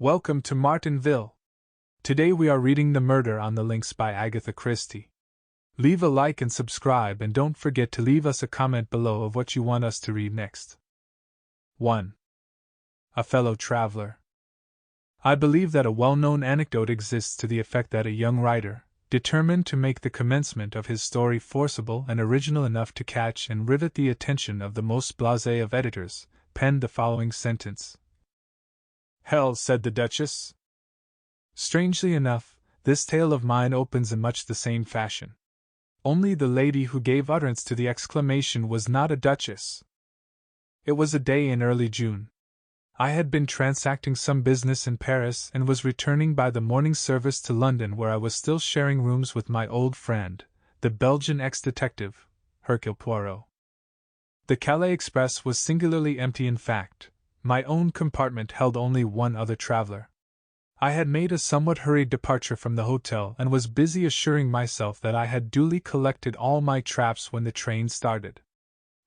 Welcome to Martinville. Today we are reading The Murder on the Links by Agatha Christie. Leave a like and subscribe, and don't forget to leave us a comment below of what you want us to read next. 1. A fellow traveler. I believe that a well-known anecdote exists to the effect that a young writer, determined to make the commencement of his story forcible and original enough to catch and rivet the attention of the most blasé of editors, penned the following sentence. "Hell," said the Duchess. Strangely enough, this tale of mine opens in much the same fashion. Only the lady who gave utterance to the exclamation was not a duchess. It was a day in early June. I had been transacting some business in Paris and was returning by the morning service to London, where I was still sharing rooms with my old friend, the Belgian ex-detective, Hercule Poirot. The Calais express was singularly empty. In fact, my own compartment held only one other traveler. I had made a somewhat hurried departure from the hotel and was busy assuring myself that I had duly collected all my traps when the train started.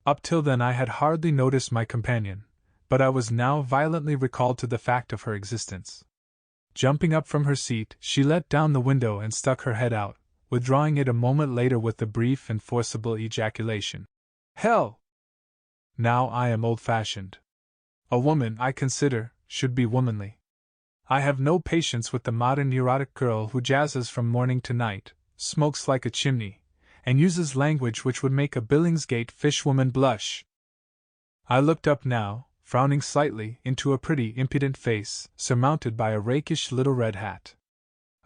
Up till then I had hardly noticed my companion, but I was now violently recalled to the fact of her existence. Jumping up from her seat, she let down the window and stuck her head out, withdrawing it a moment later with the brief and forcible ejaculation, "Hell!" Now I am old-fashioned. A woman, I consider, should be womanly. I have no patience with the modern neurotic girl who jazzes from morning to night, smokes like a chimney, and uses language which would make a Billingsgate fishwoman blush. I looked up now, frowning slightly, into a pretty, impudent face, surmounted by a rakish little red hat.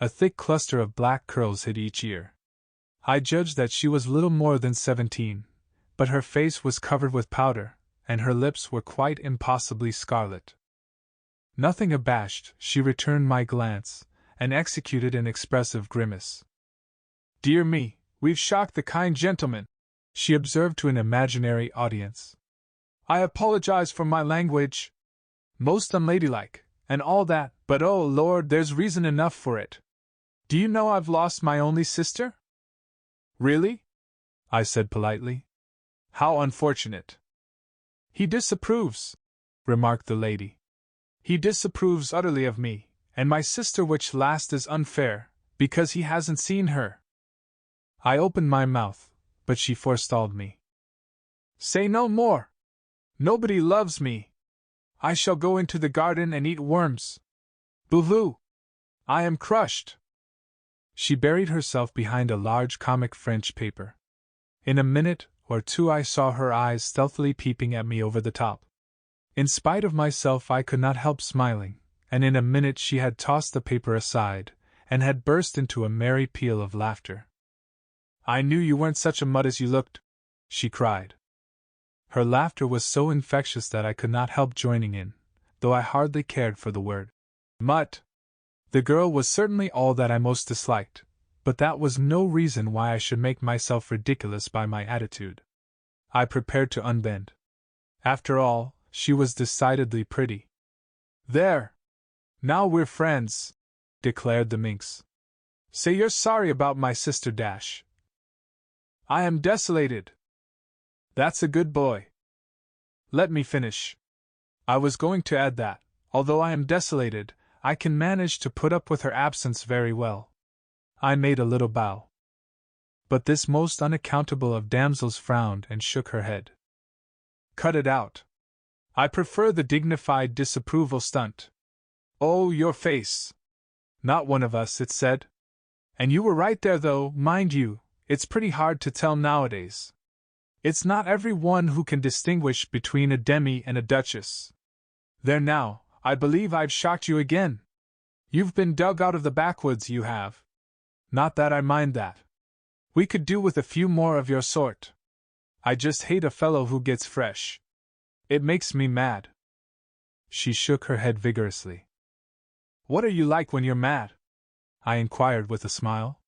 A thick cluster of black curls hid each ear. I judged that she was little more than 17, but her face was covered with powder, and her lips were quite impossibly scarlet. Nothing abashed, she returned my glance, and executed an expressive grimace. "Dear me, we've shocked the kind gentleman," she observed to an imaginary audience. "I apologize for my language. Most unladylike, and all that, but oh Lord, there's reason enough for it. Do you know I've lost my only sister?" "Really?" I said politely. "How unfortunate." "He disapproves," remarked the lady. "He disapproves utterly of me, and my sister, which last is unfair, because he hasn't seen her." I opened my mouth, but she forestalled me. "Say no more. Nobody loves me. I shall go into the garden and eat worms. Boo-hoo! I am crushed." She buried herself behind a large comic French paper. In a minute or two I saw her eyes stealthily peeping at me over the top. In spite of myself I could not help smiling, and in a minute she had tossed the paper aside, and had burst into a merry peal of laughter. "I knew you weren't such a mutt as you looked," she cried. Her laughter was so infectious that I could not help joining in, though I hardly cared for the word mutt. The girl was certainly all that I most disliked, but that was no reason why I should make myself ridiculous by my attitude. I prepared to unbend. After all, she was decidedly pretty. "There! Now we're friends," declared the minx. "Say you're sorry about my sister Dash." "I am desolated." "That's a good boy." "Let me finish. I was going to add that, although I am desolated, I can manage to put up with her absence very well." I made a little bow. But this most unaccountable of damsels frowned and shook her head. "Cut it out. I prefer the dignified disapproval stunt." "Oh, your face." "Not one of us," it said. "And you were right there, though, mind you, it's pretty hard to tell nowadays. It's not every one who can distinguish between a demi and a duchess. There now, I believe I've shocked you again. You've been dug out of the backwoods, you have. Not that I mind that. We could do with a few more of your sort. I just hate a fellow who gets fresh. It makes me mad." She shook her head vigorously. "What are you like when you're mad?" I inquired with a smile.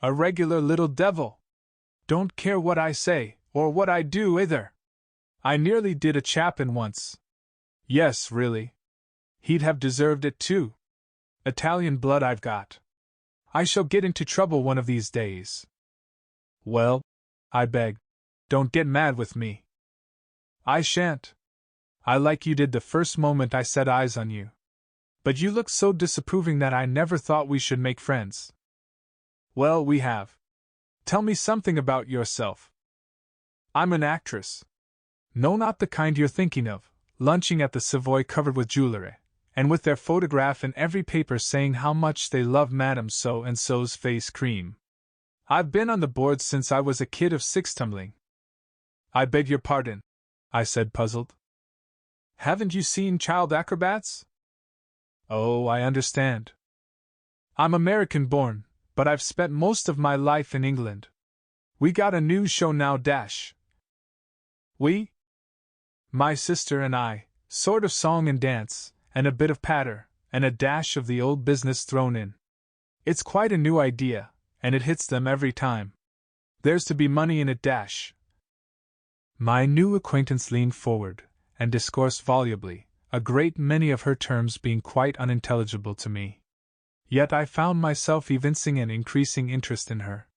"A regular little devil. Don't care what I say, or what I do either. I nearly did a chap in once. Yes, really. He'd have deserved it too. Italian blood I've got. I shall get into trouble one of these days." "Well," I begged, "don't get mad with me." "I shan't. I like you did the first moment I set eyes on you. But you look so disapproving that I never thought we should make friends. Well, we have. Tell me something about yourself. I'm an actress. No, not the kind you're thinking of, lunching at the Savoy covered with jewelry, and with their photograph in every paper saying how much they love Madame So-and-so's face cream. I've been on the boards since I was a kid of 6 tumbling. I beg your pardon, I said, puzzled. Haven't you seen child acrobats? Oh, I understand. I'm American-born, but I've spent most of my life in England. We got a new show now, dash. We? My sister and I, sort of song and dance, and a bit of patter, and a dash of the old business thrown in. It's quite a new idea, and it hits them every time. There's to be money in it, dash. My new acquaintance leaned forward, and discoursed volubly, a great many of her terms being quite unintelligible to me. Yet I found myself evincing an increasing interest in her.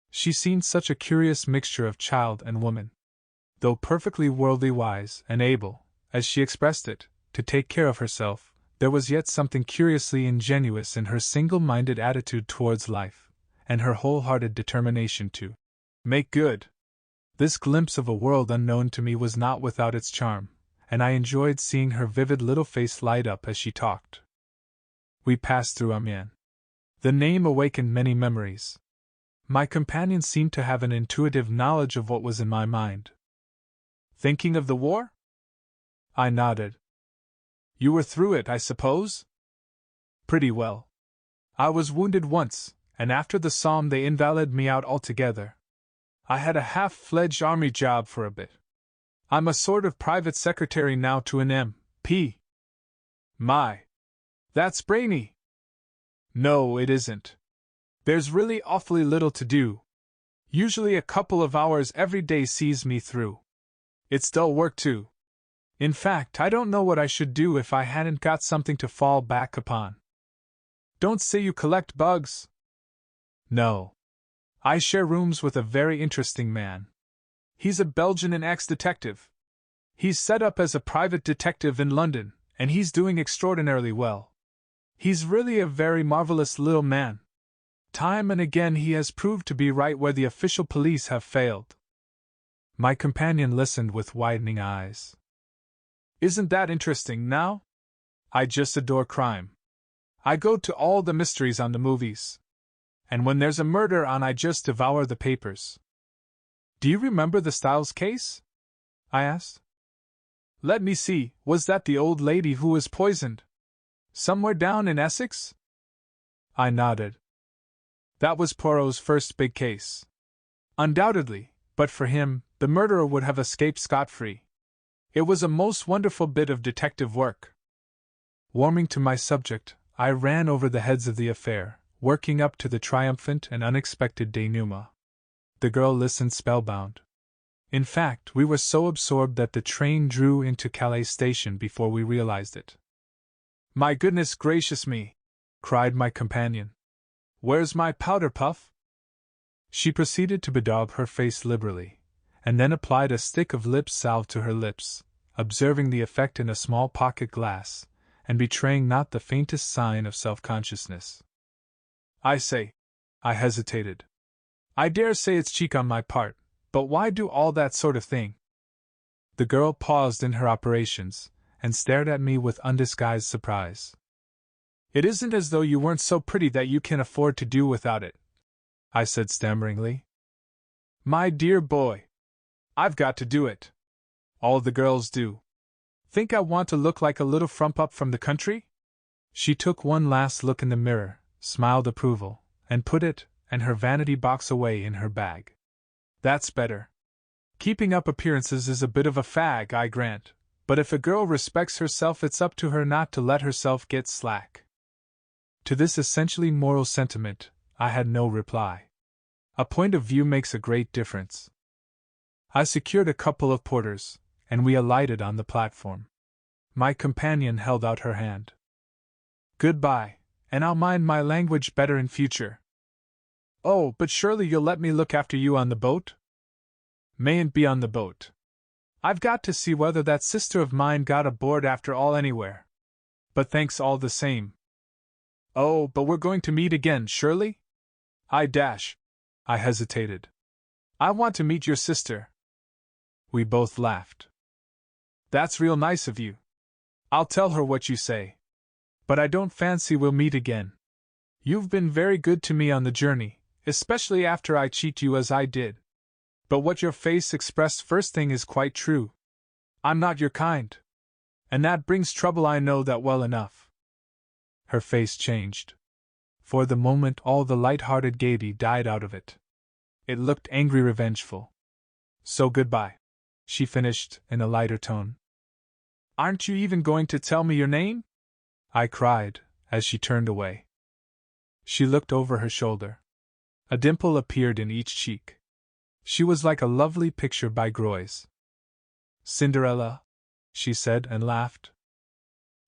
She seemed such a curious mixture of child and woman. Though perfectly worldly wise and able, as she expressed it, to take care of herself, there was yet something curiously ingenuous in her single-minded attitude towards life, and her wholehearted determination to make good. This glimpse of a world unknown to me was not without its charm, and I enjoyed seeing her vivid little face light up as she talked. We passed through Amiens. The name awakened many memories. My companion seemed to have an intuitive knowledge of what was in my mind. Thinking of the war? I nodded. You were through it, I suppose? Pretty well. I was wounded once, and after the Somme they invalided me out altogether. I had a half-fledged army job for a bit. I'm a sort of private secretary now to an M.P. My! That's brainy! No, it isn't. There's really awfully little to do. Usually a couple of hours every day sees me through. It's dull work, too. In fact, I don't know what I should do if I hadn't got something to fall back upon. Don't say you collect bugs? No. I share rooms with a very interesting man. He's a Belgian and ex-detective. He's set up as a private detective in London, and he's doing extraordinarily well. He's really a very marvelous little man. Time and again he has proved to be right where the official police have failed. My companion listened with widening eyes. Isn't that interesting now? I just adore crime. I go to all the mysteries on the movies. And when there's a murder on, I just devour the papers. Do you remember the Styles case? I asked. Let me see, was that the old lady who was poisoned? Somewhere down in Essex? I nodded. That was Poirot's first big case. Undoubtedly, but for him, the murderer would have escaped scot-free. It was a most wonderful bit of detective work. Warming to my subject, I ran over the heads of the affair, working up to the triumphant and unexpected denouement. The girl listened spellbound. In fact, we were so absorbed that the train drew into Calais station before we realized it. My goodness gracious me! Cried my companion. Where's my powder puff? She proceeded to bedaub her face liberally, and then applied a stick of lip salve to her lips, observing the effect in a small pocket glass, and betraying not the faintest sign of self-consciousness. I say, I hesitated. I dare say it's cheek on my part, but why do all that sort of thing? The girl paused in her operations, and stared at me with undisguised surprise. It isn't as though you weren't so pretty that you can afford to do without it, I said stammeringly. My dear boy, I've got to do it. All the girls do. Think I want to look like a little frump-up from the country? She took one last look in the mirror, smiled approval, and put it and her vanity box away in her bag. That's better. Keeping up appearances is a bit of a fag, I grant, but if a girl respects herself, it's up to her not to let herself get slack. To this essentially moral sentiment, I had no reply. A point of view makes a great difference. I secured a couple of porters, and we alighted on the platform. My companion held out her hand. Goodbye, and I'll mind my language better in future. Oh, but surely you'll let me look after you on the boat? Mayn't be on the boat. I've got to see whether that sister of mine got aboard after all anywhere. But thanks all the same. Oh, but we're going to meet again, surely? I hesitated. I want to meet your sister. We both laughed. That's real nice of you. I'll tell her what you say. But I don't fancy we'll meet again. You've been very good to me on the journey, especially after I cheat you as I did. But what your face expressed first thing is quite true. I'm not your kind. And that brings trouble, I know that well enough. Her face changed. For the moment all the light-hearted gaiety died out of it. It looked angry, revengeful. So goodbye, she finished in a lighter tone. Aren't you even going to tell me your name? I cried, as she turned away. She looked over her shoulder. A dimple appeared in each cheek. She was like a lovely picture by Greuze. Cinderella, she said and laughed.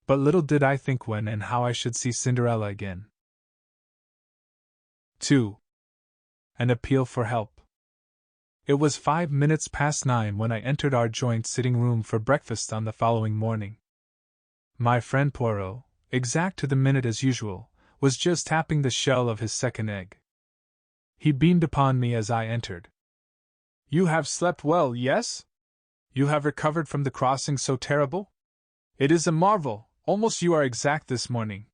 But little did I think when and how I should see Cinderella again. 2. An appeal for help. It was 5 minutes past 9 when I entered our joint sitting room for breakfast on the following morning. My friend Poirot, exact to the minute as usual, was just tapping the shell of his second egg. He beamed upon me as I entered. You have slept well, yes? You have recovered from the crossing so terrible? It is a marvel, almost you are exact this morning.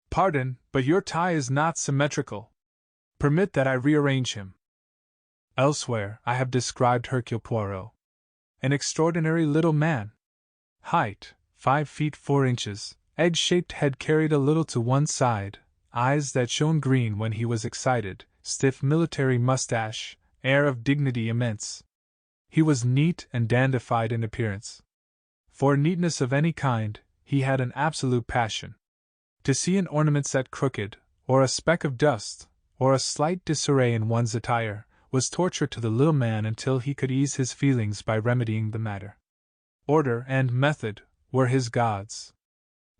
Pardon, but your tie is not symmetrical. Permit that I rearrange him. Elsewhere I have described Hercule Poirot. An extraordinary little man. Height, 5 feet 4 inches, egg-shaped head carried a little to one side, eyes that shone green when he was excited, stiff military mustache, air of dignity immense. He was neat and dandified in appearance. For neatness of any kind, he had an absolute passion. To see an ornament set crooked, or a speck of dust, or a slight disarray in one's attire, was torture to the little man until he could ease his feelings by remedying the matter. Order and method were his gods.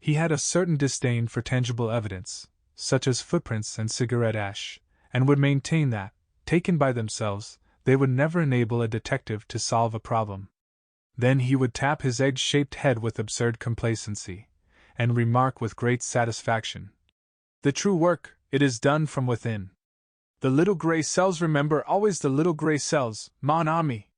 He had a certain disdain for tangible evidence, such as footprints and cigarette ash, and would maintain that, taken by themselves, they would never enable a detective to solve a problem. Then he would tap his egg-shaped head with absurd complacency, and remark with great satisfaction, "The true work, it is done from within. The little grey cells, remember, always the little grey cells, mon ami."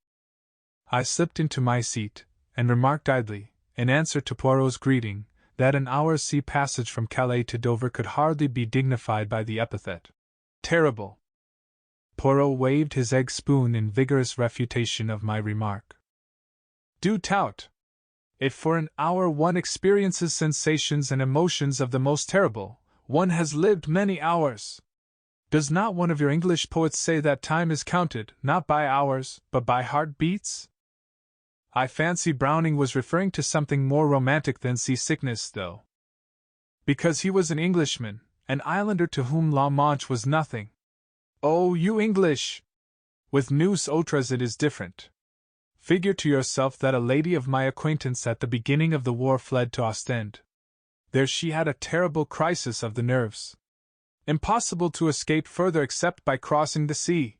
I slipped into my seat, and remarked idly, in answer to Poirot's greeting, that an hour's sea passage from Calais to Dover could hardly be dignified by the epithet terrible. Poirot waved his egg spoon in vigorous refutation of my remark. Do tout! If for an hour one experiences sensations and emotions of the most terrible, one has lived many hours. Does not one of your English poets say that time is counted, not by hours, but by heart-beats? I fancy Browning was referring to something more romantic than seasickness, though. Because he was an Englishman, an islander to whom La Manche was nothing. Oh, you English! With nous autres it is different. Figure to yourself that a lady of my acquaintance at the beginning of the war fled to Ostend. There she had a terrible crisis of the nerves. Impossible to escape further except by crossing the sea.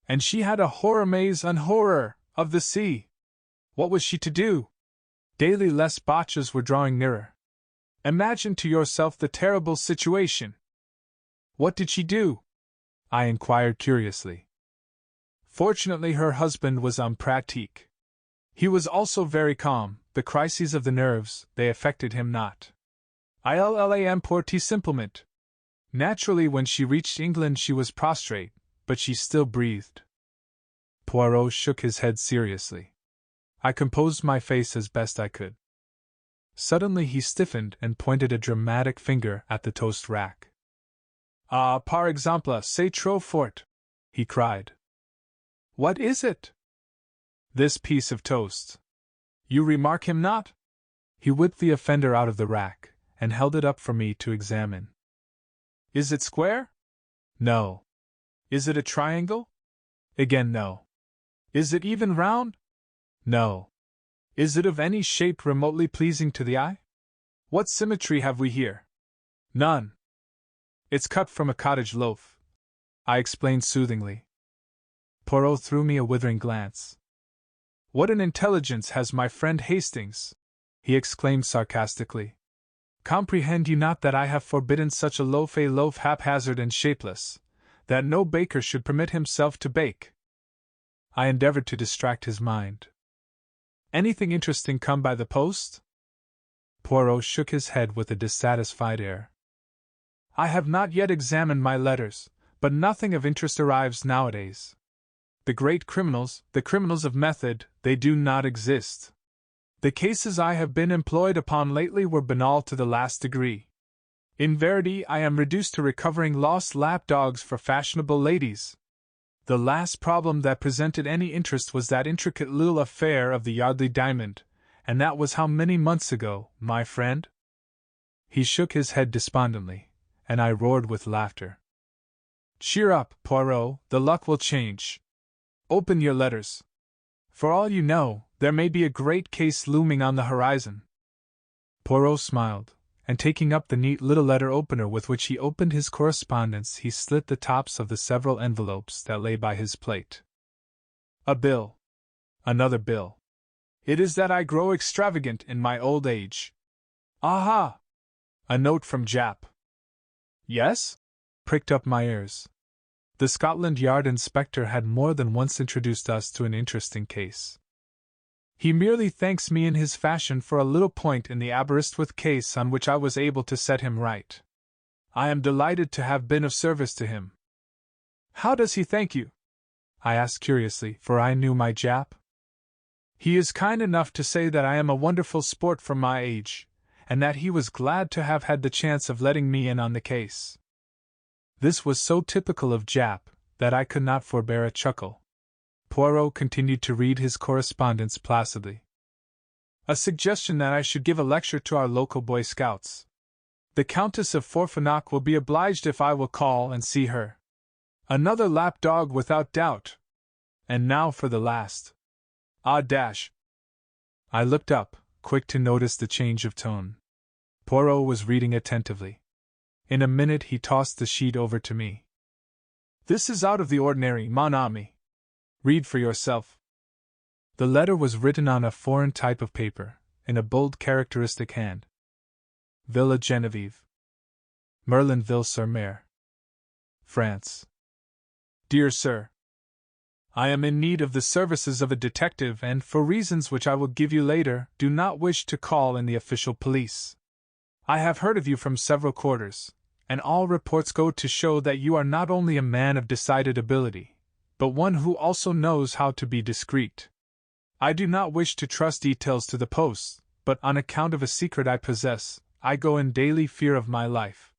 And she had a horror maze and horror of the sea. What was she to do? Daily less botches were drawing nearer. Imagine to yourself the terrible situation. What did she do? I inquired curiously. Fortunately her husband was en pratique. He was also very calm, the crises of the nerves, they affected him not. Il porte simplement. Naturally when she reached England she was prostrate, but she still breathed. Poirot shook his head seriously. I composed my face as best I could. Suddenly he stiffened and pointed a dramatic finger at the toast rack. Ah, par exemple, c'est trop fort, he cried. What is it? This piece of toast. You remark him not? He whipped the offender out of the rack, and held it up for me to examine. Is it square? No. Is it a triangle? Again no. Is it even round? No. Is it of any shape remotely pleasing to the eye? What symmetry have we here? None. It's cut from a cottage loaf, I explained soothingly. Poirot threw me a withering glance. What an intelligence has my friend Hastings! He exclaimed sarcastically. Comprehend you not that I have forbidden such a loaf haphazard and shapeless, that no baker should permit himself to bake? I endeavored to distract his mind. Anything interesting come by the post? Poirot shook his head with a dissatisfied air. I have not yet examined my letters, but nothing of interest arrives nowadays. The great criminals, the criminals of method, they do not exist. The cases I have been employed upon lately were banal to the last degree. In verity, I am reduced to recovering lost lap dogs for fashionable ladies. The last problem that presented any interest was that intricate little affair of the Yardley diamond, and that was how many months ago, my friend? He shook his head despondently, and I roared with laughter. Cheer up, Poirot, the luck will change. Open your letters. For all you know, there may be a great case looming on the horizon. Poirot smiled, and taking up the neat little letter opener with which he opened his correspondence, he slit the tops of the several envelopes that lay by his plate. A bill. Another bill. It is that I grow extravagant in my old age. Aha! A note from Jap. Yes? Pricked up my ears. The Scotland Yard inspector had more than once introduced us to an interesting case. He merely thanks me in his fashion for a little point in the Aberystwyth case on which I was able to set him right. I am delighted to have been of service to him. How does he thank you? I asked curiously, for I knew my Jap. He is kind enough to say that I am a wonderful sport for my age, and that he was glad to have had the chance of letting me in on the case. This was so typical of Jap that I could not forbear a chuckle. Poirot continued to read his correspondence placidly. A suggestion that I should give a lecture to our local Boy Scouts. The Countess of Forfanac will be obliged if I will call and see her. Another lap dog without doubt. And now for the last. Ah dash. I looked up, quick to notice the change of tone. Poirot was reading attentively. In a minute he tossed the sheet over to me. This is out of the ordinary, mon ami. Read for yourself. The letter was written on a foreign type of paper, in a bold characteristic hand. Villa Genevieve. Merlinville-sur-Mer. France. Dear Sir, I am in need of the services of a detective and, for reasons which I will give you later, do not wish to call in the official police. I have heard of you from several quarters, and all reports go to show that you are not only a man of decided ability, but one who also knows how to be discreet. I do not wish to trust details to the post, but on account of a secret I possess, I go in daily fear of my life.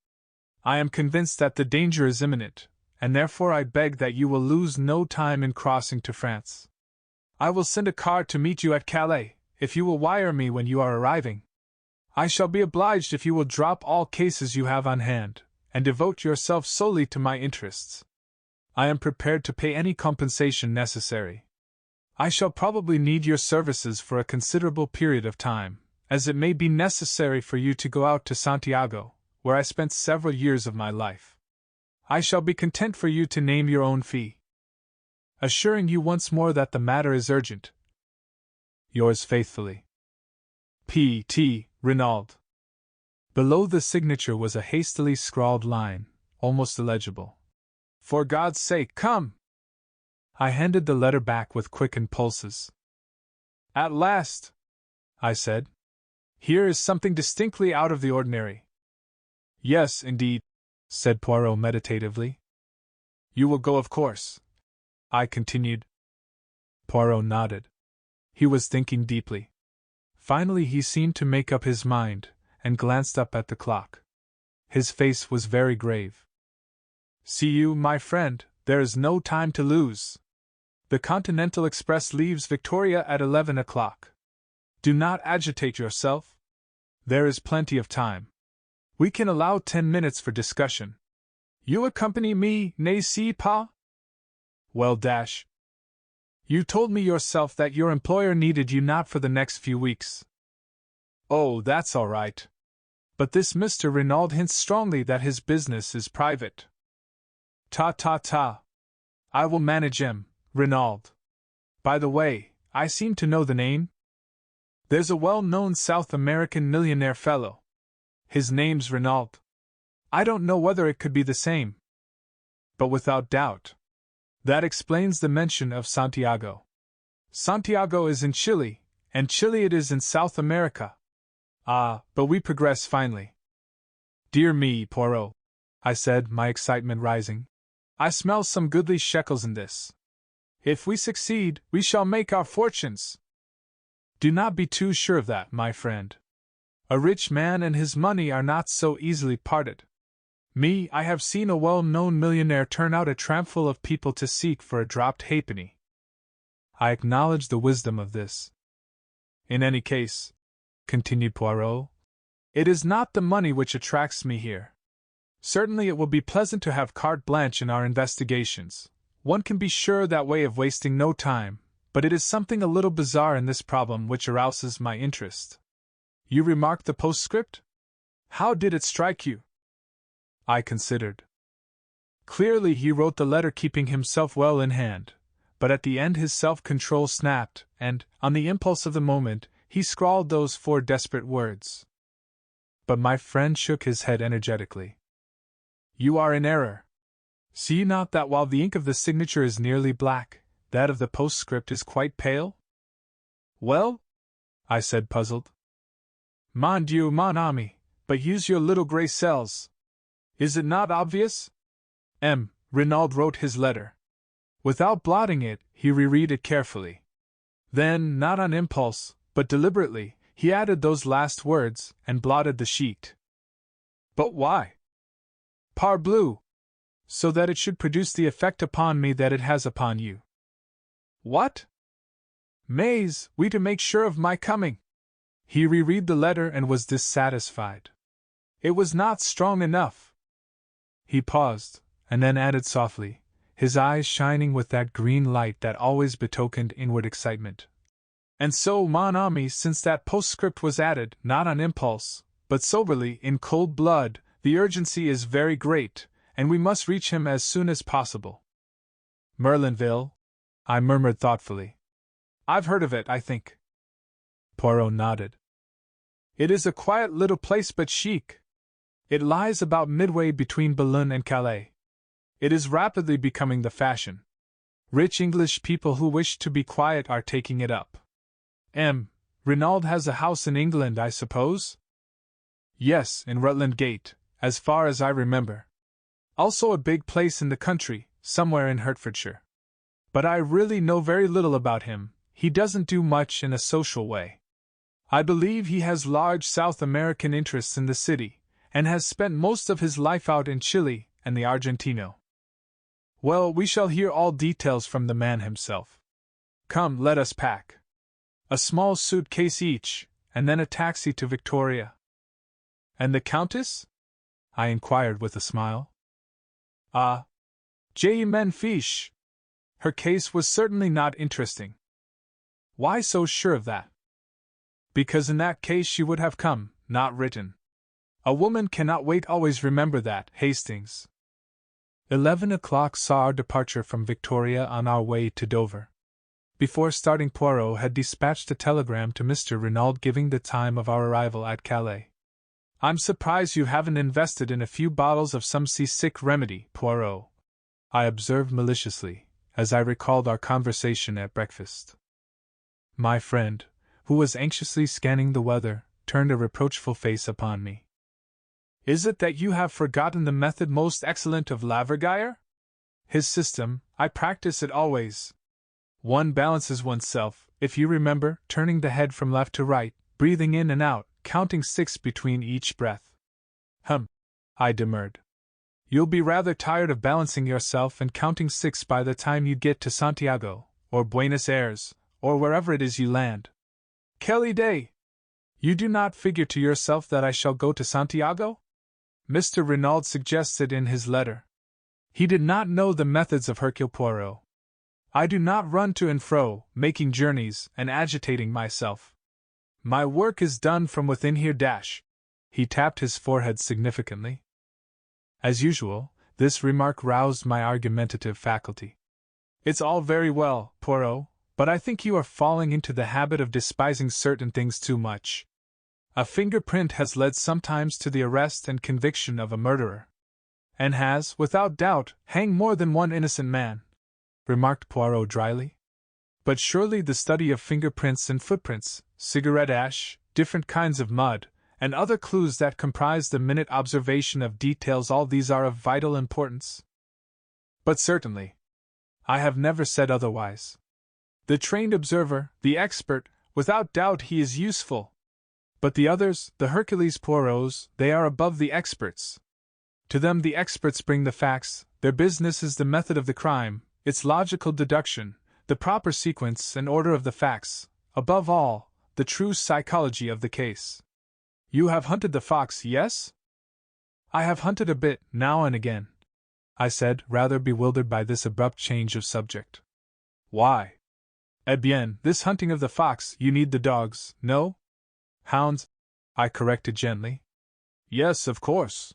I am convinced that the danger is imminent, and therefore I beg that you will lose no time in crossing to France. I will send a car to meet you at Calais, if you will wire me when you are arriving. I shall be obliged if you will drop all cases you have on hand, and devote yourself solely to my interests. I am prepared to pay any compensation necessary. I shall probably need your services for a considerable period of time, as it may be necessary for you to go out to Santiago, where I spent several years of my life. I shall be content for you to name your own fee. Assuring you once more that the matter is urgent. Yours faithfully, P.T. Renauld. Below the signature was a hastily scrawled line, almost illegible. For God's sake, come! I handed the letter back with quickened pulses. At last! I said. Here is something distinctly out of the ordinary. Yes, indeed, said Poirot meditatively. You will go, of course, I continued. Poirot nodded. He was thinking deeply. Finally he seemed to make up his mind, and glanced up at the clock. His face was very grave. See you, my friend, there is no time to lose. The Continental Express leaves Victoria at 11 o'clock. Do not agitate yourself. There is plenty of time. We can allow 10 minutes for discussion. You accompany me, n'est-ce pas? Well, dash. You told me yourself that your employer needed you not for the next few weeks. Oh, that's all right. But this Mr. Renauld hints strongly that his business is private. Ta. I will manage him, Renauld. By the way, I seem to know the name. There's a well-known South American millionaire fellow. His name's Renauld. I don't know whether it could be the same. But without doubt. That explains the mention of Santiago. Santiago is in Chile, and Chile it is in South America. Ah, but we progress finely. Dear me, Poirot, I said, my excitement rising. I smell some goodly shekels in this. If we succeed, we shall make our fortunes. Do not be too sure of that, my friend. A rich man and his money are not so easily parted. Me, I have seen a well-known millionaire turn out a trampful of people to seek for a dropped halfpenny. I acknowledge the wisdom of this. In any case, continued Poirot, it is not the money which attracts me here. Certainly it will be pleasant to have carte blanche in our investigations. One can be sure that way of wasting no time, but it is something a little bizarre in this problem which arouses my interest. You remarked the postscript? How did it strike you? I considered. Clearly he wrote the letter keeping himself well in hand, but at the end his self-control snapped, and, on the impulse of the moment, he scrawled those 4 desperate words. But my friend shook his head energetically. You are in error. See you not that while the ink of the signature is nearly black, that of the postscript is quite pale? Well? I said, puzzled. Mon Dieu, mon ami, but use your little grey cells. Is it not obvious? Renauld wrote his letter. Without blotting it, he reread it carefully. Then, not on impulse, but deliberately, he added those last words, and blotted the sheet. But why? Parbleu! So that it should produce the effect upon me that it has upon you. What? Mais, we to make sure of my coming. He reread the letter and was dissatisfied. It was not strong enough. He paused, and then added softly, his eyes shining with that green light that always betokened inward excitement. And so, mon ami, since that postscript was added, not on impulse, but soberly, in cold blood, the urgency is very great, and we must reach him as soon as possible. Merlinville? I murmured thoughtfully. I've heard of it, I think. Poirot nodded. It is a quiet little place but chic. It lies about midway between Boulogne and Calais. It is rapidly becoming the fashion. Rich English people who wish to be quiet are taking it up. Renauld has a house in England, I suppose? Yes, in Rutland Gate, as far as I remember. Also a big place in the country, somewhere in Hertfordshire. But I really know very little about him. He doesn't do much in a social way. I believe he has large South American interests in the city, and has spent most of his life out in Chile and the Argentino. Well, we shall hear all details from the man himself. Come, let us pack. A small suitcase each, and then a taxi to Victoria. And the Countess? I inquired with a smile. Ah, je m'en fiche. Her case was certainly not interesting. Why so sure of that? Because in that case she would have come, not written. A woman cannot wait, always remember that, Hastings. 11 o'clock saw our departure from Victoria on our way to Dover. Before starting, Poirot had dispatched a telegram to Mr. Renauld giving the time of our arrival at Calais. I'm surprised you haven't invested in a few bottles of some seasick remedy, Poirot, I observed maliciously, as I recalled our conversation at breakfast. My friend, who was anxiously scanning the weather, turned a reproachful face upon me. Is it that you have forgotten the method most excellent of Laverguier? His system, I practice it always. One balances oneself, if you remember, turning the head from left to right, breathing in and out, counting 6 between each breath. I demurred. You'll be rather tired of balancing yourself and counting 6 by the time you get to Santiago, or Buenos Aires, or wherever it is you land. Quelle idée! You do not figure to yourself that I shall go to Santiago? Mr. Renauld suggested in his letter. He did not know the methods of Hercule Poirot. I do not run to and fro, making journeys and agitating myself. My work is done from within here. He tapped his forehead significantly. As usual, this remark roused my argumentative faculty. It's all very well, Poirot, but I think you are falling into the habit of despising certain things too much. A fingerprint has led sometimes to the arrest and conviction of a murderer, and has, without doubt, hanged more than one innocent man," remarked Poirot dryly. "But surely the study of fingerprints and footprints, cigarette ash, different kinds of mud, and other clues that comprise the minute observation of details, all these are of vital importance." "But certainly. I have never said otherwise. The trained observer, the expert, without doubt he is useful. But the others, the Hercules Poirots, they are above the experts. To them the experts bring the facts, their business is the method of the crime, its logical deduction, the proper sequence and order of the facts, above all, the true psychology of the case. You have hunted the fox, yes?" "I have hunted a bit, now and again," I said, rather bewildered by this abrupt change of subject. "Why? Eh bien, this hunting of the fox, you need the dogs, no? Hounds," I corrected gently. "Yes, of course.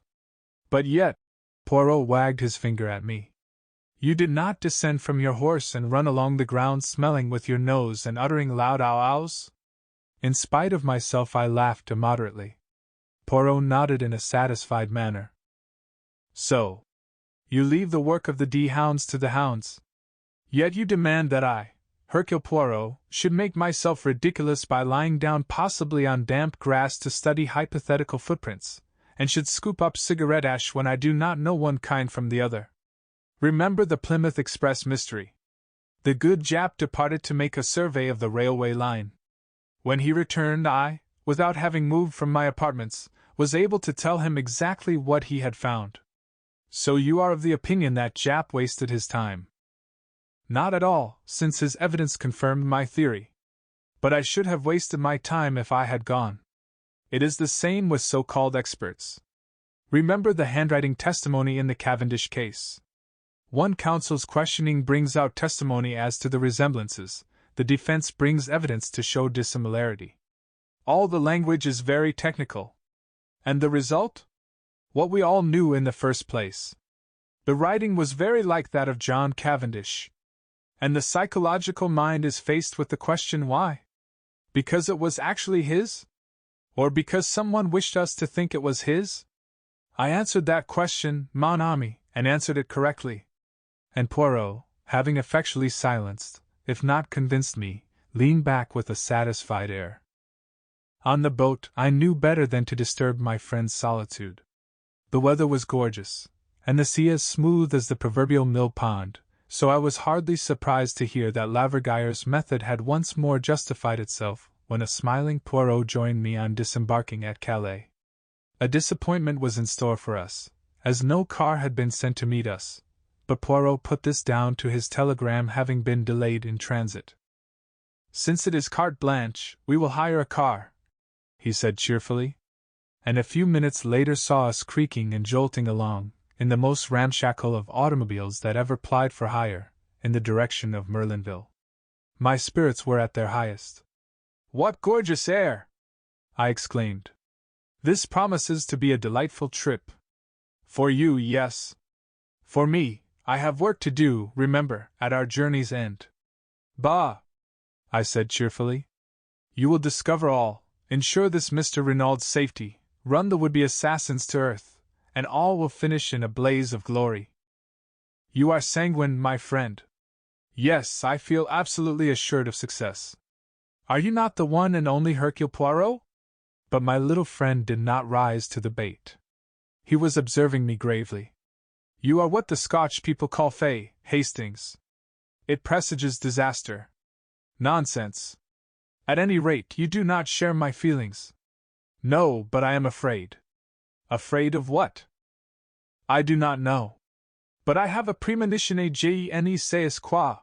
But yet," Poirot wagged his finger at me, "you did not descend from your horse and run along the ground smelling with your nose and uttering loud ow-ows?" In spite of myself I laughed immoderately. Poirot nodded in a satisfied manner. "So, you leave the work of the D-hounds to the hounds. Yet you demand that I, Hercule Poirot, should make myself ridiculous by lying down possibly on damp grass to study hypothetical footprints, and should scoop up cigarette ash when I do not know one kind from the other. Remember the Plymouth Express mystery. The good Jap departed to make a survey of the railway line. When he returned, I, without having moved from my apartments, was able to tell him exactly what he had found. So you are of the opinion that Jap wasted his time?" "Not at all, since his evidence confirmed my theory. But I should have wasted my time if I had gone. It is the same with so-called experts. Remember the handwriting testimony in the Cavendish case. One counsel's questioning brings out testimony as to the resemblances, the defense brings evidence to show dissimilarity. All the language is very technical. And the result? What we all knew in the first place. The writing was very like that of John Cavendish. And the psychological mind is faced with the question why? Because it was actually his? Or because someone wished us to think it was his? I answered that question, mon ami, and answered it correctly." And Poirot, having effectually silenced, if not convinced me, leaned back with a satisfied air. On the boat, I knew better than to disturb my friend's solitude. The weather was gorgeous, and the sea as smooth as the proverbial mill pond, so I was hardly surprised to hear that Laverguyre's method had once more justified itself when a smiling Poirot joined me on disembarking at Calais. A disappointment was in store for us, as no car had been sent to meet us, but Poirot put this down to his telegram having been delayed in transit. "Since it is carte blanche, we will hire a car," he said cheerfully, and a few minutes later saw us creaking and jolting along, in the most ramshackle of automobiles that ever plied for hire, in the direction of Merlinville. My spirits were at their highest. "What gorgeous air!" I exclaimed. "This promises to be a delightful trip. For you, yes. For me, I have work to do, remember, at our journey's end." "Bah!" I said cheerfully. "You will discover all, ensure this Mr. Renaud's safety, run the would-be assassins to earth, and all will finish in a blaze of glory." "You are sanguine, my friend." "Yes, I feel absolutely assured of success." "Are you not the one and only Hercule Poirot?" But my little friend did not rise to the bait. He was observing me gravely. "You are what the Scotch people call fey, Hastings. It presages disaster." "Nonsense. At any rate, you do not share my feelings." "No, but I am afraid." "Afraid of what?" "I do not know. But I have a premonition je ne sais quoi."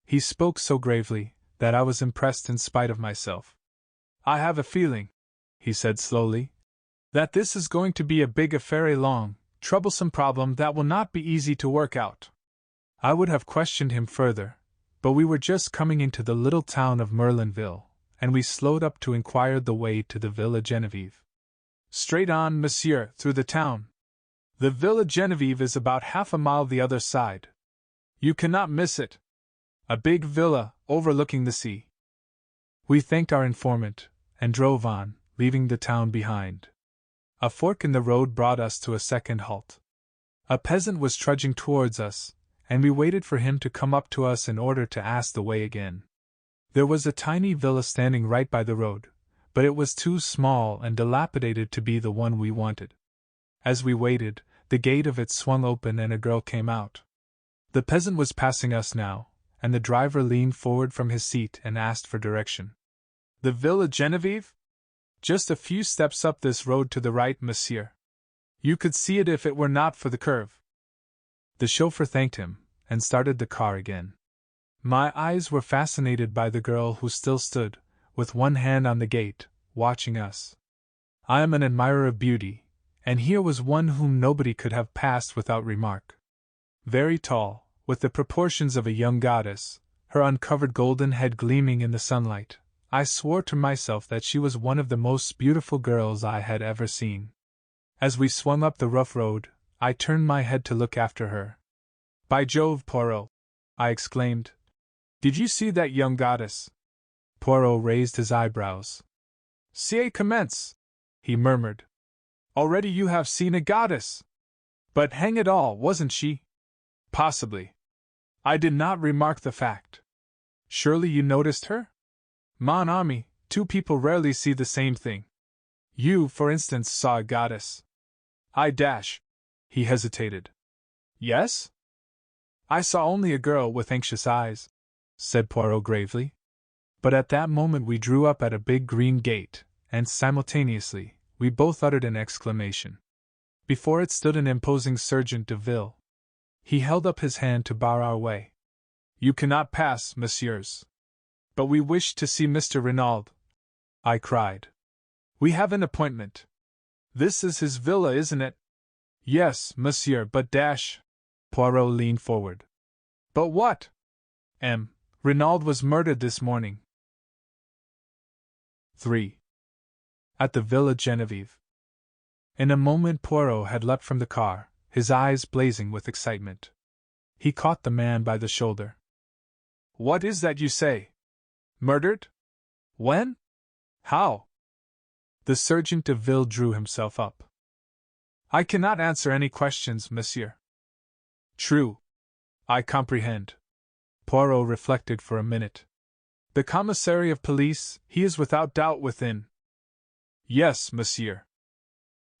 He spoke so gravely that I was impressed in spite of myself. "I have a feeling," he said slowly, "that this is going to be a big affair, a long, troublesome problem that will not be easy to work out." I would have questioned him further, but we were just coming into the little town of Merlinville, and we slowed up to inquire the way to the Villa Genevieve. "Straight on, monsieur, through the town. The Villa Genevieve is about half a mile the other side. You cannot miss it. A big villa, overlooking the sea." We thanked our informant, and drove on, leaving the town behind. A fork in the road brought us to a second halt. A peasant was trudging towards us, and we waited for him to come up to us in order to ask the way again. There was a tiny villa standing right by the road, but it was too small and dilapidated to be the one we wanted. As we waited, the gate of it swung open and a girl came out. The peasant was passing us now, and the driver leaned forward from his seat and asked for direction. "The Villa Genevieve? Just a few steps up this road to the right, monsieur. You could see it if it were not for the curve." The chauffeur thanked him, and started the car again. My eyes were fascinated by the girl who still stood, with one hand on the gate, watching us. I am an admirer of beauty, and here was one whom nobody could have passed without remark. Very tall, with the proportions of a young goddess, her uncovered golden head gleaming in the sunlight, I swore to myself that she was one of the most beautiful girls I had ever seen. As we swung up the rough road, I turned my head to look after her. "By Jove, Poirot!" I exclaimed. "Did you see that young goddess?" Poirot raised his eyebrows. "C'est commence," he murmured. "Already you have seen a goddess! But hang it all, wasn't she?" "Possibly. I did not remark the fact." "Surely you noticed her?" "Mon ami, two people rarely see the same thing. You, for instance, saw a goddess." "I dash." He hesitated. "Yes?" "I saw only a girl with anxious eyes," said Poirot gravely. But at that moment we drew up at a big green gate, and simultaneously, we both uttered an exclamation. Before it stood an imposing sergeant de ville. He held up his hand to bar our way. "You cannot pass, messieurs." "But we wish to see Mr. Renauld," I cried. "We have an appointment. This is his villa, isn't it?" "Yes, monsieur, but dash." Poirot leaned forward. "But what?" Renauld was murdered this morning." 3. At the Villa Genevieve. In a moment Poirot had leapt from the car, his eyes blazing with excitement. He caught the man by the shoulder. "What is that you say? Murdered? When? How?" The sergeant de ville drew himself up. "I cannot answer any questions, monsieur." "True. I comprehend." Poirot reflected for a minute. "The commissary of police, he is without doubt within." "Yes, monsieur."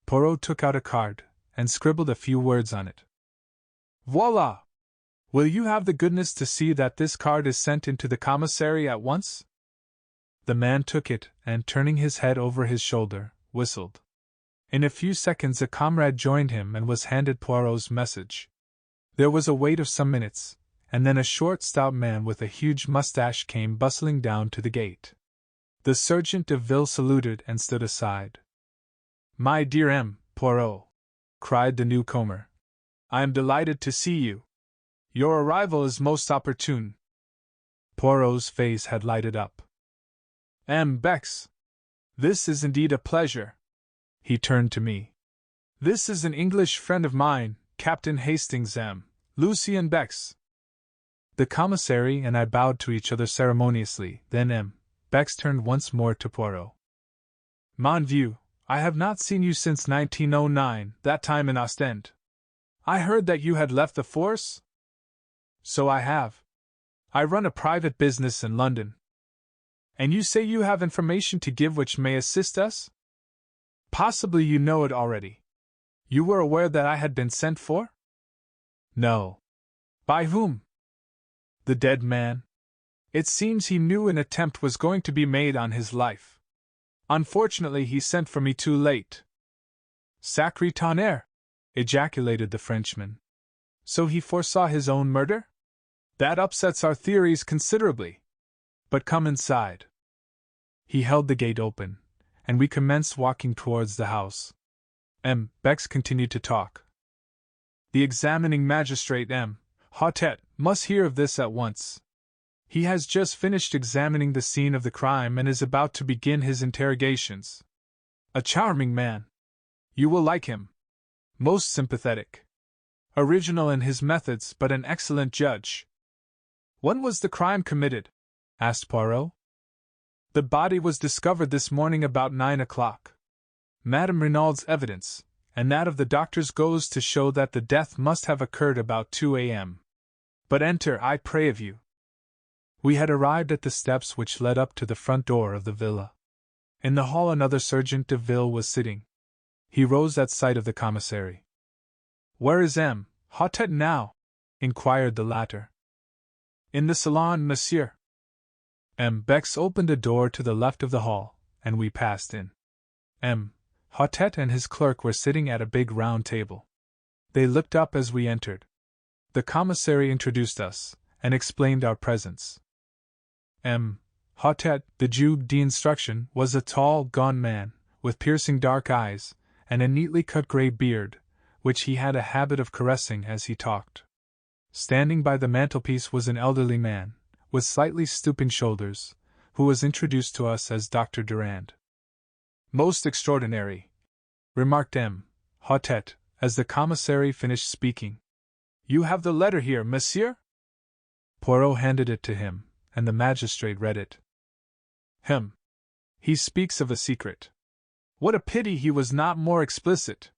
Poirot took out a card, and scribbled a few words on it. "Voila! Will you have the goodness to see that this card is sent into the commissary at once?" The man took it, and turning his head over his shoulder, whistled. In a few seconds a comrade joined him and was handed Poirot's message. There was a wait of some minutes, and then a short, stout man with a huge mustache came bustling down to the gate. The sergeant de ville saluted and stood aside. "My dear Poirot," cried the newcomer, "I am delighted to see you. Your arrival is most opportune." Poirot's face had lighted up. "Bex, this is indeed a pleasure." He turned to me. "This is an English friend of mine, Captain Hastings, Lucien Bex." The commissary and I bowed to each other ceremoniously, then Bex turned once more to Poirot. "Mon vieux, I have not seen you since 1909, that time in Ostend. I heard that you had left the force?" "So I have. I run a private business in London." "And you say you have information to give which may assist us?" "Possibly you know it already. You were aware that I had been sent for?" "No." "By whom?" "The dead man. It seems he knew an attempt was going to be made on his life. Unfortunately, he sent for me too late." "Sacré tonnerre!" ejaculated the Frenchman. "So he foresaw his own murder? That upsets our theories considerably. But come inside." He held the gate open, and we commenced walking towards the house. Bex continued to talk. "The examining magistrate, Hautet, must hear of this at once. He has just finished examining the scene of the crime and is about to begin his interrogations. A charming man. You will like him. Most sympathetic. Original in his methods, but an excellent judge." "When was the crime committed?" asked Poirot. The body was discovered this morning about 9 o'clock. Madame Renaud's evidence, and that of the doctors, goes to show that the death must have occurred about 2 a.m. But enter, I pray of you." We had arrived at the steps which led up to the front door of the villa. In the hall another Sergeant de Ville was sitting. He rose at sight of the commissary. "Where is M. Hautet now?" inquired the latter. "In the salon, monsieur." M. Bex opened a door to the left of the hall, and we passed in. M. Hautet and his clerk were sitting at a big round table. They looked up as we entered. The commissary introduced us, and explained our presence. M. Hautet, the Juge d'instruction, was a tall, gaunt man, with piercing dark eyes, and a neatly cut grey beard, which he had a habit of caressing as he talked. Standing by the mantelpiece was an elderly man, with slightly stooping shoulders, who was introduced to us as Dr. Durand. "Most extraordinary," remarked M. Hautet, as the commissary finished speaking. "You have the letter here, monsieur?" Poirot handed it to him, and the magistrate read it. He speaks of a secret. What a pity he was not more explicit.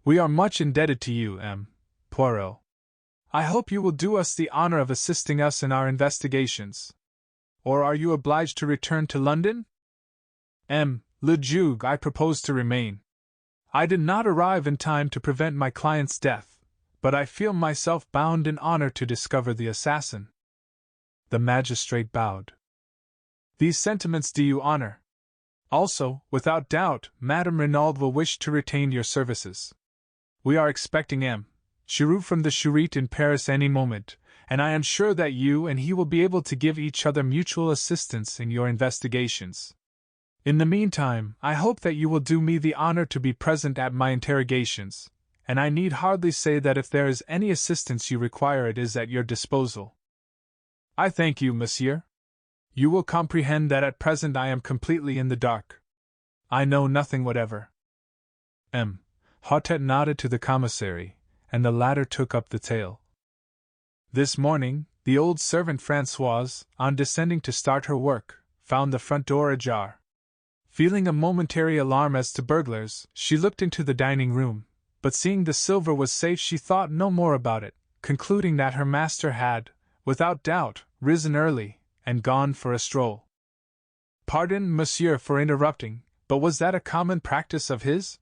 We are much indebted to you, M. Poirot. I hope you will do us the honor of assisting us in our investigations. Or are you obliged to return to London? M. Le Juge, I propose to remain. I did not arrive in time to prevent my client's death, but I feel myself bound in honor to discover the assassin. The magistrate bowed. These sentiments do you honor. Also, without doubt, Madame Renauld will wish to retain your services. We are expecting M. Chiroux from the Charité in Paris any moment, and I am sure that you and he will be able to give each other mutual assistance in your investigations. In the meantime, I hope that you will do me the honor to be present at my interrogations, and I need hardly say that if there is any assistance you require it is at your disposal. I thank you, monsieur. You will comprehend that at present I am completely in the dark. I know nothing whatever. M. Hautet nodded to the commissary, and the latter took up the tale. This morning, the old servant Françoise, on descending to start her work, found the front door ajar. Feeling a momentary alarm as to burglars, she looked into the dining room, but seeing the silver was safe she thought no more about it, concluding that her master had, without doubt, risen early, and gone for a stroll. Pardon, monsieur, for interrupting, but was that a common practice of his?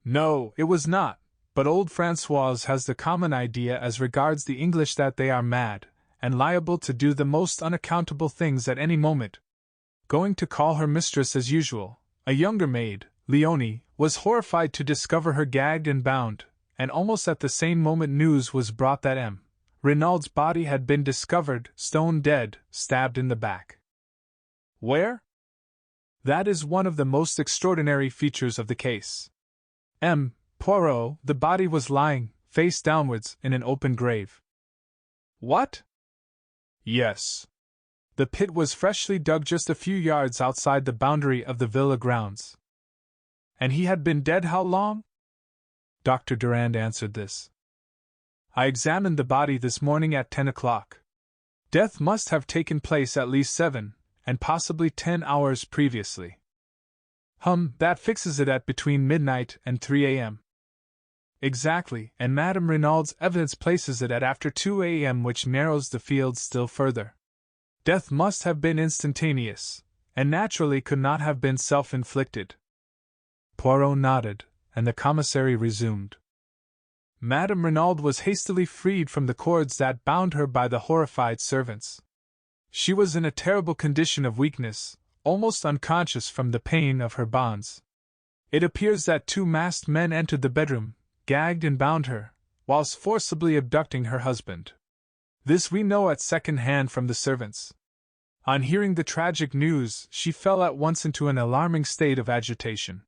No, it was not, but old Françoise has the common idea as regards the English that they are mad, and liable to do the most unaccountable things at any moment. Going to call her mistress as usual, a younger maid, Leonie, was horrified to discover her gagged and bound, and almost at the same moment news was brought that M. Renaud's body had been discovered, stone dead, stabbed in the back. Where? That is one of the most extraordinary features of the case. M. Poirot, the body was lying, face downwards, in an open grave. What? Yes. The pit was freshly dug just a few yards outside the boundary of the villa grounds. And he had been dead how long? Dr. Durand answered this. I examined the body this morning at 10 o'clock. Death must have taken place at least 7, and possibly 10 hours previously. That fixes it at between midnight and 3 a.m. Exactly, and Madame Renaud's evidence places it at after 2 a.m., which narrows the field still further. Death must have been instantaneous, and naturally could not have been self-inflicted. Poirot nodded, and the commissary resumed. Madame Renauld was hastily freed from the cords that bound her by the horrified servants. She was in a terrible condition of weakness, almost unconscious from the pain of her bonds. It appears that 2 masked men entered the bedroom, gagged and bound her, whilst forcibly abducting her husband. This we know at second hand from the servants. On hearing the tragic news, she fell at once into an alarming state of agitation.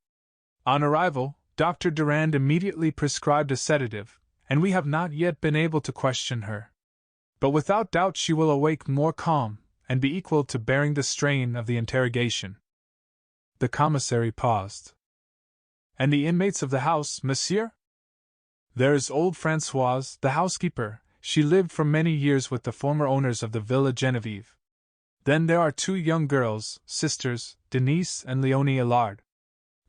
On arrival, Dr. Durand immediately prescribed a sedative, and we have not yet been able to question her. But without doubt she will awake more calm, and be equal to bearing the strain of the interrogation. The commissary paused. And the inmates of the house, monsieur? There is old Françoise, the housekeeper. She lived for many years with the former owners of the Villa Genevieve. Then there are two young girls, sisters, Denise and Leonie Allard.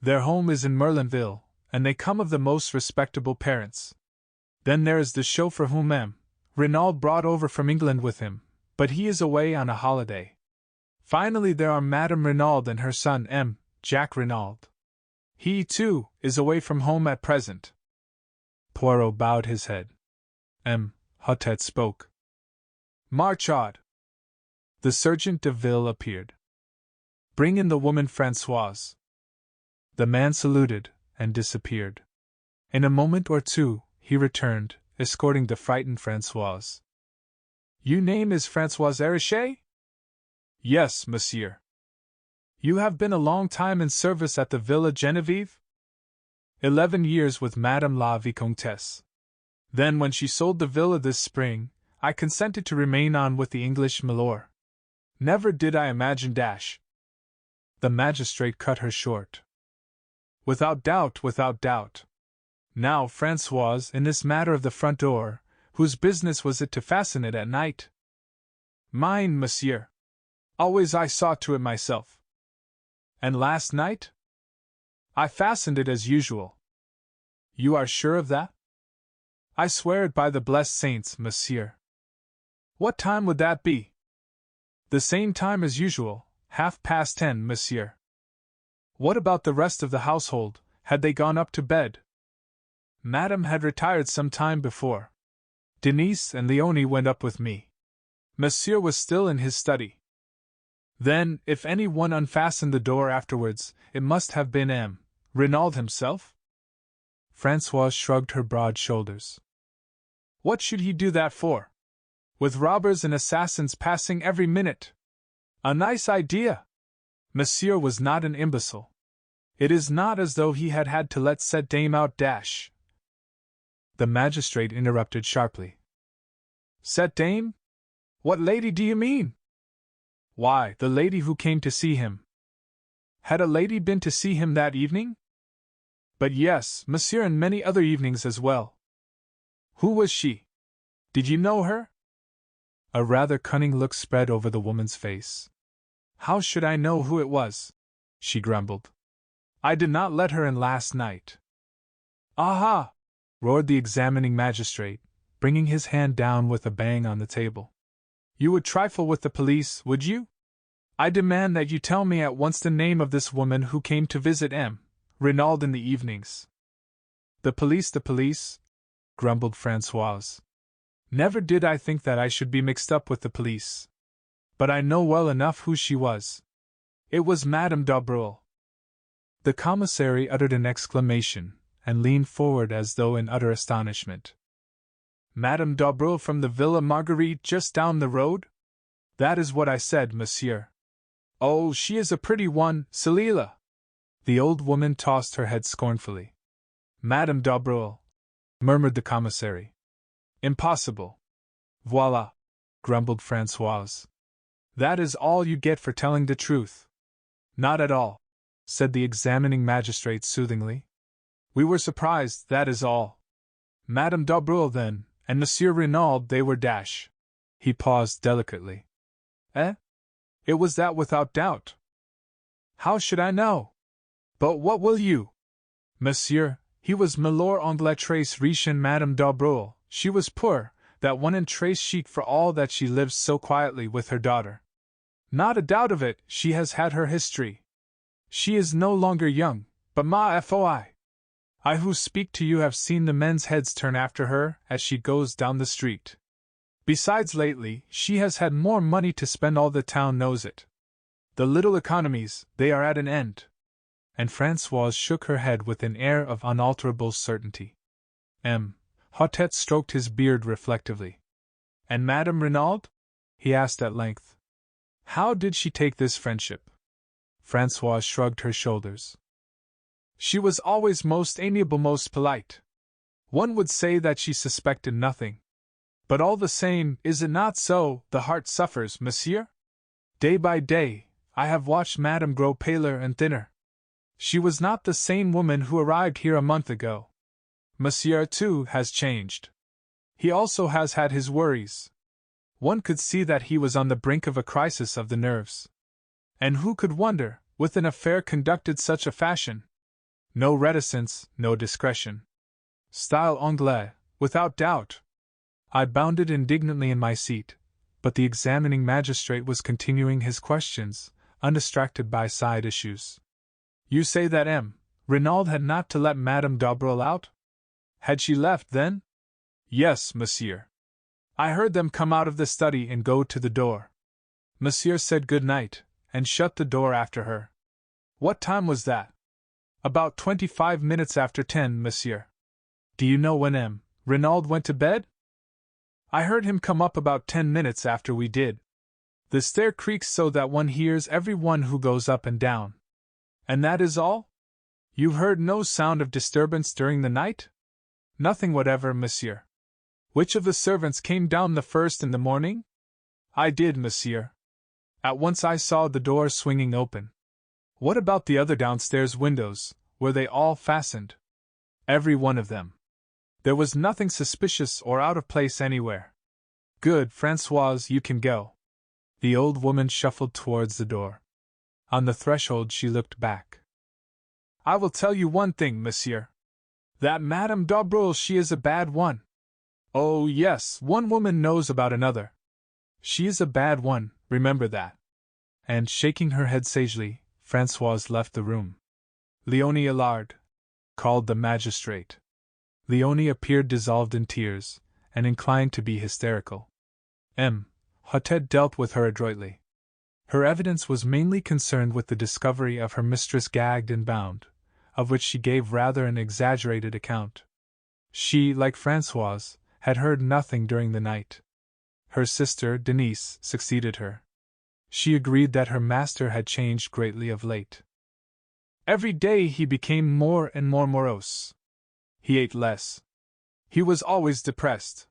Their home is in Merlinville, and they come of the most respectable parents. Then there is the chauffeur whom M. Renauld brought over from England with him, but he is away on a holiday. Finally there are Madame Renauld and her son M. Jack Renauld. He, too, is away from home at present. Poirot bowed his head. M. Houtet spoke. Marchand. The sergeant de ville appeared. Bring in the woman Françoise. The man saluted, and disappeared. In a moment or two, he returned, escorting the frightened Françoise. Your name is Françoise Hérichet? Yes, monsieur. You have been a long time in service at the Villa Genevieve? 11 years with Madame la Vicomtesse. Then, when she sold the villa this spring, I consented to remain on with the English milor. Never did I imagine dash. The magistrate cut her short. Without doubt, without doubt. Now, Françoise, in this matter of the front door, whose business was it to fasten it at night? Mine, monsieur. Always I saw to it myself. And last night? I fastened it as usual. You are sure of that? I swear it by the blessed saints, monsieur. What time would that be? The same time as usual, 10:30, monsieur. What about the rest of the household, had they gone up to bed? Madame had retired some time before. Denise and Leonie went up with me. Monsieur was still in his study. Then, if any one unfastened the door afterwards, it must have been M. Renauld himself? Françoise shrugged her broad shoulders. What should he do that for? With robbers and assassins passing every minute. A nice idea! Monsieur was not an imbecile. It is not as though he had had to let cette dame out dash. The magistrate interrupted sharply. Cette dame? What lady do you mean? Why, the lady who came to see him. Had a lady been to see him that evening? But yes, monsieur, and many other evenings as well. Who was she? Did you know her? A rather cunning look spread over the woman's face. How should I know who it was? She grumbled. I did not let her in last night. Aha! Roared the examining magistrate, bringing his hand down with a bang on the table. You would trifle with the police, would you? I demand that you tell me at once the name of this woman who came to visit M. Renauld in the evenings. The police, grumbled Françoise. Never did I think that I should be mixed up with the police. But I know well enough who she was. It was Madame d'Abreuil. The commissary uttered an exclamation, and leaned forward as though in utter astonishment. Madame d'Abreuil from the Villa Marguerite just down the road? That is what I said, monsieur. Oh, she is a pretty one, Celila. The old woman tossed her head scornfully. Madame d'Abreuil, murmured the commissary. Impossible. Voila, grumbled Françoise. That is all you get for telling the truth. Not at all, said the examining magistrate soothingly. We were surprised, that is all. Madame d'Abreuil, then, and Monsieur Renauld, they were dash. He paused delicately. Eh? It was that without doubt. How should I know? But what will you? Monsieur, he was milor anglais très riche and Madame d'Abreuil, she was poor, that one and très chic for all that she lives so quietly with her daughter. Not a doubt of it, she has had her history. She is no longer young, but ma foi. I who speak to you have seen the men's heads turn after her as she goes down the street. Besides, lately, she has had more money to spend, all the town knows it. The little economies, they are at an end. And Françoise shook her head with an air of unalterable certainty. M. Houtet stroked his beard reflectively. And Madame Renauld? He asked at length. How did she take this friendship? Françoise shrugged her shoulders. She was always most amiable, most polite. One would say that she suspected nothing. But all the same, is it not so, the heart suffers, monsieur? Day by day, I have watched Madame grow paler and thinner. She was not the same woman who arrived here a month ago. Monsieur, too, has changed. He also has had his worries. One could see that he was on the brink of a crisis of the nerves. And who could wonder, with an affair conducted such a fashion? No reticence, no discretion. Style anglais, without doubt. I bounded indignantly in my seat, but the examining magistrate was continuing his questions, undistracted by side issues. You say that M. Renauld had not to let Madame d'Aubreuil out? Had she left, then? Yes, monsieur. I heard them come out of the study and go to the door. Monsieur said good night, and shut the door after her. What time was that? About 25 minutes after 10, monsieur. Do you know when M. Renauld went to bed? I heard him come up about 10 minutes after we did. The stair creaks so that one hears every one who goes up and down. And that is all? You heard no sound of disturbance during the night? Nothing whatever, monsieur. Which of the servants came down the first in the morning? I did, monsieur. At once I saw the door swinging open. What about the other downstairs windows? Were they all fastened? Every one of them. There was nothing suspicious or out of place anywhere. Good, Françoise, you can go. The old woman shuffled towards the door. On the threshold she looked back. I will tell you one thing, monsieur. That Madame d'Aubreuil, she is a bad one. Oh, yes, one woman knows about another. She is a bad one, remember that. And, shaking her head sagely, Françoise left the room. Leonie Allard, called the magistrate. Leonie appeared dissolved in tears, and inclined to be hysterical. M. Hautet dealt with her adroitly. Her evidence was mainly concerned with the discovery of her mistress gagged and bound, of which she gave rather an exaggerated account. She, like Françoise, had heard nothing during the night. Her sister, Denise, succeeded her. She agreed that her master had changed greatly of late. Every day he became more and more morose. He ate less. He was always depressed.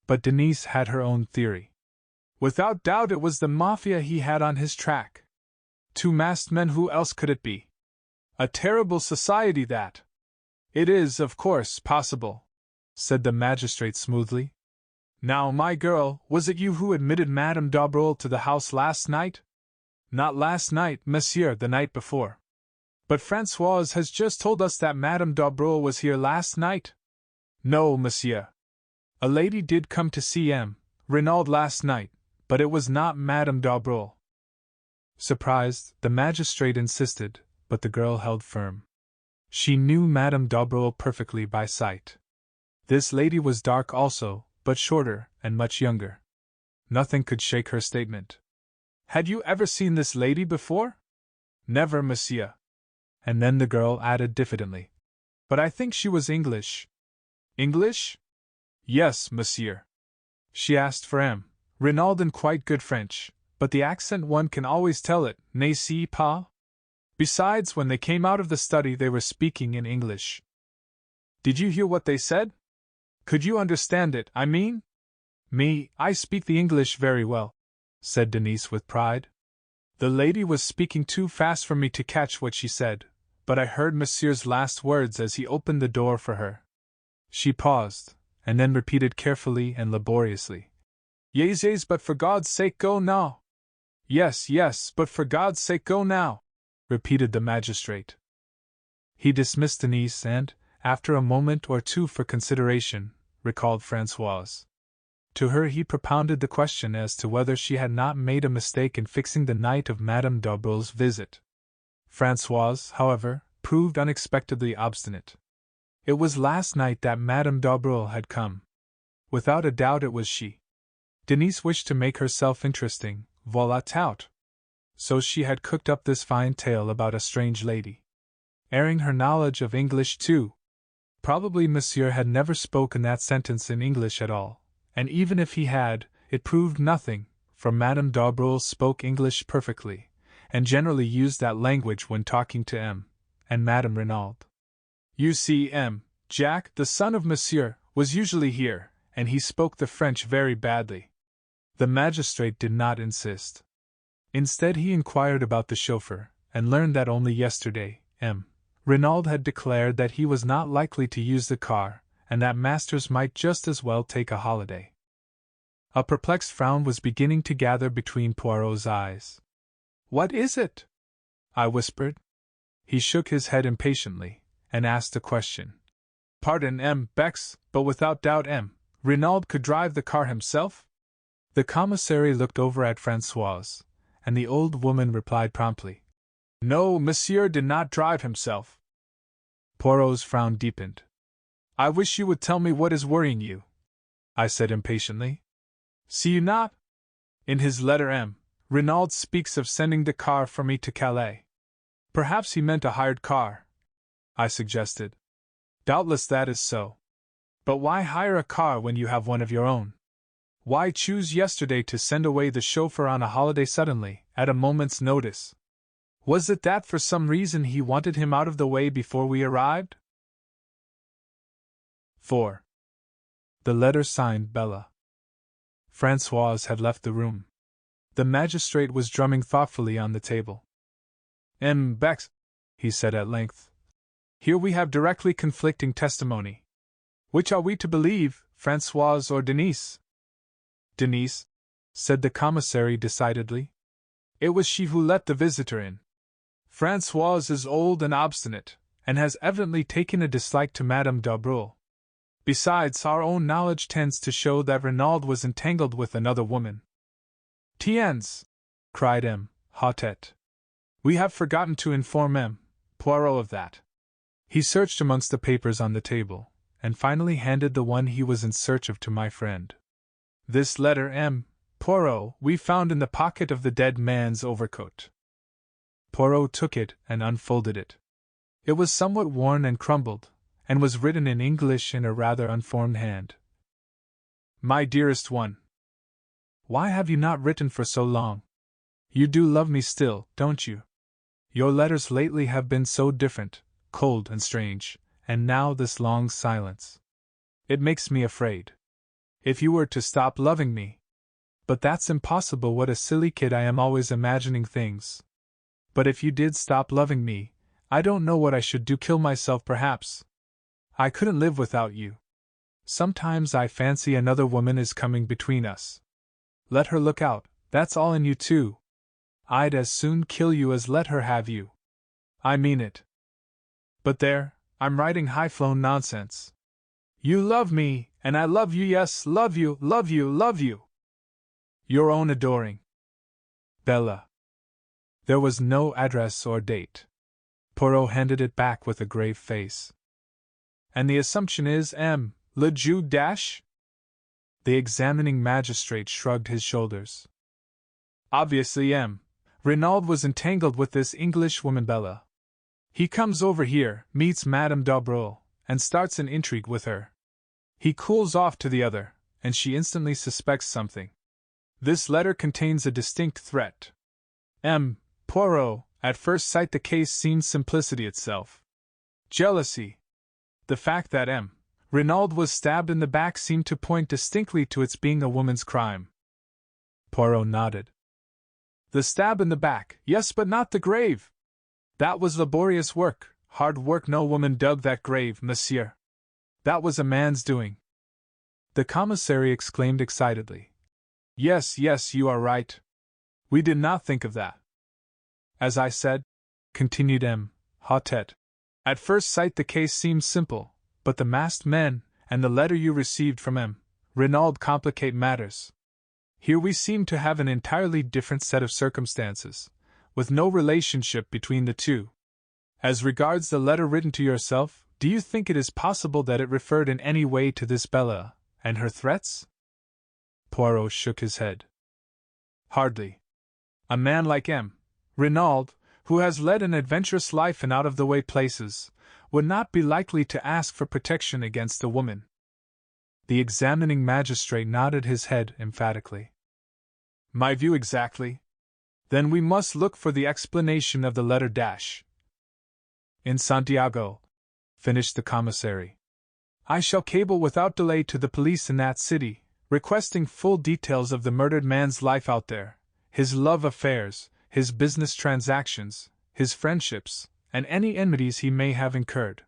But Denise had her own theory. Without doubt it was the mafia he had on his track. Two masked men, who else could it be? A terrible society, that. It is, of course, possible, said the magistrate smoothly. Now, my girl, was it you who admitted Madame d'Aubreuil to the house last night? Not last night, monsieur, the night before. But Françoise has just told us that Madame d'Aubreuil was here last night. No, monsieur. A lady did come to see M. Renauld last night, but it was not Madame d'Aubreuil. Surprised, the magistrate insisted, but the girl held firm. She knew Madame d'Aubreuil perfectly by sight. This lady was dark also, but shorter, and much younger. Nothing could shake her statement. Had you ever seen this lady before? Never, monsieur. And then the girl added diffidently. But I think she was English. English? Yes, monsieur. She asked for M. Renauld in quite good French, but the accent one can always tell it, n'est-ce pas? Besides, when they came out of the study they were speaking in English. Did you hear what they said? Could you understand it, I mean? Me, I speak the English very well, said Denise with pride. The lady was speaking too fast for me to catch what she said, but I heard monsieur's last words as he opened the door for her. She paused, and then repeated carefully and laboriously. Yes, yes, but for God's sake go now. Yes, yes, but for God's sake go now, repeated the magistrate. He dismissed Denise and, after a moment or two for consideration, recalled Françoise. To her he propounded the question as to whether she had not made a mistake in fixing the night of Madame d'Aubreuil's visit. Françoise, however, proved unexpectedly obstinate. It was last night that Madame d'Aubreuil had come. Without a doubt it was she. Denise wished to make herself interesting, voilà tout. So she had cooked up this fine tale about a strange lady. Airing her knowledge of English too. Probably monsieur had never spoken that sentence in English at all, and even if he had, it proved nothing, for Madame d'Aubreuil spoke English perfectly, and generally used that language when talking to M. and Madame Renauld. You see, M. Jack, the son of monsieur, was usually here, and he spoke the French very badly. The magistrate did not insist. Instead he inquired about the chauffeur, and learned that only yesterday, M. Renauld had declared that he was not likely to use the car, and that masters might just as well take a holiday. A perplexed frown was beginning to gather between Poirot's eyes. "What is it?" I whispered. He shook his head impatiently, and asked a question. "Pardon, Bex, but without doubt Renauld could drive the car himself?" The commissary looked over at Françoise, and the old woman replied promptly. "No, monsieur did not drive himself." Poirot's frown deepened. "I wish you would tell me what is worrying you," I said impatiently. "See you not? In his letter Renauld speaks of sending the car for me to Calais. Perhaps he meant a hired car," I suggested. "Doubtless that is so. But why hire a car when you have one of your own? Why choose yesterday to send away the chauffeur on a holiday suddenly, at a moment's notice? Was it that for some reason he wanted him out of the way before we arrived?" 4. The letter signed Bella. Françoise had left the room. The magistrate was drumming thoughtfully on the table. "Bex," he said at length, "here we have directly conflicting testimony. Which are we to believe, Françoise or Denise?" "Denise," said the commissary decidedly. "It was she who let the visitor in. Françoise is old and obstinate, and has evidently taken a dislike to Madame d'Abreuil. Besides, our own knowledge tends to show that Renauld was entangled with another woman." "Tiens!" cried Hautet. "We have forgotten to inform Poirot of that." He searched amongst the papers on the table, and finally handed the one he was in search of to my friend. "This letter, Poirot, we found in the pocket of the dead man's overcoat." Poirot took it and unfolded it. It was somewhat worn and crumbled, and was written in English in a rather unformed hand. "My dearest one, why have you not written for so long? You do love me still, don't you? Your letters lately have been so different, cold and strange, and now this long silence. It makes me afraid. If you were to stop loving me. But that's impossible, what a silly kid I am, always imagining things. But if you did stop loving me, I don't know what I should do, kill myself perhaps. I couldn't live without you. Sometimes I fancy another woman is coming between us. Let her look out, that's all in you too. I'd as soon kill you as let her have you. I mean it. But there, I'm writing high-flown nonsense. You love me, and I love you, yes, love you, love you, love you. Your own adoring Bella. There was no address or date. Poirot handed it back with a grave face. "And the assumption is, le Jew dash?" The examining magistrate shrugged his shoulders. "Obviously, Renauld was entangled with this Englishwoman Bella. He comes over here, meets Madame d'Abreuil, and starts an intrigue with her. He cools off to the other, and she instantly suspects something. This letter contains a distinct threat. Poirot, at first sight the case seems simplicity itself. Jealousy. The fact that Renauld was stabbed in the back seemed to point distinctly to its being a woman's crime." Poirot nodded. "The stab in the back, yes, but not the grave. That was laborious work, hard work. No woman dug that grave, monsieur. That was a man's doing." The commissary exclaimed excitedly. Yes, you are right. We did not think of that. As I said," continued Hautet, "at first sight the case seems simple, but the masked men, and the letter you received from Renauld complicate matters. Here we seem to have an entirely different set of circumstances, with no relationship between the two. As regards the letter written to yourself, do you think it is possible that it referred in any way to this Bella, and her threats?" Poirot shook his head. "Hardly. A man like Renauld, who has led an adventurous life in out-of-the-way places, would not be likely to ask for protection against a woman." The examining magistrate nodded his head emphatically. "My view exactly. Then we must look for the explanation of the letter dash." "In Santiago," finished the commissary. "I shall cable without delay to the police in that city, requesting full details of the murdered man's life out there, his love affairs, his business transactions, his friendships, and any enmities he may have incurred.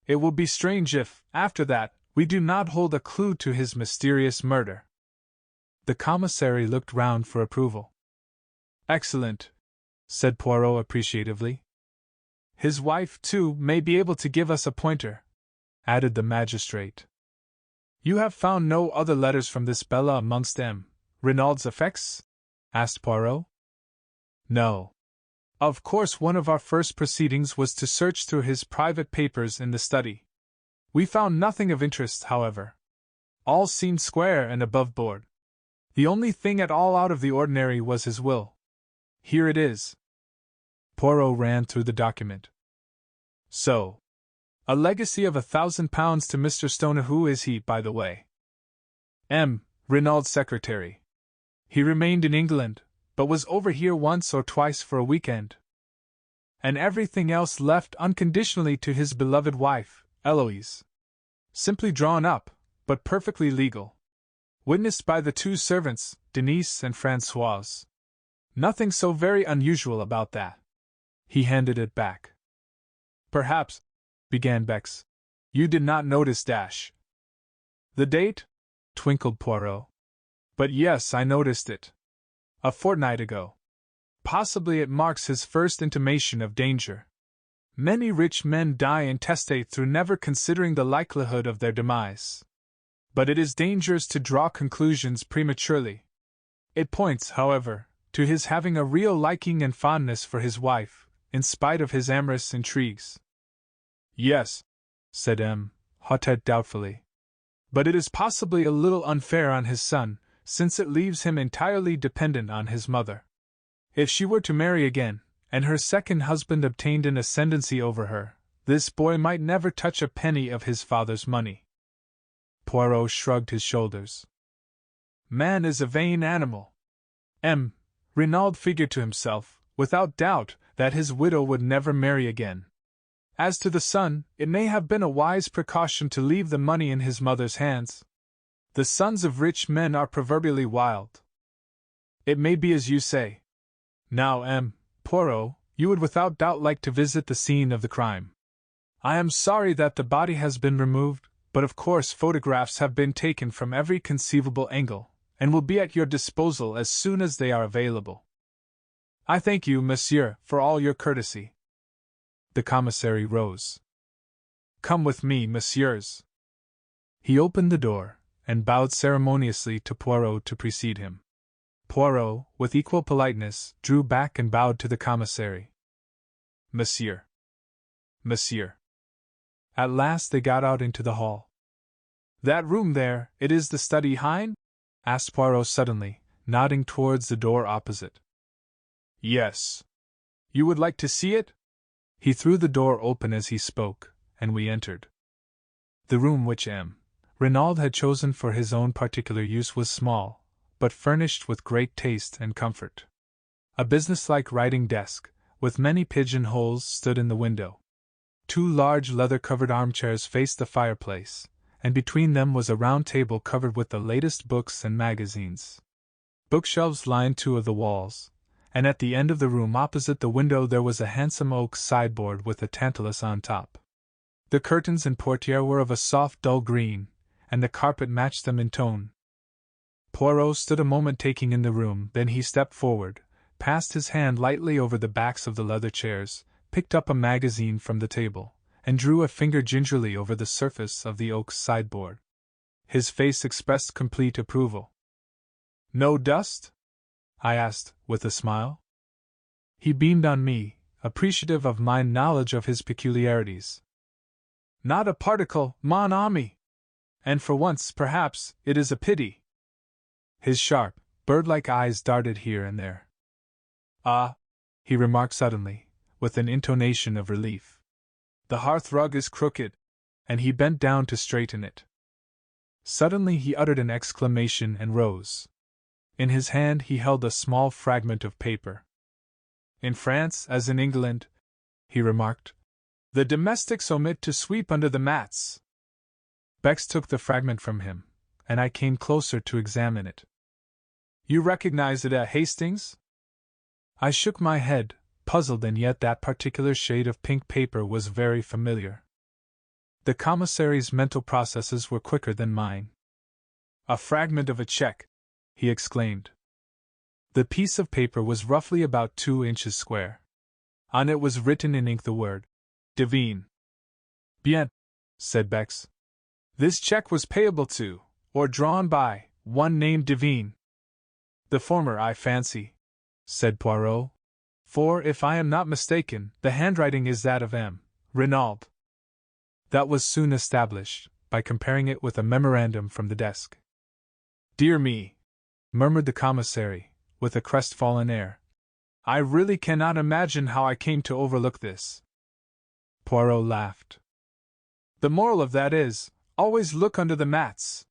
It will be strange if, after that, we do not hold a clue to his mysterious murder." The commissary looked round for approval. Excellent, said Poirot appreciatively. His wife, too, may be able to give us a pointer, added the magistrate. You have found no other letters from this Bella amongst M. Renaud's effects? Asked Poirot. No. Of course, one of our first proceedings was to search through his private papers in the study. We found nothing of interest, however. All seemed square and above board. The only thing at all out of the ordinary was his will. Here it is. Poirot ran through the document. So, a legacy of £1,000 to Mr. Stoner. Who is he, by the way? M. Renaud's secretary. He remained in England, but was over here once or twice for a weekend. And everything else left unconditionally to his beloved wife, Eloise. Simply drawn up, but perfectly legal. Witnessed by the two servants, Denise and Françoise. Nothing so very unusual about that. He handed it back. Perhaps, began Bex, you did not notice dash. The date? Twinkled Poirot. But yes, I noticed it. A fortnight ago. Possibly it marks his first intimation of danger. Many rich men die intestate through never considering the likelihood of their demise. But it is dangerous to draw conclusions prematurely. It points, however, to his having a real liking and fondness for his wife, in spite of his amorous intrigues. Yes, said M. Hautet doubtfully. But it is possibly a little unfair on his son, since it leaves him entirely dependent on his mother. If she were to marry again, and her second husband obtained an ascendancy over her, this boy might never touch a penny of his father's money. Poirot shrugged his shoulders. Man is a vain animal. M. Renauld figured to himself, without doubt, that his widow would never marry again. As to the son, it may have been a wise precaution to leave the money in his mother's hands. The sons of rich men are proverbially wild. It may be as you say. Now, M. Poirot, you would without doubt like to visit the scene of the crime. I am sorry that the body has been removed, but of course photographs have been taken from every conceivable angle, and will be at your disposal as soon as they are available. I thank you, monsieur, for all your courtesy. The commissary rose. Come with me, messieurs. He opened the door, and bowed ceremoniously to Poirot to precede him. Poirot, with equal politeness, drew back and bowed to the commissary. Monsieur. Monsieur. At last they got out into the hall. That room there, it is the study, hein? Asked Poirot suddenly, nodding towards the door opposite. Yes. You would like to see it? He threw the door open as he spoke, and we entered. The room which M. Renauld had chosen for his own particular use was small, but furnished with great taste and comfort. A businesslike writing desk, with many pigeon-holes, stood in the window. Two large leather-covered armchairs faced the fireplace, and between them was a round table covered with the latest books and magazines. Bookshelves lined two of the walls, and at the end of the room opposite the window there was a handsome oak sideboard with a tantalus on top. The curtains and portiere were of a soft dull green, and the carpet matched them in tone. Poirot stood a moment taking in the room, then he stepped forward, passed his hand lightly over the backs of the leather chairs, picked up a magazine from the table, and drew a finger gingerly over the surface of the oak sideboard. His face expressed complete approval. No dust? I asked, with a smile. He beamed on me, appreciative of my knowledge of his peculiarities. Not a particle, mon ami! And for once, perhaps, it is a pity. His sharp, bird-like eyes darted here and there. Ah, he remarked suddenly, with an intonation of relief. The hearth-rug is crooked, and he bent down to straighten it. Suddenly he uttered an exclamation and rose. In his hand he held a small fragment of paper. In France, as in England, he remarked, the domestics omit to sweep under the mats. Bex took the fragment from him, and I came closer to examine it. You recognize it at Hastings? I shook my head, puzzled, and yet that particular shade of pink paper was very familiar. The commissary's mental processes were quicker than mine. A fragment of a check, he exclaimed. The piece of paper was roughly about 2 inches square. On it was written in ink the word, Devine. Bien, said Bex. This check was payable to, or drawn by, one named Devine. The former, I fancy, said Poirot. For, if I am not mistaken, the handwriting is that of M. Renauld. That was soon established, by comparing it with a memorandum from the desk. Dear me, murmured the commissary, with a crestfallen air. I really cannot imagine how I came to overlook this. Poirot laughed. The moral of that is, always look under the mats.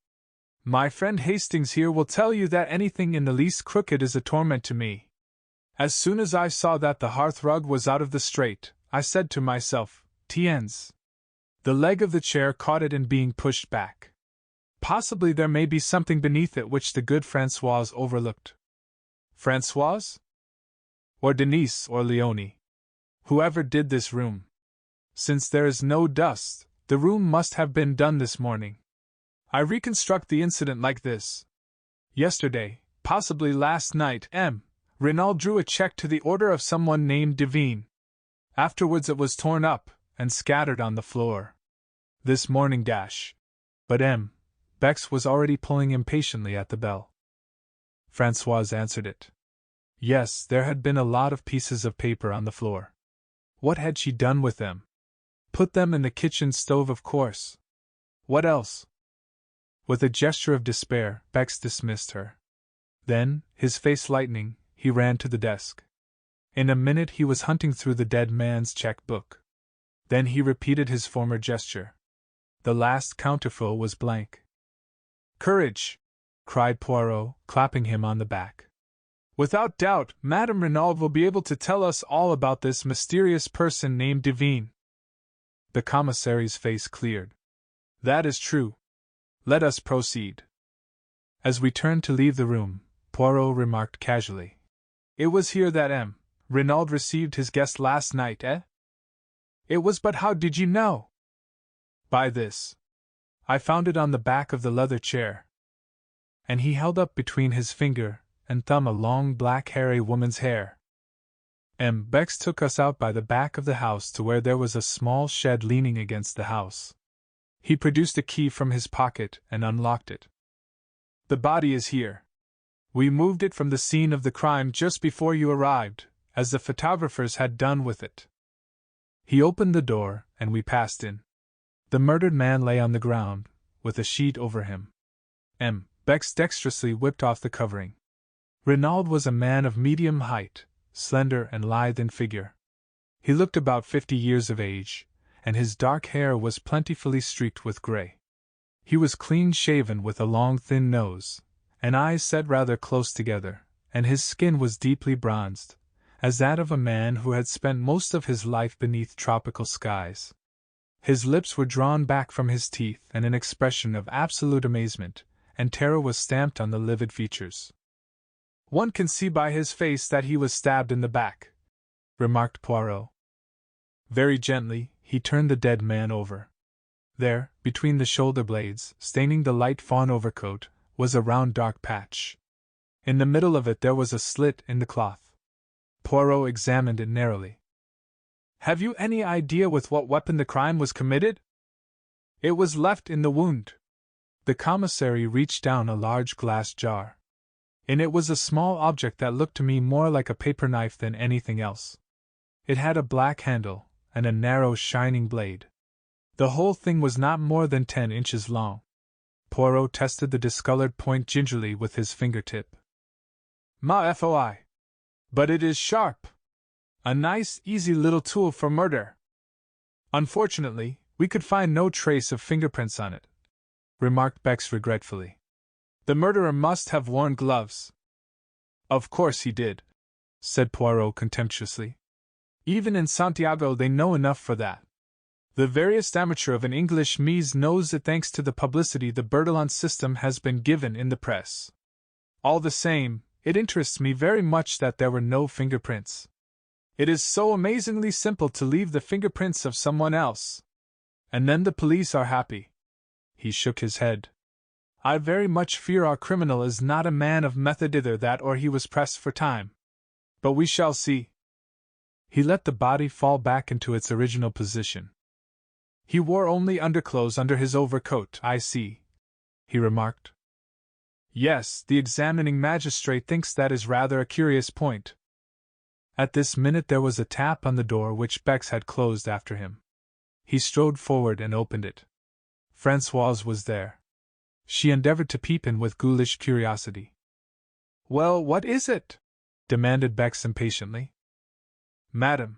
My friend Hastings here will tell you that anything in the least crooked is a torment to me. As soon as I saw that the hearth-rug was out of the straight, I said to myself, Tiens. The leg of the chair caught it in being pushed back. Possibly there may be something beneath it which the good Françoise overlooked. Françoise? Or Denise or Leonie? Whoever did this room. Since there is no dust, the room must have been done this morning. I reconstruct the incident like this. Yesterday, possibly last night, M. Renauld drew a check to the order of someone named Devine. Afterwards it was torn up and scattered on the floor. This morning dash. But M. Bex was already pulling impatiently at the bell. Françoise answered it. Yes, there had been a lot of pieces of paper on the floor. What had she done with them? Put them in the kitchen stove, of course. What else? With a gesture of despair, Bex dismissed her. Then, his face lightening, he ran to the desk. In a minute he was hunting through the dead man's check-book. Then he repeated his former gesture. The last counterfoil was blank. Courage! Cried Poirot, clapping him on the back. Without doubt, Madame Renauld will be able to tell us all about this mysterious person named Devine. The commissary's face cleared. That is true. Let us proceed. As we turned to leave the room, Poirot remarked casually. It was here that M. Renauld received his guest last night, eh? It was, but how did you know? By this. I found it on the back of the leather chair. And he held up between his finger and thumb a long black hairy woman's hair. M. Bex took us out by the back of the house to where there was a small shed leaning against the house. He produced a key from his pocket and unlocked it. The body is here. We moved it from the scene of the crime just before you arrived, as the photographers had done with it. He opened the door, and we passed in. The murdered man lay on the ground, with a sheet over him. M. Bex dexterously whipped off the covering. Renauld was a man of medium height, slender and lithe in figure. He looked about 50 years of age, and his dark hair was plentifully streaked with gray. He was clean-shaven with a long thin nose, and eyes set rather close together, and his skin was deeply bronzed, as that of a man who had spent most of his life beneath tropical skies. His lips were drawn back from his teeth, and an expression of absolute amazement and terror was stamped on the livid features. One can see by his face that he was stabbed in the back, remarked Poirot. Very gently, he turned the dead man over. There, between the shoulder blades, staining the light fawn overcoat, was a round dark patch. In the middle of it there was a slit in the cloth. Poirot examined it narrowly. Have you any idea with what weapon the crime was committed? It was left in the wound. The commissary reached down a large glass jar. In it was a small object that looked to me more like a paper knife than anything else. It had a black handle, and a narrow shining blade. The whole thing was not more than 10 inches long. Poirot tested the discolored point gingerly with his fingertip. Ma foi! But it is sharp! A nice, easy little tool for murder. Unfortunately, we could find no trace of fingerprints on it, remarked Bex regretfully. The murderer must have worn gloves. Of course he did, said Poirot contemptuously. Even in Santiago they know enough for that. The veriest amateur of an English mise knows it thanks to the publicity the Bertillon system has been given in the press. All the same, it interests me very much that there were no fingerprints. It is so amazingly simple to leave the fingerprints of someone else. And then the police are happy. He shook his head. I very much fear our criminal is not a man of method, either that or he was pressed for time. But we shall see. He let the body fall back into its original position. He wore only underclothes under his overcoat, I see, he remarked. Yes, the examining magistrate thinks that is rather a curious point. At this minute there was a tap on the door which Bex had closed after him. He strode forward and opened it. Françoise was there. She endeavored to peep in with ghoulish curiosity. Well, what is it? Demanded Bex impatiently. Madam.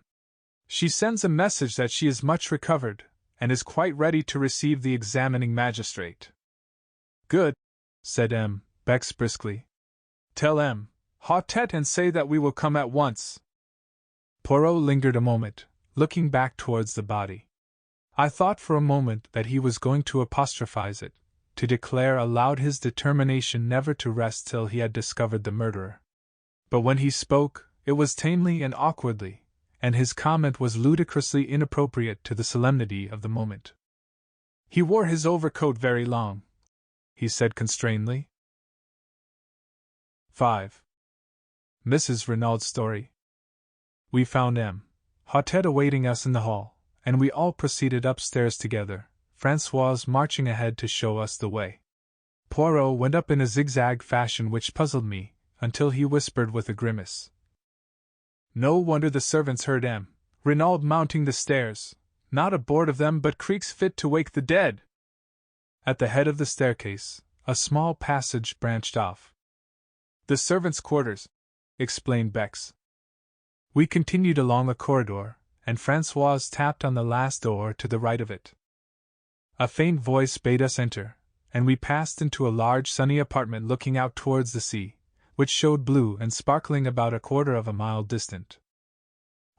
She sends a message that she is much recovered, and is quite ready to receive the examining magistrate. Good, said Bex briskly. Tell Hautet and say that we will come at once. Poirot lingered a moment, looking back towards the body. I thought for a moment that he was going to apostrophize it, to declare aloud his determination never to rest till he had discovered the murderer. But when he spoke, it was tamely and awkwardly, and his comment was ludicrously inappropriate to the solemnity of the moment. He wore his overcoat very long, he said constrainedly. 5. Mrs. Renaud's story. We found Hautet awaiting us in the hall, and we all proceeded upstairs together, Françoise marching ahead to show us the way. Poirot went up in a zigzag fashion which puzzled me, until he whispered with a grimace. No wonder the servants heard Renauld mounting the stairs, not a board of them but creaks fit to wake the dead. At the head of the staircase, a small passage branched off. The servants' quarters, explained Bex. We continued along a corridor, and Françoise tapped on the last door to the right of it. A faint voice bade us enter, and we passed into a large sunny apartment looking out towards the sea, which showed blue and sparkling about a quarter of a mile distant.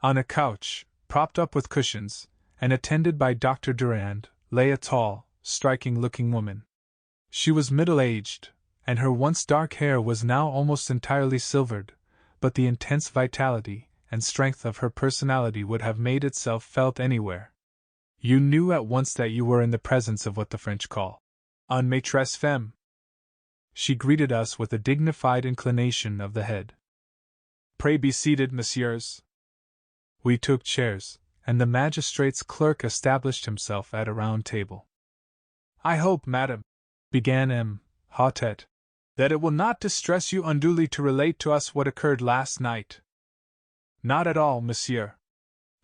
On a couch, propped up with cushions, and attended by Dr. Durand, lay a tall, striking-looking woman. She was middle-aged, and her once dark hair was now almost entirely silvered, but the intense vitality and strength of her personality would have made itself felt anywhere. You knew at once that you were in the presence of what the French call une maîtresse femme. She greeted us with a dignified inclination of the head. Pray be seated, messieurs. We took chairs, and the magistrate's clerk established himself at a round table. I hope, madam, began Hautet, that it will not distress you unduly to relate to us what occurred last night. Not at all, monsieur.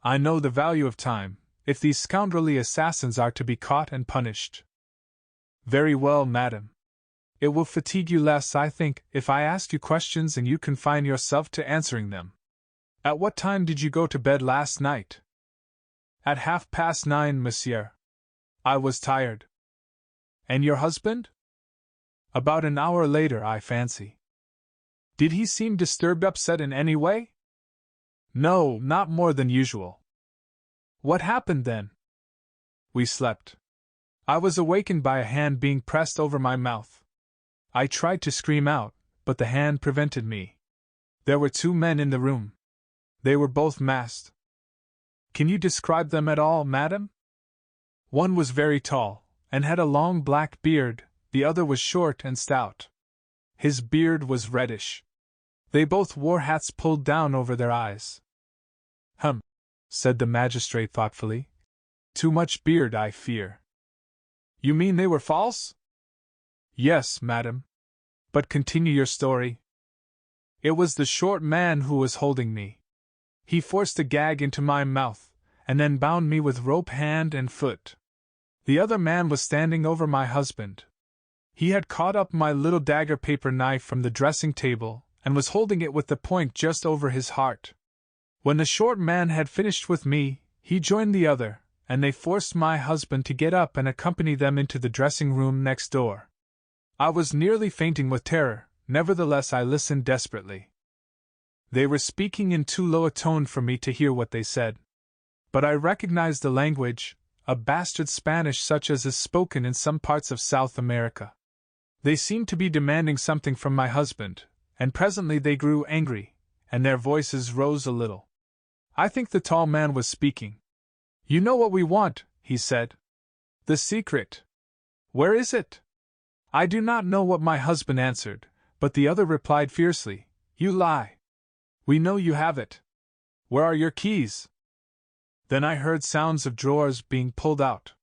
I know the value of time, if these scoundrelly assassins are to be caught and punished. Very well, madam. It will fatigue you less, I think, if I ask you questions and you confine yourself to answering them. At what time did you go to bed last night? At 9:30, monsieur. I was tired. And your husband? About an hour later, I fancy. Did he seem disturbed, upset in any way? No, not more than usual. What happened then? We slept. I was awakened by a hand being pressed over my mouth. I tried to scream out, but the hand prevented me. There were 2 men in the room. They were both masked. Can you describe them at all, madam? One was very tall, and had a long black beard, the other was short and stout. His beard was reddish. They both wore hats pulled down over their eyes. Said the magistrate thoughtfully. Too much beard, I fear. You mean they were false? Yes, madam. But continue your story. It was the short man who was holding me. He forced a gag into my mouth, and then bound me with rope hand and foot. The other man was standing over my husband. He had caught up my little dagger paper knife from the dressing table, and was holding it with the point just over his heart. When the short man had finished with me, he joined the other, and they forced my husband to get up and accompany them into the dressing-room next door. I was nearly fainting with terror, nevertheless I listened desperately. They were speaking in too low a tone for me to hear what they said. But I recognized the language, a bastard Spanish such as is spoken in some parts of South America. They seemed to be demanding something from my husband, and presently they grew angry, and their voices rose a little. I think the tall man was speaking. You know what we want, he said. The secret. Where is it? I do not know what my husband answered, but the other replied fiercely, "You lie. We know you have it. Where are your keys?" Then I heard sounds of drawers being pulled out.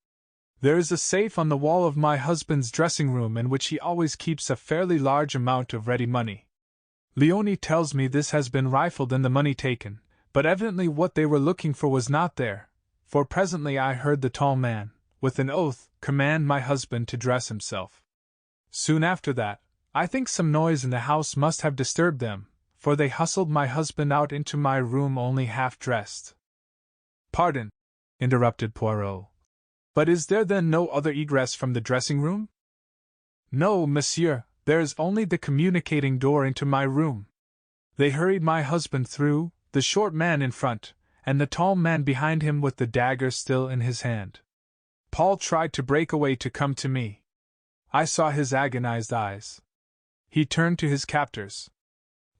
There is a safe on the wall of my husband's dressing room in which he always keeps a fairly large amount of ready money. Leonie tells me this has been rifled and the money taken, but evidently what they were looking for was not there, for presently I heard the tall man, with an oath, command my husband to dress himself. Soon after that, I think some noise in the house must have disturbed them, for they hustled my husband out into my room only half dressed. "Pardon," interrupted Poirot. "But is there then no other egress from the dressing room?" "No, monsieur, there is only the communicating door into my room. They hurried my husband through, the short man in front, and the tall man behind him with the dagger still in his hand. Paul tried to break away to come to me. I saw his agonized eyes. He turned to his captors.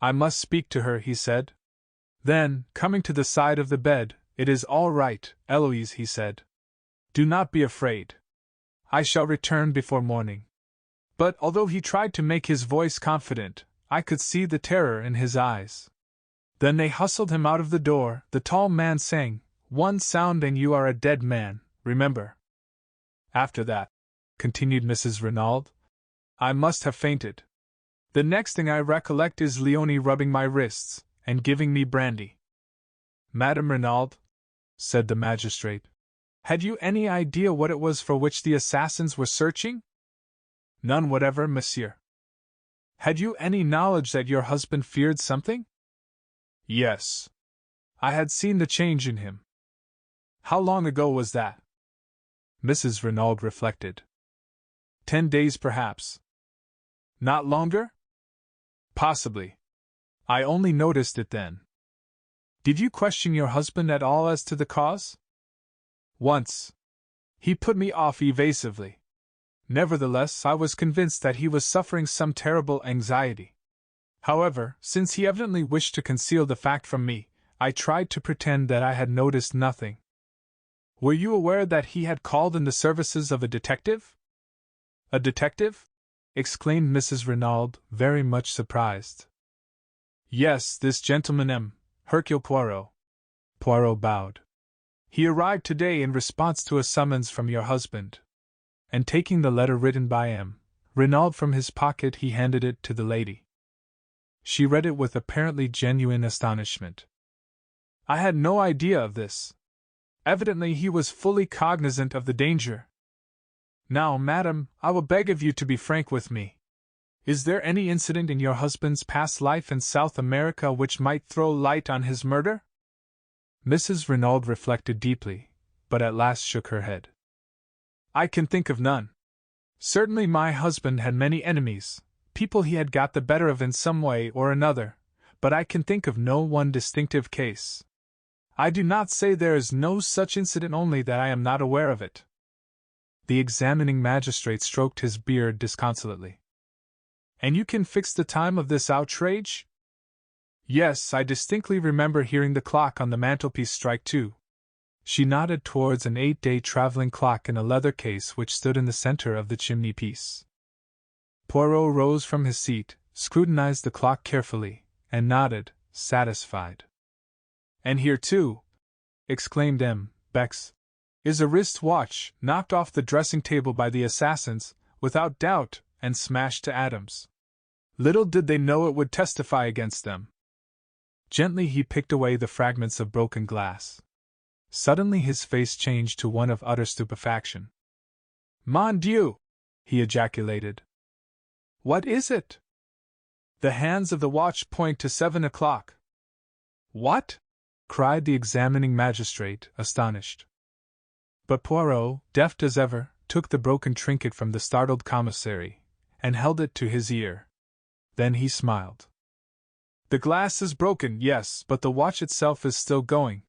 'I must speak to her,' he said. Then, coming to the side of the bed, 'It is all right, Eloise,' he said. 'Do not be afraid. I shall return before morning.' But although he tried to make his voice confident, I could see the terror in his eyes. Then they hustled him out of the door, the tall man saying, 'One sound and you are a dead man, remember.' After that," continued Mrs. Renauld, "I must have fainted. The next thing I recollect is Leonie rubbing my wrists, and giving me brandy." "Madame Renauld," said the magistrate, "had you any idea what it was for which the assassins were searching?" "None whatever, monsieur." "Had you any knowledge that your husband feared something?" "Yes. I had seen the change in him." "How long ago was that?" Mrs. Renauld reflected. 10 days perhaps." "Not longer?" "Possibly. I only noticed it then." "Did you question your husband at all as to the cause?" "Once. He put me off evasively. Nevertheless, I was convinced that he was suffering some terrible anxiety. However, since he evidently wished to conceal the fact from me, I tried to pretend that I had noticed nothing." "Were you aware that he had called in the services of a detective?" "A detective?" exclaimed Mrs. Renauld, very much surprised. "Yes, this gentleman Hercule Poirot." Poirot bowed. "He arrived today in response to a summons from your husband." And taking the letter written by M. Renauld from his pocket, he handed it to the lady. She read it with apparently genuine astonishment. "I had no idea of this. Evidently he was fully cognizant of the danger. Now, madam, I will beg of you to be frank with me. Is there any incident in your husband's past life in South America which might throw light on his murder?" Mrs. Renauld reflected deeply, but at last shook her head. "I can think of none. Certainly my husband had many enemies, people he had got the better of in some way or another, but I can think of no one distinctive case. I do not say there is no such incident, only that I am not aware of it." The examining magistrate stroked his beard disconsolately. "And you can fix the time of this outrage?" "Yes, I distinctly remember hearing the clock on the mantelpiece strike 2. She nodded towards an 8-day traveling clock in a leather case which stood in the center of the chimney-piece. Poirot rose from his seat, scrutinized the clock carefully, and nodded, satisfied. "And here too," exclaimed M. Bex, "is a wrist watch, knocked off the dressing-table by the assassins, without doubt, and smashed to atoms. Little did they know it would testify against them." Gently he picked away the fragments of broken glass. Suddenly his face changed to one of utter stupefaction. "Mon Dieu!" he ejaculated. "What is it?" "The hands of the watch point to 7 o'clock." "What?" cried the examining magistrate, astonished. But Poirot, deft as ever, took the broken trinket from the startled commissary, and held it to his ear. Then he smiled. "The glass is broken, yes, but the watch itself is still going."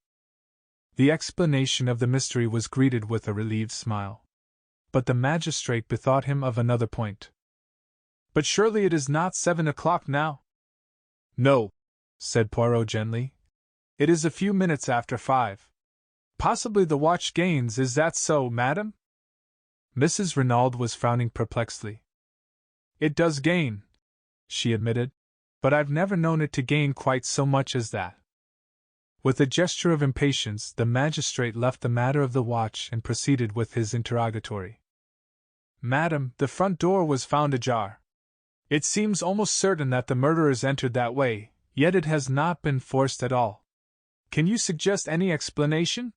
The explanation of the mystery was greeted with a relieved smile. But the magistrate bethought him of another point. "But surely it is not 7 o'clock now?" "No," said Poirot gently. "It is a few minutes after 5. Possibly the watch gains, is that so, madam?" Mrs. Renauld was frowning perplexedly. It does gain, she admitted, but I've never known it to gain quite so much as that. With a gesture of impatience, the magistrate left the matter of the watch and proceeded with his interrogatory. Madam, the front door was found ajar. It seems almost certain that the murderers entered that way, yet it has not been forced at all. Can you suggest any explanation?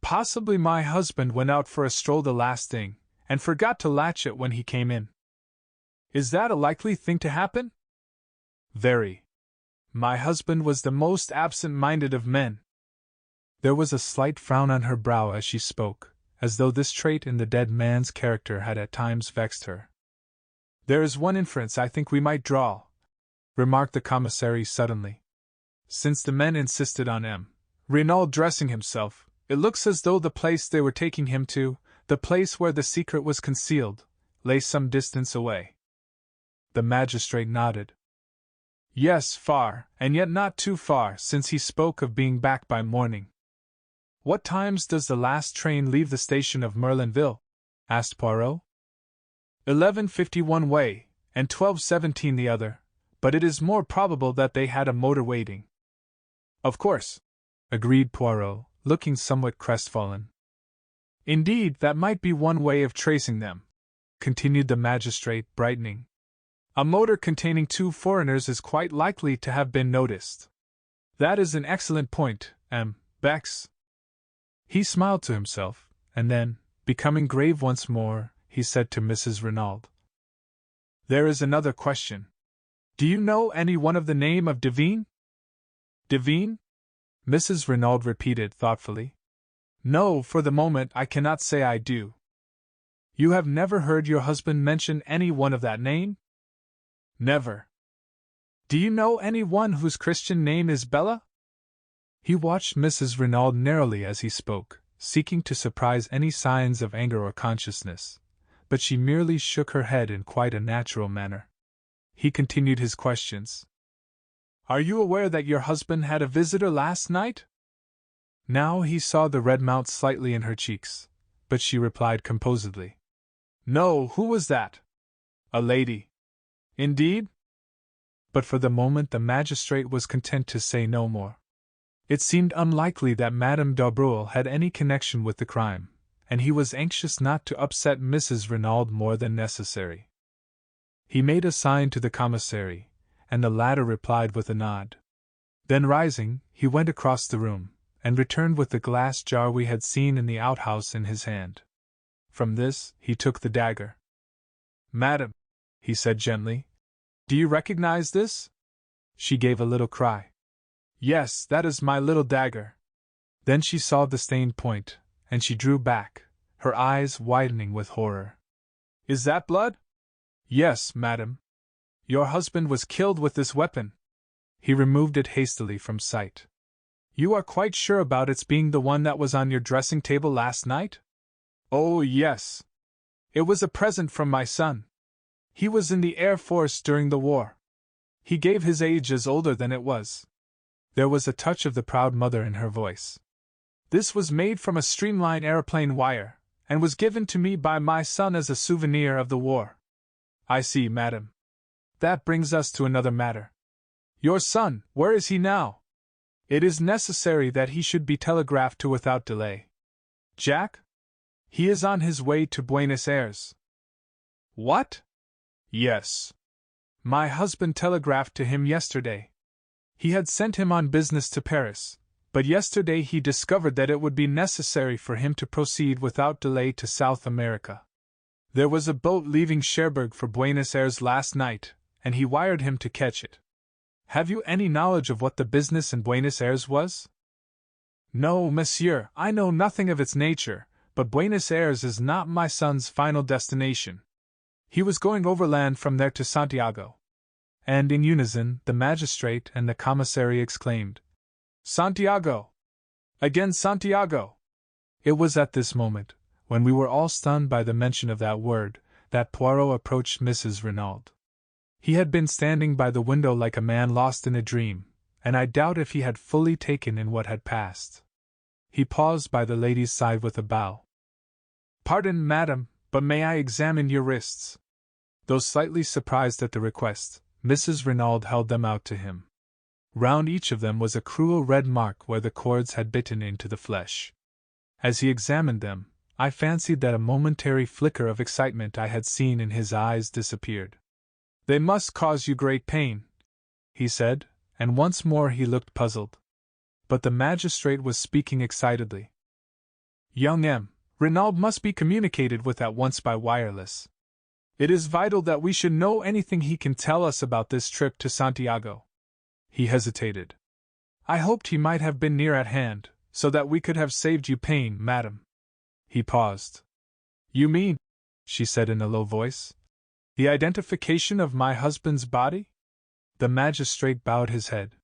Possibly my husband went out for a stroll the last thing, and forgot to latch it when he came in. Is that a likely thing to happen? Very. My husband was the most absent-minded of men. There was a slight frown on her brow as she spoke, as though this trait in the dead man's character had at times vexed her. There is one inference I think we might draw, remarked the commissary suddenly. Since the men insisted on Renauld dressing himself, it looks as though the place they were taking him to, the place where the secret was concealed, lay some distance away. The magistrate nodded. Yes, far, and yet not too far, since he spoke of being back by morning. What times does the last train leave the station of Merlinville? Asked Poirot. 11:50 one way, and 12:17 the other, but it is more probable that they had a motor waiting. Of course, agreed Poirot, looking somewhat crestfallen. Indeed, that might be one way of tracing them, continued the magistrate, brightening. A motor containing 2 foreigners is quite likely to have been noticed. That is an excellent point, Bex. He smiled to himself, and then, becoming grave once more, he said to Mrs. Renauld. There is another question. Do you know any one of the name of Devine? Devine? Mrs. Renauld repeated thoughtfully. No, for the moment I cannot say I do. You have never heard your husband mention any one of that name? Never. Do you know any one whose Christian name is Bella? He watched Mrs. Renauld narrowly as he spoke, seeking to surprise any signs of anger or consciousness, but she merely shook her head in quite a natural manner. He continued his questions. Are you aware that your husband had a visitor last night? Now he saw the red mount slightly in her cheeks, but she replied composedly. No, who was that? A lady. Indeed? But for the moment the magistrate was content to say no more. It seemed unlikely that Madame d'Aubreuil had any connection with the crime, and he was anxious not to upset Mrs. Renauld more than necessary. He made a sign to the commissary, and the latter replied with a nod. Then rising, he went across the room, and returned with the glass jar we had seen in the outhouse in his hand. From this, he took the dagger. Madam, he said gently, do you recognize this? She gave a little cry. Yes, that is my little dagger. Then she saw the stained point, and she drew back, her eyes widening with horror. Is that blood? Yes, madam. Your husband was killed with this weapon. He removed it hastily from sight. You are quite sure about its being the one that was on your dressing table last night? Oh, yes. It was a present from my son. He was in the Air Force during the war. He gave his age as older than it was. There was a touch of the proud mother in her voice. This was made from a streamlined aeroplane wire, and was given to me by my son as a souvenir of the war. I see, madam. That brings us to another matter. Your son, where is he now? It is necessary that he should be telegraphed to without delay. Jack? He is on his way to Buenos Aires. What? Yes. My husband telegraphed to him yesterday. He had sent him on business to Paris, but yesterday he discovered that it would be necessary for him to proceed without delay to South America. There was a boat leaving Cherbourg for Buenos Aires last night, and he wired him to catch it. Have you any knowledge of what the business in Buenos Aires was? No, monsieur, I know nothing of its nature, but Buenos Aires is not my son's final destination. He was going overland from there to Santiago. And in unison, the magistrate and the commissary exclaimed, Santiago! Again Santiago! It was at this moment, when we were all stunned by the mention of that word, that Poirot approached Mrs. Renauld. He had been standing by the window like a man lost in a dream, and I doubt if he had fully taken in what had passed. He paused by the lady's side with a bow. Pardon, madam, but may I examine your wrists? Though slightly surprised at the request, Mrs. Renauld held them out to him. Round each of them was a cruel red mark where the cords had bitten into the flesh. As he examined them, I fancied that a momentary flicker of excitement I had seen in his eyes disappeared. "They must cause you great pain," he said, and once more he looked puzzled. But the magistrate was speaking excitedly. "Young M. Renauld must be communicated with at once by wireless. It is vital that we should know anything he can tell us about this trip to Santiago." He hesitated. "I hoped he might have been near at hand, so that we could have saved you pain, madam." He paused. "You mean," she said in a low voice, "the identification of my husband's body?" The magistrate bowed his head.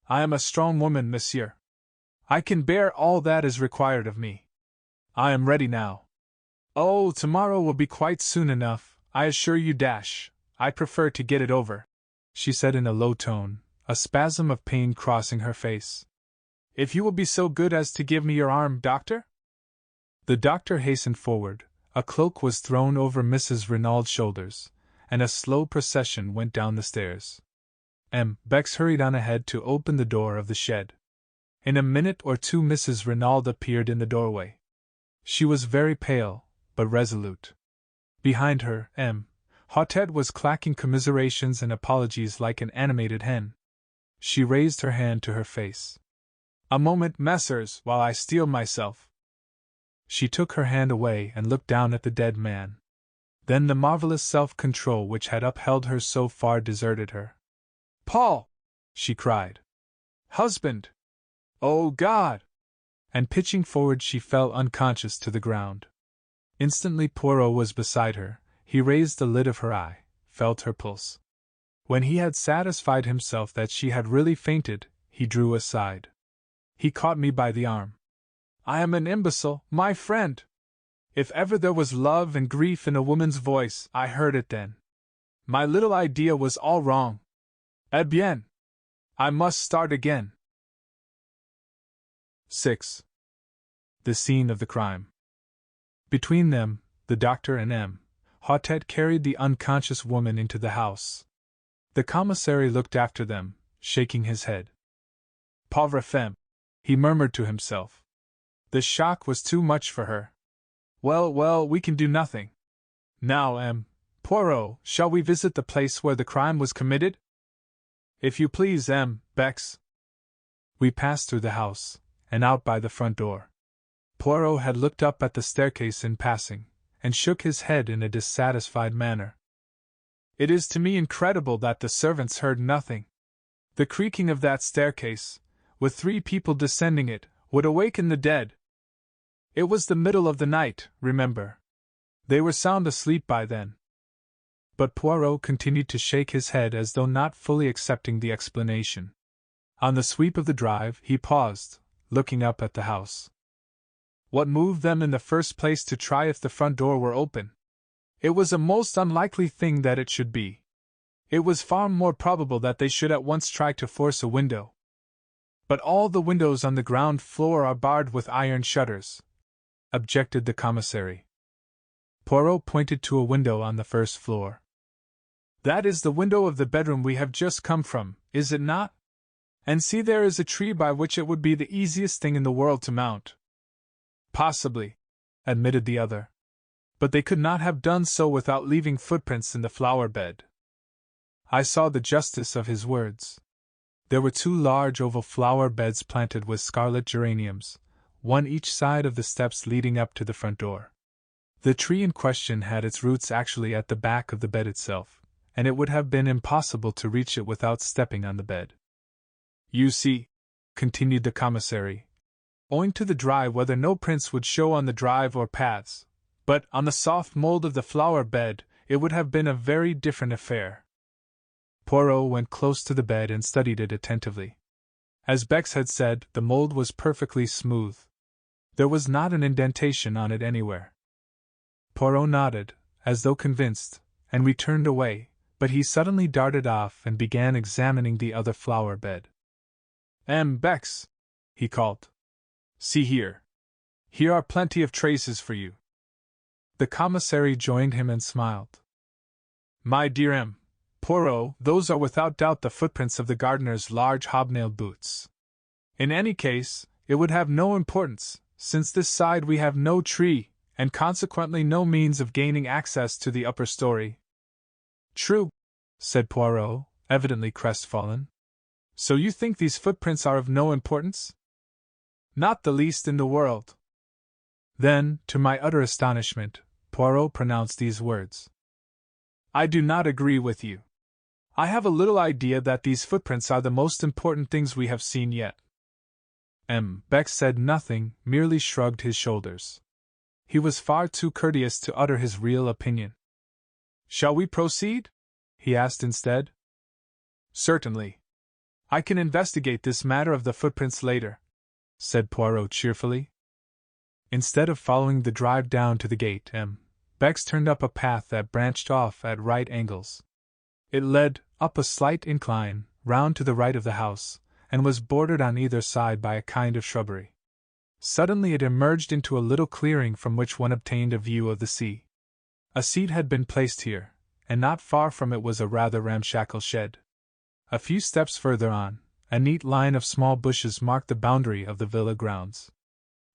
"I am a strong woman, monsieur. I can bear all that is required of me. I am ready now." "Oh, tomorrow will be quite soon enough, I assure you. I prefer to get it over," she said in a low tone, a spasm of pain crossing her face. "If you will be so good as to give me your arm, doctor?" The doctor hastened forward, a cloak was thrown over Mrs. Renaud's shoulders, and a slow procession went down the stairs. Bex hurried on ahead to open the door of the shed. In a minute or two Mrs. Renauld appeared in the doorway. She was very pale, but resolute. Behind her, Hautet was clacking commiserations and apologies like an animated hen. She raised her hand to her face. "A moment, messieurs, while I steel myself." She took her hand away and looked down at the dead man. Then the marvelous self-control which had upheld her so far deserted her. "Paul!" she cried. "Husband! Oh, God!" And pitching forward she fell unconscious to the ground. Instantly Poirot was beside her. He raised the lid of her eye, felt her pulse. When he had satisfied himself that she had really fainted, he drew aside. He caught me by the arm. "I am an imbecile, my friend! If ever there was love and grief in a woman's voice, I heard it then. My little idea was all wrong. Eh bien! I must start again." 6. The scene of the crime. Between them, the doctor and Hautet carried the unconscious woman into the house. The commissary looked after them, shaking his head. "Pauvre femme," he murmured to himself. "The shock was too much for her. Well, we can do nothing. Now, Poirot, shall we visit the place where the crime was committed?" "If you please, Bex." We passed through the house, and out by the front door. Poirot had looked up at the staircase in passing, and shook his head in a dissatisfied manner. "It is to me incredible that the servants heard nothing. The creaking of that staircase, with 3 people descending it, would awaken the dead. It was the middle of the night, remember. They were sound asleep by then." But Poirot continued to shake his head as though not fully accepting the explanation. On the sweep of the drive, he paused, looking up at the house. What moved them in the first place to try if the front door were open? It was a most unlikely thing that it should be. It was far more probable that they should at once try to force a window. "But all the windows on the ground floor are barred with iron shutters," objected the commissary. Poirot pointed to a window on the first floor. "That is the window of the bedroom we have just come from, is it not? And see, there is a tree by which it would be the easiest thing in the world to mount." "Possibly," admitted the other. "But they could not have done so without leaving footprints in the flower bed." I saw the justice of his words. There were 2 large oval flower beds planted with scarlet geraniums, one each side of the steps leading up to the front door. The tree in question had its roots actually at the back of the bed itself, and it would have been impossible to reach it without stepping on the bed. "You see," continued the commissary, "owing to the dry weather no prints would show on the drive or paths, but on the soft mold of the flower bed it would have been a very different affair." Poirot went close to the bed and studied it attentively. As Bex had said, the mold was perfectly smooth. There was not an indentation on it anywhere. Poirot nodded, as though convinced, and we turned away, but he suddenly darted off and began examining the other flower bed. "Bex," he called. "See here. Here are plenty of traces for you." The commissary joined him and smiled. My dear M. Poirot, those are without doubt the footprints of the gardener's large hobnailed boots. In any case, it would have no importance, since this side we have no tree, and consequently no means of gaining access to the upper story. True, said Poirot, evidently crestfallen. So you think these footprints are of no importance? Not the least in the world. Then, to my utter astonishment, Poirot pronounced these words. I do not agree with you. I have a little idea that these footprints are the most important things we have seen yet. Beck said nothing, merely shrugged his shoulders. He was far too courteous to utter his real opinion. Shall we proceed? He asked instead. Certainly. I can investigate this matter of the footprints later, said Poirot cheerfully. Instead of following the drive down to the gate, Bex turned up a path that branched off at right angles. It led up a slight incline, round to the right of the house, and was bordered on either side by a kind of shrubbery. Suddenly it emerged into a little clearing from which one obtained a view of the sea. A seat had been placed here, and not far from it was a rather ramshackle shed. A few steps further on, a neat line of small bushes marked the boundary of the villa grounds.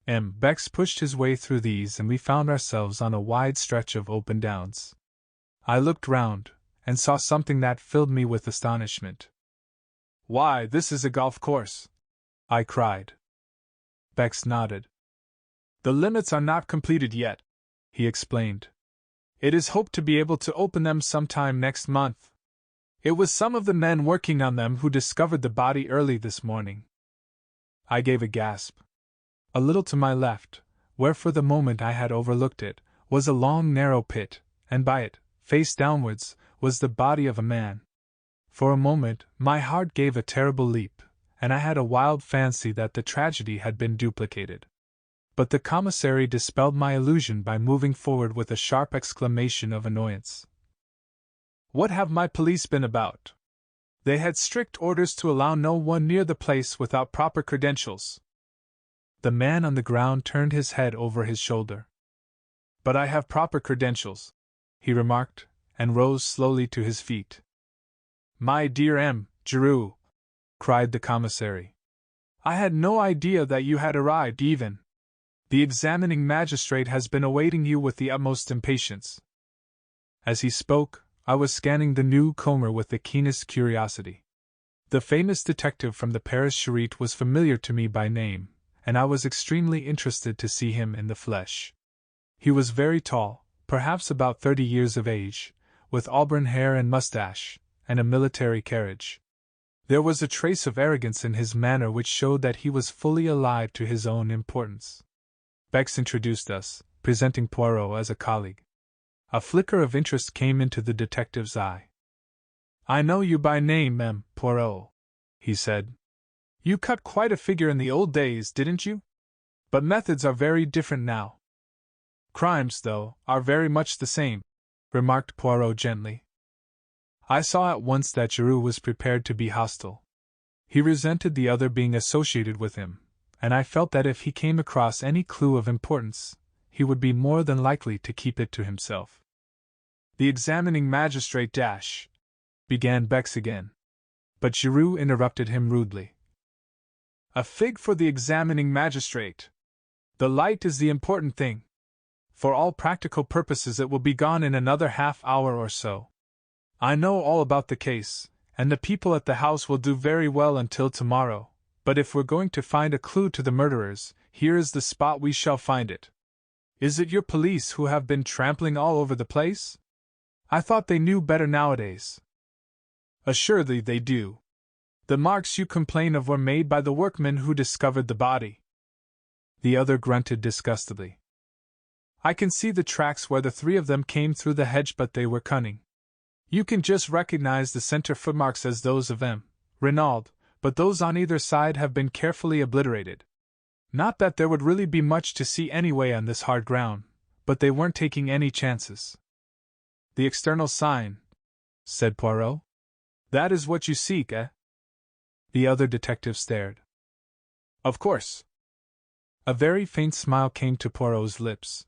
Bex pushed his way through these and we found ourselves on a wide stretch of open downs. I looked round, and saw something that filled me with astonishment. Why, this is a golf course! I cried. Bex nodded. The limits are not completed yet, he explained. It is hoped to be able to open them sometime next month. It was some of the men working on them who discovered the body early this morning. I gave a gasp. A little to my left, where for the moment I had overlooked it, was a long narrow pit, and by it, face downwards, was the body of a man. For a moment, my heart gave a terrible leap, and I had a wild fancy that the tragedy had been duplicated. But the commissary dispelled my illusion by moving forward with a sharp exclamation of annoyance. What have my police been about? They had strict orders to allow no one near the place without proper credentials. The man on the ground turned his head over his shoulder. But I have proper credentials, he remarked, and rose slowly to his feet. My dear M. Giroux, cried the commissary. I had no idea that you had arrived even. The examining magistrate has been awaiting you with the utmost impatience. As he spoke, I was scanning the newcomer with the keenest curiosity. The famous detective from the Paris Charite was familiar to me by name, and I was extremely interested to see him in the flesh. He was very tall, perhaps about 30 years of age, with auburn hair and mustache, and a military carriage. There was a trace of arrogance in his manner which showed that he was fully alive to his own importance. Bex introduced us, presenting Poirot as a colleague. A flicker of interest came into the detective's eye. I know you by name, M. Poirot, he said. You cut quite a figure in the old days, didn't you? But methods are very different now. Crimes, though, are very much the same, remarked Poirot gently. I saw at once that Giroux was prepared to be hostile. He resented the other being associated with him, and I felt that if he came across any clue of importance, he would be more than likely to keep it to himself. The examining magistrate began Bex again. But Giroux interrupted him rudely. A fig for the examining magistrate! The light is the important thing. For all practical purposes it will be gone in another half-hour or so. I know all about the case, and the people at the house will do very well until tomorrow, but if we're going to find a clue to the murderers, here is the spot we shall find it. Is it your police who have been trampling all over the place? I thought they knew better nowadays. Assuredly they do. The marks you complain of were made by the workmen who discovered the body. The other grunted disgustedly. I can see the tracks where the three of them came through the hedge, but they were cunning. You can just recognize the center footmarks as those of M. Renauld, but those on either side have been carefully obliterated. Not that there would really be much to see anyway on this hard ground, but they weren't taking any chances. The external sign, said Poirot. That is what you seek, eh? The other detective stared. Of course. A very faint smile came to Poirot's lips.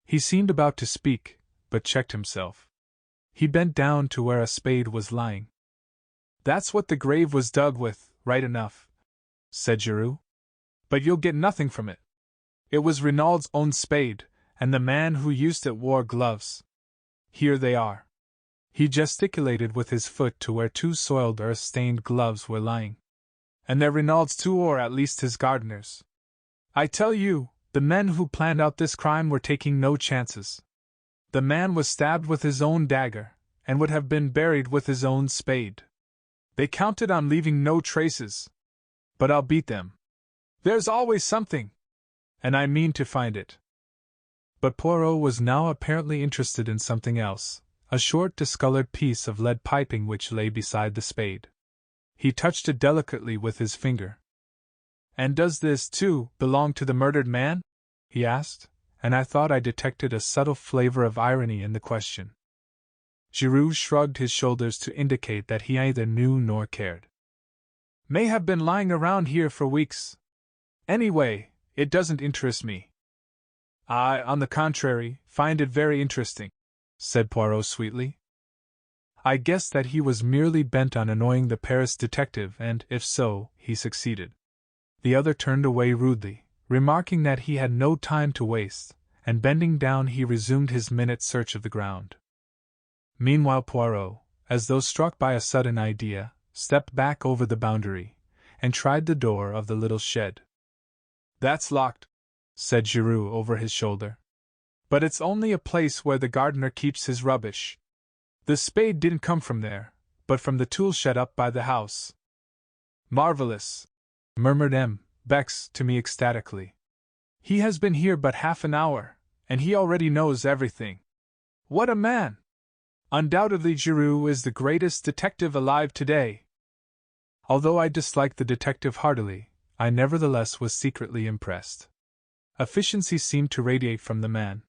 He seemed about to speak, but checked himself. He bent down to where a spade was lying. "That's what the grave was dug with, right enough," said Giroux. "But you'll get nothing from it. It was Renaud's own spade, and the man who used it wore gloves. Here they are." He gesticulated with his foot to where two soiled earth-stained gloves were lying. "And they're Renaud's too, or at least his gardener's. I tell you, the men who planned out this crime were taking no chances. The man was stabbed with his own dagger, and would have been buried with his own spade. They counted on leaving no traces. But I'll beat them. There's always something, and I mean to find it." But Poirot was now apparently interested in something else, a short discolored piece of lead piping which lay beside the spade. He touched it delicately with his finger. "And does this, too, belong to the murdered man?" he asked, and I thought I detected a subtle flavor of irony in the question. Giroux shrugged his shoulders to indicate that he neither knew nor cared. "May have been lying around here for weeks. Anyway, it doesn't interest me." "I, on the contrary, find it very interesting," said Poirot sweetly. I guessed that he was merely bent on annoying the Paris detective, and, if so, he succeeded. The other turned away rudely, remarking that he had no time to waste, and bending down he resumed his minute search of the ground. Meanwhile Poirot, as though struck by a sudden idea, stepped back over the boundary, and tried the door of the little shed. "That's locked," said Giroux over his shoulder. "But it's only a place where the gardener keeps his rubbish. The spade didn't come from there, but from the tool shed up by the house." "Marvelous!" murmured Bex to me ecstatically. "He has been here but half an hour, and he already knows everything. What a man! Undoubtedly Giroux is the greatest detective alive today." Although I disliked the detective heartily, I nevertheless was secretly impressed. Efficiency seemed to radiate from the man.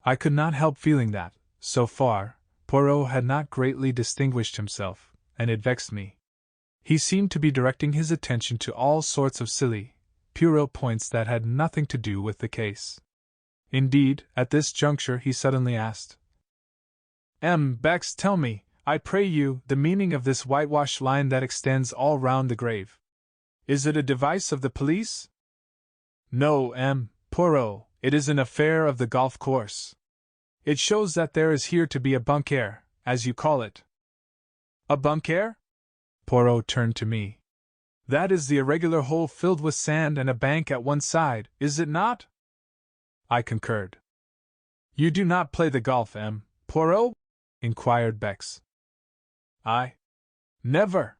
I could not help feeling that, so far, Poirot had not greatly distinguished himself, and it vexed me. He seemed to be directing his attention to all sorts of silly, puerile points that had nothing to do with the case. Indeed, at this juncture he suddenly asked, "Bex, tell me, I pray you, the meaning of this whitewash line that extends all round the grave. Is it a device of the police?" "No, Poirot, it is an affair of the golf course. It shows that there is here to be a bunker, as you call it." "A bunker?" Poirot turned to me. "That is the irregular hole filled with sand and a bank at one side, is it not?" I concurred. "You do not play the golf, Poirot?" inquired Bex. "I? Never!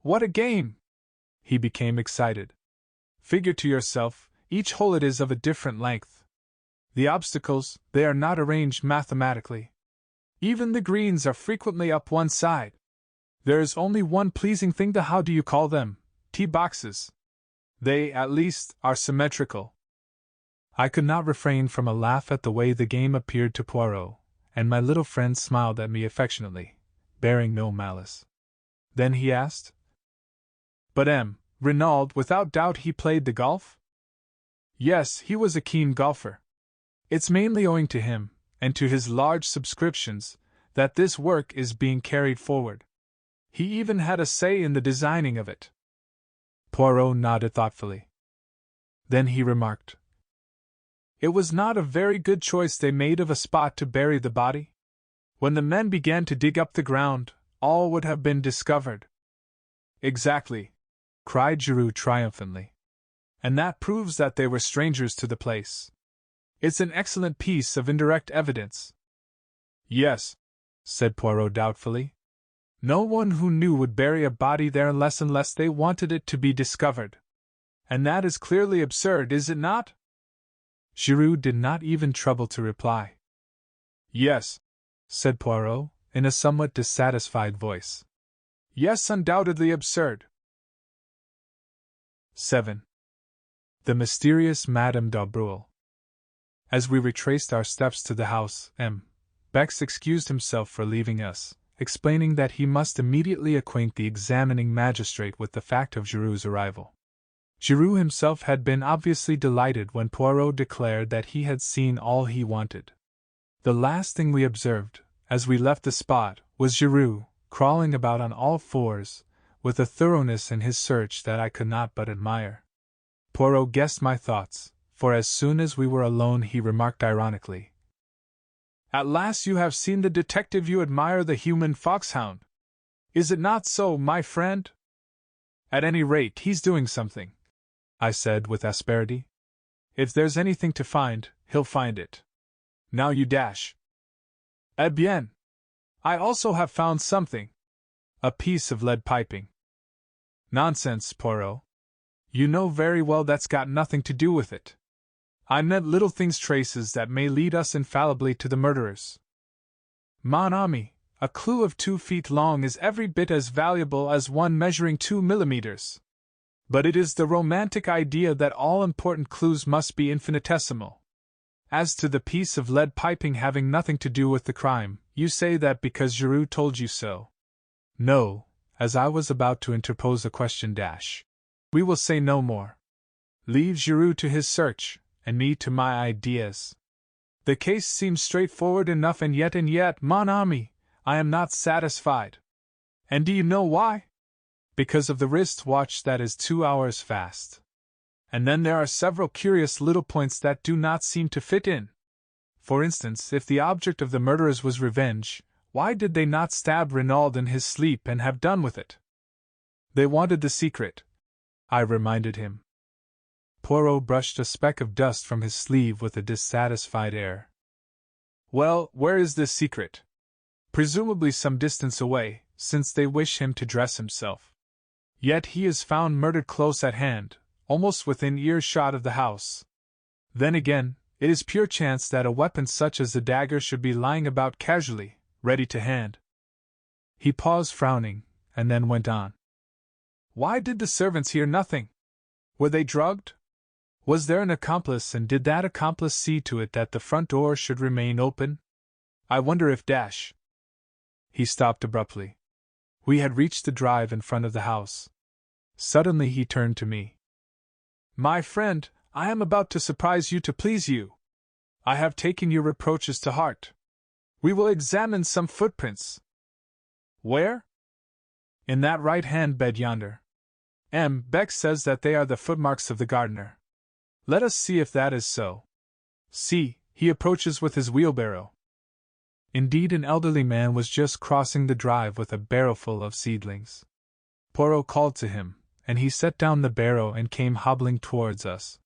What a game!" He became excited. "Figure to yourself, each hole it is of a different length. The obstacles, they are not arranged mathematically. Even the greens are frequently up one side. There is only one pleasing thing how do you call them, tee boxes. They, at least, are symmetrical." I could not refrain from a laugh at the way the game appeared to Poirot, and my little friend smiled at me affectionately, bearing no malice. Then he asked, "But Renauld, without doubt he played the golf?" "Yes, he was a keen golfer. It's mainly owing to him, and to his large subscriptions, that this work is being carried forward. He even had a say in the designing of it." Poirot nodded thoughtfully. Then he remarked, "It was not a very good choice they made of a spot to bury the body. When the men began to dig up the ground, all would have been discovered." "Exactly," cried Giroux triumphantly. "And that proves that they were strangers to the place. It's an excellent piece of indirect evidence." "Yes," said Poirot doubtfully. "No one who knew would bury a body there unless they wanted it to be discovered. And that is clearly absurd, is it not?" Giroux did not even trouble to reply. "Yes," said Poirot, in a somewhat dissatisfied voice. "Yes, undoubtedly absurd." 7. The mysterious Madame d'Aubreuil. As we retraced our steps to the house, Bex excused himself for leaving us, explaining that he must immediately acquaint the examining magistrate with the fact of Giroux's arrival. Giroux himself had been obviously delighted when Poirot declared that he had seen all he wanted. The last thing we observed, as we left the spot, was Giroux, crawling about on all fours, with a thoroughness in his search that I could not but admire. Poirot guessed my thoughts, for as soon as we were alone he remarked ironically, "At last you have seen the detective you admire, the human foxhound. Is it not so, my friend?" "At any rate, he's doing something," I said with asperity. "If there's anything to find, he'll find it. Now you dash." "Eh bien! I also have found something. A piece of lead piping." "Nonsense, Poirot. You know very well that's got nothing to do with it. I meant little things, traces that may lead us infallibly to the murderers. Mon ami, a clue of 2 feet long is every bit as valuable as one measuring 2 millimeters. But it is the romantic idea that all important clues must be infinitesimal. As to the piece of lead piping having nothing to do with the crime, you say that because Giroux told you so. No, as I was about to interpose a question dash. We will say no more. Leave Giroux to his search, and me to my ideas. The case seems straightforward enough, and yet, mon ami, I am not satisfied. And do you know why? Because of the wrist watch that is 2 hours fast. And then there are several curious little points that do not seem to fit in. For instance, if the object of the murderers was revenge, why did they not stab Renauld in his sleep and have done with it? They wanted the secret, I reminded him. Poirot brushed a speck of dust from his sleeve with a dissatisfied air. Well, where is this secret? Presumably some distance away, since they wish him to dress himself. Yet he is found murdered close at hand, almost within earshot of the house. Then again, it is pure chance that a weapon such as the dagger should be lying about casually, ready to hand. He paused, frowning, and then went on. Why did the servants hear nothing? Were they drugged? Was there an accomplice, and did that accomplice see to it that the front door should remain open? I wonder if dash. He stopped abruptly. We had reached the drive in front of the house. Suddenly he turned to me. My friend, I am about to surprise you to please you. I have taken your reproaches to heart. We will examine some footprints. Where? In that right-hand bed yonder. Beck says that they are the footmarks of the gardener. Let us see if that is so. See, he approaches with his wheelbarrow. Indeed, an elderly man was just crossing the drive with a barrowful of seedlings. Poirot called to him, and he set down the barrow and came hobbling towards us.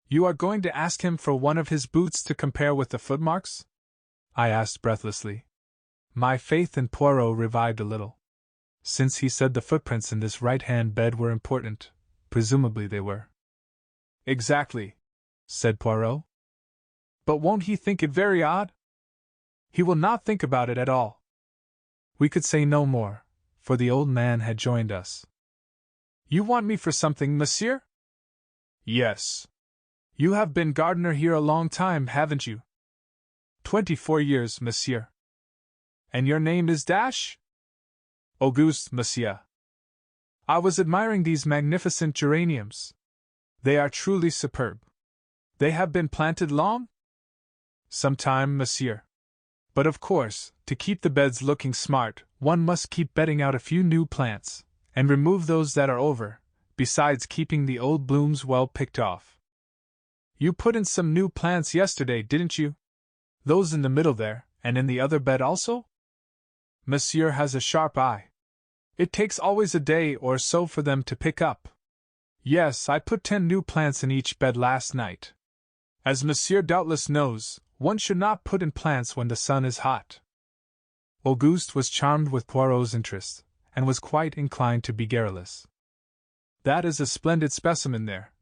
You are going to ask him for one of his boots to compare with the footmarks? I asked breathlessly. My faith in Poirot revived a little. Since he said the footprints in this right-hand bed were important, presumably they were. Exactly, said Poirot. But won't he think it very odd? He will not think about it at all. We could say no more, for the old man had joined us. You want me for something, monsieur? Yes. You have been gardener here a long time, haven't you? 24 years, monsieur. And your name is Dash? Auguste, monsieur. I was admiring these magnificent geraniums. They are truly superb. They have been planted long? Some time, monsieur. But of course, to keep the beds looking smart, one must keep bedding out a few new plants, and remove those that are over, besides keeping the old blooms well picked off. You put in some new plants yesterday, didn't you? Those in the middle there, and in the other bed also? Monsieur has a sharp eye. It takes always a day or so for them to pick up. Yes, I put 10 new plants in each bed last night. As monsieur doubtless knows, one should not put in plants when the sun is hot. Auguste was charmed with Poirot's interest, and was quite inclined to be garrulous. That is a splendid specimen there,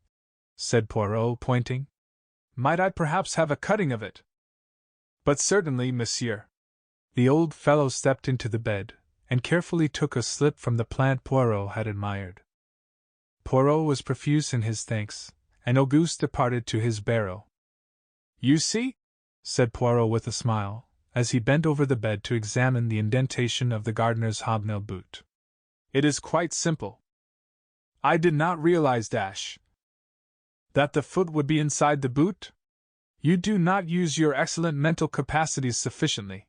said Poirot, pointing. Might I perhaps have a cutting of it? But certainly, monsieur. The old fellow stepped into the bed, and carefully took a slip from the plant Poirot had admired. Poirot was profuse in his thanks, and Auguste departed to his barrow. You see, said Poirot with a smile, as he bent over the bed to examine the indentation of the gardener's hobnail boot. It is quite simple. I did not realize, Dash, that the foot would be inside the boot? You do not use your excellent mental capacities sufficiently.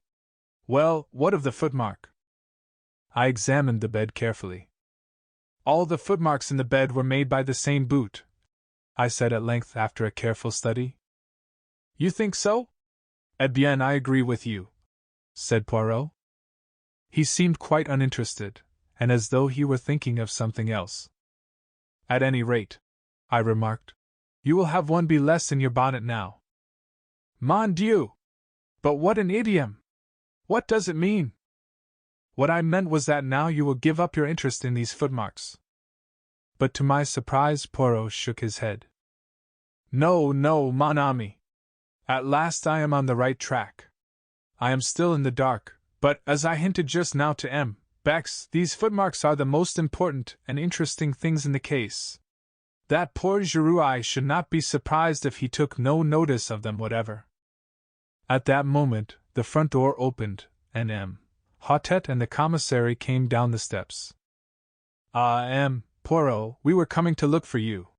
Well, what of the footmark? I examined the bed carefully. All the footmarks in the bed were made by the same boot, I said at length after a careful study. You think so? Eh bien, I agree with you, said Poirot. He seemed quite uninterested, and as though he were thinking of something else. At any rate, I remarked, you will have one bee less in your bonnet now. Mon Dieu! But what an idiom! What does it mean? What I meant was that now you will give up your interest in these footmarks. But to my surprise, Poirot shook his head. No, no, mon ami. At last I am on the right track. I am still in the dark, but, as I hinted just now to M. Bex, these footmarks are the most important and interesting things in the case. That poor Giroux should not be surprised if he took no notice of them whatever. At that moment, the front door opened, and M. Hautet and the commissary came down the steps. M. Poirot, we were coming to look for you,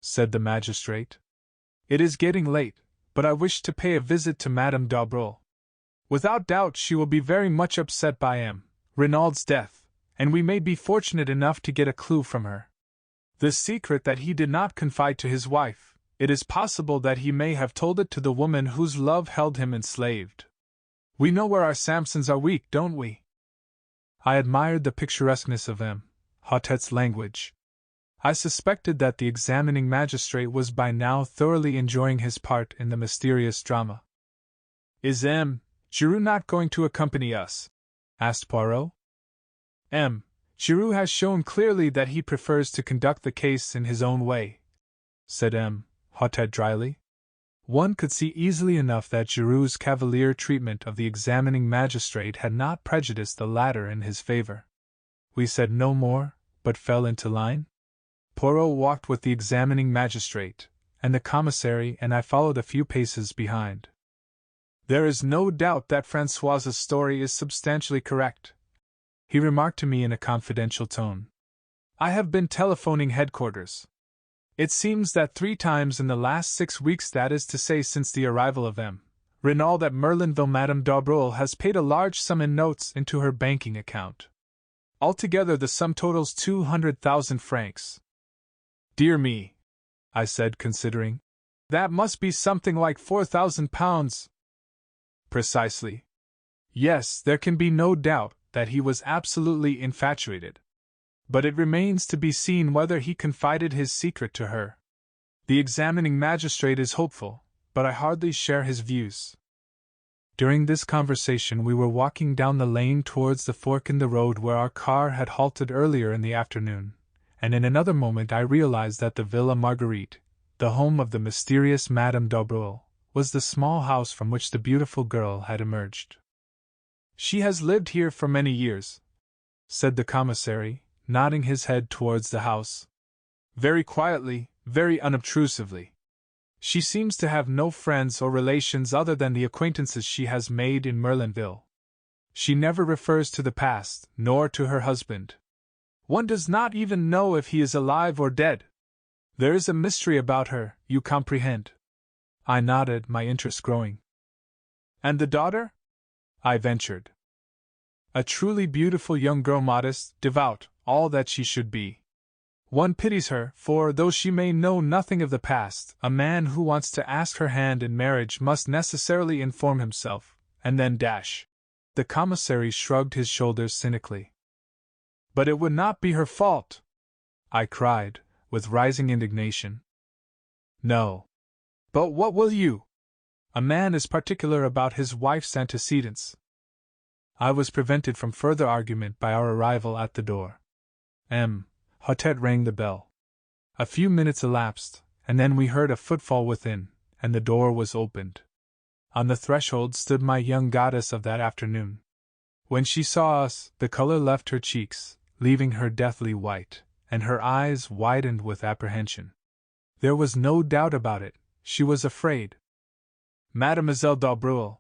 said the magistrate. It is getting late, but I wish to pay a visit to Madame d'Aubreuil. Without doubt she will be very much upset by M. Renaud's death, and we may be fortunate enough to get a clue from her. The secret that he did not confide to his wife, it is possible that he may have told it to the woman whose love held him enslaved. We know where our Samsons are weak, don't we? I admired the picturesqueness of M. Hautet's language. I suspected that the examining magistrate was by now thoroughly enjoying his part in the mysterious drama. Is M. Giroux not going to accompany us? Asked Poirot. M. Giroux has shown clearly that he prefers to conduct the case in his own way, said M. Hautet dryly. One could see easily enough that Giroux's cavalier treatment of the examining magistrate had not prejudiced the latter in his favor. We said no more, but fell into line. Poirot walked with the examining magistrate, and the commissary and I followed a few paces behind. There is no doubt that Françoise's story is substantially correct, he remarked to me in a confidential tone. I have been telephoning headquarters. It seems that 3 times in the last 6 weeks, that is to say since the arrival of M. Renauld at Merlinville, Madame d'Aubreuil has paid a large sum in notes into her banking account. Altogether the sum totals 200,000 francs. Dear me, I said, considering. That must be something like 4,000 pounds. Precisely. Yes, there can be no doubt that he was absolutely infatuated. But it remains to be seen whether he confided his secret to her. The examining magistrate is hopeful, but I hardly share his views. During this conversation we were walking down the lane towards the fork in the road where our car had halted earlier in the afternoon, and in another moment I realized that the Villa Marguerite, the home of the mysterious Madame d'Aubreuil, was the small house from which the beautiful girl had emerged. She has lived here for many years, said the commissary, nodding his head towards the house. Very quietly, very unobtrusively. She seems to have no friends or relations other than the acquaintances she has made in Merlinville. She never refers to the past, nor to her husband. One does not even know if he is alive or dead. There is a mystery about her, you comprehend. I nodded, my interest growing. And the daughter? I ventured. A truly beautiful young girl, modest, devout, all that she should be. One pities her, for, though she may know nothing of the past, a man who wants to ask her hand in marriage must necessarily inform himself, and then dash. The commissary shrugged his shoulders cynically. But it would not be her fault, I cried, with rising indignation. No. But what will you? A man is particular about his wife's antecedents. I was prevented from further argument by our arrival at the door. M. Hautet rang the bell. A few minutes elapsed, and then we heard a footfall within, and the door was opened. On the threshold stood my young goddess of that afternoon. When she saw us, the color left her cheeks, leaving her deathly white, and her eyes widened with apprehension. There was no doubt about it, she was afraid. Mademoiselle d'Aubreuil,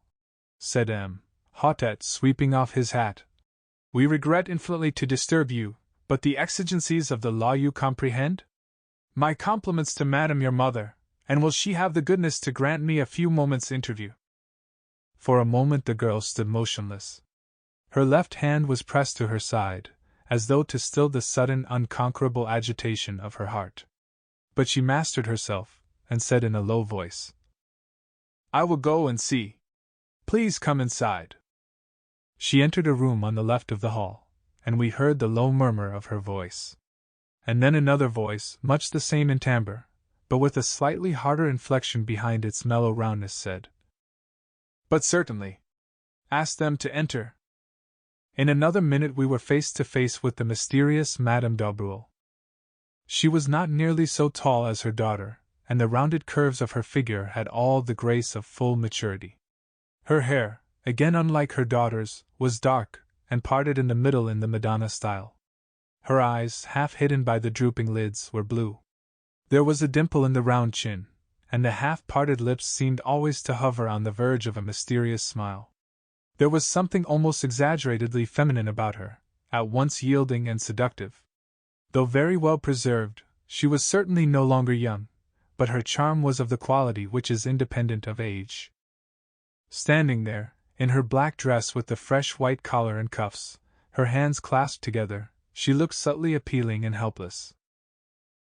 said M. Hautet, sweeping off his hat. We regret infinitely to disturb you, but the exigencies of the law you comprehend? My compliments to Madame your mother, and will she have the goodness to grant me a few moments' interview? For a moment the girl stood motionless. Her left hand was pressed to her side, as though to still the sudden, unconquerable agitation of her heart. But she mastered herself, and said in a low voice, "I will go and see. Please come inside." She entered a room on the left of the hall, and we heard the low murmur of her voice. And then another voice, much the same in timbre, but with a slightly harder inflection behind its mellow roundness, said, "But certainly. Ask them to enter." In another minute we were face to face with the mysterious Madame d'Aubreul. She was not nearly so tall as her daughter, and the rounded curves of her figure had all the grace of full maturity. Her hair, again unlike her daughter's, was dark, and parted in the middle in the Madonna style. Her eyes, half hidden by the drooping lids, were blue. There was a dimple in the round chin, and the half-parted lips seemed always to hover on the verge of a mysterious smile. There was something almost exaggeratedly feminine about her, at once yielding and seductive. Though very well preserved, she was certainly no longer young, but her charm was of the quality which is independent of age. Standing there, in her black dress with the fresh white collar and cuffs, her hands clasped together, she looked subtly appealing and helpless.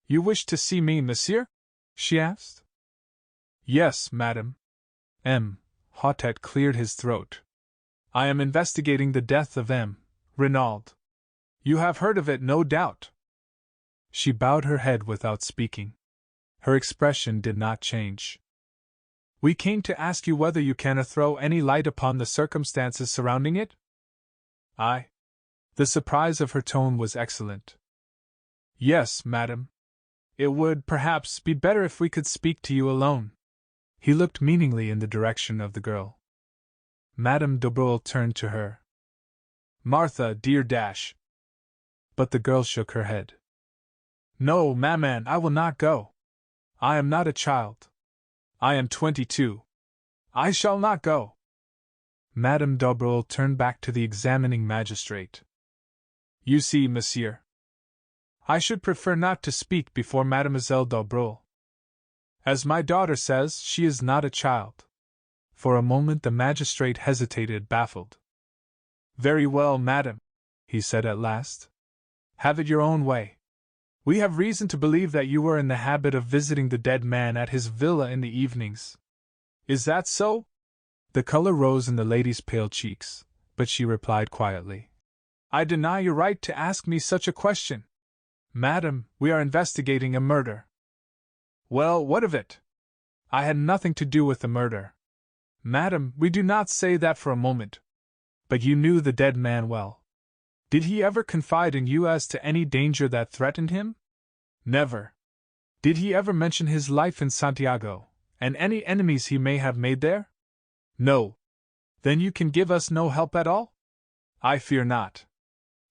"You wish to see me, monsieur?" she asked. "Yes, madame." Hautet cleared his throat. "I am investigating the death of Renauld. You have heard of it, no doubt." She bowed her head without speaking. Her expression did not change. "We came to ask you whether you can throw any light upon the circumstances surrounding it?" "I?" The surprise of her tone was excellent. "Yes, madame. It would, perhaps, be better if we could speak to you alone." He looked meaningly in the direction of the girl. Madame d'Aubreul turned to her. "Martha, dear dash." But the girl shook her head. "No, maman, I will not go. I am not a child. I am 22. I shall not go." Madame d'Aubreul turned back to the examining magistrate. "You see, monsieur, I should prefer not to speak before Mademoiselle d'Aubreul. As my daughter says, she is not a child." For a moment the magistrate hesitated, baffled. "Very well, madame," he said at last. "Have it your own way. We have reason to believe that you were in the habit of visiting the dead man at his villa in the evenings. Is that so?" The color rose in the lady's pale cheeks, but she replied quietly, "I deny your right to ask me such a question. Madam, we are investigating a murder." "Well, what of it? I had nothing to do with the murder." "Madam, we do not say that for a moment. But you knew the dead man well. Did he ever confide in you as to any danger that threatened him?" "Never." "Did he ever mention his life in Santiago, and any enemies he may have made there?" "No." "Then you can give us no help at all?" "I fear not.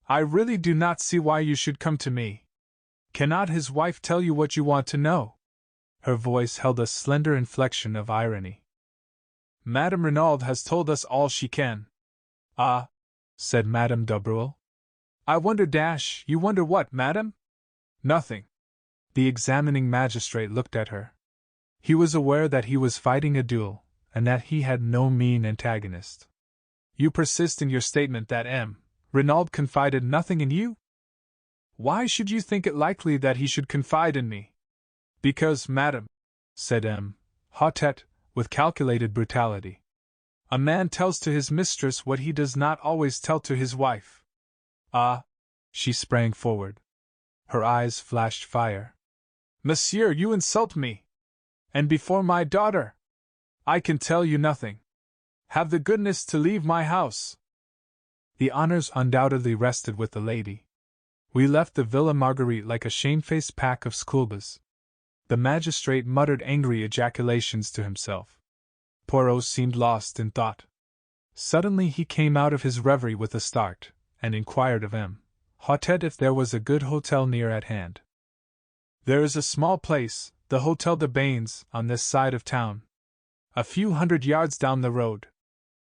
I really do not see why you should come to me. Cannot his wife tell you what you want to know?" Her voice held a slender inflection of irony. "Madame Renauld has told us all she can." "Ah," said Madame d'Aubreul. "I wonder you wonder what, madame?" "Nothing." The examining magistrate looked at her. He was aware that he was fighting a duel, and that he had no mean antagonist. "You persist in your statement that Renauld confided nothing in you?" "Why should you think it likely that he should confide in me?" "Because, madame," said Hautet, with calculated brutality, "a man tells to his mistress what he does not always tell to his wife." "Ah!" She sprang forward. Her eyes flashed fire. "Monsieur, you insult me! And before my daughter! I can tell you nothing. Have the goodness to leave my house." The honors undoubtedly rested with the lady. We left the Villa Marguerite like a shamefaced pack of schoolboys. The magistrate muttered angry ejaculations to himself. Poirot seemed lost in thought. Suddenly he came out of his reverie with a start, and inquired of Hautet if there was a good hotel near at hand. "There is a small place, the Hotel de Bains, on this side of town. A few hundred yards down the road.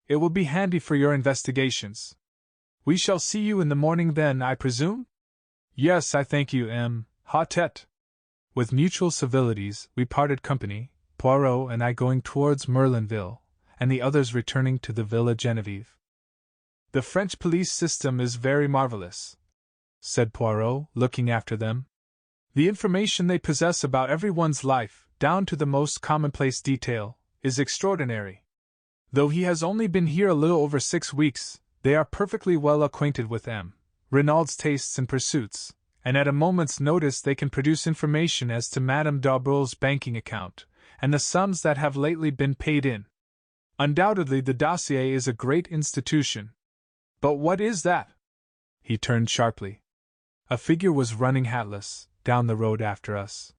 It will be handy for your investigations. We shall see you in the morning then, I presume?" "Yes, I thank you, Hautet." With mutual civilities, we parted company, Poirot and I going towards Merlinville, and the others returning to the Villa Genevieve. The French police system is very marvelous, said Poirot, looking after them. The information they possess about everyone's life, down to the most commonplace detail, is extraordinary. Though he has only been here a little over 6 weeks, they are perfectly well acquainted with Renaud's tastes and pursuits, and at a moment's notice they can produce information as to Madame d'Aubreul's banking account, and the sums that have lately been paid in. Undoubtedly the dossier is a great institution. But what is that? He turned sharply. A figure was running hatless down the road after us.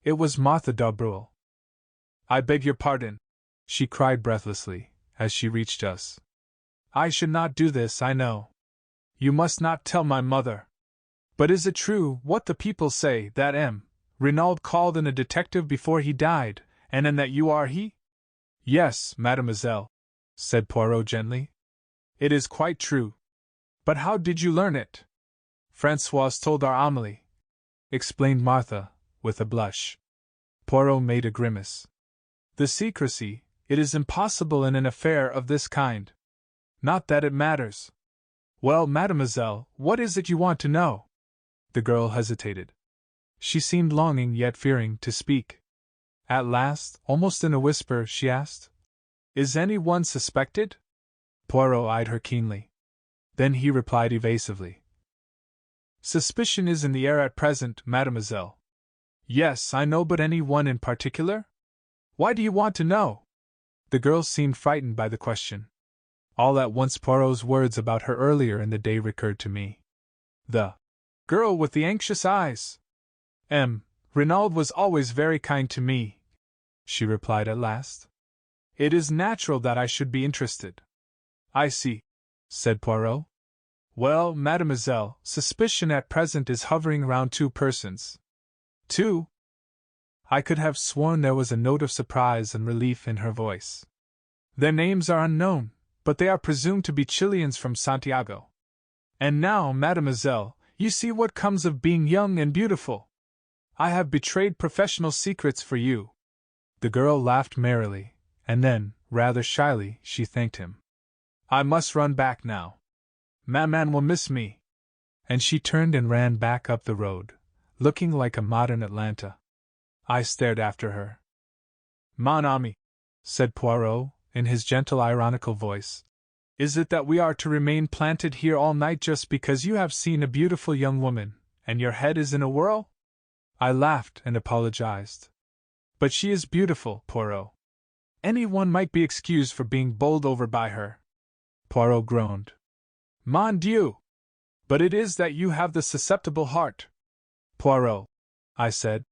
It was Martha d'Aubreul. I beg your pardon, she cried breathlessly, as she reached us. I should not do this, I know. You must not tell my mother. But is it true, what the people say, that Renauld called in a detective before he died, and that you are he? Yes, mademoiselle, said Poirot gently. It is quite true. But how did you learn it? Françoise told our Amélie, explained Martha, with a blush. Poirot made a grimace. The secrecy, it is impossible in an affair of this kind. Not that it matters. Well, mademoiselle, what is it you want to know? The girl hesitated. She seemed longing yet fearing to speak. At last, almost in a whisper, she asked, Is anyone suspected? Poirot eyed her keenly. Then he replied evasively. Suspicion is in the air at present, mademoiselle. Yes, I know, but any one in particular? Why do you want to know? The girl seemed frightened by the question. All at once Poirot's words about her earlier in the day recurred to me. The girl with the anxious eyes. Renauld was always very kind to me, she replied at last. It is natural that I should be interested. I see, said Poirot. Well, mademoiselle, suspicion at present is hovering round 2 persons. 2? I could have sworn there was a note of surprise and relief in her voice. Their names are unknown, but they are presumed to be Chileans from Santiago. And now, mademoiselle, you see what comes of being young and beautiful. I have betrayed professional secrets for you. The girl laughed merrily, and then, rather shyly, she thanked him. I must run back now. Maman will miss me. And she turned and ran back up the road, looking like a modern Atlanta. I stared after her. Mon ami, said Poirot, in his gentle ironical voice, is it that we are to remain planted here all night just because you have seen a beautiful young woman, and your head is in a whirl? I laughed and apologized. But she is beautiful, Poirot. Anyone might be excused for being bowled over by her. Poirot groaned. Mon Dieu! But it is that you have the susceptible heart. Poirot, I said,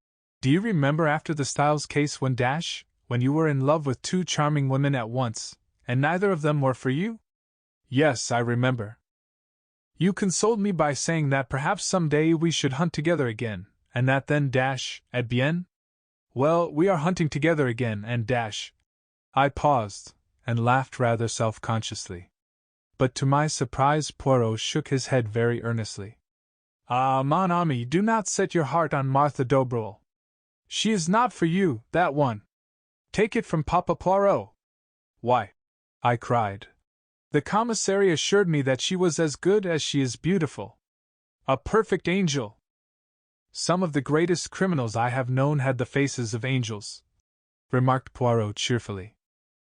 do you remember after the Styles case when you were in love with 2 charming women at once, and neither of them were for you? Yes, I remember. You consoled me by saying that perhaps some day we should hunt together again, and that then et bien? Well, we are hunting together again, and I paused, and laughed rather self-consciously. But to my surprise Poirot shook his head very earnestly. Ah, mon ami, do not set your heart on Martha d'Aubreul. She is not for you, that one. Take it from Papa Poirot. Why, I cried. The commissary assured me that she was as good as she is beautiful. A perfect angel. Some of the greatest criminals I have known had the faces of angels, remarked Poirot cheerfully.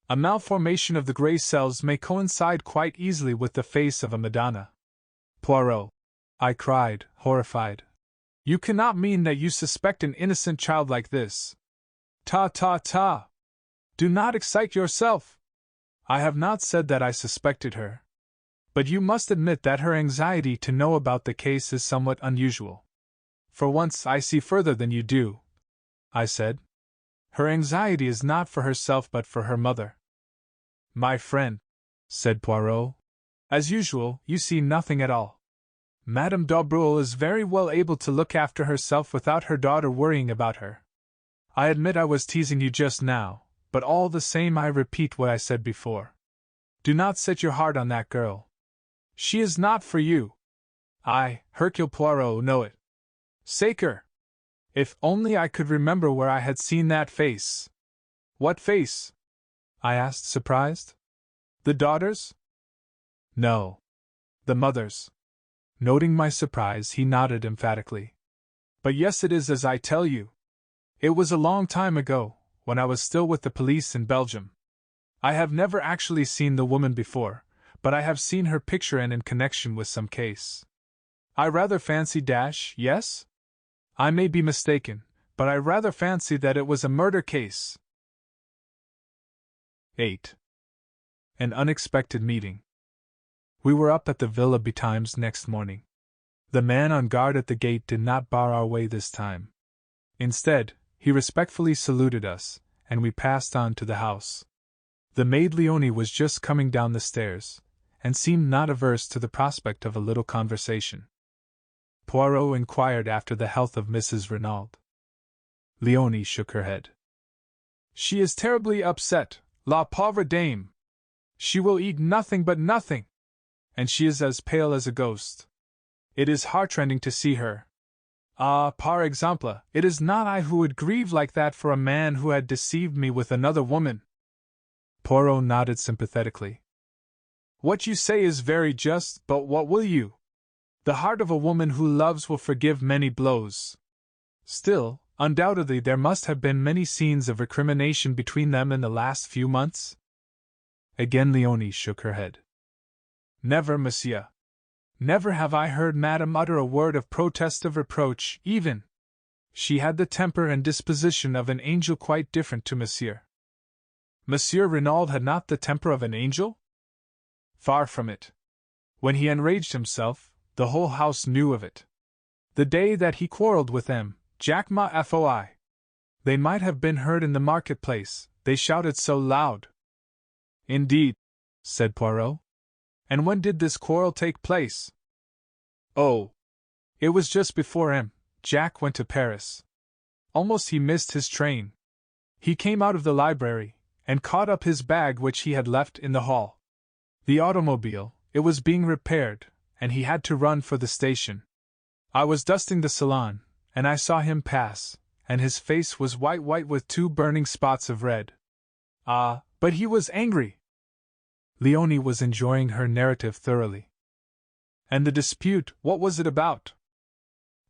A malformation of the grey cells may coincide quite easily with the face of a Madonna. Poirot, I cried, horrified. You cannot mean that you suspect an innocent child like this. Ta ta ta! Do not excite yourself! I have not said that I suspected her. But you must admit that her anxiety to know about the case is somewhat unusual. For once I see further than you do, I said. Her anxiety is not for herself but for her mother. My friend, said Poirot, as usual, you see nothing at all. Madame d'Aubreul is very well able to look after herself without her daughter worrying about her. I admit I was teasing you just now, but all the same I repeat what I said before. Do not set your heart on that girl. She is not for you. I, Hercule Poirot, know it. Sacre! If only I could remember where I had seen that face. What face? I asked, surprised. The daughter's? No. The mother's. Noting my surprise, he nodded emphatically. But yes, it is as I tell you. It was a long time ago, when I was still with the police in Belgium. I have never actually seen the woman before, but I have seen her picture and in connection with some case. I rather fancy yes? I may be mistaken, but I rather fancy that it was a murder case. 8. An unexpected meeting. We were up at the villa betimes next morning. The man on guard at the gate did not bar our way this time. Instead, he respectfully saluted us, and we passed on to the house. The maid Leonie was just coming down the stairs, and seemed not averse to the prospect of a little conversation. Poirot inquired after the health of Mrs. Renauld. Leonie shook her head. She is terribly upset, la pauvre dame. She will eat nothing but nothing, and she is as pale as a ghost. It is heartrending to see her. Ah, par exemple, it is not I who would grieve like that for a man who had deceived me with another woman. Poirot nodded sympathetically. What you say is very just, but what will you? The heart of a woman who loves will forgive many blows. Still, undoubtedly there must have been many scenes of recrimination between them in the last few months? Again Leonie shook her head. Never, monsieur. Never have I heard Madame utter a word of protest of reproach, even. She had the temper and disposition of an angel quite different to monsieur. Monsieur Renauld had not the temper of an angel? Far from it. When he enraged himself, the whole house knew of it. The day that he quarrelled with them, Jack ma foi. They might have been heard in the marketplace, they shouted so loud. Indeed, said Poirot. And when did this quarrel take place? Oh, it was just before Jack went to Paris. Almost he missed his train. He came out of the library, and caught up his bag which he had left in the hall. The automobile, it was being repaired, and he had to run for the station. I was dusting the salon, and I saw him pass, and his face was white with 2 burning spots of red. Ah, but he was angry. Leonie was enjoying her narrative thoroughly. And the dispute, what was it about?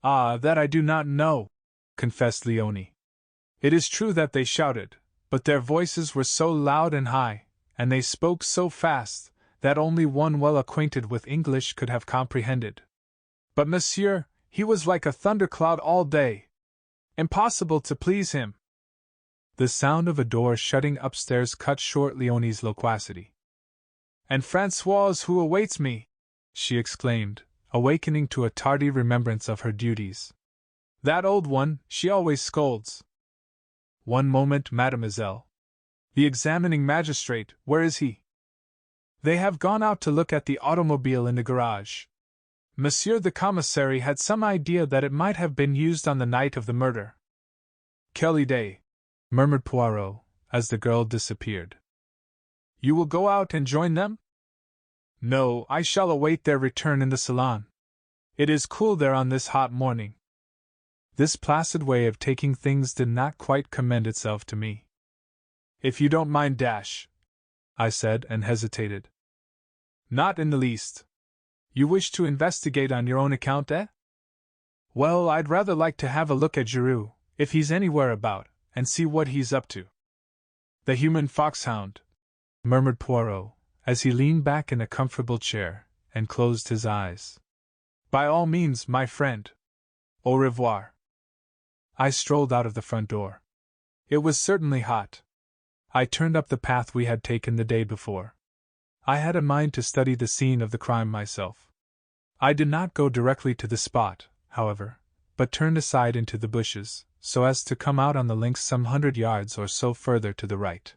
Ah, that I do not know, confessed Leonie. It is true that they shouted, but their voices were so loud and high, and they spoke so fast, that only one well acquainted with English could have comprehended. But monsieur, he was like a thundercloud all day. Impossible to please him. The sound of a door shutting upstairs cut short Leonie's loquacity. And Françoise who awaits me, she exclaimed, awakening to a tardy remembrance of her duties. That old one, she always scolds. One moment, mademoiselle. The examining magistrate, where is he? They have gone out to look at the automobile in the garage. Monsieur the commissary had some idea that it might have been used on the night of the murder. Quelle idée, murmured Poirot, as the girl disappeared. You will go out and join them? No, I shall await their return in the salon. It is cool there on this hot morning. This placid way of taking things did not quite commend itself to me. If you don't mind, I said, and hesitated. Not in the least. You wish to investigate on your own account, eh? Well, I'd rather like to have a look at Giroux, if he's anywhere about, and see what he's up to. The human foxhound, murmured Poirot, as he leaned back in a comfortable chair, and closed his eyes. By all means, my friend. Au revoir. I strolled out of the front door. It was certainly hot. I turned up the path we had taken the day before. I had a mind to study the scene of the crime myself. I did not go directly to the spot, however, but turned aside into the bushes, so as to come out on the links some 100 yards or so further to the right.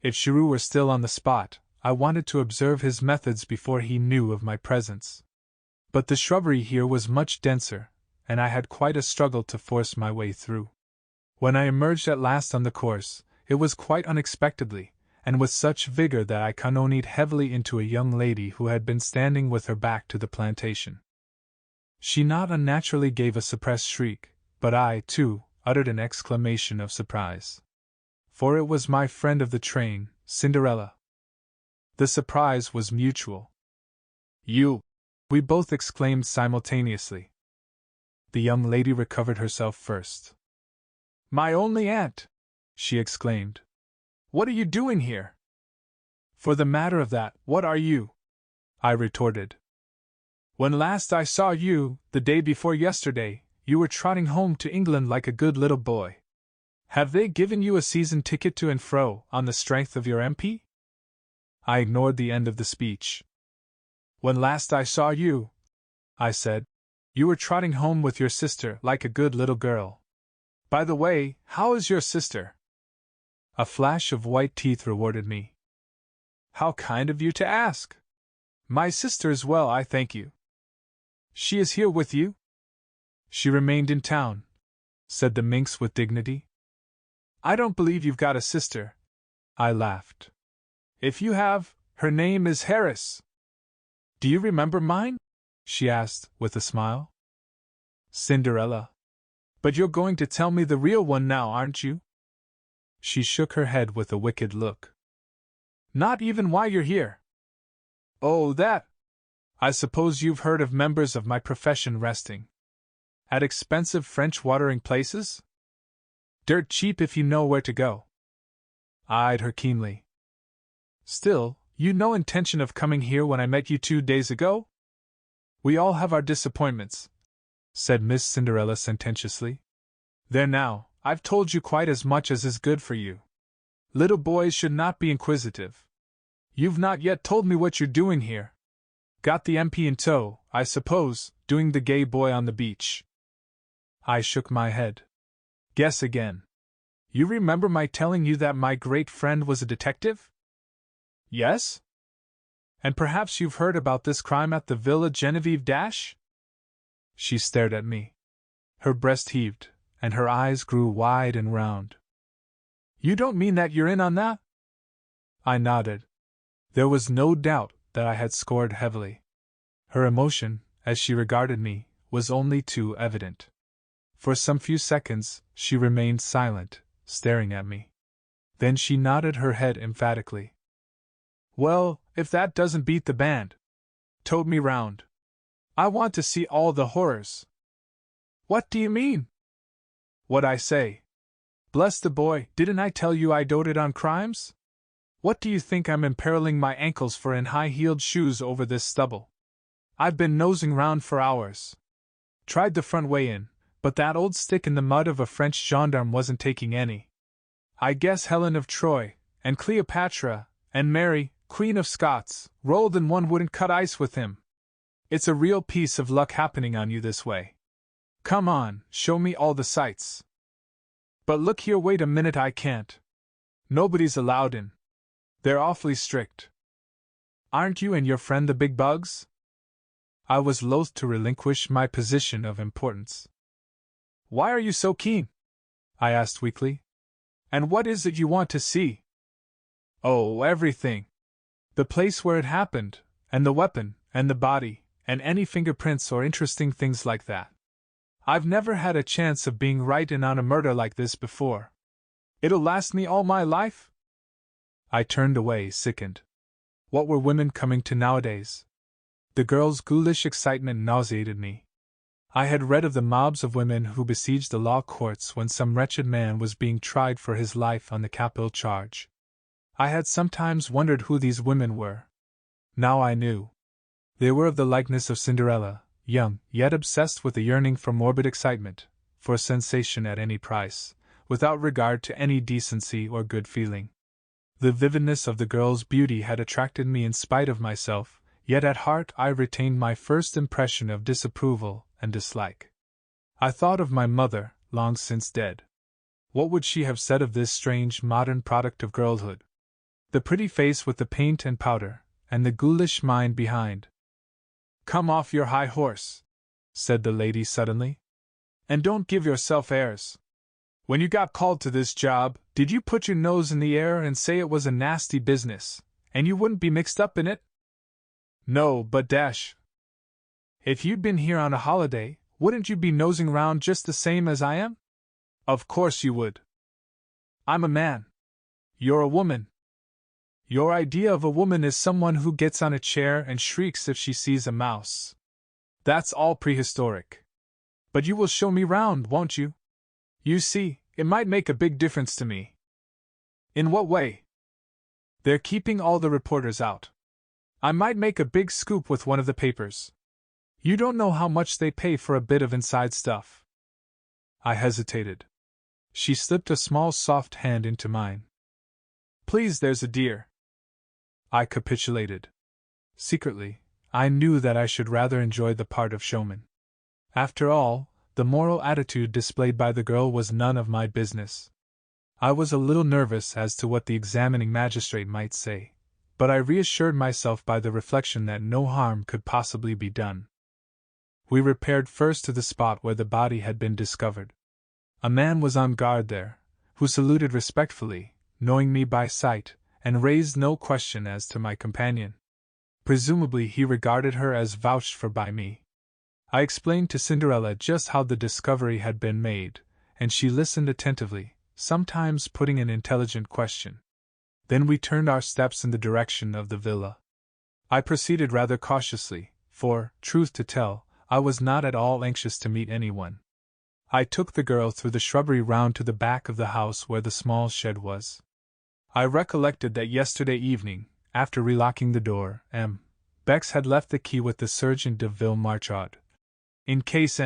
If Giroux were still on the spot, I wanted to observe his methods before he knew of my presence. But the shrubbery here was much denser, and I had quite a struggle to force my way through. When I emerged at last on the course, it was quite unexpectedly, and with such vigor that I cannonied heavily into a young lady who had been standing with her back to the plantation. She not unnaturally gave a suppressed shriek, but I, too, uttered an exclamation of surprise. For it was my friend of the train, Cinderella. The surprise was mutual. You! We both exclaimed simultaneously. The young lady recovered herself first. My only aunt! She exclaimed. What are you doing here? For the matter of that, what are you? I retorted. When last I saw you, the day before yesterday, you were trotting home to England like a good little boy. Have they given you a season ticket to and fro on the strength of your MP? I ignored the end of the speech. When last I saw you, I said, you were trotting home with your sister like a good little girl. By the way, how is your sister? A flash of white teeth rewarded me. How kind of you to ask. My sister is well, I thank you. She is here with you? She remained in town, said the minx with dignity. I don't believe you've got a sister. I laughed. If you have, her name is Harris. Do you remember mine? She asked, with a smile. Cinderella. But you're going to tell me the real one now, aren't you? She shook her head with a wicked look. Not even why you're here. Oh, that! I suppose you've heard of members of my profession resting at expensive French watering places? Dirt cheap if you know where to go. I eyed her keenly. Still, you no intention of coming here when I met you 2 days ago? We all have our disappointments, said Miss Cinderella sententiously. There now, I've told you quite as much as is good for you. Little boys should not be inquisitive. You've not yet told me what you're doing here. Got the MP in tow, I suppose, doing the gay boy on the beach. I shook my head. Guess again. You remember my telling you that my great friend was a detective? Yes? And perhaps you've heard about this crime at the Villa Genevieve Dash? She stared at me. Her breast heaved, and her eyes grew wide and round. You don't mean that you're in on that? I nodded. There was no doubt that I had scored heavily. Her emotion, as she regarded me, was only too evident. For some few seconds, she remained silent, staring at me. Then she nodded her head emphatically. Well, if that doesn't beat the band. Tote me round. I want to see all the horrors. What do you mean? What I say. Bless the boy, didn't I tell you I doted on crimes? What do you think I'm imperiling my ankles for in high-heeled shoes over this stubble? I've been nosing round for hours. Tried the front way in, but that old stick in the mud of a French gendarme wasn't taking any. I guess Helen of Troy, and Cleopatra, and Mary, Queen of Scots, rolled in one wouldn't cut ice with him. It's a real piece of luck happening on you this way. Come on, show me all the sights. But look here, wait a minute, I can't. Nobody's allowed in. They're awfully strict. Aren't you and your friend the big bugs? I was loath to relinquish my position of importance. Why are you so keen? I asked weakly. And what is it you want to see? Oh, everything. The place where it happened, and the weapon, and the body, and any fingerprints or interesting things like that. I've never had a chance of being right in on a murder like this before. It'll last me all my life? I turned away, sickened. What were women coming to nowadays? The girl's ghoulish excitement nauseated me. I had read of the mobs of women who besieged the law courts when some wretched man was being tried for his life on the capital charge. I had sometimes wondered who these women were. Now I knew. They were of the likeness of Cinderella, young, yet obsessed with a yearning for morbid excitement, for sensation at any price, without regard to any decency or good feeling. The vividness of the girl's beauty had attracted me in spite of myself, yet at heart I retained my first impression of disapproval and dislike. I thought of my mother, long since dead. What would she have said of this strange modern product of girlhood? The pretty face with the paint and powder, and the ghoulish mind behind. Come off your high horse, said the lady suddenly. And don't give yourself airs. When you got called to this job, did you put your nose in the air and say it was a nasty business, and you wouldn't be mixed up in it? No, but dash. If you'd been here on a holiday, wouldn't you be nosing round just the same as I am? Of course you would. I'm a man. You're a woman. Your idea of a woman is someone who gets on a chair and shrieks if she sees a mouse. That's all prehistoric. But you will show me round, won't you? You see, it might make a big difference to me. In what way? They're keeping all the reporters out. I might make a big scoop with one of the papers. You don't know how much they pay for a bit of inside stuff. I hesitated. She slipped a small soft hand into mine. Please, there's a dear. I capitulated. Secretly, I knew that I should rather enjoy the part of showman. After all, the moral attitude displayed by the girl was none of my business. I was a little nervous as to what the examining magistrate might say, but I reassured myself by the reflection that no harm could possibly be done. We repaired first to the spot where the body had been discovered. A man was on guard there, who saluted respectfully, knowing me by sight, and raised no question as to my companion. Presumably he regarded her as vouched for by me. I explained to Cinderella just how the discovery had been made, and she listened attentively, sometimes putting an intelligent question. Then we turned our steps in the direction of the villa. I proceeded rather cautiously, for, truth to tell, I was not at all anxious to meet anyone. I took the girl through the shrubbery round to the back of the house where the small shed was. I recollected that yesterday evening, after relocking the door, Bex had left the key with the Sergeant de Ville-Marchand, in case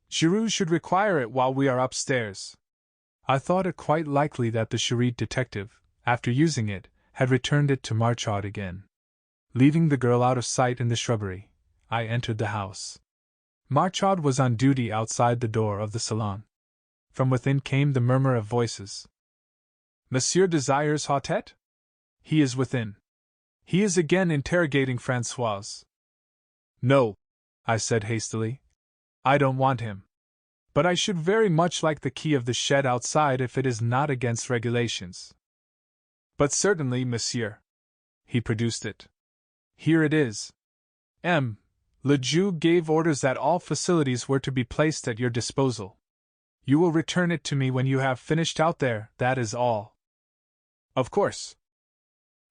Giroux should require it while we are upstairs. I thought it quite likely that the Charite detective, after using it, had returned it to Marchand again. Leaving the girl out of sight in the shrubbery, I entered the house. Marchand was on duty outside the door of the salon. From within came the murmur of voices. Monsieur desires Hautet? He is within. He is again interrogating Françoise. No, I said hastily. I don't want him. But I should very much like the key of the shed outside if it is not against regulations. But certainly, monsieur. He produced it. Here it is. Le Jew gave orders that all facilities were to be placed at your disposal. You will return it to me when you have finished out there, that is all. Of course.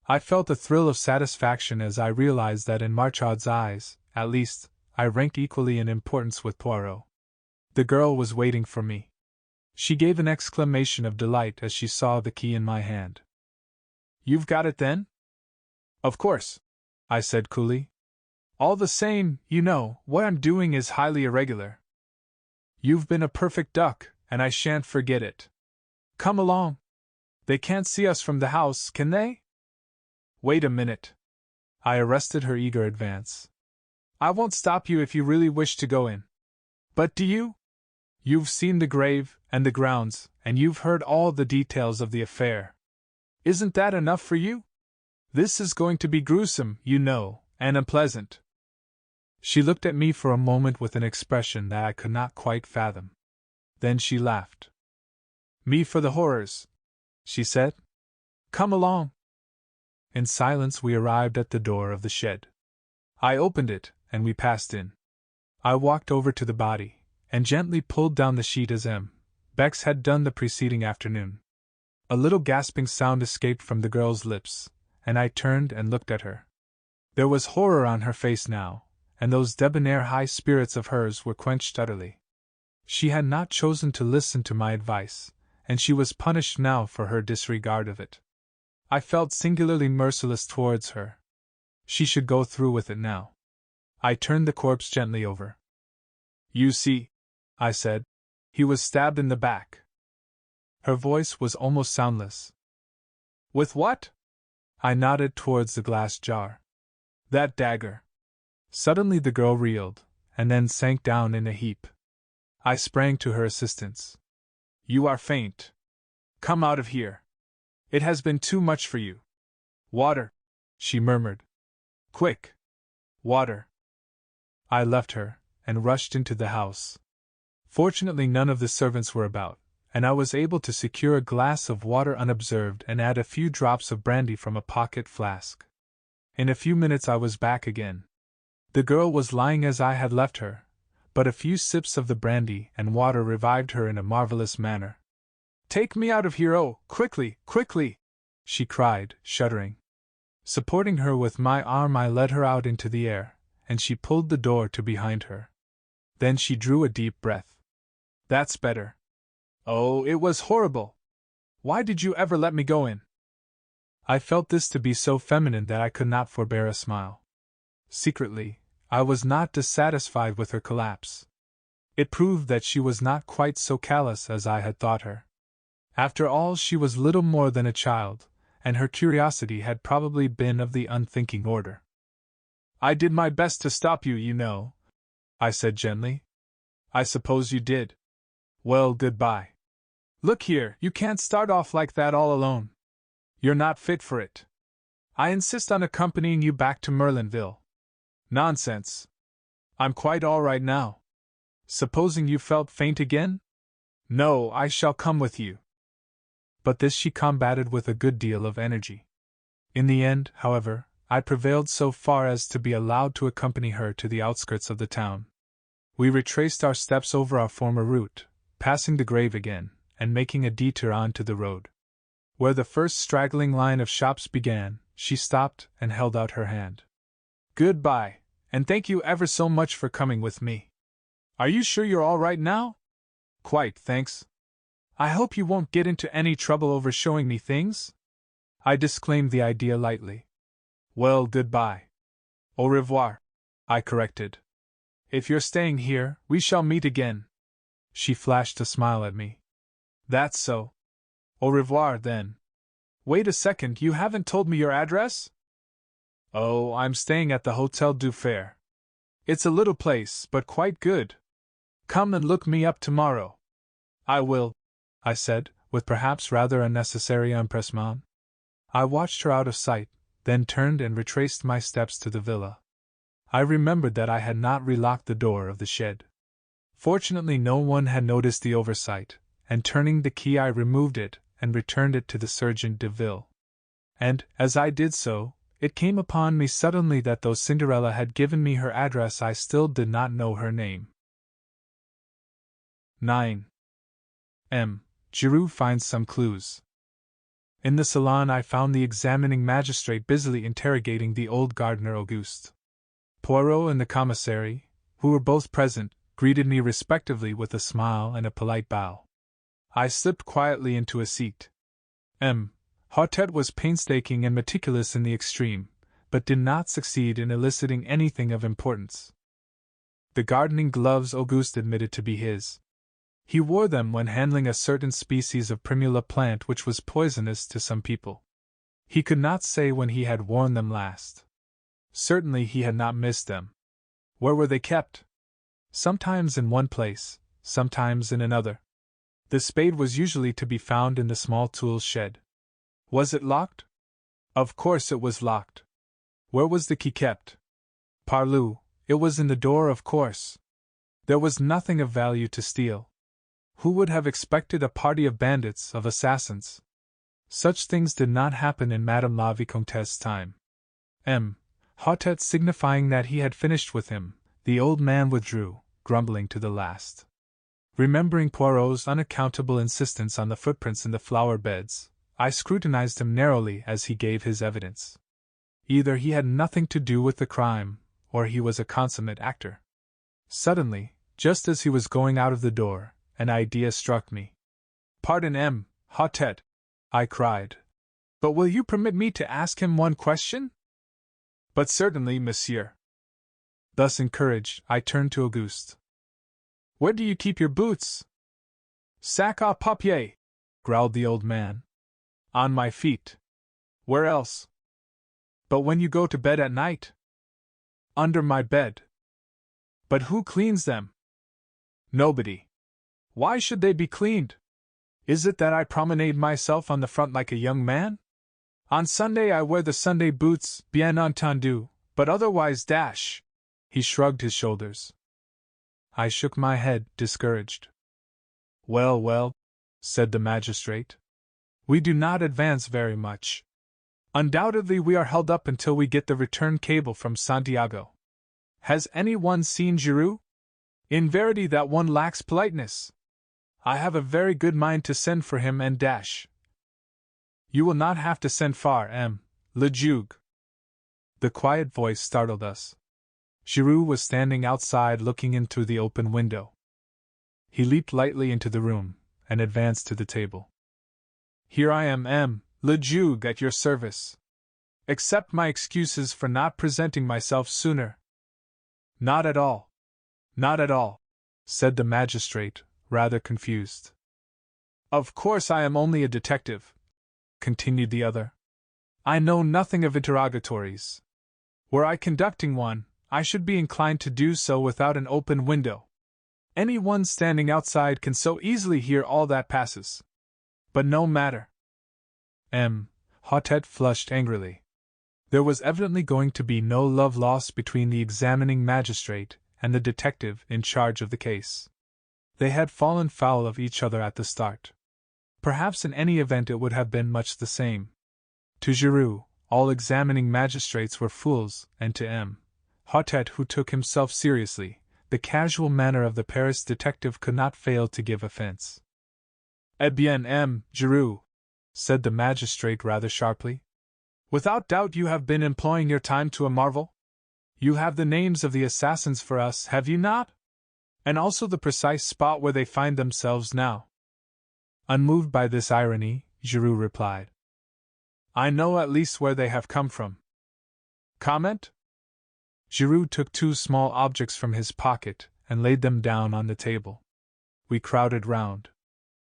I felt a thrill of satisfaction as I realized that in Marchand's eyes, at least, I ranked equally in importance with Poirot. The girl was waiting for me. She gave an exclamation of delight as she saw the key in my hand. You've got it then? Of course, I said coolly. All the same, you know, what I'm doing is highly irregular. You've been a perfect duck, and I shan't forget it. Come along. They can't see us from the house, can they? Wait a minute. I arrested her eager advance. I won't stop you if you really wish to go in. But do you? You've seen the grave, and the grounds, and you've heard all the details of the affair. Isn't that enough for you? This is going to be gruesome, you know, and unpleasant. She looked at me for a moment with an expression that I could not quite fathom. Then she laughed. Me for the horrors, she said. Come along. In silence we arrived at the door of the shed. I opened it, and we passed in. I walked over to the body, and gently pulled down the sheet as Bex had done the preceding afternoon. A little gasping sound escaped from the girl's lips, and I turned and looked at her. There was horror on her face now, and those debonair high spirits of hers were quenched utterly. She had not chosen to listen to my advice, and she was punished now for her disregard of it. I felt singularly merciless towards her. She should go through with it now. I turned the corpse gently over. You see, I said, he was stabbed in the back. Her voice was almost soundless. With what? I nodded towards the glass jar. That dagger. Suddenly the girl reeled, and then sank down in a heap. I sprang to her assistance. You are faint. Come out of here. It has been too much for you. Water, she murmured. Quick. Water. I left her, and rushed into the house. Fortunately none of the servants were about, and I was able to secure a glass of water unobserved and add a few drops of brandy from a pocket flask. In a few minutes I was back again. The girl was lying as I had left her, but a few sips of the brandy and water revived her in a marvelous manner. Take me out of here, oh, quickly, quickly! She cried, shuddering. Supporting her with my arm, I led her out into the air, and she pulled the door to behind her. Then she drew a deep breath. That's better. Oh, it was horrible. Why did you ever let me go in? I felt this to be so feminine that I could not forbear a smile. Secretly, I was not dissatisfied with her collapse. It proved that she was not quite so callous as I had thought her. After all, she was little more than a child, and her curiosity had probably been of the unthinking order. I did my best to stop you, you know, I said gently. I suppose you did. Well, goodbye. Look here, you can't start off like that all alone. You're not fit for it. I insist on accompanying you back to Merlinville. Nonsense. I'm quite all right now. Supposing you felt faint again? No, I shall come with you. But this she combated with a good deal of energy. In the end, however, I prevailed so far as to be allowed to accompany her to the outskirts of the town. We retraced our steps over our former route, passing the grave again, and making a detour on to the road. Where the first straggling line of shops began, she stopped and held out her hand. Goodbye, and thank you ever so much for coming with me. Are you sure you're all right now? Quite, thanks. I hope you won't get into any trouble over showing me things? I disclaimed the idea lightly. Well, goodbye. Au revoir, I corrected. If you're staying here, we shall meet again. She flashed a smile at me. That's so. Au revoir, then. Wait a second, you haven't told me your address? Oh, I'm staying at the Hotel du Fer. It's a little place, but quite good. Come and look me up tomorrow. I will, I said, with perhaps rather unnecessary empressement. I watched her out of sight, then turned and retraced my steps to the villa. I remembered that I had not relocked the door of the shed. Fortunately, no one had noticed the oversight, and turning the key, I removed it and returned it to the Sergeant de Ville. And, as I did so, it came upon me suddenly that though Cinderella had given me her address, I still did not know her name. 9. Giroux finds some clues. In the salon I found the examining magistrate busily interrogating the old gardener Auguste. Poirot and the commissary, who were both present, greeted me respectively with a smile and a polite bow. I slipped quietly into a seat. Hortet was painstaking and meticulous in the extreme, but did not succeed in eliciting anything of importance. The gardening gloves Auguste admitted to be his. He wore them when handling a certain species of primula plant which was poisonous to some people. He could not say when he had worn them last. Certainly he had not missed them. Where were they kept? Sometimes in one place, sometimes in another. The spade was usually to be found in the small tool shed. Was it locked? Of course it was locked. Where was the key kept? Parbleu, it was in the door, of course. There was nothing of value to steal. Who would have expected a party of bandits, of assassins? Such things did not happen in Madame la Vicomtesse's time. Hortet signifying that he had finished with him, the old man withdrew, grumbling to the last. Remembering Poirot's unaccountable insistence on the footprints in the flower beds, I scrutinized him narrowly as he gave his evidence. Either he had nothing to do with the crime, or he was a consummate actor. Suddenly, just as he was going out of the door, an idea struck me. Pardon, Hortet, I cried. But will you permit me to ask him one question? But certainly, monsieur. Thus encouraged, I turned to Auguste. Where do you keep your boots? Sac à papier, growled the old man. On my feet. Where else? But when you go to bed at night? Under my bed. But who cleans them? Nobody. Why should they be cleaned? Is it that I promenade myself on the front like a young man? On Sunday I wear the Sunday boots, bien entendu, but otherwise dash. He shrugged his shoulders. I shook my head, discouraged. Well, well, said the magistrate. We do not advance very much. Undoubtedly we are held up until we get the return cable from Santiago. Has any one seen Giroux? In verity that one lacks politeness. I have a very good mind to send for him and dash. You will not have to send far, le Juge, The quiet voice startled us. Giroux was standing outside looking in through the open window. He leaped lightly into the room, and advanced to the table. Here I am, le Juge, at your service. Accept my excuses for not presenting myself sooner. Not at all. Not at all, said the magistrate, rather confused. Of course I am only a detective, continued the other. I know nothing of interrogatories. Were I conducting one, I should be inclined to do so without an open window. Any one standing outside can so easily hear all that passes. But no matter. Hautet flushed angrily. There was evidently going to be no love lost between the examining magistrate and the detective in charge of the case. They had fallen foul of each other at the start. Perhaps in any event it would have been much the same. To Giroux, all examining magistrates were fools, and to Hautet, who took himself seriously, the casual manner of the Paris detective could not fail to give offense. Eh bien, Giroux, said the magistrate rather sharply. Without doubt you have been employing your time to a marvel? You have the names of the assassins for us, have you not? And also the precise spot where they find themselves now. Unmoved by this irony, Giroux replied. I know at least where they have come from. Comment? Giroux took two small objects from his pocket and laid them down on the table. We crowded round.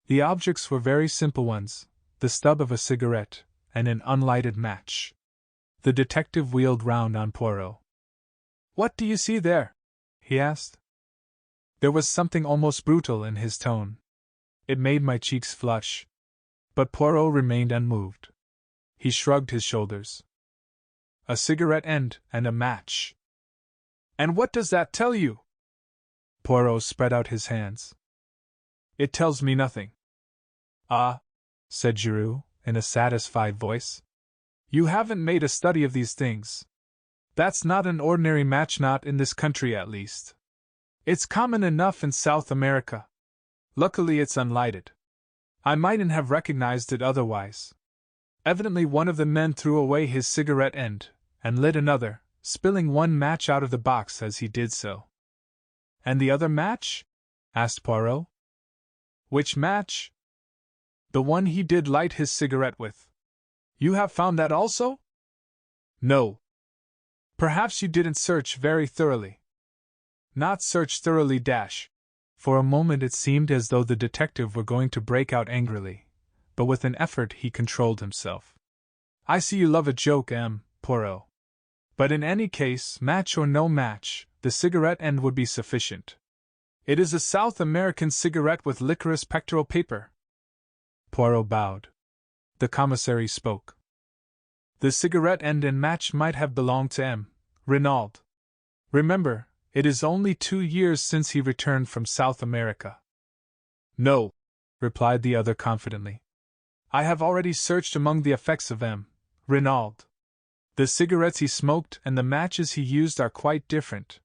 The objects were very simple ones, the stub of a cigarette and an unlighted match. The detective wheeled round on Poirot. What do you see there? He asked. There was something almost brutal in his tone. It made my cheeks flush. But Poirot remained unmoved. He shrugged his shoulders. A cigarette end and a match. And what does that tell you? Poirot spread out his hands. It tells me nothing. Ah, said Giroux, in a satisfied voice. You haven't made a study of these things. That's not an ordinary match, not in this country at least. It's common enough in South America. Luckily it's unlighted. I mightn't have recognized it otherwise. Evidently one of the men threw away his cigarette end, and lit another, spilling one match out of the box as he did so. And the other match? Asked Poirot. Which match? The one he did light his cigarette with. You have found that also? No. Perhaps you didn't search very thoroughly. Not search thoroughly, dash. For a moment it seemed as though the detective were going to break out angrily, but with an effort he controlled himself. I see you love a joke, Poirot. But in any case, match or no match, the cigarette end would be sufficient. It is a South American cigarette with licorice pectoral paper. Poirot bowed. The commissary spoke. The cigarette end and match might have belonged to Renauld. Remember, it is only 2 years since he returned from South America. No, replied the other confidently. I have already searched among the effects of Renauld. The cigarettes he smoked and the matches he used are quite different.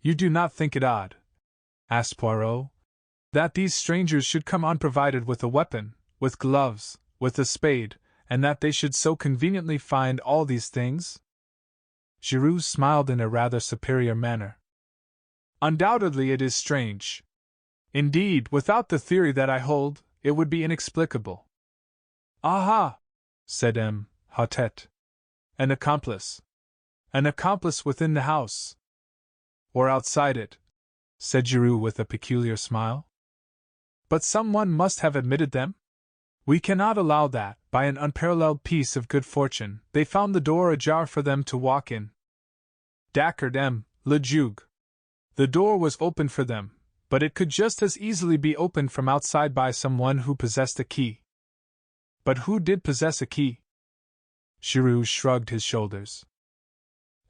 You do not think it odd, asked Poirot, that these strangers should come unprovided with a weapon, with gloves, with a spade, and that they should so conveniently find all these things? Giroux smiled in a rather superior manner. Undoubtedly it is strange. Indeed, without the theory that I hold, it would be inexplicable. Aha! Said Hautet. An accomplice. An accomplice within the house. Or outside it, said Giroux with a peculiar smile. But someone must have admitted them? We cannot allow that, by an unparalleled piece of good fortune, they found the door ajar for them to walk in. D'accord, le Juge. The door was open for them, but it could just as easily be opened from outside by someone who possessed a key. But who did possess a key? Giroux shrugged his shoulders.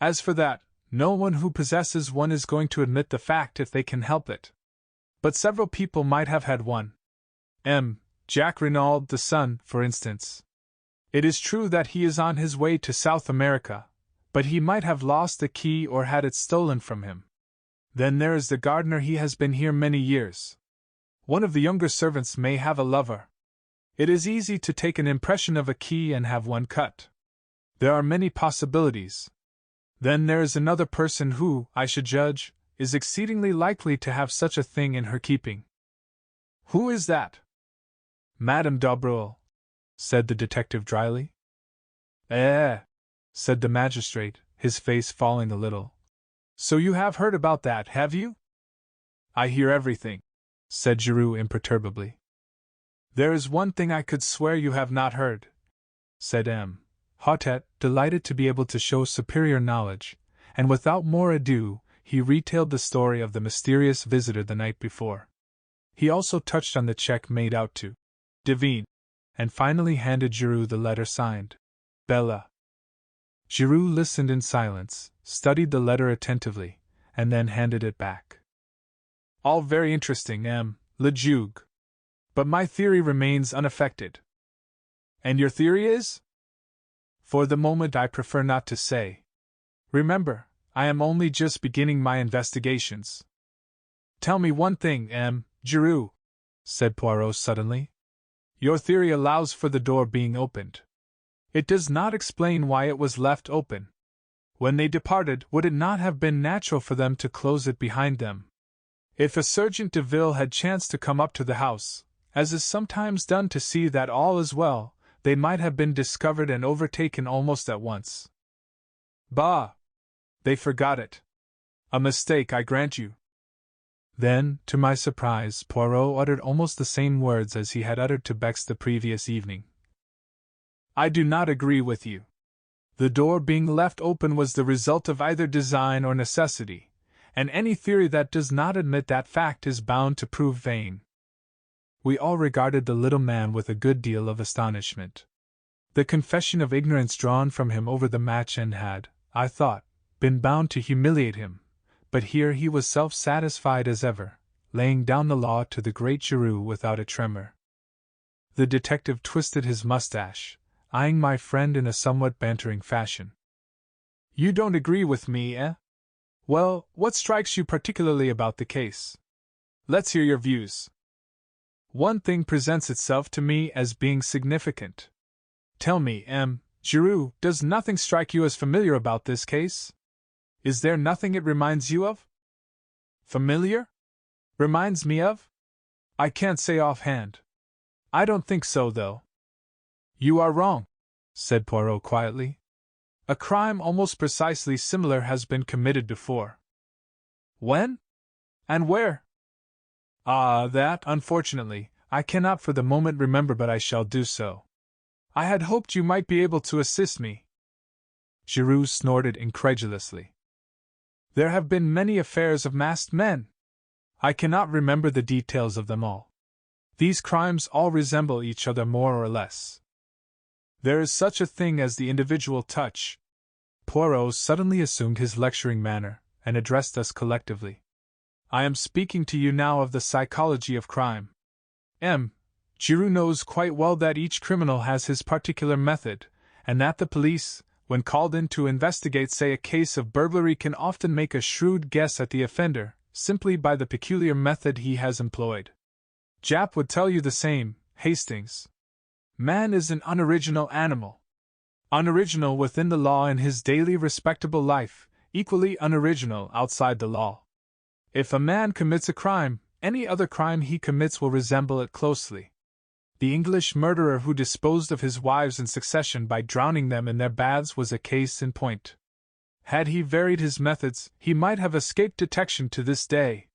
As for that, no one who possesses one is going to admit the fact if they can help it. But several people might have had one. Jack Renauld, the son, for instance. It is true that he is on his way to South America, but he might have lost the key or had it stolen from him. Then there is the gardener, he has been here many years. One of the younger servants may have a lover. It is easy to take an impression of a key and have one cut. There are many possibilities, Then there is another person who, I should judge, is exceedingly likely to have such a thing in her keeping. Who is that? Madame d'Aubreul, said the detective dryly. Said the magistrate, his face falling a little. So you have heard about that, have you? I hear everything, said Giroux imperturbably. There is one thing I could swear you have not heard, said M. Hautet, delighted to be able to show superior knowledge, and without more ado, he retailed the story of the mysterious visitor the night before. He also touched on the check made out to Devine, and finally handed Giroux the letter signed Bella. Giroux listened in silence, studied the letter attentively, and then handed it back. All very interesting, le Juge. But my theory remains unaffected. And your theory is? For the moment I prefer not to say. Remember, I am only just beginning my investigations. Tell me one thing, Giroux, said Poirot suddenly. Your theory allows for the door being opened. It does not explain why it was left open. When they departed, would it not have been natural for them to close it behind them? If a Sergeant de Ville had chanced to come up to the house, as is sometimes done to see that all is well, they might have been discovered and overtaken almost at once. Bah! They forgot it. A mistake, I grant you. Then, to my surprise, Poirot uttered almost the same words as he had uttered to Bex the previous evening. I do not agree with you. The door being left open was the result of either design or necessity, and any theory that does not admit that fact is bound to prove vain. We all regarded the little man with a good deal of astonishment. The confession of ignorance drawn from him over the match-end had, I thought, been bound to humiliate him, but here he was self-satisfied as ever, laying down the law to the great Giroux without a tremor. The detective twisted his mustache, eyeing my friend in a somewhat bantering fashion. You don't agree with me, eh? Well, what strikes you particularly about the case? Let's hear your views. One thing presents itself to me as being significant. Tell me, Giroux, does nothing strike you as familiar about this case? Is there nothing it reminds you of? Familiar? Reminds me of? I can't say offhand. I don't think so, though. You are wrong, said Poirot quietly. A crime almost precisely similar has been committed before. When? And where? Ah, that, unfortunately, I cannot for the moment remember, but I shall do so. I had hoped you might be able to assist me. Giroux snorted incredulously. There have been many affairs of masked men. I cannot remember the details of them all. These crimes all resemble each other more or less. There is such a thing as the individual touch. Poirot suddenly assumed his lecturing manner, and addressed us collectively. I am speaking to you now of the psychology of crime. Giroux knows quite well that each criminal has his particular method, and that the police, when called in to investigate, say, a case of burglary, can often make a shrewd guess at the offender, simply by the peculiar method he has employed. Japp would tell you the same, Hastings. Man is an unoriginal animal. Unoriginal within the law in his daily respectable life, equally unoriginal outside the law. If a man commits a crime, any other crime he commits will resemble it closely. The English murderer who disposed of his wives in succession by drowning them in their baths was a case in point. Had he varied his methods, he might have escaped detection to this day.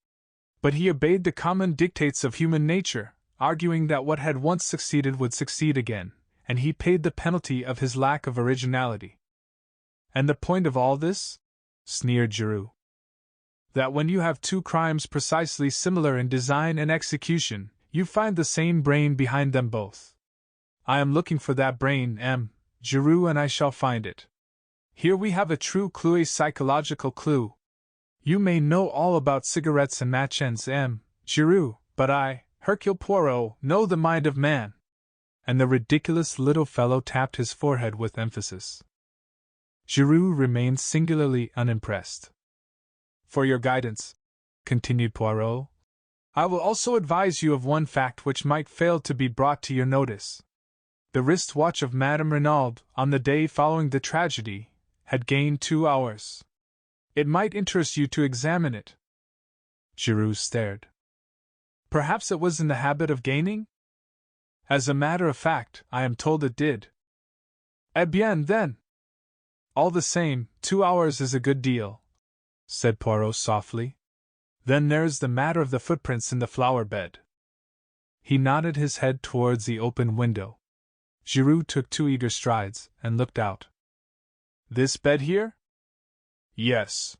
But he obeyed the common dictates of human nature, arguing that what had once succeeded would succeed again, and he paid the penalty of his lack of originality. And the point of all this? Sneered Giroux. That when you have two crimes precisely similar in design and execution, you find the same brain behind them both. I am looking for that brain, Giroux, and I shall find it. Here we have a true clue, a psychological clue. You may know all about cigarettes and match ends, Giroux, but I, Hercule Poirot, know the mind of man. And the ridiculous little fellow tapped his forehead with emphasis. Giroux remained singularly unimpressed. For your guidance, continued Poirot, I will also advise you of one fact which might fail to be brought to your notice. The wrist watch of Madame Renauld, on the day following the tragedy, had gained 2 hours. It might interest you to examine it. Giroux stared. Perhaps it was in the habit of gaining? As a matter of fact, I am told it did. Eh bien, then. All the same, 2 hours is a good deal, said Poirot softly. Then there's the matter of the footprints in the flower bed. He nodded his head towards the open window. Giroux took 2 eager strides and looked out. This bed here? Yes.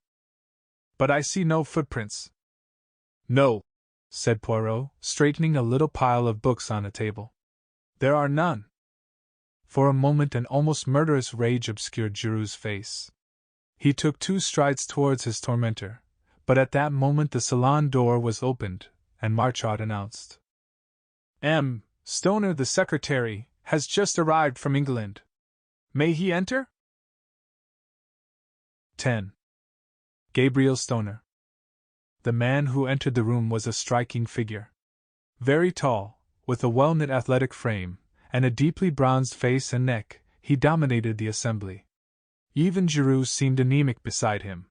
But I see no footprints. No, said Poirot, straightening a little pile of books on a table. There are none. For a moment an almost murderous rage obscured Giroux's face. He took 2 strides towards his tormentor, but at that moment the salon door was opened, and Marchot announced. M. Stoner, the secretary, has just arrived from England. May he enter? 10. Gabriel Stoner. The man who entered the room was a striking figure. Very tall, with a well-knit athletic frame, and a deeply bronzed face and neck, he dominated the assembly. Even Giroux seemed anemic beside him.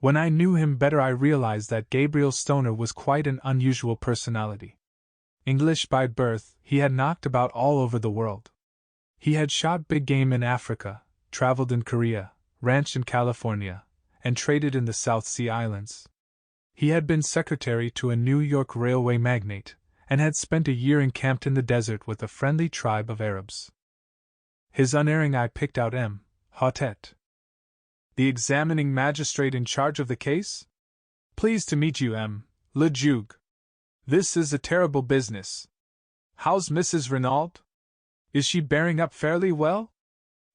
When I knew him better I realized that Gabriel Stoner was quite an unusual personality. English by birth, he had knocked about all over the world. He had shot big game in Africa, traveled in Korea, ranched in California, and traded in the South Sea Islands. He had been secretary to a New York railway magnate, and had spent a year encamped in the desert with a friendly tribe of Arabs. His unerring eye picked out M. Hautet. The examining magistrate in charge of the case? Pleased to meet you, M. Le Juge. This is a terrible business. How's Mrs. Renauld? Is she bearing up fairly well?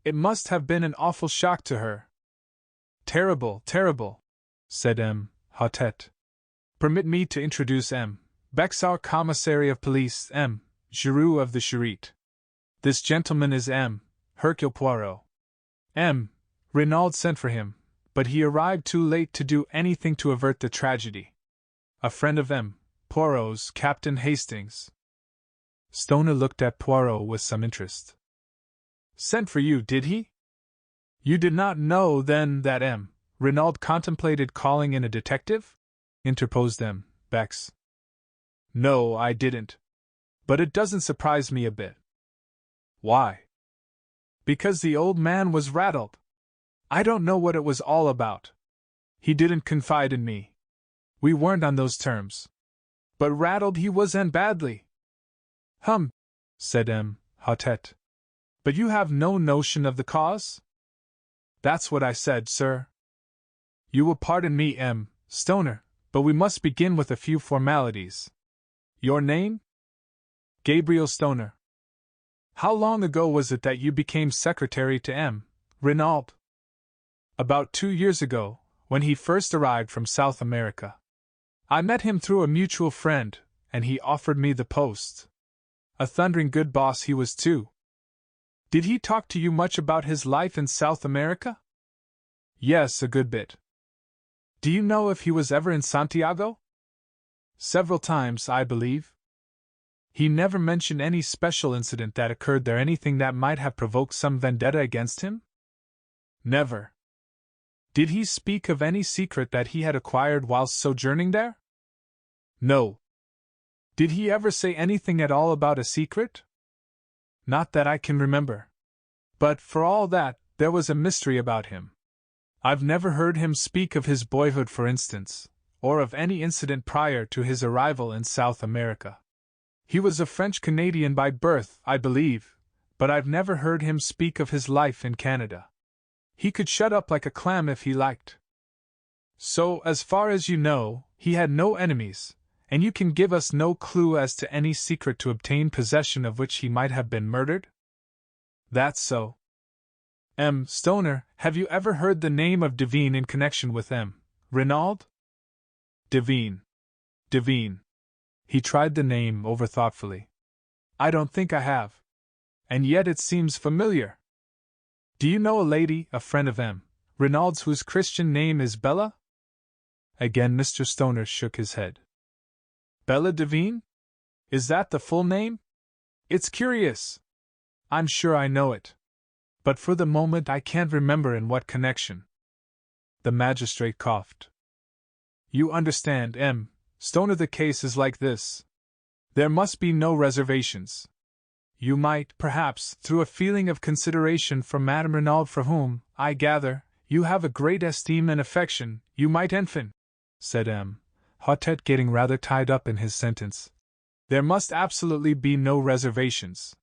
It must have been an awful shock to her. Terrible, terrible, said M. Hautet. Permit me to introduce M. Bexar, Commissary of Police, M. Giroux of the Charite. This gentleman is M. Hercule Poirot. M. Renauld sent for him, but he arrived too late to do anything to avert the tragedy. A friend of M. Poirot's, Captain Hastings. Stoner looked at Poirot with some interest. Sent for you, did he? You did not know, then, that M. Renauld contemplated calling in a detective? Interposed M. Bex. No, I didn't. But it doesn't surprise me a bit. Why? Because the old man was rattled. I don't know what it was all about. He didn't confide in me. We weren't on those terms. But rattled he was, and badly. Said M. Hautet. But you have no notion of the cause? That's what I said, sir. You will pardon me, M. Stoner, but we must begin with a few formalities. Your name? Gabriel Stoner. How long ago was it that you became secretary to M. Renauld? About 2 years ago, when he first arrived from South America. I met him through a mutual friend, and he offered me the post. A thundering good boss he was, too. Did he talk to you much about his life in South America? Yes, a good bit. Do you know if he was ever in Santiago? Several times, I believe. He never mentioned any special incident that occurred there, anything that might have provoked some vendetta against him? Never. Did he speak of any secret that he had acquired whilst sojourning there? No. Did he ever say anything at all about a secret? Not that I can remember. But, for all that, there was a mystery about him. I've never heard him speak of his boyhood, for instance, or of any incident prior to his arrival in South America. He was a French-Canadian by birth, I believe, but I've never heard him speak of his life in Canada. He could shut up like a clam if he liked. So, as far as you know, he had no enemies, and you can give us no clue as to any secret to obtain possession of which he might have been murdered? That's so. M. Stoner, have you ever heard the name of Devine in connection with M. Renauld? Devine. He tried the name over thoughtfully. I don't think I have. And yet it seems familiar. Do you know a lady, a friend of M. Renaud's, whose Christian name is Bella? Again Mr. Stoner shook his head. Bella Devine? Is that the full name? It's curious. I'm sure I know it. but for the moment I can't remember in what connection. The magistrate coughed. You understand, M. Stoner, the case is like this. There must be no reservations. You might, perhaps, through a feeling of consideration for Madame Renauld, for whom, I gather, you have a great esteem and affection, you might enfin, said M. Hautet, getting rather tied up in his sentence. There must absolutely be no reservations.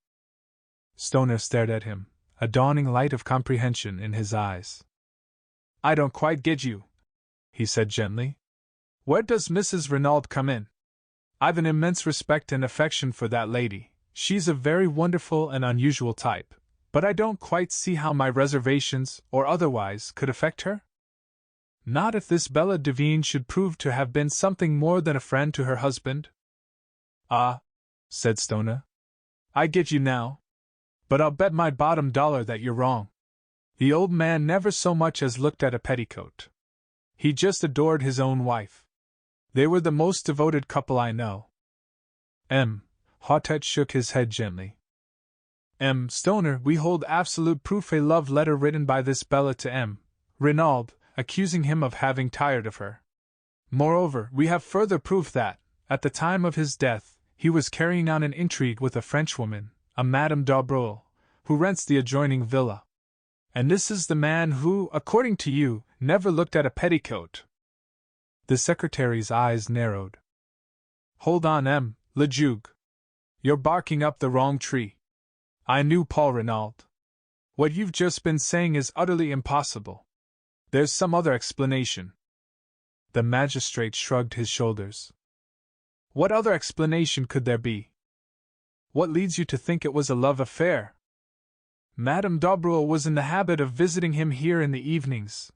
Stoner stared at him, a dawning light of comprehension in his eyes. I don't quite get you, he said gently. Where does Mrs. Renauld come in? I've an immense respect and affection for that lady. She's a very wonderful and unusual type, but I don't quite see how my reservations, or otherwise, could affect her. Not if this Bella Devine should prove to have been something more than a friend to her husband. Ah, said Stoner. I get you now. But I'll bet my bottom dollar that you're wrong. The old man never so much as looked at a petticoat. He just adored his own wife. They were the most devoted couple I know. M. Hautet shook his head gently. M. Stoner, we hold absolute proof a love letter written by this Bella to M. Renauld, accusing him of having tired of her. Moreover, we have further proof that, at the time of his death, he was carrying on an intrigue with a Frenchwoman, a Madame d'Aubreuil, who rents the adjoining villa. And this is the man who, according to you, never looked at a petticoat. The secretary's eyes narrowed. Hold on, M. Lejuge. You're barking up the wrong tree. I knew Paul Renauld. What you've just been saying is utterly impossible. There's some other explanation. The magistrate shrugged his shoulders. What other explanation could there be? What leads you to think it was a love affair? Madame d'Aubreuil was in the habit of visiting him here in the evenings.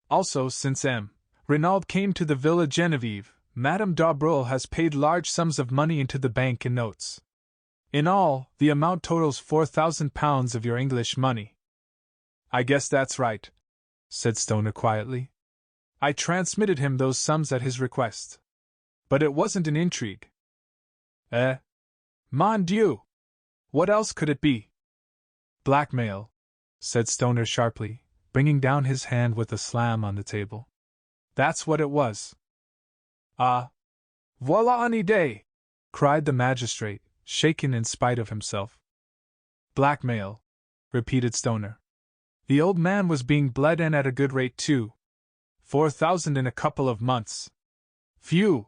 Also, since M. Renauld came to the Villa Genevieve, Madame d'Aubreuil has paid large sums of money into the bank in notes. In all, the amount totals £4,000 of your English money. I guess that's right, said Stoner quietly. I transmitted him those sums at his request. But it wasn't an intrigue. Mon Dieu! What else could it be? Blackmail, said Stoner sharply, bringing down his hand with a slam on the table. That's what it was. Ah! Voilà une idée! Cried the magistrate, shaken in spite of himself. Blackmail, repeated Stoner. The old man was being bled, and at a good rate too. 4,000 in a couple of months. Phew!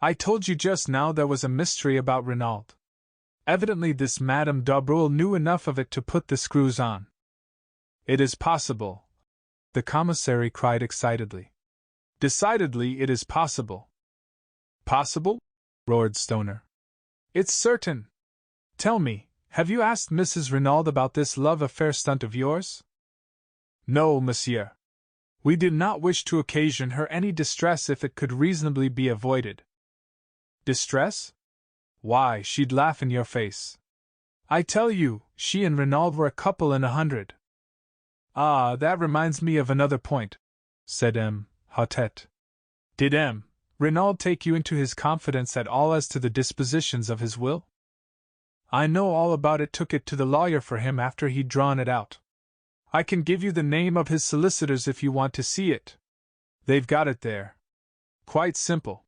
I told you just now there was a mystery about Renauld. Evidently this Madame d'Aubreuil knew enough of it to put the screws on. It is possible, the commissary cried excitedly. Decidedly it is possible. Possible? Roared Stoner. It's certain. Tell me, have you asked Mrs. Renauld about this love affair stunt of yours? No, monsieur. We did not wish to occasion her any distress if it could reasonably be avoided. Distress? Why, she'd laugh in your face. I tell you, she and Renauld were a couple in 100. Ah, that reminds me of another point, said M. Hautet. Did M. Renauld take you into his confidence at all as to the dispositions of his will? I know all about it. Took it to the lawyer for him after he'd drawn it out. I can give you the name of his solicitors if you want to see it. They've got it there. Quite simple.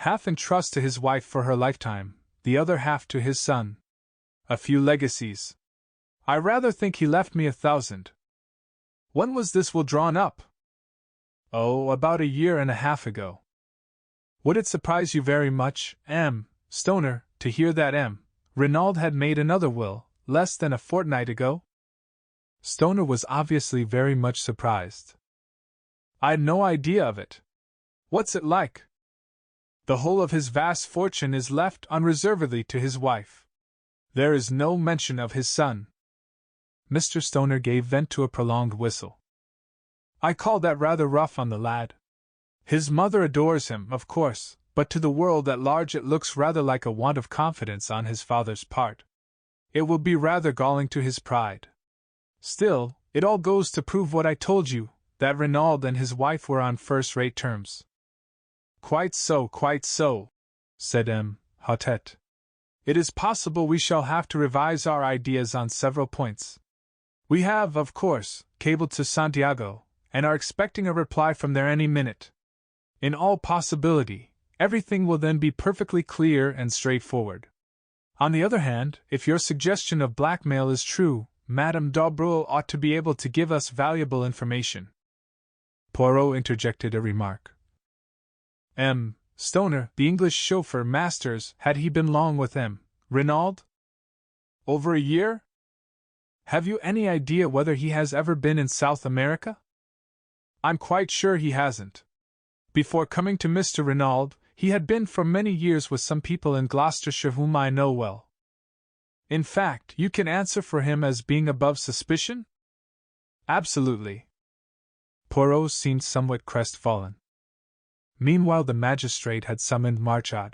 Half in trust to his wife for her lifetime, the other half to his son. A few legacies. I rather think he left me 1,000. When was this will drawn up? Oh, about 1.5 years ago. Would it surprise you very much, M. Stoner, to hear that M. Renauld had made another will, less than a fortnight ago? Stoner was obviously very much surprised. I'd no idea of it. What's it like? The whole of his vast fortune is left unreservedly to his wife. There is no mention of his son. Mr. Stoner gave vent to a prolonged whistle. I call that rather rough on the lad. His mother adores him, of course, but to the world at large it looks rather like a want of confidence on his father's part. It will be rather galling to his pride. Still, it all goes to prove what I told you, that Renauld and his wife were on first-rate terms. Quite so, said M. Hautet. It is possible we shall have to revise our ideas on several points. We have, of course, cabled to Santiago, and are expecting a reply from there any minute. In all possibility, everything will then be perfectly clear and straightforward. On the other hand, if your suggestion of blackmail is true, Madame d'Aubreuil ought to be able to give us valuable information. Poirot interjected a remark. Stoner, the English chauffeur, Masters, had he been long with Renauld? Over a year? Have you any idea whether he has ever been in South America? I'm quite sure he hasn't. Before coming to Mr. Renauld, he had been for many years with some people in Gloucestershire whom I know well. In fact, you can answer for him as being above suspicion? Absolutely. Poirot seemed somewhat crestfallen. Meanwhile the magistrate had summoned Marchad.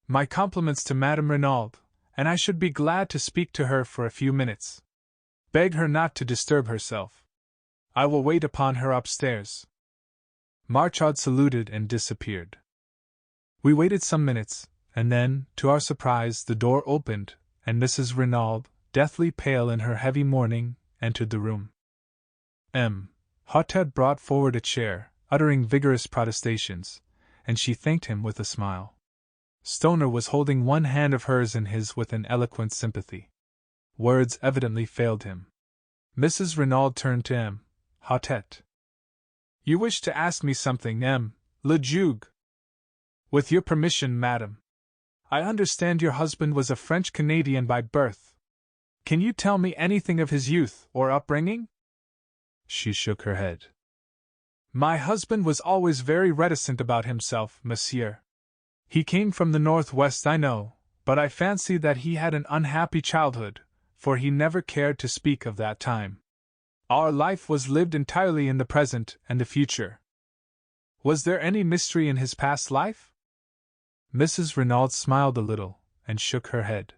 My compliments to Madame Renauld, and I should be glad to speak to her for a few minutes. Beg her not to disturb herself. I will wait upon her upstairs. Marchad saluted and disappeared. We waited some minutes, and then, to our surprise, the door opened, and Mrs. Renauld, deathly pale in her heavy mourning, entered the room. Hautet brought forward a chair, uttering vigorous protestations, and she thanked him with a smile. Stoner was holding one hand of hers in his with an eloquent sympathy. Words evidently failed him. Mrs. Renauld turned to Hautet. You wish to ask me something, le Juge? With your permission, madam. I understand your husband was a French-Canadian by birth. Can you tell me anything of his youth or upbringing? She shook her head. My husband was always very reticent about himself, monsieur. He came from the northwest, I know, but I fancy that he had an unhappy childhood, for he never cared to speak of that time. Our life was lived entirely in the present and the future. Was there any mystery in his past life? Mrs. Renauld smiled a little, and shook her head.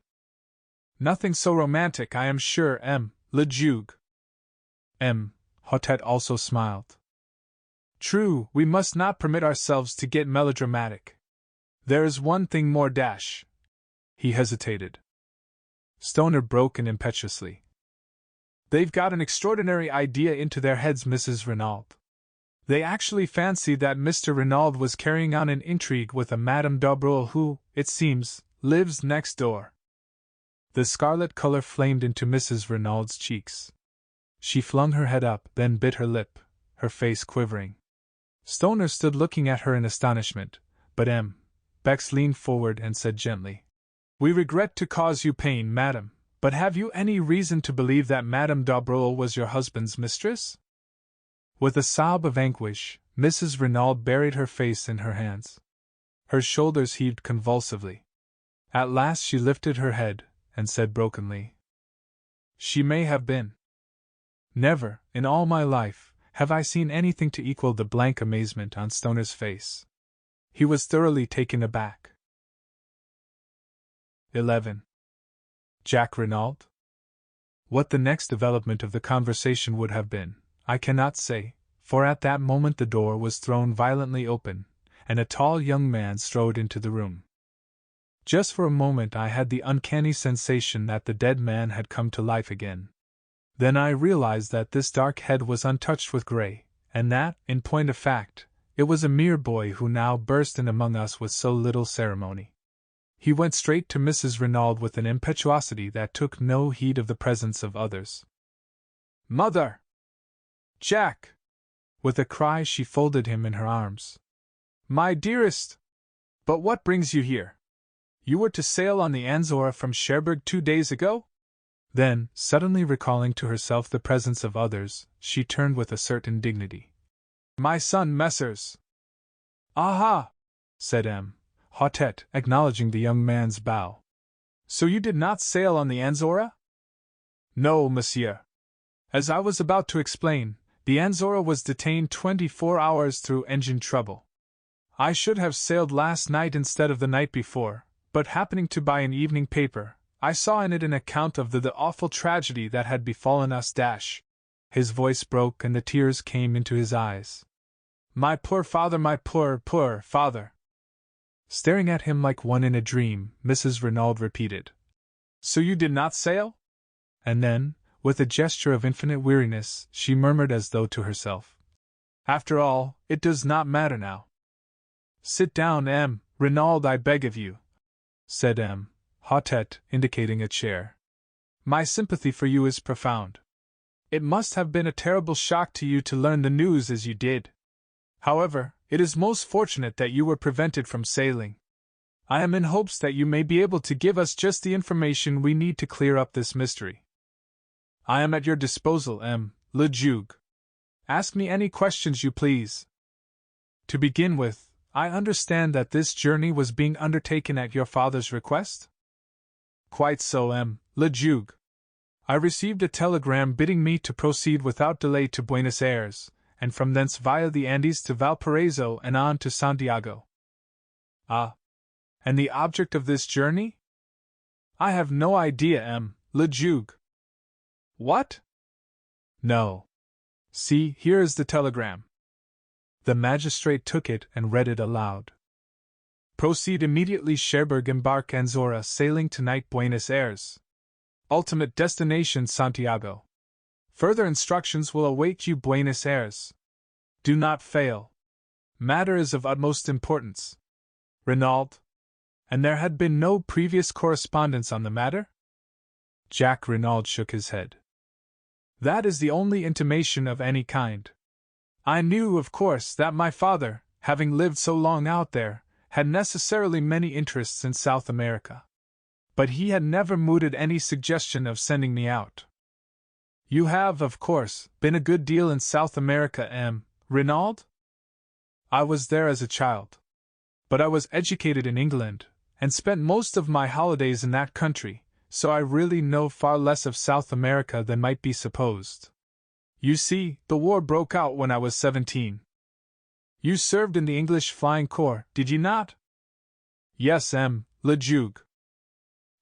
Nothing so romantic, I am sure, le Juge. Hautet also smiled. True, we must not permit ourselves to get melodramatic. There is one thing more, He hesitated. Stoner broke in impetuously. They've got an extraordinary idea into their heads, Mrs. Renauld. They actually fancy that Mr. Renauld was carrying on an intrigue with a Madame d'Aubreuil who, it seems, lives next door. The scarlet color flamed into Mrs. Renauld's cheeks. She flung her head up, then bit her lip, her face quivering. Stoner stood looking at her in astonishment, but Bex leaned forward and said gently, We regret to cause you pain, madam, but have you any reason to believe that Madame d'Aubreuil was your husband's mistress? With a sob of anguish, Mrs. Renauld buried her face in her hands. Her shoulders heaved convulsively. At last she lifted her head, and said brokenly, She may have been. Never, in all my life, have I seen anything to equal the blank amazement on Stoner's face. He was thoroughly taken aback. 11. Jack Renauld? What the next development of the conversation would have been, I cannot say, for at that moment the door was thrown violently open, and a tall young man strode into the room. Just for a moment I had the uncanny sensation that the dead man had come to life again. Then I realized that this dark head was untouched with gray, and that, in point of fact, it was a mere boy who now burst in among us with so little ceremony. He went straight to Mrs. Renauld with an impetuosity that took no heed of the presence of others. Mother! Jack! With a cry she folded him in her arms. My dearest! But what brings you here? You were to sail on the Anzora from Cherbourg 2 days ago? Then, suddenly recalling to herself the presence of others, she turned with a certain dignity. My son, Messrs. Aha! Said Hautet, acknowledging the young man's bow. So you did not sail on the Anzora? No, monsieur. As I was about to explain, the Anzora was detained 24 hours through engine trouble. I should have sailed last night instead of the night before, but happening to buy an evening paper, I saw in it an account of the awful tragedy that had befallen us. His voice broke and the tears came into his eyes. My poor father, my poor father! Staring at him like one in a dream, Mrs. Renauld repeated. So you did not sail? And then, With a gesture of infinite weariness, she murmured as though to herself, "After all, it does not matter now." "Sit down, M. Renauld, I beg of you," said M. Hautet, indicating a chair. "My sympathy for you is profound. It must have been a terrible shock to you to learn the news as you did. However, it is most fortunate that you were prevented from sailing. I am in hopes that you may be able to give us just the information we need to clear up this mystery." "I am at your disposal, M. le Juge. Ask me any questions you please." "To begin with, I understand that this journey was being undertaken at your father's request?" "Quite so, M. le Juge. I received a telegram bidding me to proceed without delay to Buenos Aires, and from thence via the Andes to Valparaiso and on to Santiago." "Ah. And the object of this journey?" "I have no idea, M. le Juge." "What?" "No. See, here is the telegram." The magistrate took it and read it aloud. "Proceed immediately, Cherbourg, embark Anzora, sailing tonight, Buenos Aires. Ultimate destination, Santiago. Further instructions will await you, Buenos Aires. Do not fail. Matter is of utmost importance. Renauld." "And there had been no previous correspondence on the matter?" Jack Renauld shook his head. "That is the only intimation of any kind. I knew, of course, that my father, having lived so long out there, had necessarily many interests in South America. But he had never mooted any suggestion of sending me out." "You have, of course, been a good deal in South America, M. Renauld?" "I was there as a child. But I was educated in England, and spent most of my holidays in that country, so I really know far less of South America than might be supposed. You see, the war broke out when I was 17. You served in the English Flying Corps, did you not?" "Yes, M. le Juge."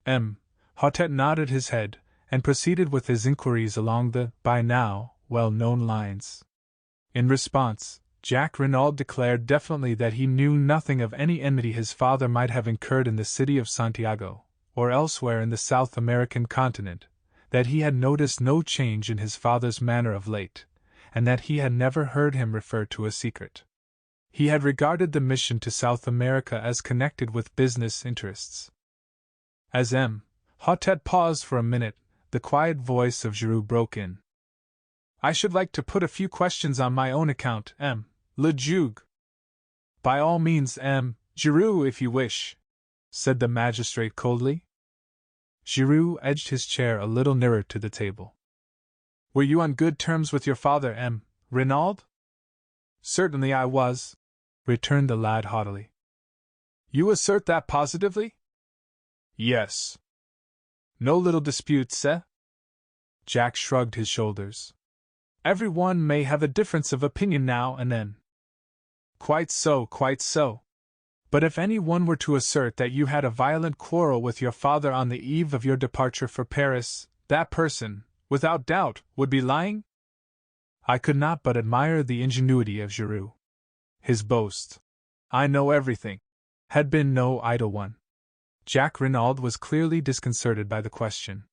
M. Hautet nodded his head, and proceeded with his inquiries along the, by now, well-known lines. In response, Jack Renauld declared definitely that he knew nothing of any enmity his father might have incurred in the city of Santiago, or elsewhere in the South American continent, that he had noticed no change in his father's manner of late, and that he had never heard him refer to a secret. He had regarded the mission to South America as connected with business interests. As M. Hautet paused for a minute, the quiet voice of Giroux broke in. "I should like to put a few questions on my own account, M. le Juge." "By all means, M. Giroux, if you wish," said the magistrate coldly. Giroux edged his chair a little nearer to the table. "Were you on good terms with your father, M. Renauld?" "Certainly I was," returned the lad haughtily. "You assert that positively?" "Yes." "No little disputes, eh?" Jack shrugged his shoulders. "Every one may have a difference of opinion now and then." "Quite so, quite so. But if any one were to assert that you had a violent quarrel with your father on the eve of your departure for Paris, that person, without doubt, would be lying?" I could not but admire the ingenuity of Giroux. His boast, "I know everything," had been no idle one. Jack Renauld was clearly disconcerted by the question.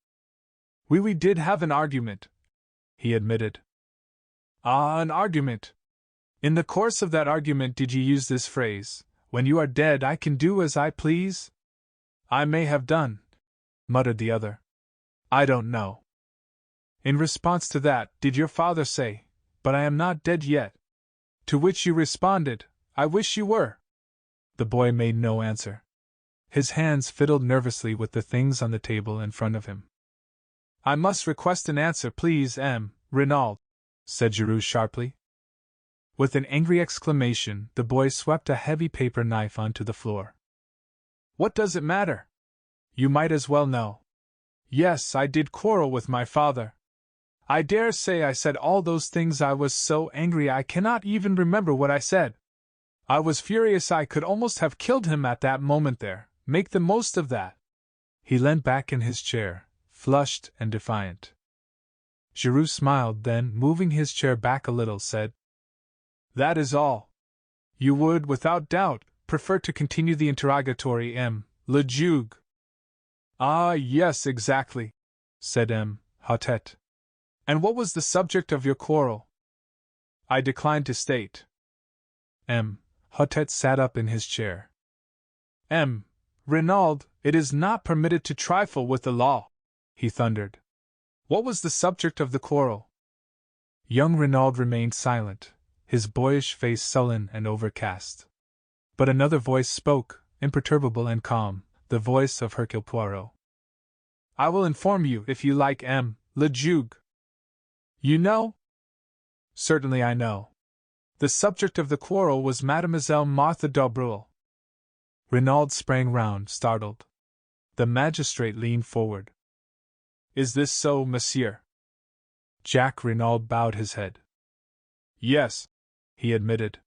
We did have an argument," he admitted. "Ah, an argument! In the course of that argument did you use this phrase, 'When you are dead I can do as I please'?" "I may have done," muttered the other. "I don't know." "In response to that, did your father say, 'But I am not dead yet'? To which you responded, 'I wish you were'?" The boy made no answer. His hands fiddled nervously with the things on the table in front of him. "I must request an answer, please, M. Renauld," said Giroux sharply. With an angry exclamation, the boy swept a heavy paper knife onto the floor. "What does it matter? You might as well know. Yes, I did quarrel with my father. I dare say I said all those things. I was so angry I cannot even remember what I said. I was furious. I could almost have killed him at that moment there. Make the most of that." He leant back in his chair, flushed and defiant. Giroux smiled, then, moving his chair back a little, said, "That is all. You would, without doubt, prefer to continue the interrogatory, M. le Juge?" "Ah, yes, exactly," said M. Hautet. And what was the subject of your quarrel? I decline to state. Hotet sat up in his chair. Renauld, it is not permitted to trifle with the law, he thundered. What was the subject of the quarrel? Young Renauld remained silent, his boyish face sullen and overcast. But another voice spoke, imperturbable and calm, the voice of Hercule Poirot. I will inform you, if you like, le Juge. You know? Certainly I know. The subject of the quarrel was Mademoiselle Martha d'Aubreuil. Renauld sprang round, startled. The magistrate leaned forward. Is this so, monsieur? Jacques Renauld bowed his head. Yes, he admitted.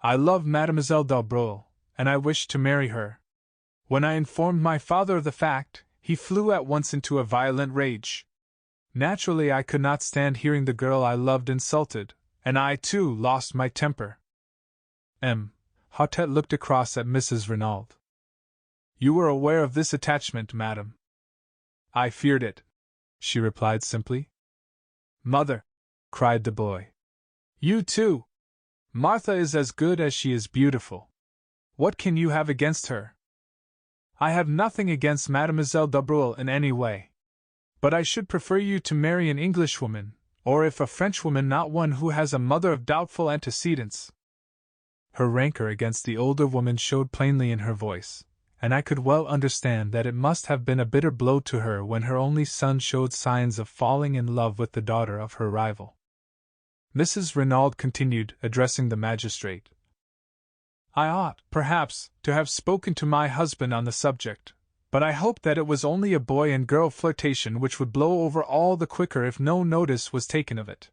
I love Mademoiselle d'Aubreuil, and I wish to marry her. When I informed my father of the fact, he flew at once into a violent rage. Naturally, I could not stand hearing the girl I loved insulted, and I, too, lost my temper. Hotet looked across at Mrs. Renauld. You were aware of this attachment, madam? I feared it, she replied simply. Mother, cried the boy. You too! Martha is as good as she is beautiful. What can you have against her? I have nothing against Mademoiselle d'Aubreuil in any way. But I should prefer you to marry an Englishwoman, or if a Frenchwoman, not one who has a mother of doubtful antecedents. Her rancor against the older woman showed plainly in her voice, and I could well understand that it must have been a bitter blow to her when her only son showed signs of falling in love with the daughter of her rival. Mrs. Renauld continued, addressing the magistrate. I ought, perhaps, to have spoken to my husband on the subject, but I hoped that it was only a boy and girl flirtation which would blow over all the quicker if no notice was taken of it.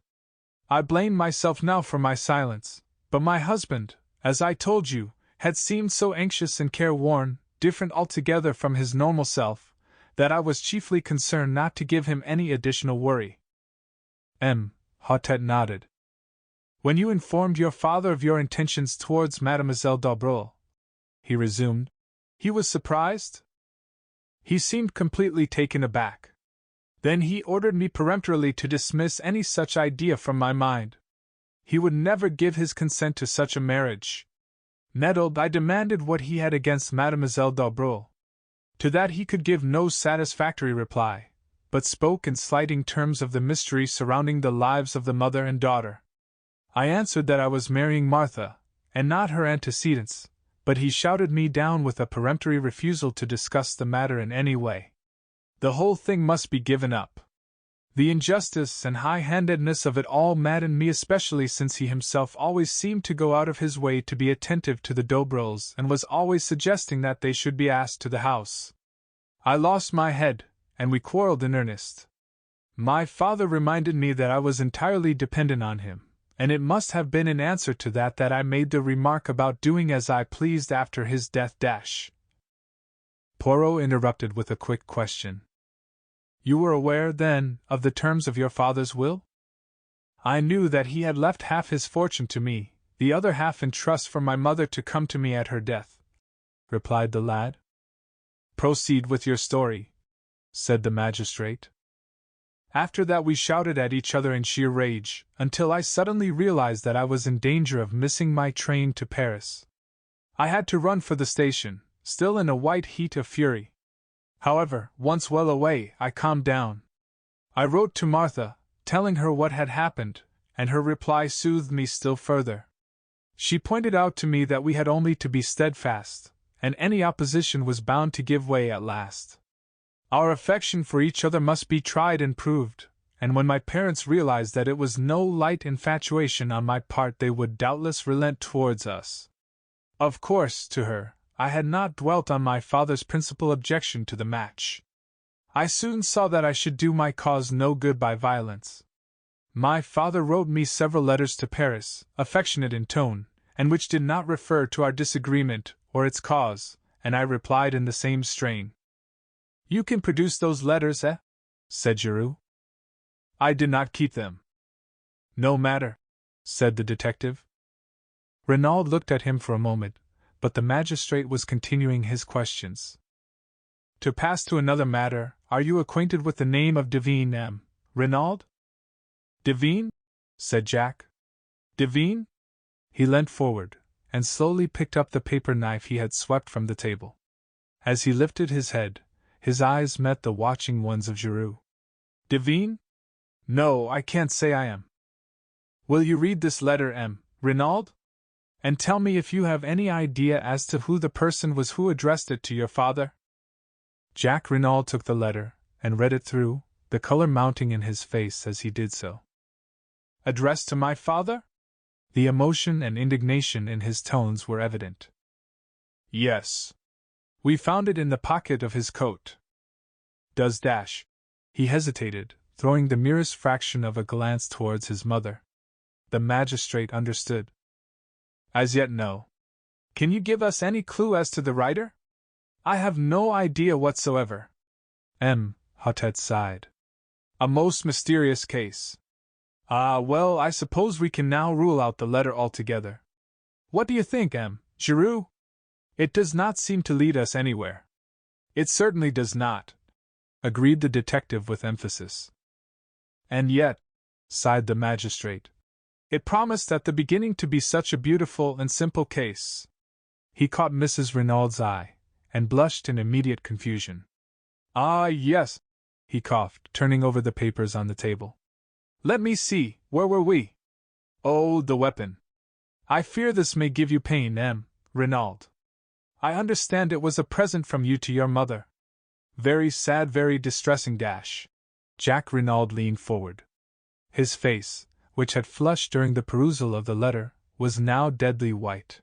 I blame myself now for my silence, but my husband, as I told you, had seemed so anxious and careworn, different altogether from his normal self, that I was chiefly concerned not to give him any additional worry. Hotet nodded. When you informed your father of your intentions towards Mademoiselle d'Aubreuil, he resumed, he was surprised? He seemed completely taken aback. Then he ordered me peremptorily to dismiss any such idea from my mind. He would never give his consent to such a marriage. Nettled, I demanded what he had against Mademoiselle d'Aubreuil. To that he could give no satisfactory reply, but spoke in slighting terms of the mystery surrounding the lives of the mother and daughter. I answered that I was marrying Martha, and not her antecedents, but he shouted me down with a peremptory refusal to discuss the matter in any way. The whole thing must be given up. The injustice and high-handedness of it all maddened me, especially since he himself always seemed to go out of his way to be attentive to the d'Aubreuils and was always suggesting that they should be asked to the house. I lost my head, and we quarreled in earnest. My father reminded me that I was entirely dependent on him, and it must have been in answer to that I made the remark about doing as I pleased after his death. Poirot interrupted with a quick question. You were aware, then, of the terms of your father's will? I knew that he had left half his fortune to me, the other half in trust for my mother to come to me at her death, replied the lad. Proceed with your story, said the magistrate. After that we shouted at each other in sheer rage, until I suddenly realized that I was in danger of missing my train to Paris. I had to run for the station, still in a white heat of fury. However, once well away, I calmed down. I wrote to Martha, telling her what had happened, and her reply soothed me still further. She pointed out to me that we had only to be steadfast, and any opposition was bound to give way at last. Our affection for each other must be tried and proved, and when my parents realized that it was no light infatuation on my part, they would doubtless relent towards us. Of course, to her, I had not dwelt on my father's principal objection to the match. I soon saw that I should do my cause no good by violence. My father wrote me several letters to Paris, affectionate in tone, and which did not refer to our disagreement or its cause, and I replied in the same strain. You can produce those letters, said Giroux. I did not keep them. No matter, said the detective. Renauld looked at him for a moment, but the magistrate was continuing his questions. To pass to another matter, are you acquainted with the name of Divine Renauld? Devine? Said Jack. Devine? He leant forward, and slowly picked up the paper knife he had swept from the table. As he lifted his head, his eyes met the watching ones of Giroux. Devine? No, I can't say I am. Will you read this letter, M. Renauld? And tell me if you have any idea as to who the person was who addressed it to your father? Jack Renauld took the letter, and read it through, the color mounting in his face as he did so. Addressed to my father? The emotion and indignation in his tones were evident. Yes. We found it in the pocket of his coat. Does dash. He hesitated, throwing the merest fraction of a glance towards his mother. The magistrate understood. As yet, no. Can you give us any clue as to the writer? I have no idea whatsoever. M. Hautet sighed. A most mysterious case. Ah, well, I suppose we can now rule out the letter altogether. What do you think, M. Giroux? It does not seem to lead us anywhere. It certainly does not, agreed the detective with emphasis. And yet, sighed the magistrate, it promised at the beginning to be such a beautiful and simple case. He caught Mrs. Renaud's eye, and blushed in immediate confusion. Ah, yes, he coughed, turning over the papers on the table. Let me see, where were we? Oh, the weapon. I fear this may give you pain, M. Renauld. I understand it was a present from you to your mother. Very sad, very distressing dash. Jack Renauld leaned forward. His face, which had flushed during the perusal of the letter, was now deadly white.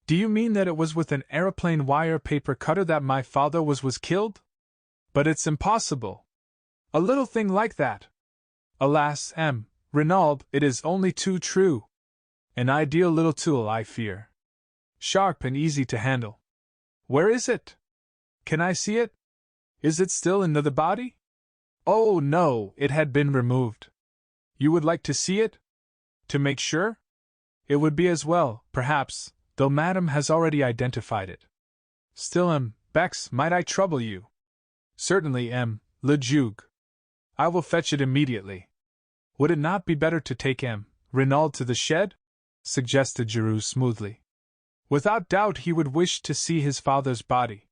Do you mean that it was with an aeroplane wire paper cutter that my father was killed? But it's impossible. A little thing like that. Alas, M. Renauld, it is only too true. An ideal little tool, I fear. Sharp and easy to handle. Where is it? Can I see it? Is it still in the body? Oh, no, it had been removed. You would like to see it? To make sure? It would be as well, perhaps, though Madame has already identified it. Still, M. Bex, might I trouble you? Certainly, M. Le Juge. I will fetch it immediately. Would it not be better to take M. Renauld to the shed? Suggested Giroux smoothly. Without doubt he would wish to see his father's body.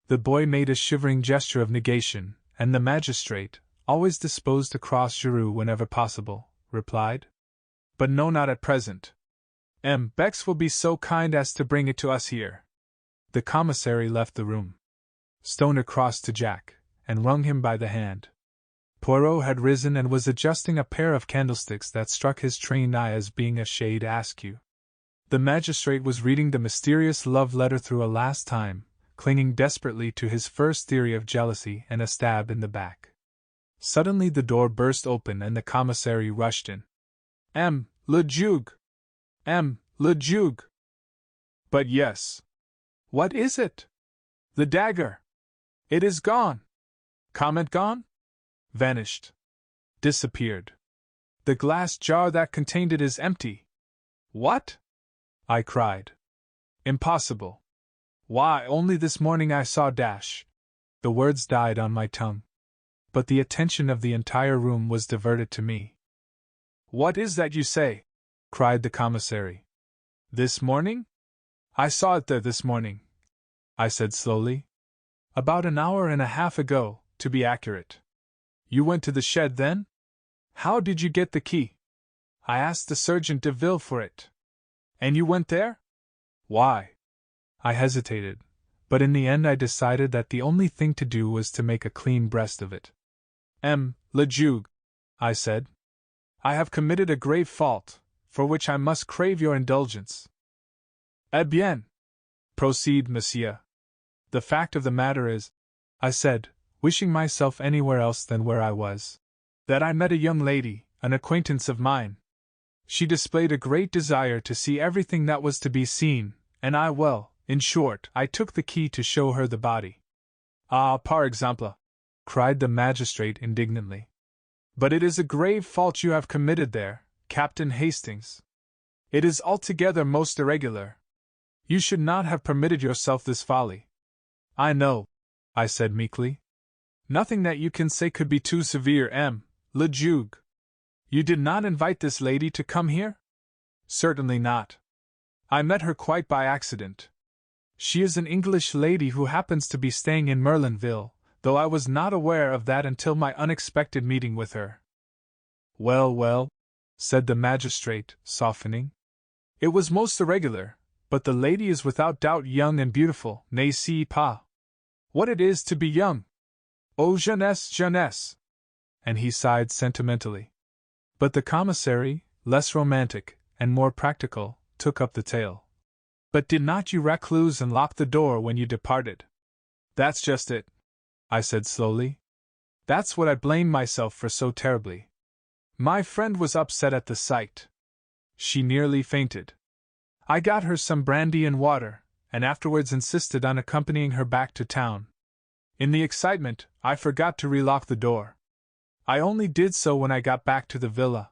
The boy made a shivering gesture of negation, and the magistrate, always disposed to cross Giroux whenever possible, replied. But no, not at present. M. Bex will be so kind as to bring it to us here. The commissary left the room. Stoner crossed to Jack, and wrung him by the hand. Poirot had risen and was adjusting a pair of candlesticks that struck his trained eye as being a shade askew. The magistrate was reading the mysterious love letter through a last time, clinging desperately to his first theory of jealousy and a stab in the back. Suddenly the door burst open and the commissary rushed in. M. Le Juge! M. Le Juge! But yes. What is it? The dagger! It is gone! Comment gone? Vanished. Disappeared. The glass jar that contained it is empty. What? I cried. Impossible. Why, only this morning I saw dash. The words died on my tongue. But the attention of the entire room was diverted to me. What is that you say? Cried the commissary. This morning? I saw it there this morning, I said slowly. About an hour and a half ago, to be accurate. You went to the shed then? How did you get the key? I asked the Sergeant de Ville for it. And you went there? Why? I hesitated, but in the end I decided that the only thing to do was to make a clean breast of it. M. Le Juge, I said. I have committed a grave fault, for which I must crave your indulgence. Eh bien. Proceed, monsieur. The fact of the matter is, I said, wishing myself anywhere else than where I was, that I met a young lady, an acquaintance of mine. She displayed a great desire to see everything that was to be seen, and in short, I took the key to show her the body. Ah, par exemple! Cried the magistrate indignantly. But it is a grave fault you have committed there, Captain Hastings. It is altogether most irregular. You should not have permitted yourself this folly. I know, I said meekly. Nothing that you can say could be too severe, M. Le Juge. You did not invite this lady to come here? Certainly not. I met her quite by accident. She is an English lady who happens to be staying in Merlinville, though I was not aware of that until my unexpected meeting with her. Well, well, said the magistrate, softening. It was most irregular, but the lady is without doubt young and beautiful, n'est-ce pas? What it is to be young! Oh, jeunesse, jeunesse! And he sighed sentimentally. But the commissary, less romantic, and more practical, took up the tale. But did not you recluse and lock the door when you departed? That's just it, I said slowly. That's what I blame myself for so terribly. My friend was upset at the sight. She nearly fainted. I got her some brandy and water, and afterwards insisted on accompanying her back to town. In the excitement, I forgot to relock the door. I only did so when I got back to the villa.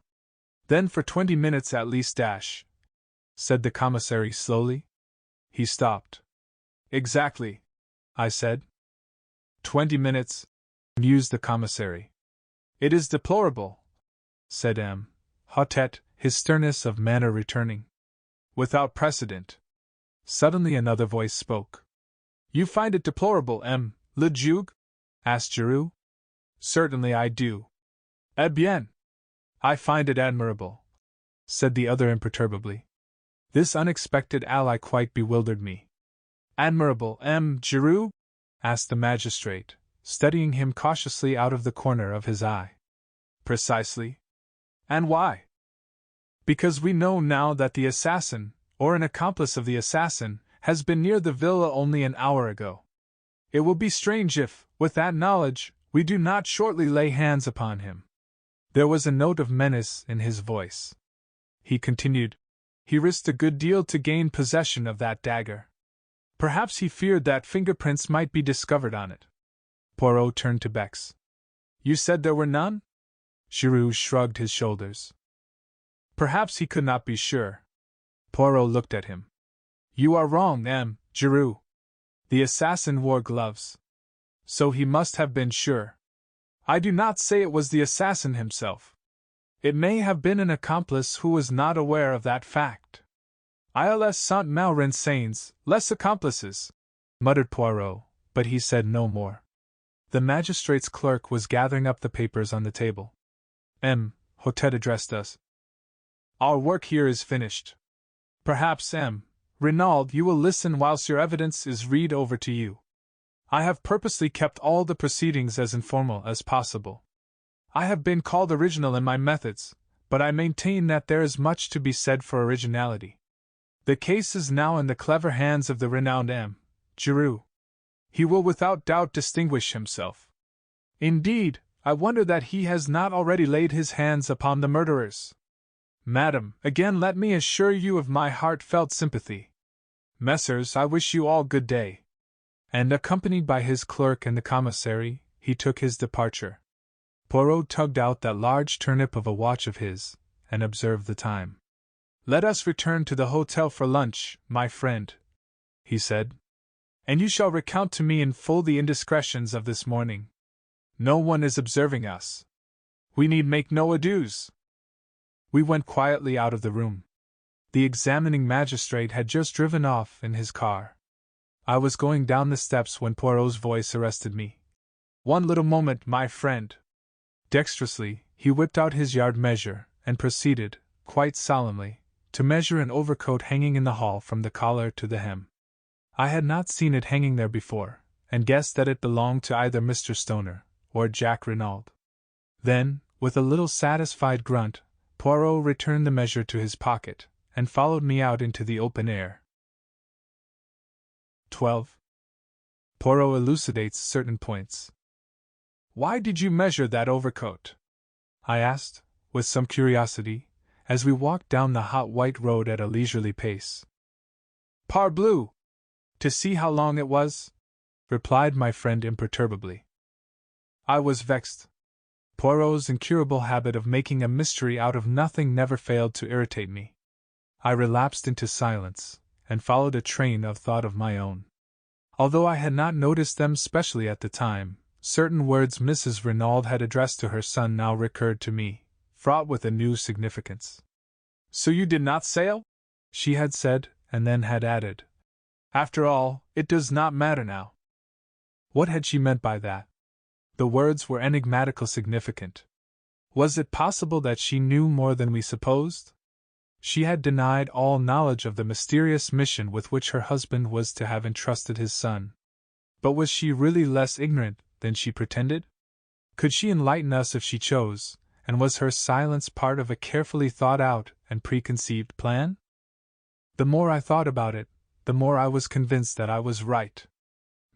Then for 20 minutes at least said the commissary slowly. He stopped. Exactly, I said. 20 minutes, mused the commissary. It is deplorable, said M. Hautet, his sternness of manner returning. Without precedent. Suddenly another voice spoke. You find it deplorable, M. le Juge? Asked Giroux. Certainly I do. Eh bien. I find it admirable, said the other imperturbably. This unexpected ally quite bewildered me. Admirable, M. Giroux? Asked the magistrate, studying him cautiously out of the corner of his eye. Precisely. And why? Because we know now that the assassin, or an accomplice of the assassin, has been near the villa only an hour ago. It will be strange if, with that knowledge, we do not shortly lay hands upon him. There was a note of menace in his voice. He continued, he risked a good deal to gain possession of that dagger. Perhaps he feared that fingerprints might be discovered on it. Poirot turned to Bex. You said there were none? Giroux shrugged his shoulders. Perhaps he could not be sure. Poirot looked at him. You are wrong, M. Giroux. The assassin wore gloves. So he must have been sure. I do not say it was the assassin himself. It may have been an accomplice who was not aware of that fact. Ils sont malrensains, les accomplices, muttered Poirot, but he said no more. The magistrate's clerk was gathering up the papers on the table. M. Hautet addressed us. Our work here is finished. Perhaps, M. Renauld, you will listen whilst your evidence is read over to you. I have purposely kept all the proceedings as informal as possible. I have been called original in my methods, but I maintain that there is much to be said for originality. The case is now in the clever hands of the renowned M. Giroux. He will without doubt distinguish himself. Indeed, I wonder that he has not already laid his hands upon the murderers. Madam, again let me assure you of my heartfelt sympathy. Messrs, I wish you all good day. And accompanied by his clerk and the commissary, he took his departure. Poirot tugged out that large turnip of a watch of his, and observed the time. Let us return to the hotel for lunch, my friend, he said. And you shall recount to me in full the indiscretions of this morning. No one is observing us. We need make no adieus. We went quietly out of the room. The examining magistrate had just driven off in his car. I was going down the steps when Poirot's voice arrested me. One little moment, my friend. Dexterously, he whipped out his yard measure, and proceeded, quite solemnly, to measure an overcoat hanging in the hall from the collar to the hem. I had not seen it hanging there before, and guessed that it belonged to either Mr. Stoner or Jack Renauld. Then, with a little satisfied grunt, Poirot returned the measure to his pocket, and followed me out into the open air. 12. Poirot elucidates certain points. Why did you measure that overcoat? I asked, with some curiosity, as we walked down the hot white road at a leisurely pace. Parbleu! To see how long it was, replied my friend imperturbably. I was vexed. Poirot's incurable habit of making a mystery out of nothing never failed to irritate me. I relapsed into silence, and followed a train of thought of my own. Although I had not noticed them specially at the time, certain words Mrs. Renauld had addressed to her son now recurred to me, fraught with a new significance. "So you did not sail?" she had said, and then had added, "After all, it does not matter now." What had she meant by that? The words were enigmatical significant. Was it possible that she knew more than we supposed? She had denied all knowledge of the mysterious mission with which her husband was to have entrusted his son. But was she really less ignorant than she pretended? Could she enlighten us if she chose, and was her silence part of a carefully thought-out and preconceived plan? The more I thought about it, the more I was convinced that I was right.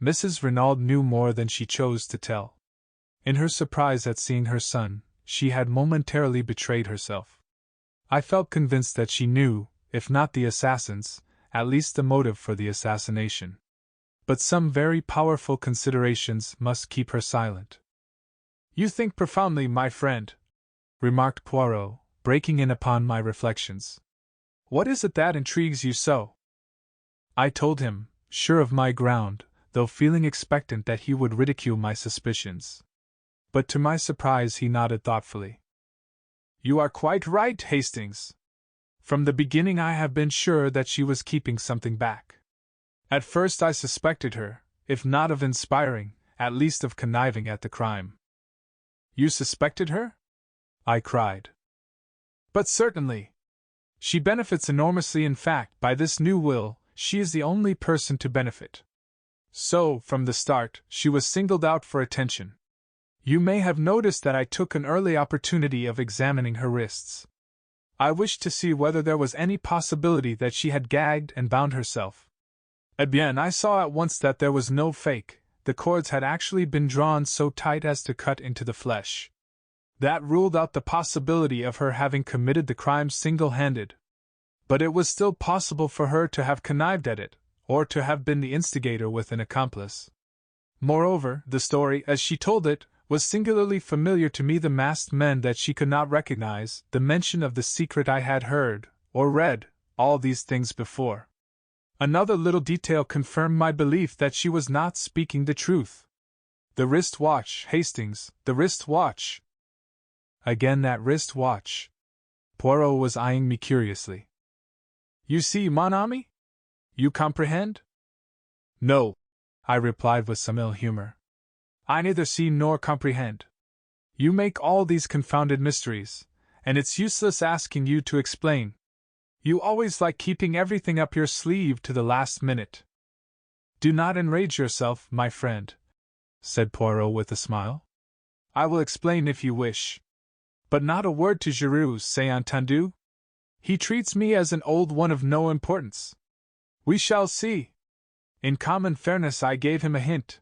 Mrs. Renauld knew more than she chose to tell. In her surprise at seeing her son, she had momentarily betrayed herself. I felt convinced that she knew, if not the assassins, at least the motive for the assassination. But some very powerful considerations must keep her silent. "You think profoundly, my friend," remarked Poirot, breaking in upon my reflections. "What is it that intrigues you so?" I told him, sure of my ground, though feeling expectant that he would ridicule my suspicions. But to my surprise he nodded thoughtfully. "You are quite right, Hastings. From the beginning I have been sure that she was keeping something back. At first I suspected her, if not of inspiring, at least of conniving at the crime." "You suspected her?" I cried. "But certainly. She benefits enormously. In fact, by this new will, she is the only person to benefit. So, from the start, she was singled out for attention. You may have noticed that I took an early opportunity of examining her wrists. I wished to see whether there was any possibility that she had gagged and bound herself. Eh bien, I saw at once that there was no fake. The cords had actually been drawn so tight as to cut into the flesh. That ruled out the possibility of her having committed the crime single-handed. But it was still possible for her to have connived at it, or to have been the instigator with an accomplice. Moreover, the story, as she told it, was singularly familiar to me. The masked men that she could not recognize, the mention of the secret I had heard, or read, all these things before. Another little detail confirmed my belief that she was not speaking the truth. The wrist watch, Hastings, the wrist watch. Again that wrist watch. Poirot was eyeing me curiously. "You see, mon ami? You comprehend?" "No," I replied with some ill humor. "I neither see nor comprehend. You make all these confounded mysteries, and it's useless asking you to explain. You always like keeping everything up your sleeve to the last minute." "Do not enrage yourself, my friend," said Poirot with a smile. "I will explain if you wish. But not a word to Giroux, c'est entendu? He treats me as an old one of no importance. We shall see. In common fairness I gave him a hint.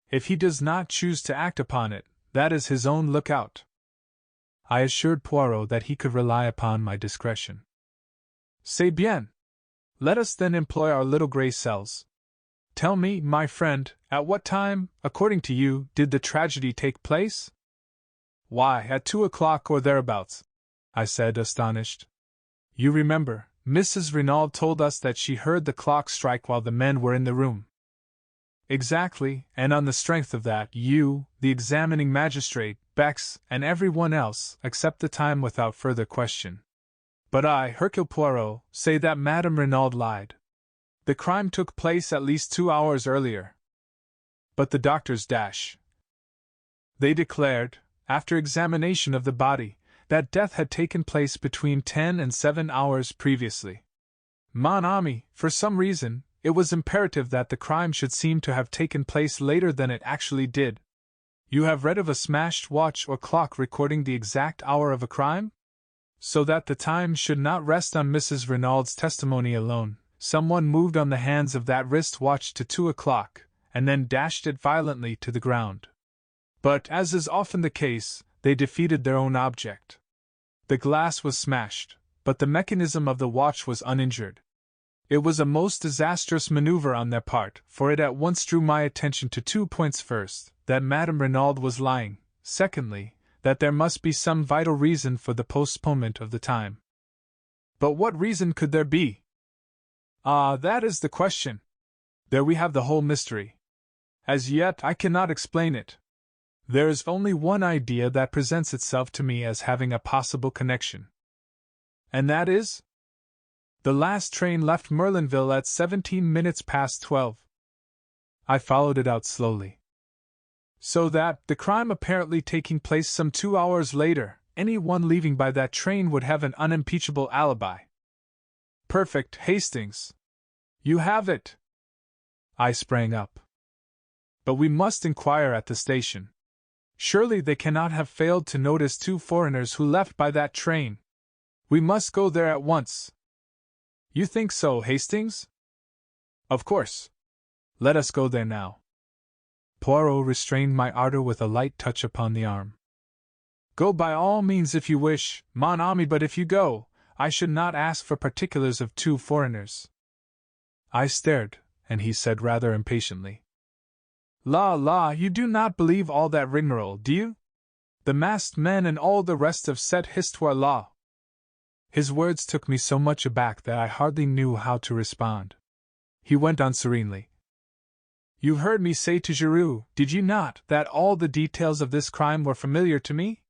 If he does not choose to act upon it, that is his own lookout." I assured Poirot that he could rely upon my discretion. "C'est bien. Let us then employ our little grey cells. Tell me, my friend, at what time, according to you, did the tragedy take place?" "Why, at 2 o'clock or thereabouts," I said, astonished. "You remember, Mrs. Renauld told us that she heard the clock strike while the men were in the room." "Exactly, and on the strength of that, you, the examining magistrate, Bex, and everyone else, accept the time without further question. But I, Hercule Poirot, say that Madame Renauld lied. The crime took place at least 2 hours earlier." "But the doctors dash." "They declared, after examination of the body, that death had taken place between 10 and 7 hours previously. Mon ami, for some reason, it was imperative that the crime should seem to have taken place later than it actually did. You have read of a smashed watch or clock recording the exact hour of a crime? So that the time should not rest on Mrs. Renauld's testimony alone, someone moved on the hands of that wrist watch to 2 o'clock, and then dashed it violently to the ground. But, as is often the case, they defeated their own object. The glass was smashed, but the mechanism of the watch was uninjured. It was a most disastrous maneuver on their part, for it at once drew my attention to 2 points. First, that Madame Renauld was lying; secondly, that there must be some vital reason for the postponement of the time. But what reason could there be? Ah, that is the question. There we have the whole mystery. As yet I cannot explain it. There is only one idea that presents itself to me as having a possible connection. And that is? The last train left Merlinville at 17 minutes past 12. I followed it out slowly. So that, the crime apparently taking place some 2 hours later, anyone leaving by that train would have an unimpeachable alibi. Perfect, Hastings. You have it. I sprang up. But we must inquire at the station. Surely they cannot have failed to notice 2 foreigners who left by that train. We must go there at once. You think so, Hastings? Of course. Let us go there now. Poirot restrained my ardor with a light touch upon the arm. Go by all means if you wish, mon ami, but if you go, I should not ask for particulars of 2 foreigners. I stared, and he said rather impatiently, La, you do not believe all that rigmarole, do you? The masked men and all the rest of cette histoire-là. His words took me so much aback that I hardly knew how to respond. He went on serenely. You heard me say to Giroux, did you not, that all the details of this crime were familiar to me?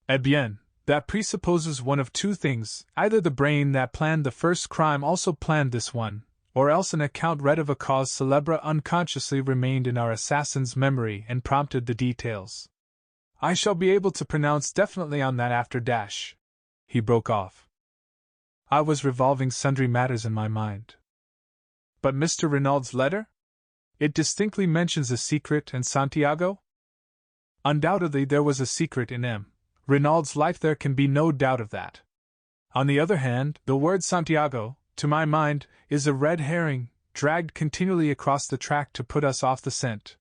Eh bien, that presupposes one of 2 things, either the brain that planned the first crime also planned this one, or else an account read of a cause célèbre unconsciously remained in our assassin's memory and prompted the details. I shall be able to pronounce definitely on that after dash. He broke off. I was revolving sundry matters in my mind. But Mr. Renaud's letter? It distinctly mentions a secret in Santiago? Undoubtedly there was a secret in M. Renaud's life, there can be no doubt of that. On the other hand, the word Santiago, to my mind, is a red herring, dragged continually across the track to put us off the scent.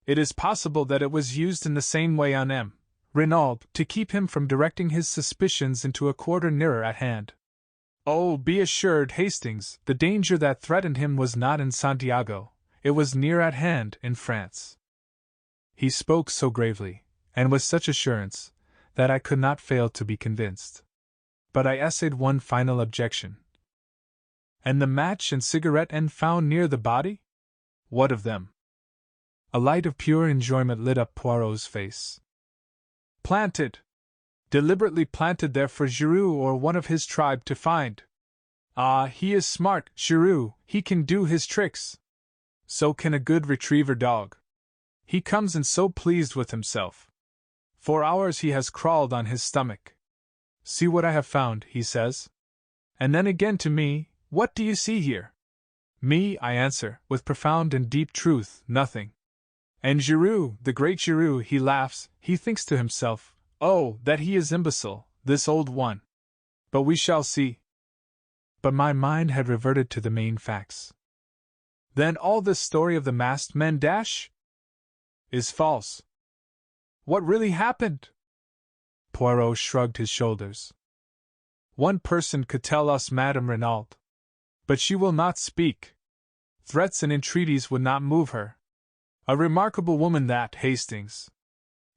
It is possible that it was used in the same way on M. Renauld, to keep him from directing his suspicions into a quarter nearer at hand. Oh, be assured, Hastings, the danger that threatened him was not in Santiago, it was near at hand, in France. He spoke so gravely, and with such assurance, that I could not fail to be convinced. But I essayed one final objection. And the match and cigarette end found near the body? What of them? A light of pure enjoyment lit up Poirot's face. Planted! Deliberately planted there for Giroux or one of his tribe to find. Ah, he is smart, Giroux, he can do his tricks. So can a good retriever dog. He comes in so pleased with himself. For hours he has crawled on his stomach. See what I have found, he says. And then again to me, what do you see here? Me, I answer, with profound and deep truth, nothing. And Giroux, the great Giroux, he laughs, he thinks to himself, oh, that he is imbecile, this old one. But we shall see. But my mind had reverted to the main facts. Then all this story of the masked men is false. What really happened? Poirot shrugged his shoulders. One person could tell us, Madame Renauld. But she will not speak. Threats and entreaties would not move her. A remarkable woman that, Hastings.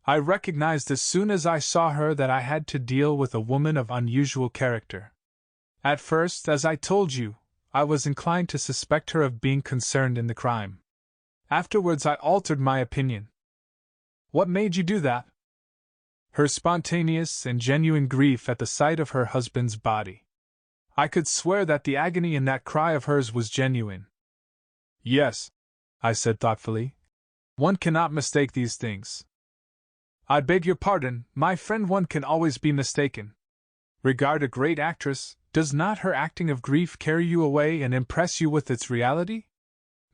I recognized as soon as I saw her that I had to deal with a woman of unusual character. At first, as I told you, I was inclined to suspect her of being concerned in the crime. Afterwards I altered my opinion. What made you do that? Her spontaneous and genuine grief at the sight of her husband's body. I could swear that the agony in that cry of hers was genuine. Yes, I said thoughtfully. One cannot mistake these things. I beg your pardon, my friend, one can always be mistaken. Regard a great actress, does not her acting of grief carry you away and impress you with its reality?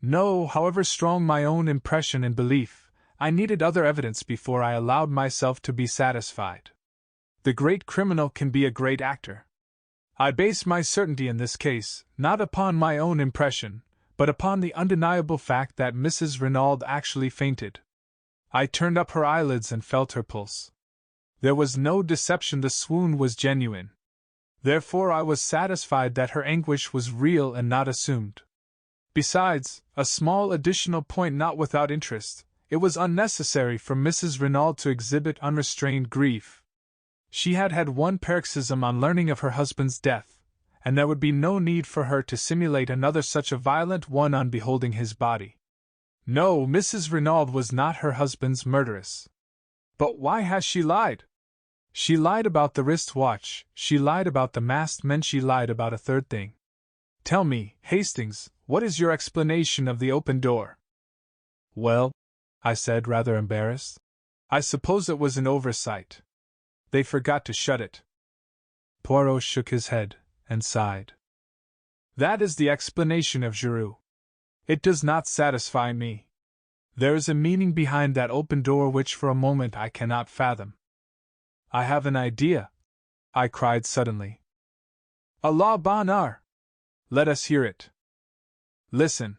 No, however strong my own impression and belief, I needed other evidence before I allowed myself to be satisfied. The great criminal can be a great actor. I base my certainty in this case, not upon my own impression, but upon the undeniable fact that Mrs. Renauld actually fainted. I turned up her eyelids and felt her pulse. There was no deception, the swoon was genuine. Therefore I was satisfied that her anguish was real and not assumed. Besides, a small additional point not without interest, it was unnecessary for Mrs. Renauld to exhibit unrestrained grief. She had had one paroxysm on learning of her husband's death, and there would be no need for her to simulate another such a violent one on beholding his body. No, Mrs. Renauld was not her husband's murderess. But why has she lied? She lied about the wrist watch, she lied about the masked men, she lied about a third thing. Tell me, Hastings, what is your explanation of the open door? Well, I said, rather embarrassed, I suppose it was an oversight. They forgot to shut it. Poirot shook his head and sighed. That is the explanation of Giroux. It does not satisfy me. There is a meaning behind that open door which for a moment I cannot fathom. I have an idea, I cried suddenly. A la bonne heure! Let us hear it. Listen.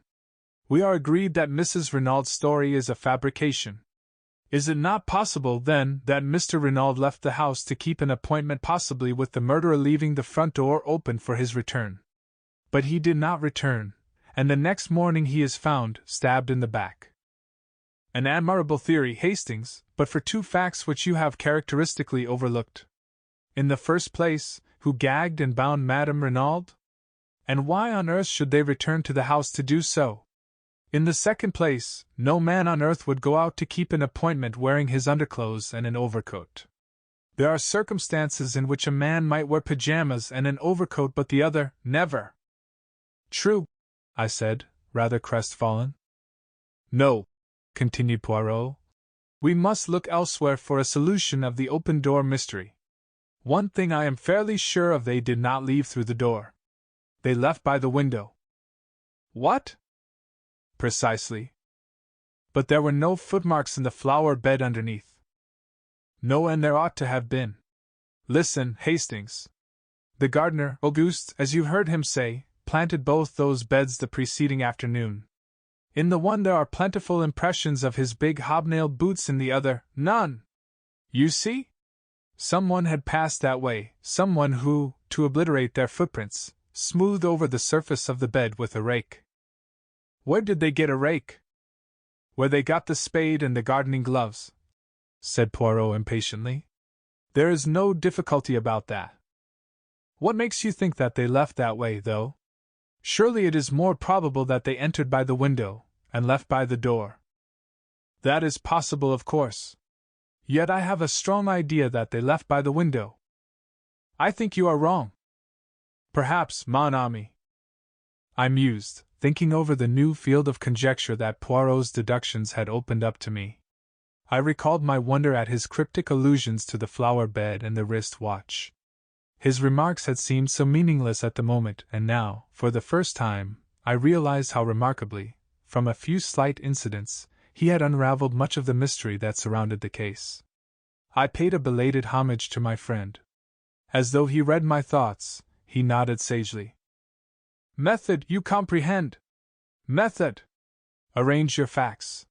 We are agreed that Mrs. Renaud's story is a fabrication. Is it not possible, then, that Mr. Renauld left the house to keep an appointment, possibly with the murderer, leaving the front door open for his return? But he did not return, and the next morning he is found, stabbed in the back. An admirable theory, Hastings, but for two facts which you have characteristically overlooked. In the first place, who gagged and bound Madame Renauld? And why on earth should they return to the house to do so? In the second place, no man on earth would go out to keep an appointment wearing his underclothes and an overcoat. There are circumstances in which a man might wear pajamas and an overcoat, but the other, never. True, I said, rather crestfallen. No, continued Poirot, we must look elsewhere for a solution of the open door mystery. One thing I am fairly sure of, they did not leave through the door. They left by the window. What? Precisely. But there were no footmarks in the flower bed underneath. No, and there ought to have been. Listen, Hastings. The gardener, Auguste, as you heard him say, planted both those beds the preceding afternoon. In the one there are plentiful impressions of his big hobnailed boots, in the other, none. You see? Someone had passed that way, someone who, to obliterate their footprints, smoothed over the surface of the bed with a rake. Where did they get a rake? Where they got the spade and the gardening gloves, said Poirot impatiently. There is no difficulty about that. What makes you think that they left that way, though? Surely it is more probable that they entered by the window, and left by the door. That is possible, of course. Yet I have a strong idea that they left by the window. I think you are wrong. Perhaps, mon ami. I mused, thinking over the new field of conjecture that Poirot's deductions had opened up to me. I recalled my wonder at his cryptic allusions to the flower bed and the wrist watch. His remarks had seemed so meaningless at the moment, and now, for the first time, I realized how remarkably, from a few slight incidents, he had unraveled much of the mystery that surrounded the case. I paid a belated homage to my friend. As though he read my thoughts, he nodded sagely. Method, you comprehend? Method! Arrange your facts.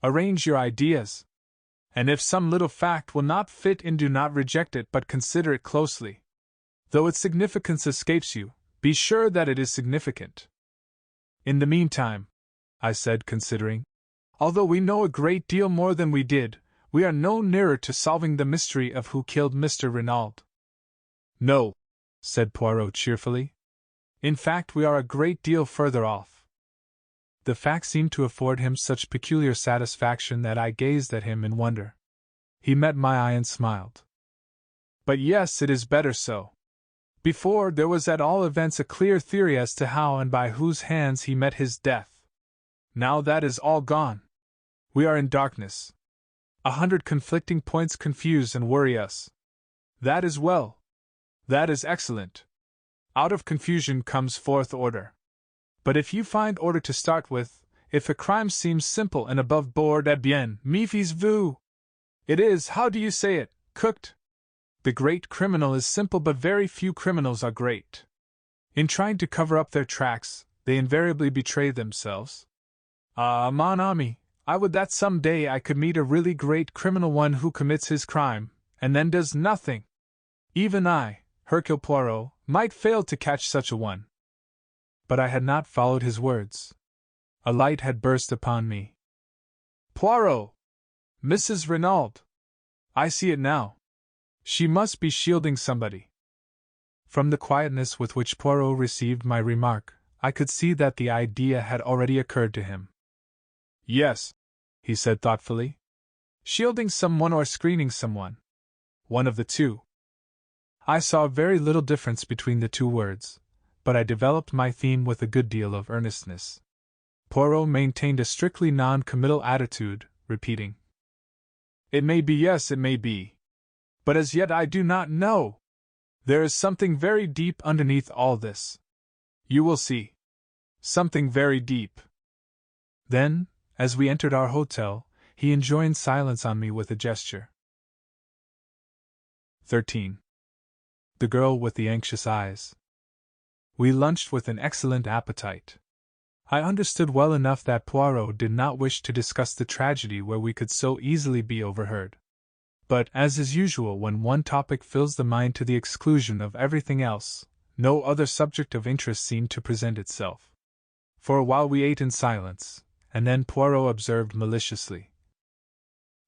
Arrange your ideas. And if some little fact will not fit in, do not reject it, but consider it closely. Though its significance escapes you, be sure that it is significant. In the meantime, I said, considering, although we know a great deal more than we did, we are no nearer to solving the mystery of who killed Mr. Renauld. No, said Poirot cheerfully. In fact, we are a great deal further off. The fact seemed to afford him such peculiar satisfaction that I gazed at him in wonder. He met my eye and smiled. But yes, it is better so. Before, there was at all events a clear theory as to how and by whose hands he met his death. Now that is all gone. We are in darkness. 100 conflicting points confuse and worry us. That is well. That is excellent. Out of confusion comes forth order. But if you find order to start with, if a crime seems simple and above board, eh bien, méfiez vous. It is, how do you say it, cooked? The great criminal is simple, but very few criminals are great. In trying to cover up their tracks, they invariably betray themselves. Ah, mon ami, I would that some day I could meet a really great criminal, one who commits his crime, and then does nothing. Even I, Hercule Poirot, might fail to catch such a one. But I had not followed his words. A light had burst upon me. Poirot! Mrs. Renauld! I see it now. She must be shielding somebody. From the quietness with which Poirot received my remark, I could see that the idea had already occurred to him. Yes, he said thoughtfully. Shielding someone or screening someone. One of the two. I saw very little difference between the two words, but I developed my theme with a good deal of earnestness. Poirot maintained a strictly non-committal attitude, repeating, "It may be, yes, it may be. But as yet I do not know. There is something very deep underneath all this. You will see. Something very deep." Then, as we entered our hotel, he enjoined silence on me with a gesture. 13. The Girl with the Anxious Eyes. We lunched with an excellent appetite. I understood well enough that Poirot did not wish to discuss the tragedy where we could so easily be overheard. But, as is usual when one topic fills the mind to the exclusion of everything else, no other subject of interest seemed to present itself. For a while we ate in silence, and then Poirot observed maliciously,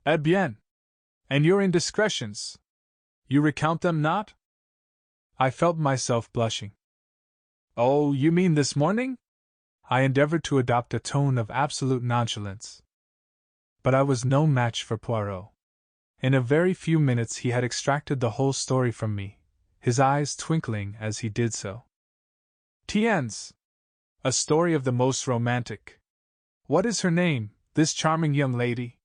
"Eh bien! And your indiscretions? You recount them not?" I felt myself blushing. "Oh, you mean this morning?" I endeavored to adopt a tone of absolute nonchalance. But I was no match for Poirot. In a very few minutes he had extracted the whole story from me, his eyes twinkling as he did so. "Tiens! A story of the most romantic. What is her name, this charming young lady?"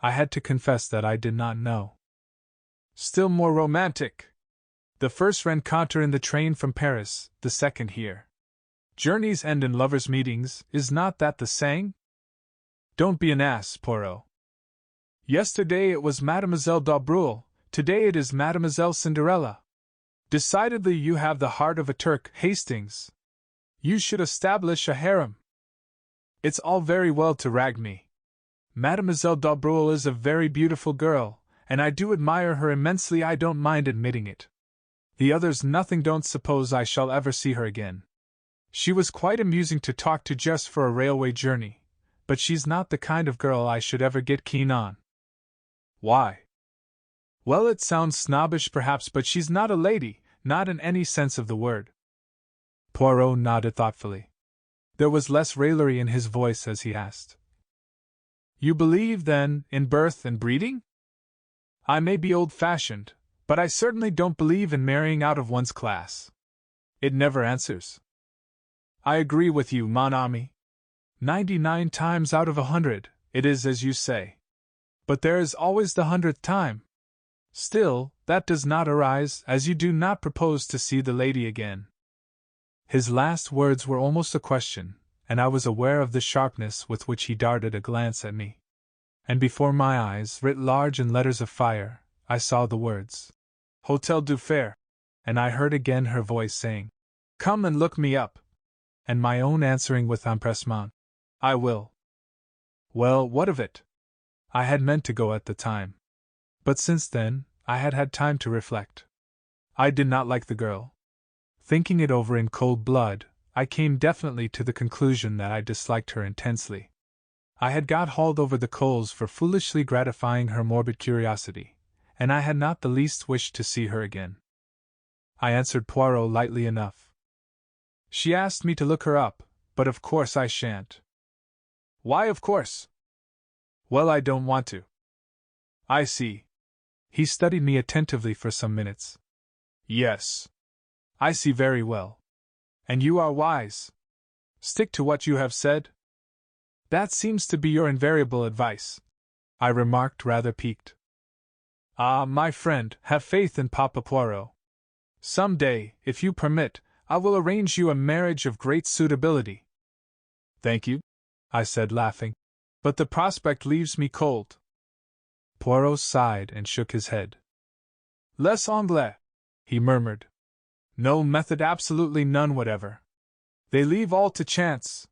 I had to confess that I did not know. "Still more romantic. The first rencontre in the train from Paris, the second here. Journeys end in lovers' meetings, is not that the saying? Don't be an ass, Poirot. Yesterday it was Mademoiselle d'Abreuil, today it is Mademoiselle Cinderella. Decidedly you have the heart of a Turk, Hastings. You should establish a harem. It's all very well to rag me. Mademoiselle d'Abreuil is a very beautiful girl, and I do admire her immensely, I don't mind admitting it. The others nothing don't suppose I shall ever see her again. She was quite amusing to talk to just for a railway journey, but she's not the kind of girl I should ever get keen on. Why? Well, it sounds snobbish perhaps, but she's not a lady, not in any sense of the word." Poirot nodded thoughtfully. There was less raillery in his voice as he asked, "You believe, then, in birth and breeding?" "I may be old-fashioned, but I certainly don't believe in marrying out of one's class. It never answers." "I agree with you, mon ami. 99 times out of 100, it is as you say. But there is always the 100th time. Still, that does not arise, as you do not propose to see the lady again." His last words were almost a question, and I was aware of the sharpness with which he darted a glance at me. And before my eyes, writ large in letters of fire, I saw the words, "Hotel du Fer," and I heard again her voice saying, "Come and look me up," and my own answering with empressement, "I will." Well, what of it? I had meant to go at the time. But since then, I had had time to reflect. I did not like the girl. Thinking it over in cold blood, I came definitely to the conclusion that I disliked her intensely. I had got hauled over the coals for foolishly gratifying her morbid curiosity, and I had not the least wish to see her again. I answered Poirot lightly enough. "She asked me to look her up, but of course I shan't." "Why of course?" "Well, I don't want to." "I see." He studied me attentively for some minutes. "Yes. I see very well. And you are wise. Stick to what you have said." "That seems to be your invariable advice," I remarked, rather piqued. "Ah, my friend, have faith in Papa Poirot. Some day, if you permit, I will arrange you a marriage of great suitability." "Thank you," I said, laughing, "but the prospect leaves me cold." Poirot sighed and shook his head. "Les Anglais," he murmured. "No method, absolutely none whatever. They leave all to chance."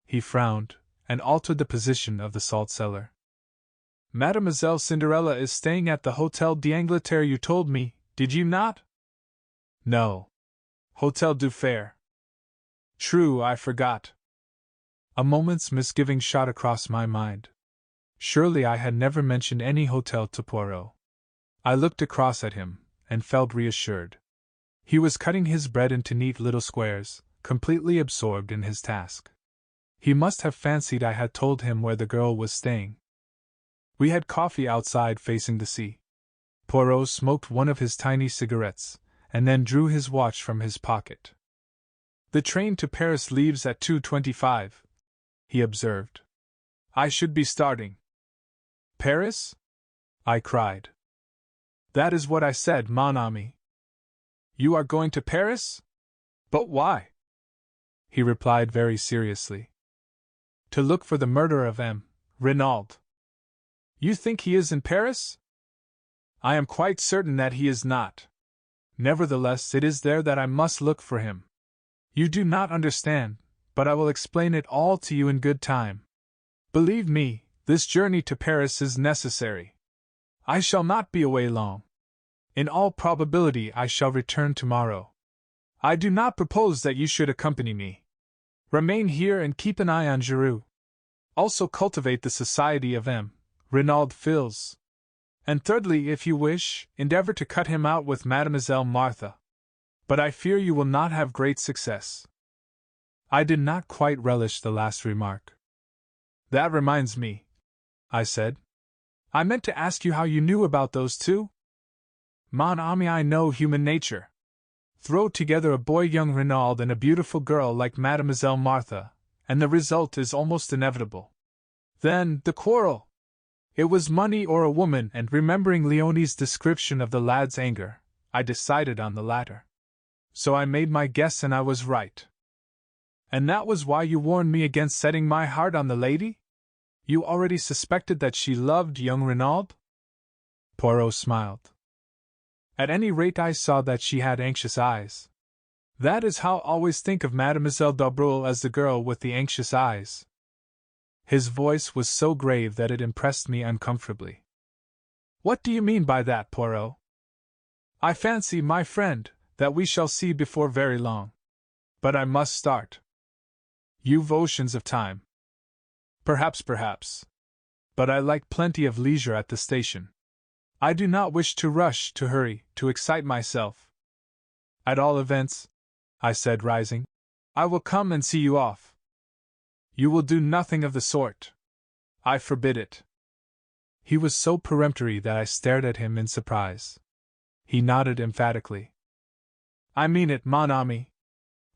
He frowned, and altered the position of the salt cellar. "Mademoiselle Cinderella is staying at the Hotel d'Angleterre, you told me, did you not?" "No. Hotel du Fer." "True, I forgot." A moment's misgiving shot across my mind. Surely I had never mentioned any hotel to Poirot. I looked across at him, and felt reassured. He was cutting his bread into neat little squares, completely absorbed in his task. He must have fancied I had told him where the girl was staying. We had coffee outside facing the sea. Poirot smoked one of his tiny cigarettes, and then drew his watch from his pocket. "The train to Paris leaves at 2:25, he observed. "I should be starting." "Paris?" I cried. "That is what I said, mon ami." "You are going to Paris? But why?" He replied very seriously. "To look for the murderer of M. Renauld." "You think he is in Paris?" "I am quite certain that he is not. Nevertheless, it is there that I must look for him. You do not understand, but I will explain it all to you in good time. Believe me, this journey to Paris is necessary. I shall not be away long. In all probability I shall return tomorrow. I do not propose that you should accompany me. Remain here and keep an eye on Giroux. Also cultivate the society of M. Renauld Fils. And thirdly, if you wish, endeavor to cut him out with Mademoiselle Martha. But I fear you will not have great success." I did not quite relish the last remark. "That reminds me," I said. "I meant to ask you how you knew about those two?" "Mon ami, I know human nature. Throw together a boy young Renauld and a beautiful girl like Mademoiselle Martha, and the result is almost inevitable. Then, the quarrel! It was money or a woman, and remembering Leonie's description of the lad's anger, I decided on the latter. So I made my guess and I was right." "And that was why you warned me against setting my heart on the lady? You already suspected that she loved young Renauld?" Poirot smiled. "At any rate, I saw that she had anxious eyes. That is how I always think of Mademoiselle d'Aubreuil as the girl with the anxious eyes." His voice was so grave that it impressed me uncomfortably. "What do you mean by that, Poirot?" "I fancy, my friend, that we shall see before very long. But I must start." "You've oceans of time." Perhaps. But I like plenty of leisure at the station. I do not wish to rush, to hurry, to excite myself. "At all events," I said, rising, "I will come and see you off." "You will do nothing of the sort. I forbid it." He was so peremptory that I stared at him in surprise. He nodded emphatically. "I mean it, mon ami.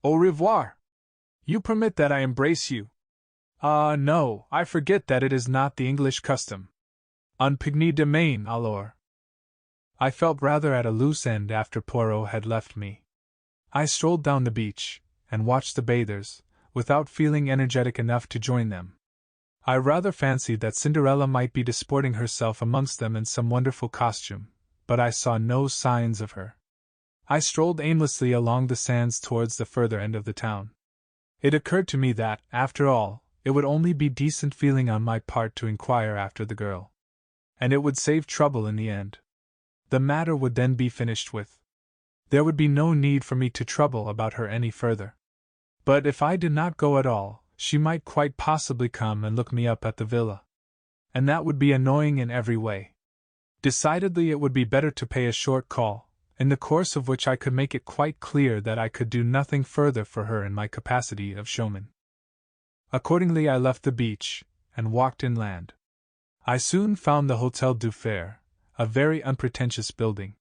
Au revoir. You permit that I embrace you?" "Ah, no, I forget that it is not the English custom. Un pigny de main, alors." I felt rather at a loose end after Poirot had left me. I strolled down the beach, and watched the bathers, without feeling energetic enough to join them. I rather fancied that Cinderella might be disporting herself amongst them in some wonderful costume, but I saw no signs of her. I strolled aimlessly along the sands towards the further end of the town. It occurred to me that, after all, it would only be decent feeling on my part to inquire after the girl. And it would save trouble in the end. The matter would then be finished with. There would be no need for me to trouble about her any further. But if I did not go at all, she might quite possibly come and look me up at the villa. And that would be annoying in every way. Decidedly it would be better to pay a short call, in the course of which I could make it quite clear that I could do nothing further for her in my capacity of showman. Accordingly I left the beach, and walked inland. I soon found the Hotel du Fer, a very unpretentious building.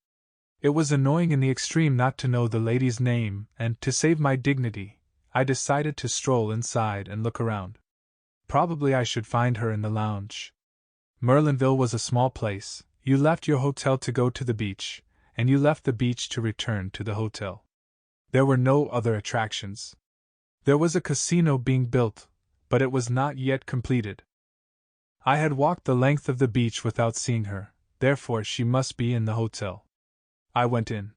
It was annoying in the extreme not to know the lady's name, and, to save my dignity, I decided to stroll inside and look around. Probably I should find her in the lounge. Merlinville was a small place. You left your hotel to go to the beach, and you left the beach to return to the hotel. There were no other attractions. There was a casino being built, but it was not yet completed. I had walked the length of the beach without seeing her, therefore she must be in the hotel. I went in.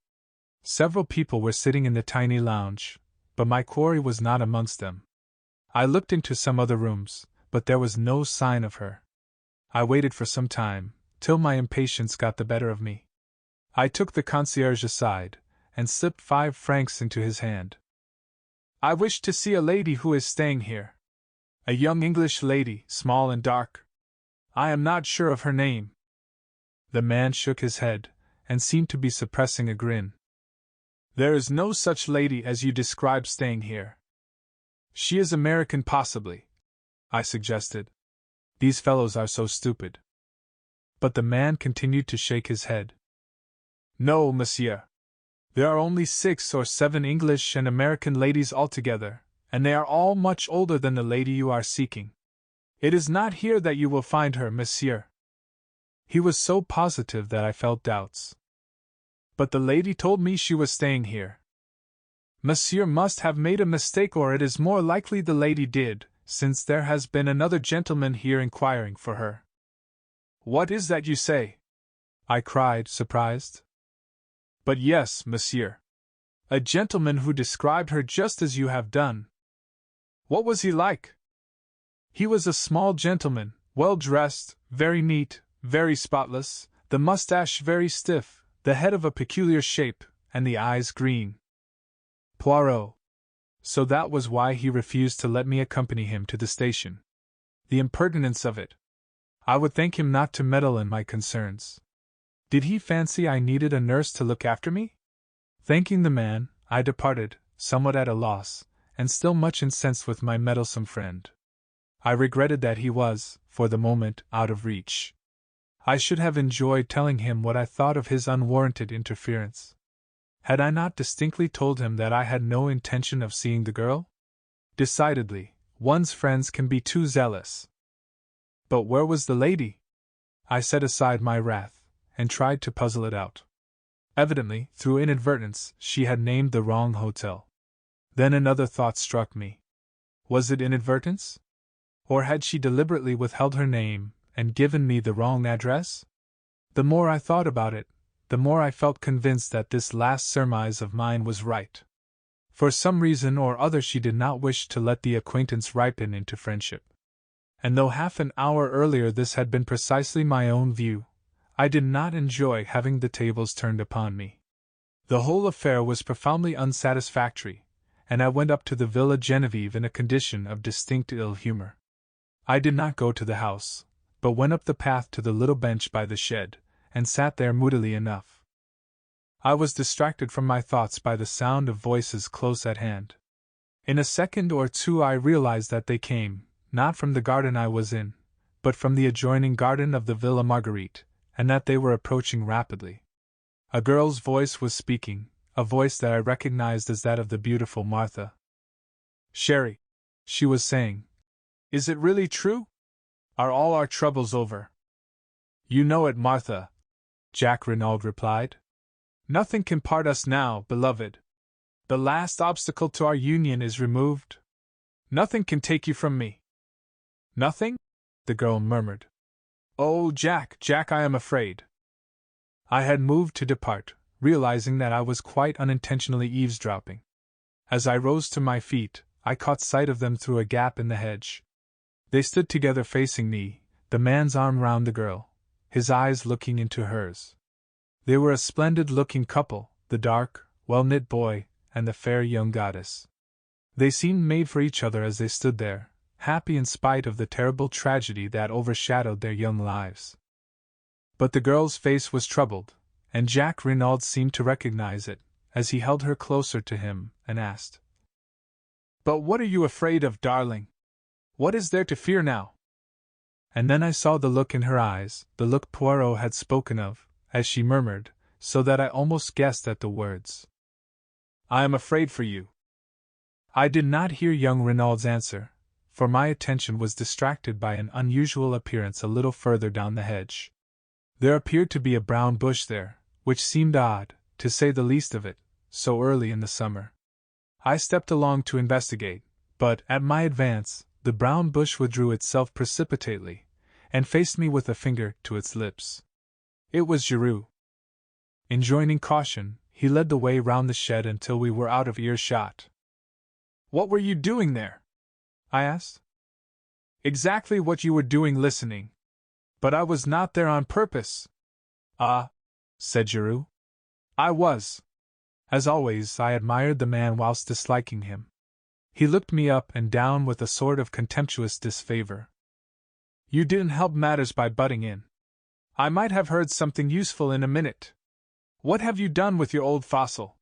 Several people were sitting in the tiny lounge, but my quarry was not amongst them. I looked into some other rooms, but there was no sign of her. I waited for some time, till my impatience got the better of me. I took the concierge aside, and slipped 5 francs into his hand. "I wish to see a lady who is staying here. A young English lady, small and dark. I am not sure of her name." The man shook his head, and seemed to be suppressing a grin. "There is no such lady as you describe staying here." "She is American, possibly," I suggested. "These fellows are so stupid." but the man continued to shake his head. No, monsieur. There are only 6 or 7 English and American ladies altogether, and they are all much older than the lady you are seeking. It is not here that you will find her, monsieur. He was so positive that I felt doubts. But the lady told me she was staying here. Monsieur must have made a mistake, or it is more likely the lady did, since there has been another gentleman here inquiring for her. What is that you say? I cried, surprised. But yes, monsieur. A gentleman who described her just as you have done. What was he like? He was a small gentleman, well dressed, very neat, very spotless, the mustache very stiff, the head of a peculiar shape, and the eyes green. Poirot. So that was why he refused to let me accompany him to the station. The impertinence of it! I would thank him not to meddle in my concerns. Did he fancy I needed a nurse to look after me? Thanking the man, I departed, somewhat at a loss, and still much incensed with my meddlesome friend. I regretted that he was, for the moment, out of reach. I should have enjoyed telling him what I thought of his unwarranted interference. Had I not distinctly told him that I had no intention of seeing the girl? Decidedly, one's friends can be too zealous. But where was the lady? I set aside my wrath, and tried to puzzle it out. Evidently, through inadvertence, she had named the wrong hotel. Then another thought struck me. Was it inadvertence? Or had she deliberately withheld her name, and given me the wrong address? The more I thought about it, the more I felt convinced that this last surmise of mine was right. For some reason or other she did not wish to let the acquaintance ripen into friendship. And though half an hour earlier this had been precisely my own view, I did not enjoy having the tables turned upon me. The whole affair was profoundly unsatisfactory, and I went up to the Villa Genevieve in a condition of distinct ill humor. I did not go to the house, but went up the path to the little bench by the shed, and sat there moodily enough. I was distracted from my thoughts by the sound of voices close at hand. In a second or two I realized that they came, not from the garden I was in, but from the adjoining garden of the Villa Marguerite, and that they were approaching rapidly. A girl's voice was speaking, a voice that I recognized as that of the beautiful Martha. "Chérie," she was saying, "is it really true? Are all our troubles over?" "You know it, Martha," Jack Renauld replied. "Nothing can part us now, beloved. The last obstacle to our union is removed. Nothing can take you from me." "Nothing?" the girl murmured. "Oh, Jack, Jack, I am afraid." I had moved to depart, realizing that I was quite unintentionally eavesdropping. As I rose to my feet, I caught sight of them through a gap in the hedge. They stood together facing me, the man's arm round the girl, his eyes looking into hers. They were a splendid-looking couple, the dark, well-knit boy, and the fair young goddess. They seemed made for each other as they stood there, happy in spite of the terrible tragedy that overshadowed their young lives. But the girl's face was troubled, and Jack Renauld seemed to recognize it, as he held her closer to him, and asked, "But what are you afraid of, darling? What is there to fear now?" And then I saw the look in her eyes, the look Poirot had spoken of, as she murmured, so that I almost guessed at the words, "I am afraid for you." I did not hear young Renaud's answer, for my attention was distracted by an unusual appearance a little further down the hedge. There appeared to be a brown bush there, which seemed odd, to say the least of it, so early in the summer. I stepped along to investigate, but, at my advance, the brown bush withdrew itself precipitately, and faced me with a finger to its lips. It was Giroux. Enjoining caution, he led the way round the shed until we were out of earshot. "What were you doing there?" I asked. "Exactly what you were doing, listening. But I was not there on purpose." "Ah," said Giroux. "I was." As always, I admired the man whilst disliking him. He looked me up and down with a sort of contemptuous disfavor. "You didn't help matters by butting in. I might have heard something useful in a minute. What have you done with your old fossil?"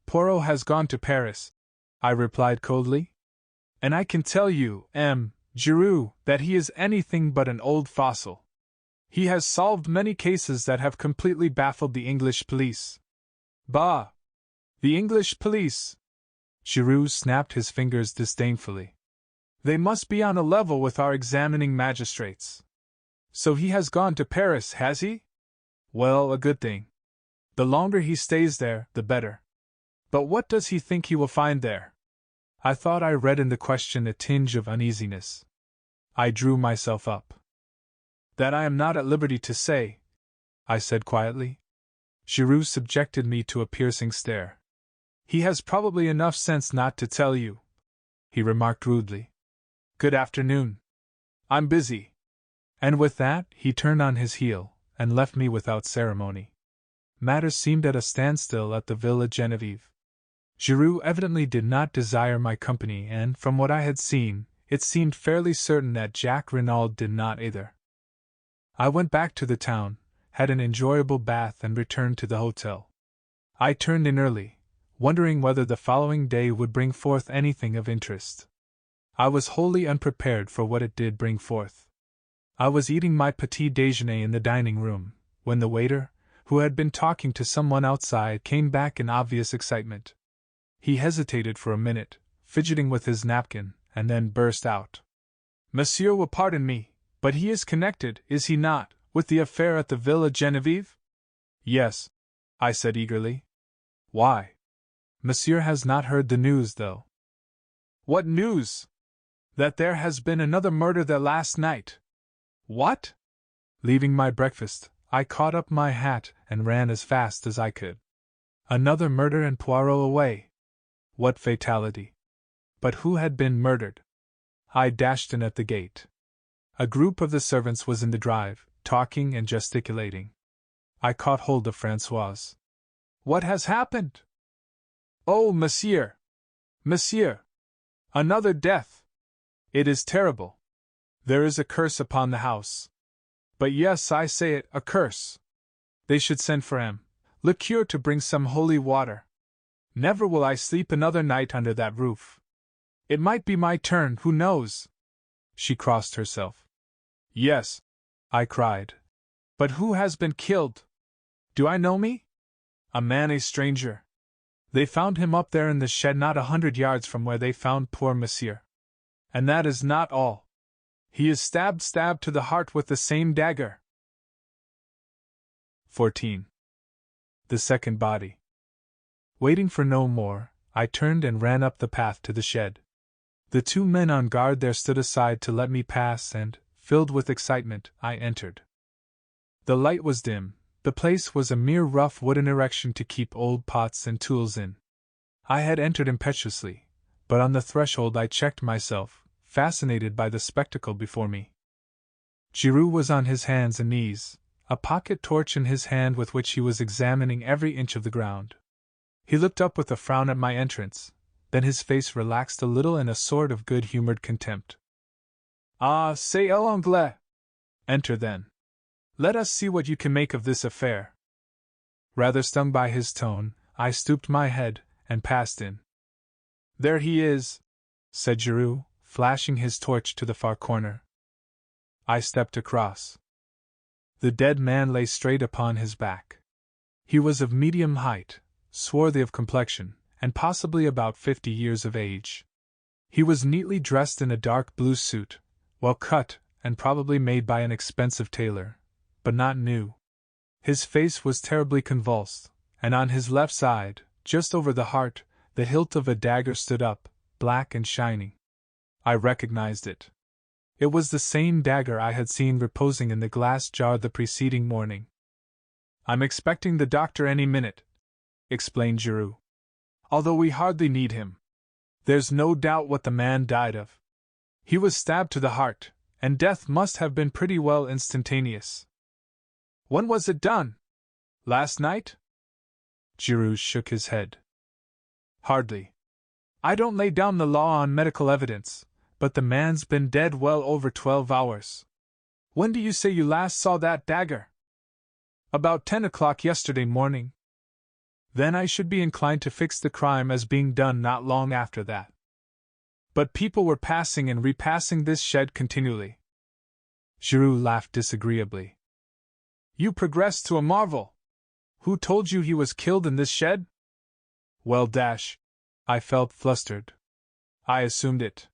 Poirot has gone to Paris," I replied coldly. "And I can tell you, Giroux, that he is anything but an old fossil. He has solved many cases that have completely baffled the English police. Bah! The English police! Giroux snapped his fingers disdainfully. They must be on a level with our examining magistrates. So he has gone to Paris, has he? Well, a good thing. The longer he stays there, the better. But what does he think he will find there? I thought I read in the question a tinge of uneasiness. I drew myself up. That I am not at liberty to say, I said quietly. Giroux subjected me to a piercing stare. He has probably enough sense not to tell you, he remarked rudely. Good afternoon. I'm busy. And with that, he turned on his heel, and left me without ceremony. Matters seemed at a standstill at the Villa Genevieve. Giroux evidently did not desire my company, and from what I had seen, it seemed fairly certain that Jacques Renauld did not either. I went back to the town, had an enjoyable bath, and returned to the hotel. I turned in early, wondering whether the following day would bring forth anything of interest. I was wholly unprepared for what it did bring forth. I was eating my petit déjeuner in the dining room, when the waiter, who had been talking to someone outside, came back in obvious excitement. He hesitated for a minute, fidgeting with his napkin, and then burst out. Monsieur will pardon me, but he is connected, is he not, with the affair at the Villa Genevieve? Yes, I said eagerly. Why? Monsieur has not heard the news, though. What news? That there has been another murder there last night. What? Leaving my breakfast, I caught up my hat and ran as fast as I could. Another murder and Poirot away. What fatality! But who had been murdered? I dashed in at the gate. A group of the servants was in the drive, talking and gesticulating. I caught hold of Françoise. What has happened? Oh, monsieur! Monsieur! Another death! It is terrible. There is a curse upon the house. But yes, I say it, a curse. They should send for le curé to bring some holy water. Never will I sleep another night under that roof. It might be my turn, who knows? She crossed herself. Yes, I cried. But who has been killed? Do I know me? A man, a stranger. They found him up there in the shed not 100 yards from where they found poor monsieur. And that is not all. He is stabbed to the heart with the same dagger. 14. The second body. Waiting for no more, I turned and ran up the path to the shed. The two men on guard there stood aside to let me pass, and, filled with excitement, I entered. The light was dim. The place was a mere rough wooden erection to keep old pots and tools in. I had entered impetuously, but on the threshold I checked myself, fascinated by the spectacle before me. Giroux was on his hands and knees, a pocket torch in his hand with which he was examining every inch of the ground. He looked up with a frown at my entrance, then his face relaxed a little in a sort of good-humored contempt. Ah, c'est l'anglais! Enter then. Let us see what you can make of this affair. Rather stung by his tone, I stooped my head and passed in. There he is, said Giroux, flashing his torch to the far corner. I stepped across. The dead man lay straight upon his back. He was of medium height, swarthy of complexion, and possibly about 50 years of age. He was neatly dressed in a dark blue suit, well cut, and probably made by an expensive tailor, but not new. His face was terribly convulsed, and on his left side, just over the heart, the hilt of a dagger stood up, black and shining. I recognized it. It was the same dagger I had seen reposing in the glass jar the preceding morning. I'm expecting the doctor any minute, explained Giroux. Although we hardly need him. There's no doubt what the man died of. He was stabbed to the heart, and death must have been pretty well instantaneous. When was it done? Last night? Giroux shook his head. Hardly. I don't lay down the law on medical evidence, but the man's been dead well over 12 hours. When do you say you last saw that dagger? About 10 o'clock yesterday morning. Then I should be inclined to fix the crime as being done not long after that. But people were passing and repassing this shed continually. Giroux laughed disagreeably. You progress to a marvel! Who told you he was killed in this shed? Well, dash. I felt flustered. I assumed it.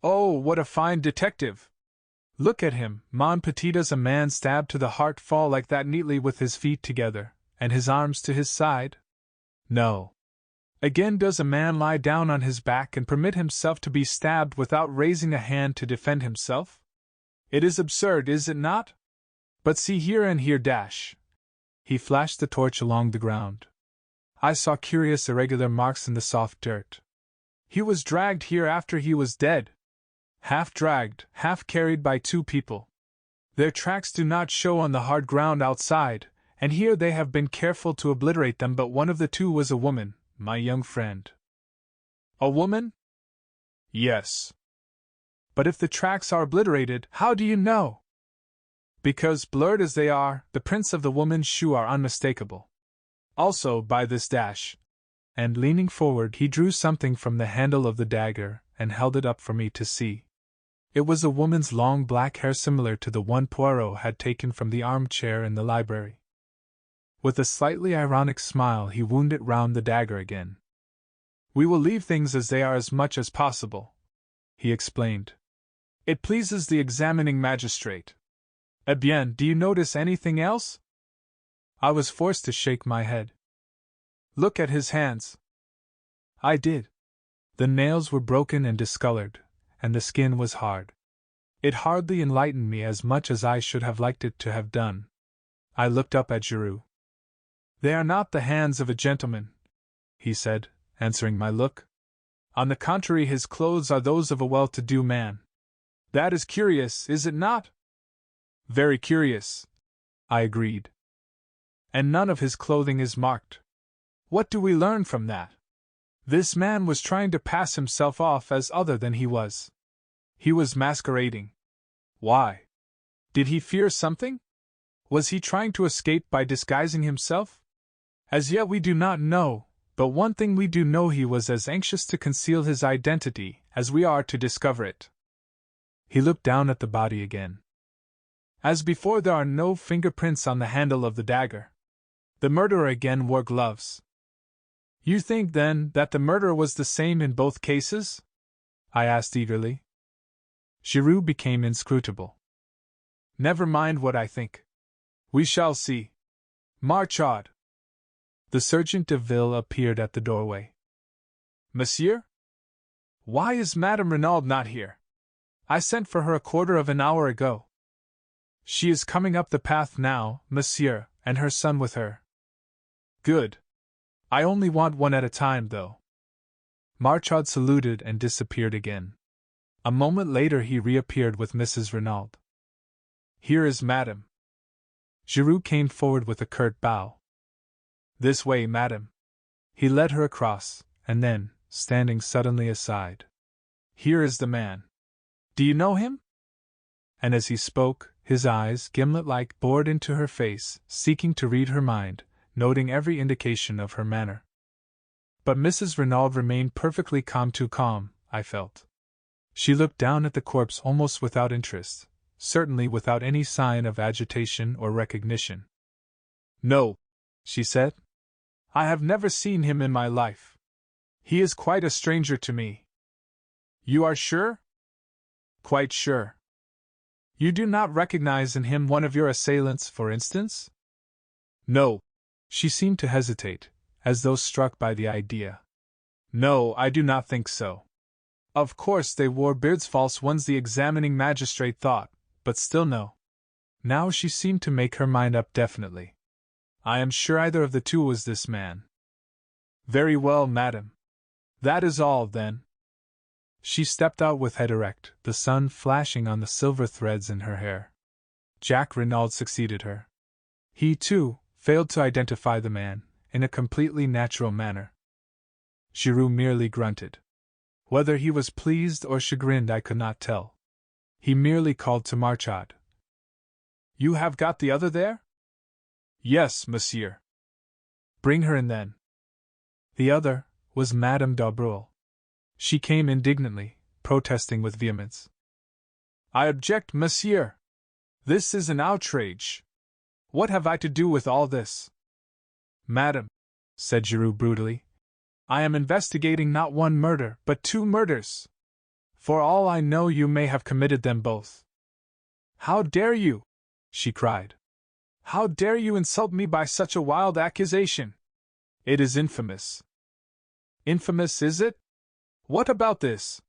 Oh, what a fine detective! Look at him, mon petit, does a man stabbed to the heart fall like that neatly with his feet together, and his arms to his side? No. Again, does a man lie down on his back and permit himself to be stabbed without raising a hand to defend himself? It is absurd, is it not? But see here and here, dash. He flashed the torch along the ground. I saw curious irregular marks in the soft dirt. He was dragged here after he was dead. Half dragged, half carried by two people. Their tracks do not show on the hard ground outside, and here they have been careful to obliterate them, but one of the two was a woman, my young friend. A woman? Yes. But if the tracks are obliterated, how do you know? Because, blurred as they are, the prints of the woman's shoe are unmistakable. Also, by this dash. And leaning forward, he drew something from the handle of the dagger and held it up for me to see. It was a woman's long black hair, similar to the one Poirot had taken from the armchair in the library. With a slightly ironic smile, he wound it round the dagger again. We will leave things as they are as much as possible, he explained. It pleases the examining magistrate. Eh bien, do you notice anything else? I was forced to shake my head. Look at his hands. I did. The nails were broken and discolored, and the skin was hard. It hardly enlightened me as much as I should have liked it to have done. I looked up at Giroux. They are not the hands of a gentleman, he said, answering my look. On the contrary, his clothes are those of a well-to-do man. That is curious, is it not? Very curious, I agreed. And none of his clothing is marked. What do we learn from that? This man was trying to pass himself off as other than he was. He was masquerading. Why? Did he fear something? Was he trying to escape by disguising himself? As yet we do not know, but one thing we do know: he was as anxious to conceal his identity as we are to discover it. He looked down at the body again. As before, there are no fingerprints on the handle of the dagger. The murderer again wore gloves. You think, then, that the murder was the same in both cases? I asked eagerly. Giroux became inscrutable. Never mind what I think. We shall see. Marchand. The Sergeant de Ville appeared at the doorway. Monsieur? Why is Madame Renauld not here? I sent for her a quarter of an hour ago. She is coming up the path now, monsieur, and her son with her. Good. I only want one at a time, though. Marchand saluted and disappeared again. A moment later he reappeared with Mrs. Renauld. Here is Madame. Giroux came forward with a curt bow. This way, Madame. He led her across, and then, standing suddenly aside. Here is the man. Do you know him? And as he spoke, his eyes, gimlet-like, bored into her face, seeking to read her mind, noting every indication of her manner. But Mrs. Renauld remained perfectly calm, too calm, I felt. She looked down at the corpse almost without interest, certainly without any sign of agitation or recognition. No, she said. I have never seen him in my life. He is quite a stranger to me. You are sure? Quite sure. You do not recognize in him one of your assailants, for instance? No. She seemed to hesitate, as though struck by the idea. No, I do not think so. Of course they wore beards, false ones, the examining magistrate thought, but still no. Now she seemed to make her mind up definitely. I am sure either of the two was this man. Very well, madam. That is all, then. She stepped out with head erect, the sun flashing on the silver threads in her hair. Jacques Renauld succeeded her. He, too, failed to identify the man, in a completely natural manner. Giroux merely grunted. Whether he was pleased or chagrined I could not tell. He merely called to Marchand. You have got the other there? Yes, monsieur. Bring her in then. The other was Madame d'Aubreuil. She came indignantly, protesting with vehemence. I object, monsieur. This is an outrage. What have I to do with all this? Madam, said Giroux brutally, I am investigating not one murder, but 2 murders. For all I know, you may have committed them both. How dare you? She cried. How dare you insult me by such a wild accusation? It is infamous. Infamous, is it? What about this?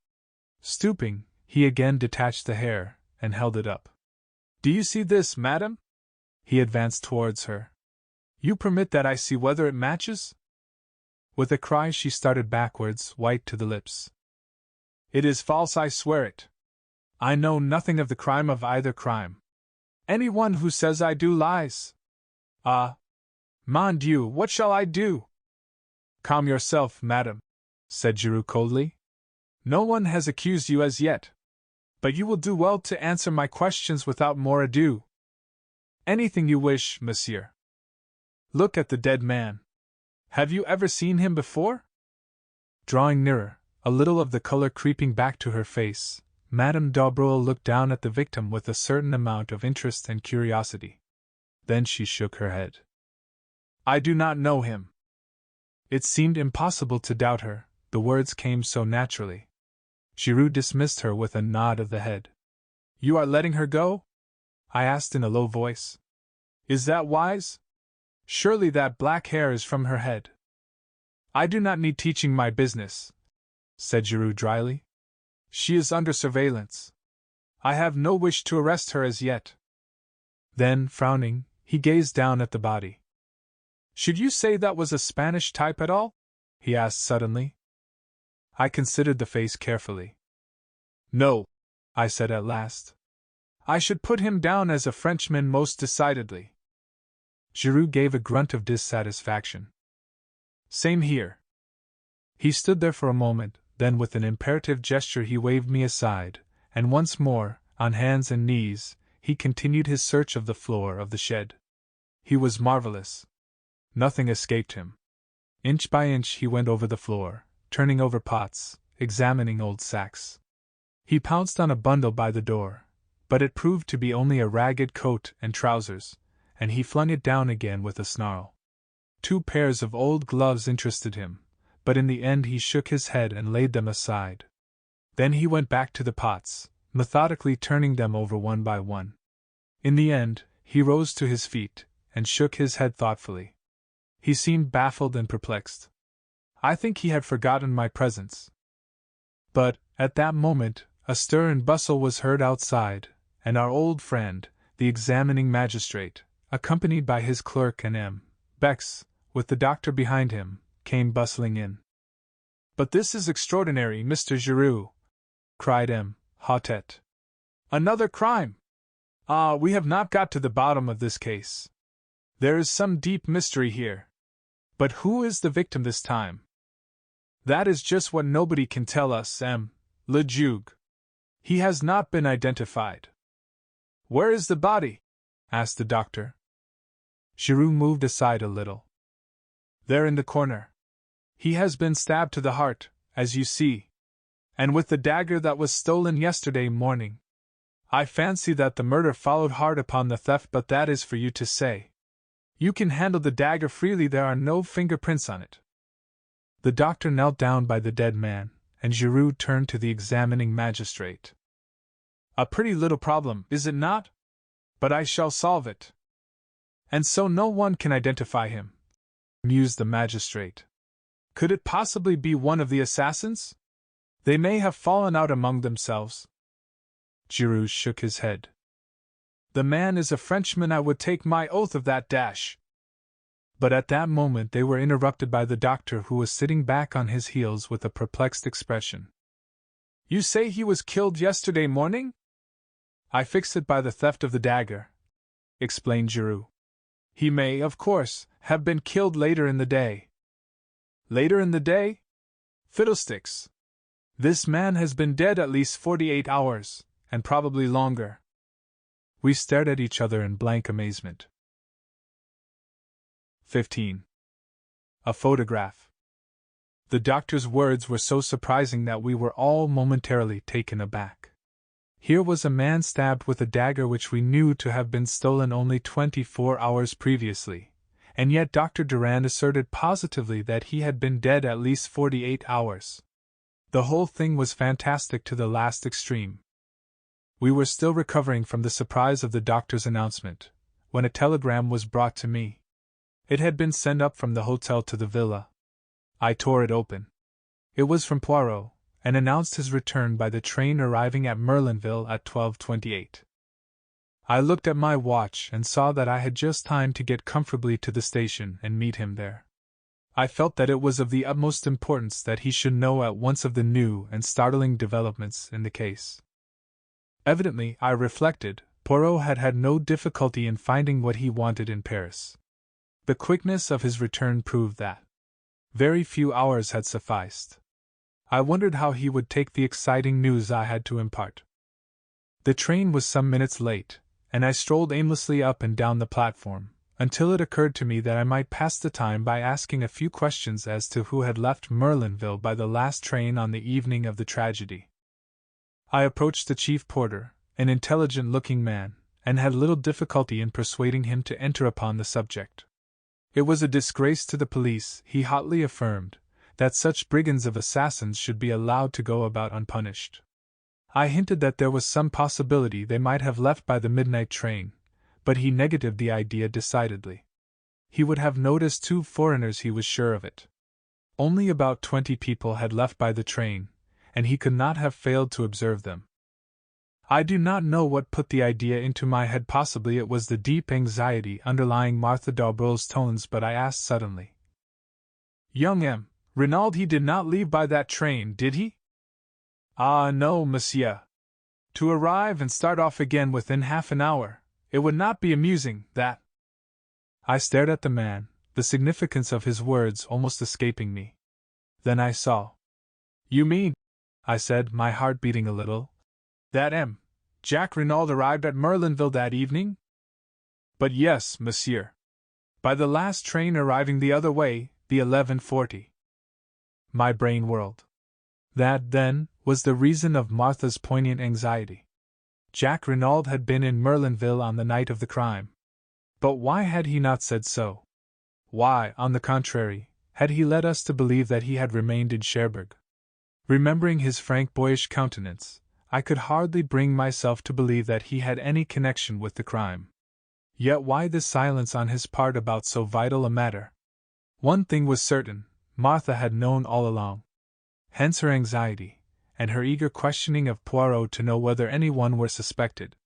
Stooping, he again detached the hair and held it up. Do you see this, madam? He advanced towards her. You permit that I see whether it matches? With a cry she started backwards, white to the lips. It is false, I swear it. I know nothing of the crime of either crime. Anyone who says I do lies. Ah! Mon Dieu, what shall I do? Calm yourself, madam, said Giroux coldly. No one has accused you as yet. But you will do well to answer my questions without more ado. Anything you wish, monsieur. Look at the dead man. Have you ever seen him before? Drawing nearer, a little of the color creeping back to her face, Madame d'Aubreau looked down at the victim with a certain amount of interest and curiosity. Then she shook her head. I do not know him. It seemed impossible to doubt her, the words came so naturally. Giroux dismissed her with a nod of the head. You are letting her go? I asked in a low voice. Is that wise? Surely that black hair is from her head. I do not need teaching my business, said Giroux dryly. She is under surveillance. I have no wish to arrest her as yet. Then, frowning, he gazed down at the body. Should you say that was a Spanish type at all? He asked suddenly. I considered the face carefully. No, I said at last. I should put him down as a Frenchman most decidedly. Giroux gave a grunt of dissatisfaction. Same here. He stood there for a moment, then with an imperative gesture he waved me aside, and once more, on hands and knees, he continued his search of the floor of the shed. He was marvelous. Nothing escaped him. Inch by inch he went over the floor, turning over pots, examining old sacks. He pounced on a bundle by the door, but it proved to be only a ragged coat and trousers, and he flung it down again with a snarl. 2 pairs of old gloves interested him, but in the end he shook his head and laid them aside. Then he went back to the pots, methodically turning them over one by one. In the end, he rose to his feet, and shook his head thoughtfully. He seemed baffled and perplexed. I think he had forgotten my presence. But, at that moment, a stir and bustle was heard outside, and our old friend, the examining magistrate, accompanied by his clerk and M. Bex, with the doctor behind him, came bustling in. But this is extraordinary, Mr. Giroux, cried M. Hautet. Another crime! Ah, we have not got to the bottom of this case. There is some deep mystery here. But who is the victim this time? That is just what nobody can tell us, M. Le Juge. He has not been identified. Where is the body? Asked the doctor. Giroux moved aside a little. There in the corner. He has been stabbed to the heart, as you see. And with the dagger that was stolen yesterday morning. I fancy that the murder followed hard upon the theft, but that is for you to say. You can handle the dagger freely, there are no fingerprints on it. The doctor knelt down by the dead man, and Giroux turned to the examining magistrate. A pretty little problem, is it not? But I shall solve it. And so no one can identify him, mused the magistrate. Could it possibly be one of the assassins? They may have fallen out among themselves. Giroux shook his head. The man is a Frenchman, I would take my oath of that dash. But at that moment they were interrupted by the doctor, who was sitting back on his heels with a perplexed expression. You say he was killed yesterday morning? I fix it by the theft of the dagger, explained Giroux. He may, of course, have been killed later in the day. Later in the day? Fiddlesticks! This man has been dead at least 48 hours, and probably longer. We stared at each other in blank amazement. 15. A photograph. The doctor's words were so surprising that we were all momentarily taken aback. Here was a man stabbed with a dagger which we knew to have been stolen only 24 hours previously, and yet Dr. Durand asserted positively that he had been dead at least 48 hours. The whole thing was fantastic to the last extreme. We were still recovering from the surprise of the doctor's announcement, when a telegram was brought to me. It had been sent up from the hotel to the villa. I tore it open. It was from Poirot, and announced his return by the train arriving at Merlinville at 12:28. I looked at my watch and saw that I had just time to get comfortably to the station and meet him there. I felt that it was of the utmost importance that he should know at once of the new and startling developments in the case. Evidently, I reflected, Poirot had had no difficulty in finding what he wanted in Paris. The quickness of his return proved that. Very few hours had sufficed. I wondered how he would take the exciting news I had to impart. The train was some minutes late, and I strolled aimlessly up and down the platform, until it occurred to me that I might pass the time by asking a few questions as to who had left Merlinville by the last train on the evening of the tragedy. I approached the chief porter, an intelligent-looking man, and had little difficulty in persuading him to enter upon the subject. It was a disgrace to the police, he hotly affirmed, that such brigands of assassins should be allowed to go about unpunished. I hinted that there was some possibility they might have left by the midnight train, but he negatived the idea decidedly. He would have noticed 2 foreigners, he was sure of it. Only about 20 people had left by the train, and he could not have failed to observe them. I do not know what put the idea into my head. Possibly it was the deep anxiety underlying Martha Darbole's tones, but I asked suddenly. "Young M. Renauld, he did not leave by that train, did he?" "Ah, no, monsieur. To arrive and start off again within half an hour, it would not be amusing, that." I stared at the man, the significance of his words almost escaping me. Then I saw. "You mean," I said, my heart beating a little, "that Jack Renauld arrived at Merlinville that evening?" "But yes, monsieur. By the last train arriving the other way, the 11:40. My brain whirled. That, then, was the reason of Martha's poignant anxiety. Jack Renauld had been in Merlinville on the night of the crime. But why had he not said so? Why, on the contrary, had he led us to believe that he had remained in Cherbourg? Remembering his frank boyish countenance, I could hardly bring myself to believe that he had any connection with the crime. Yet why this silence on his part about so vital a matter? One thing was certain, Martha had known all along. Hence her anxiety, and her eager questioning of Poirot to know whether anyone were suspected.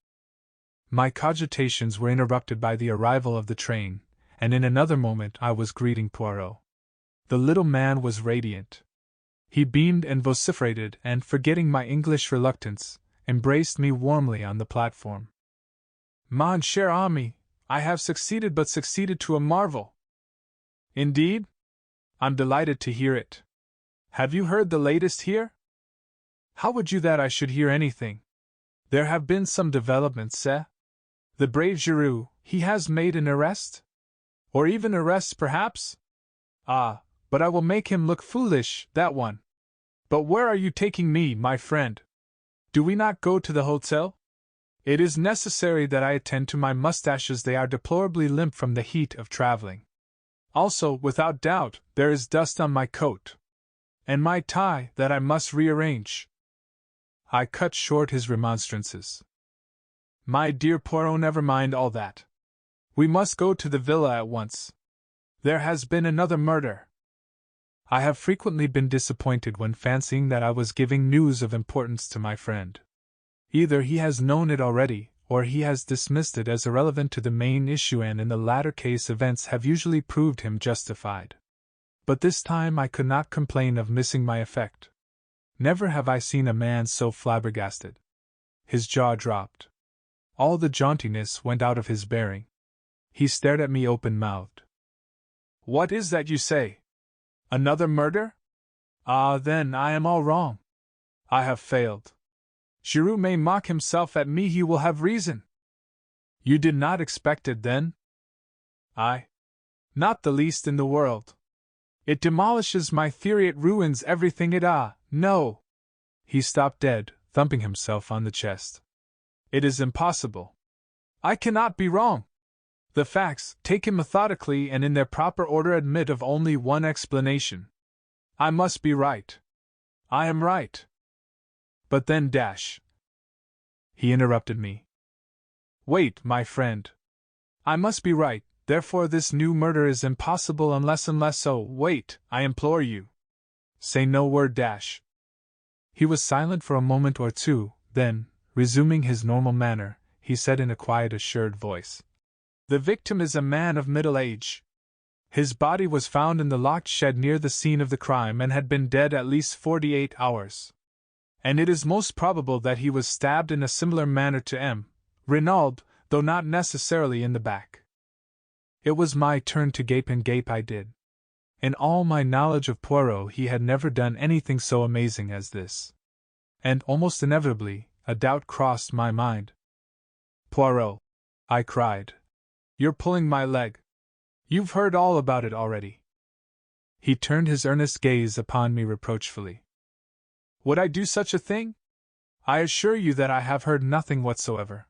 My cogitations were interrupted by the arrival of the train, and in another moment I was greeting Poirot. The little man was radiant. He beamed and vociferated, and, forgetting my English reluctance, embraced me warmly on the platform. "Mon cher ami, I have succeeded, but succeeded to a marvel." "Indeed? I'm delighted to hear it. Have you heard the latest here?" "How would you that I should hear anything? There have been some developments, eh? The brave Giroux, he has made an arrest? Or even arrests, perhaps? Ah, but I will make him look foolish, that one. But where are you taking me, my friend? Do we not go to the hotel? It is necessary that I attend to my mustaches, they are deplorably limp from the heat of traveling. Also, without doubt, there is dust on my coat. And my tie, that I must rearrange." I cut short his remonstrances. "My dear Poirot, never mind all that. We must go to the villa at once. There has been another murder." I have frequently been disappointed when fancying that I was giving news of importance to my friend. Either he has known it already, or he has dismissed it as irrelevant to the main issue, and in the latter case events have usually proved him justified. But this time I could not complain of missing my effect. Never have I seen a man so flabbergasted. His jaw dropped. All the jauntiness went out of his bearing. He stared at me open-mouthed. "What is that you say? Another murder? Ah, then I am all wrong. I have failed. Giroux may mock himself at me, he will have reason." "You did not expect it, then?" "I? Not the least in the world. It demolishes my theory, it ruins everything, no!" He stopped dead, thumping himself on the chest. It is impossible. I cannot be wrong. The facts, taken methodically and in their proper order, admit of only one explanation. I must be right. I am right. But then He interrupted me. Wait, my friend. I must be right, therefore this new murder is impossible unless so. Wait, I implore you. Say no word He was silent for a moment or two, then, resuming his normal manner, he said in a quiet, assured voice. The victim is a man of middle age. His body was found in the locked shed near the scene of the crime and had been dead at least 48 hours. And it is most probable that he was stabbed in a similar manner to M. Renauld, though not necessarily in the back. It was my turn to gape, and gape I did. In all my knowledge of Poirot, he had never done anything so amazing as this. And, almost inevitably, a doubt crossed my mind. Poirot, I cried. You're pulling my leg. You've heard all about it already. He turned his earnest gaze upon me reproachfully. Would I do such a thing? I assure you that I have heard nothing whatsoever.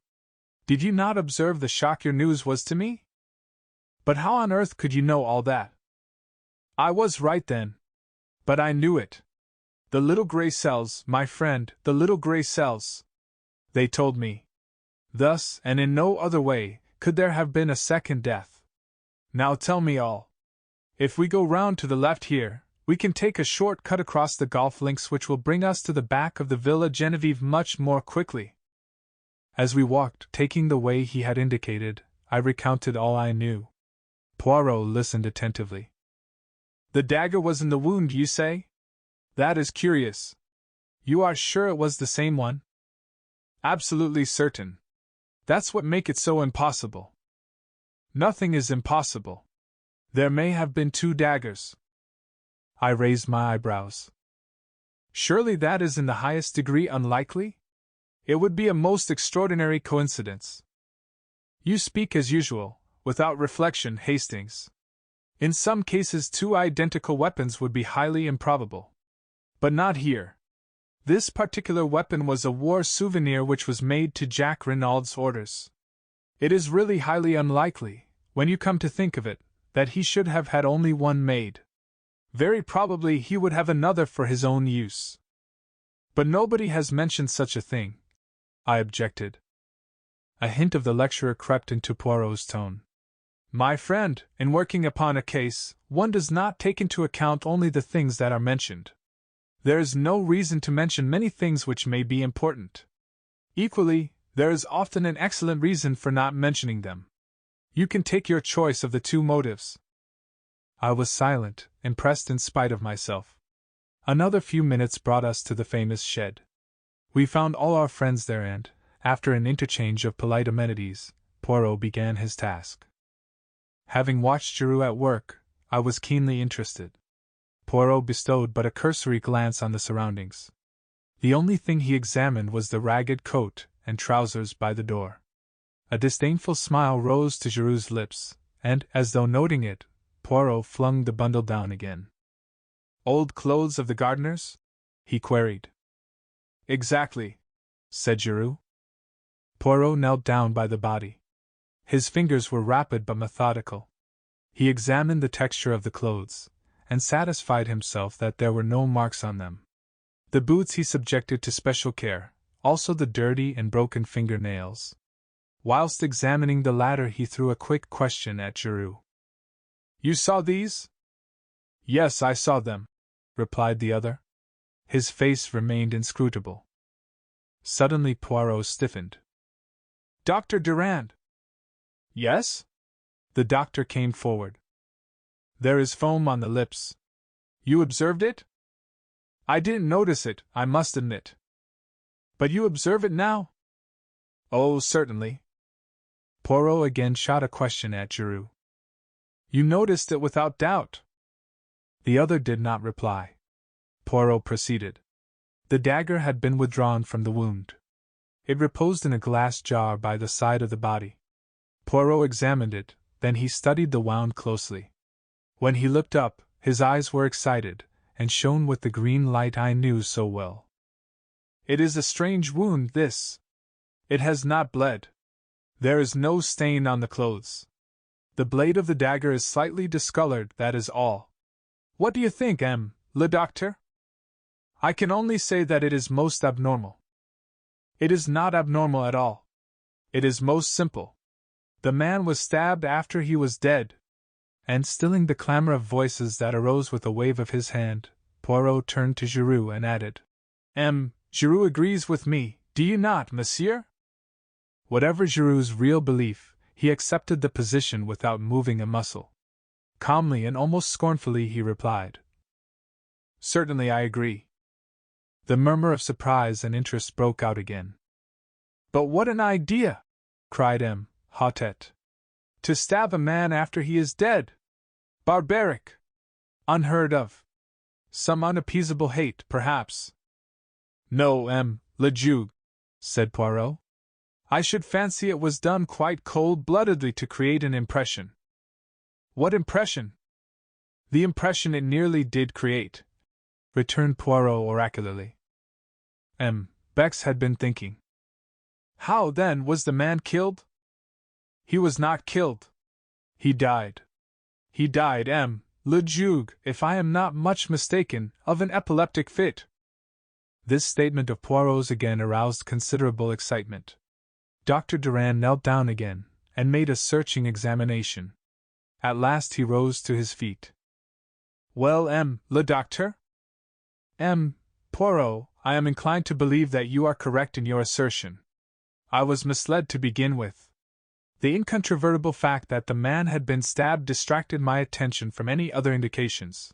Did you not observe the shock your news was to me? But how on earth could you know all that? I was right then. But I knew it. The little gray cells, my friend, the little gray cells. They told me. Thus, and in no other way, could there have been a second death. Now tell me all. If we go round to the left here, we can take a short cut across the golf links which will bring us to the back of the Villa Genevieve much more quickly. As we walked, taking the way he had indicated, I recounted all I knew. Poirot listened attentively. The dagger was in the wound, you say? That is curious. You are sure it was the same one? Absolutely certain. That's what makes it so impossible. Nothing is impossible. There may have been two daggers. I raised my eyebrows. Surely that is in the highest degree unlikely? It would be a most extraordinary coincidence. You speak as usual, without reflection, Hastings. In some cases, two identical weapons would be highly improbable. But not here. This particular weapon was a war souvenir which was made to Jack Renauld's orders. It is really highly unlikely, when you come to think of it, that he should have had only one made. Very probably he would have another for his own use. But nobody has mentioned such a thing, I objected. A hint of the lecturer crept into Poirot's tone. My friend, in working upon a case, one does not take into account only the things that are mentioned. There is no reason to mention many things which may be important. Equally, there is often an excellent reason for not mentioning them. You can take your choice of the two motives. I was silent, impressed in spite of myself. Another few minutes brought us to the famous shed. We found all our friends there and, after an interchange of polite amenities, Poirot began his task. Having watched Giroux at work, I was keenly interested. Poirot bestowed but a cursory glance on the surroundings. The only thing he examined was the ragged coat and trousers by the door. A disdainful smile rose to Giroux's lips, and, as though noting it, Poirot flung the bundle down again. Old clothes of the gardeners? He queried. Exactly, said Giroux. Poirot knelt down by the body. His fingers were rapid but methodical. He examined the texture of the clothes, and satisfied himself that there were no marks on them. The boots he subjected to special care, also the dirty and broken fingernails. Whilst examining the latter, he threw a quick question at Giroux. You saw these? Yes, I saw them, replied the other. His face remained inscrutable. Suddenly Poirot stiffened. Dr. Durand! Yes? The doctor came forward. There is foam on the lips. You observed it? I didn't notice it, I must admit. But you observe it now? Oh, certainly. Poirot again shot a question at Giroux. You noticed it without doubt. The other did not reply. Poirot proceeded. The dagger had been withdrawn from the wound. It reposed in a glass jar by the side of the body. Poirot examined it, then he studied the wound closely. When he looked up, his eyes were excited, and shone with the green light I knew so well. It is a strange wound, this, It has not bled. There is no stain on the clothes. The blade of the dagger is slightly discolored, that is all. What do you think, le doctor? I can only say that it is most abnormal. It is not abnormal at all. It is most simple. The man was stabbed after he was dead. And stilling the clamor of voices that arose with a wave of his hand, Poirot turned to Giroux and added, Giroux agrees with me, do you not, monsieur? Whatever Giroux's real belief, he accepted the position without moving a muscle. Calmly and almost scornfully he replied, Certainly I agree. The murmur of surprise and interest broke out again. But what an idea! Cried Hautet. To stab a man after he is dead! Barbaric! Unheard of! Some unappeasable hate, perhaps. No, le Juge, said Poirot. I should fancy it was done quite cold-bloodedly to create an impression. What impression? The impression it nearly did create, returned Poirot oracularly. Bex had been thinking. How, then, was the man killed? He was not killed. He died. He died, le Juge, if I am not much mistaken, of an epileptic fit. This statement of Poirot's again aroused considerable excitement. Dr. Durand knelt down again, and made a searching examination. At last he rose to his feet. Well, le doctor? Poirot, I am inclined to believe that you are correct in your assertion. I was misled to begin with. The incontrovertible fact that the man had been stabbed distracted my attention from any other indications.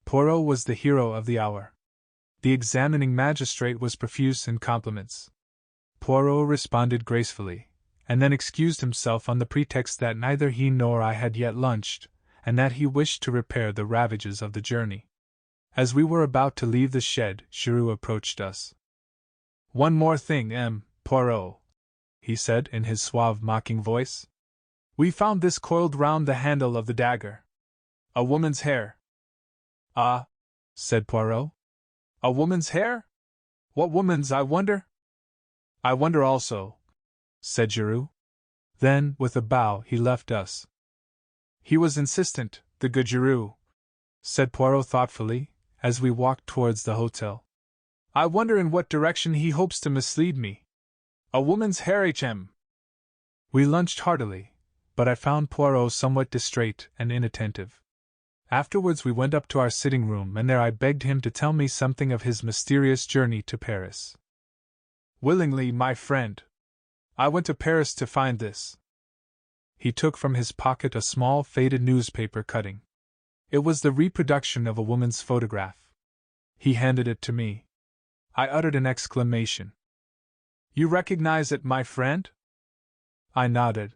Poirot was the hero of the hour. The examining magistrate was profuse in compliments. Poirot responded gracefully, and then excused himself on the pretext that neither he nor I had yet lunched, and that he wished to repair the ravages of the journey. As we were about to leave the shed, Giroux approached us. One more thing, Poirot, he said in his suave, mocking voice. We found this coiled round the handle of the dagger. A woman's hair. Ah, said Poirot. A woman's hair? What woman's, I wonder? I wonder also, said Giroux. Then, with a bow, he left us. He was insistent, the good Giroux, said Poirot thoughtfully, as we walked towards the hotel. I wonder in what direction he hopes to mislead me. A woman's hair, We lunched heartily, but I found Poirot somewhat distrait and inattentive. Afterwards we went up to our sitting room, and there I begged him to tell me something of his mysterious journey to Paris. Willingly, my friend. I went to Paris to find this. He took from his pocket a small faded newspaper cutting. It was the reproduction of a woman's photograph. He handed it to me. I uttered an exclamation. You recognize it, my friend? I nodded.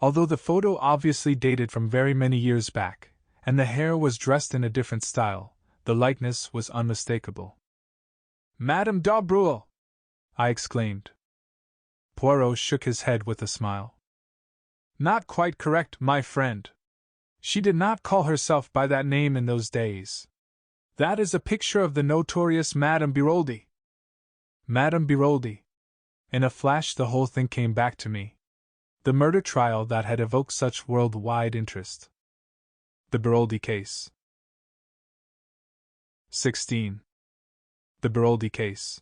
Although the photo obviously dated from very many years back, and the hair was dressed in a different style, the likeness was unmistakable. Madame d'Aubruel! I exclaimed. Poirot shook his head with a smile. Not quite correct, my friend. She did not call herself by that name in those days. That is a picture of the notorious Madame Biroldi. Madame Biroldi. In a flash the whole thing came back to me. The murder trial that had evoked such worldwide interest. The Biroldi case. 16. The Biroldi case.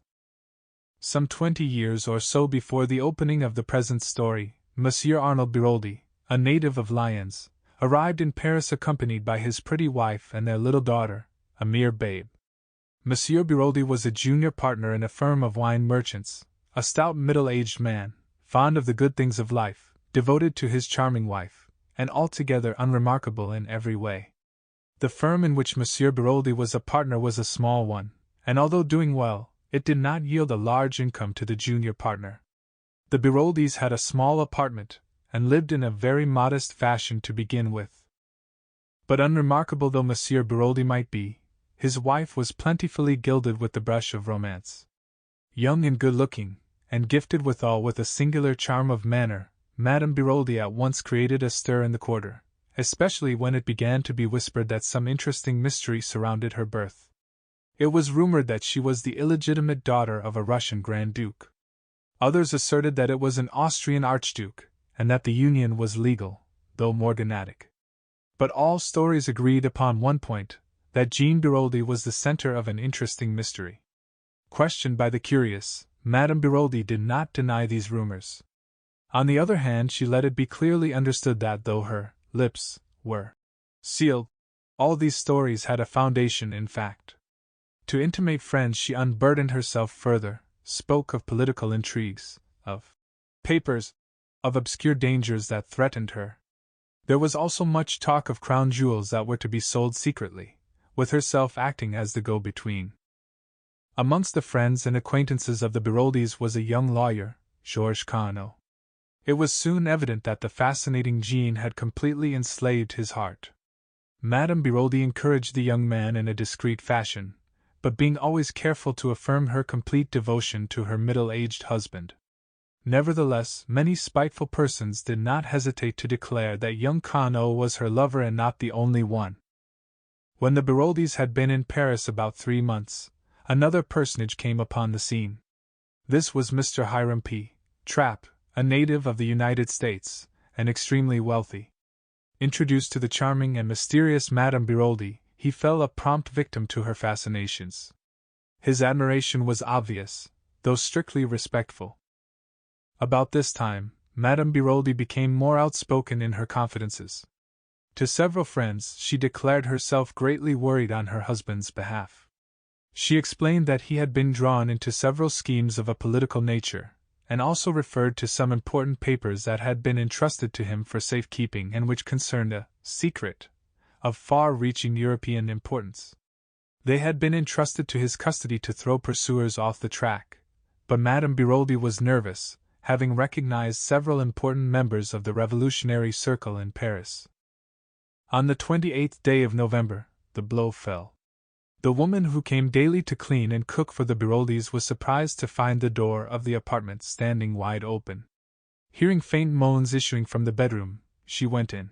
Some 20 years or so before the opening of the present story, Monsieur Arnold Biroldi, a native of Lyons, arrived in Paris accompanied by his pretty wife and their little daughter, a mere babe. Monsieur Biroldi was a junior partner in a firm of wine merchants, a stout middle-aged man, fond of the good things of life, devoted to his charming wife, and altogether unremarkable in every way. The firm in which Monsieur Biroldi was a partner was a small one, and although doing well, it did not yield a large income to the junior partner. The Biroldis had a small apartment, and lived in a very modest fashion to begin with. But unremarkable though Monsieur Biroldi might be, his wife was plentifully gilded with the brush of romance. Young and good-looking, and gifted withal with a singular charm of manner, Madame Biroldi at once created a stir in the quarter, especially when it began to be whispered that some interesting mystery surrounded her birth. It was rumored that she was the illegitimate daughter of a Russian Grand Duke. Others asserted that it was an Austrian archduke, and that the union was legal, though morganatic. But all stories agreed upon one point, that Jean Biroldi was the center of an interesting mystery. Questioned by the curious, Madame Biroldi did not deny these rumors. On the other hand, she let it be clearly understood that though her lips were sealed, all these stories had a foundation in fact. To intimate friends, she unburdened herself further, spoke of political intrigues, of papers, of obscure dangers that threatened her. There was also much talk of crown jewels that were to be sold secretly, with herself acting as the go-between. Amongst the friends and acquaintances of the Biroldis was a young lawyer, Georges Carnot. It was soon evident that the fascinating Jean had completely enslaved his heart. Madame Biroldi encouraged the young man in a discreet fashion, but being always careful to affirm her complete devotion to her middle-aged husband. Nevertheless, many spiteful persons did not hesitate to declare that young Carnot was her lover and not the only one. When the Biroldis had been in Paris about 3 months, another personage came upon the scene. This was Mr. Hiram P. Trapp, a native of the United States, and extremely wealthy. Introduced to the charming and mysterious Madame Biroldi, he fell a prompt victim to her fascinations. His admiration was obvious, though strictly respectful. About this time, Madame Biroldi became more outspoken in her confidences. To several friends, she declared herself greatly worried on her husband's behalf. She explained that he had been drawn into several schemes of a political nature, and also referred to some important papers that had been entrusted to him for safekeeping and which concerned a secret of far-reaching European importance. They had been entrusted to his custody to throw pursuers off the track, but Madame Biroldi was nervous, having recognized several important members of the revolutionary circle in Paris. On the 28th day of November, the blow fell. The woman who came daily to clean and cook for the Biroldis was surprised to find the door of the apartment standing wide open. Hearing faint moans issuing from the bedroom, she went in.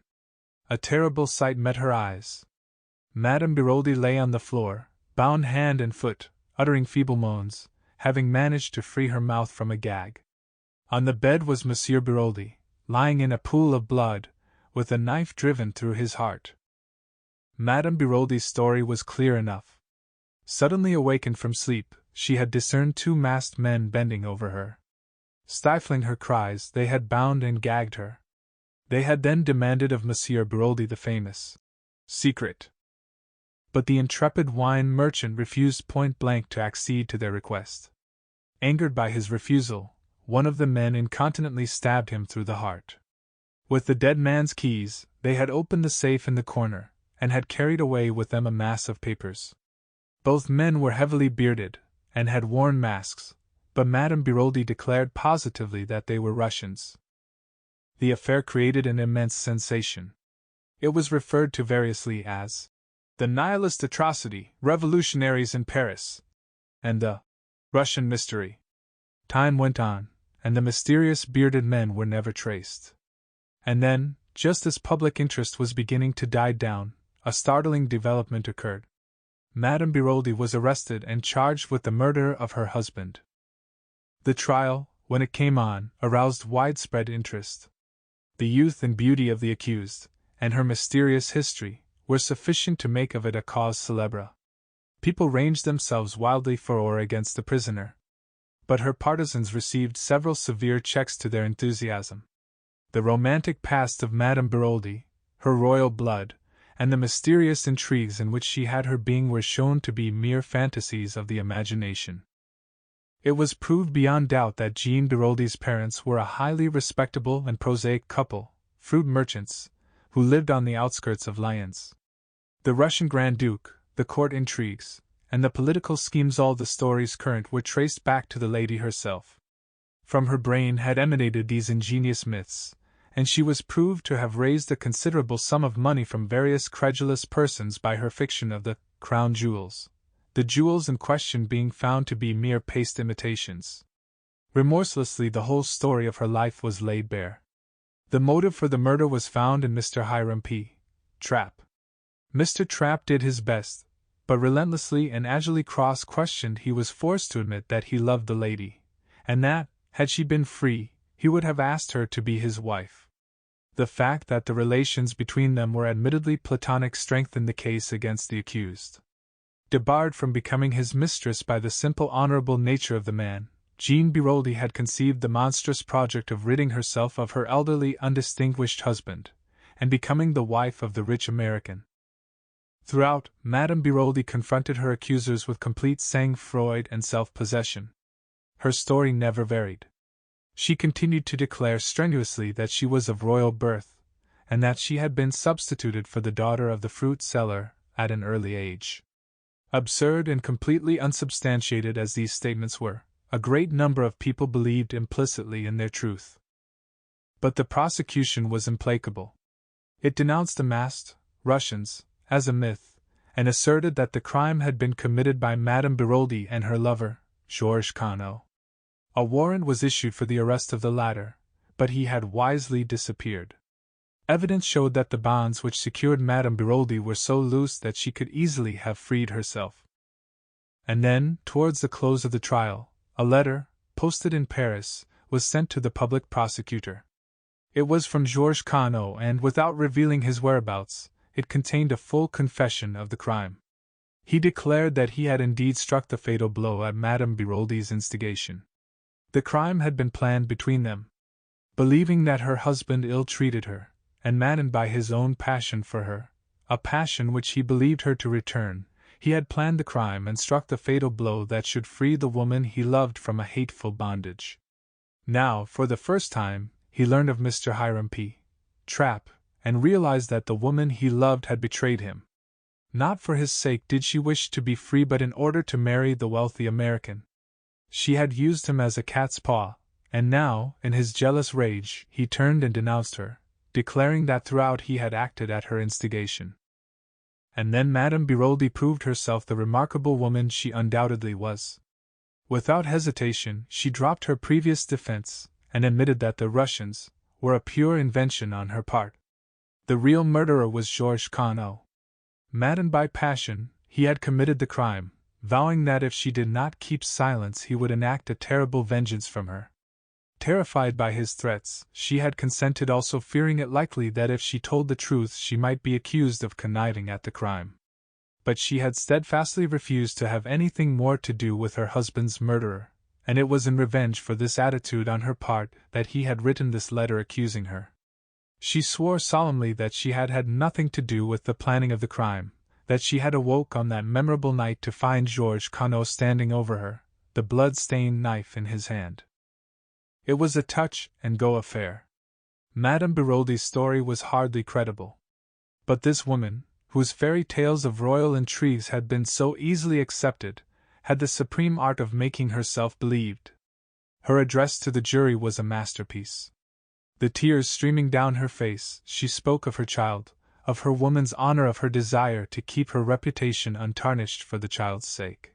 A terrible sight met her eyes. Madame Biroldi lay on the floor, bound hand and foot, uttering feeble moans, having managed to free her mouth from a gag. On the bed was Monsieur Biroldi, lying in a pool of blood, with a knife driven through his heart. Madame Biroldi's story was clear enough. Suddenly awakened from sleep, she had discerned 2 masked men bending over her. Stifling her cries, they had bound and gagged her. They had then demanded of Monsieur Biroldi the famous secret. But the intrepid wine merchant refused point-blank to accede to their request. Angered by his refusal, one of the men incontinently stabbed him through the heart. With the dead man's keys, they had opened the safe in the corner, and had carried away with them a mass of papers. Both men were heavily bearded, and had worn masks, but Madame Biroldi declared positively that they were Russians. The affair created an immense sensation. It was referred to variously as the Nihilist atrocity, revolutionaries in Paris, and the Russian mystery. Time went on, and the mysterious bearded men were never traced. And then, just as public interest was beginning to die down, a startling development occurred. Madame Biroldi was arrested and charged with the murder of her husband. The trial, when it came on, aroused widespread interest. The youth and beauty of the accused, and her mysterious history, were sufficient to make of it a cause célèbre. People ranged themselves wildly for or against the prisoner. But her partisans received several severe checks to their enthusiasm. The romantic past of Madame Biroldi, her royal blood, and the mysterious intrigues in which she had her being were shown to be mere fantasies of the imagination. It was proved beyond doubt that Jean Biroldi's parents were a highly respectable and prosaic couple, fruit merchants, who lived on the outskirts of Lyons. The Russian Grand Duke, the court intrigues, and the political schemes, all the stories current, were traced back to the lady herself. From her brain had emanated these ingenious myths, and she was proved to have raised a considerable sum of money from various credulous persons by her fiction of the crown jewels, the jewels in question being found to be mere paste imitations. Remorselessly the whole story of her life was laid bare. The motive for the murder was found in Mr. Hiram P. Trapp. Mr. Trapp did his best, but relentlessly and agilely cross-questioned he was forced to admit that he loved the lady, and that, Had she been free, he would have asked her to be his wife. The fact that the relations between them were admittedly platonic strengthened the case against the accused. Debarred from becoming his mistress by the simple honorable nature of the man, Jean Biroldi had conceived the monstrous project of ridding herself of her elderly, undistinguished husband, and becoming the wife of the rich American. Throughout, Madame Biroldi confronted her accusers with complete sang-froid and self-possession. Her story never varied. She continued to declare strenuously that she was of royal birth, and that she had been substituted for the daughter of the fruit seller at an early age. Absurd and completely unsubstantiated as these statements were, a great number of people believed implicitly in their truth. But the prosecution was implacable. It denounced the masked Russians as a myth, and asserted that the crime had been committed by Madame Biroldi and her lover, Georges Conneau. A warrant was issued for the arrest of the latter, but he had wisely disappeared. Evidence showed that the bonds which secured Madame Biroldi were so loose that she could easily have freed herself. And then, towards the close of the trial, a letter, posted in Paris, was sent to the public prosecutor. It was from Georges Conneau, and, without revealing his whereabouts, it contained a full confession of the crime. He declared that he had indeed struck the fatal blow at Madame Biroldi's instigation. The crime had been planned between them. Believing that her husband ill-treated her, and maddened by his own passion for her, a passion which he believed her to return, he had planned the crime and struck the fatal blow that should free the woman he loved from a hateful bondage. Now, for the first time, he learned of Mr. Hiram P. Trap, and realized that the woman he loved had betrayed him. Not for his sake did she wish to be free, but in order to marry the wealthy American. She had used him as a cat's paw, and now, in his jealous rage, he turned and denounced her, declaring that throughout he had acted at her instigation. And then Madame Biroldi proved herself the remarkable woman she undoubtedly was. Without hesitation, she dropped her previous defense, and admitted that the Russians were a pure invention on her part. The real murderer was Georges Conneau. Maddened by passion, he had committed the crime, vowing that if she did not keep silence he would enact a terrible vengeance from her. Terrified by his threats, she had consented, also fearing it likely that if she told the truth she might be accused of conniving at the crime. But she had steadfastly refused to have anything more to do with her husband's murderer, and it was in revenge for this attitude on her part that he had written this letter accusing her. She swore solemnly that she had had nothing to do with the planning of the crime, that she had awoke on that memorable night to find Georges Conneau standing over her, the blood-stained knife in his hand. It was a touch-and-go affair. Madame Biroldi's story was hardly credible. But this woman, whose fairy tales of royal intrigues had been so easily accepted, had the supreme art of making herself believed. Her address to the jury was a masterpiece. The tears streaming down her face, she spoke of her child, of her woman's honor, of her desire to keep her reputation untarnished for the child's sake.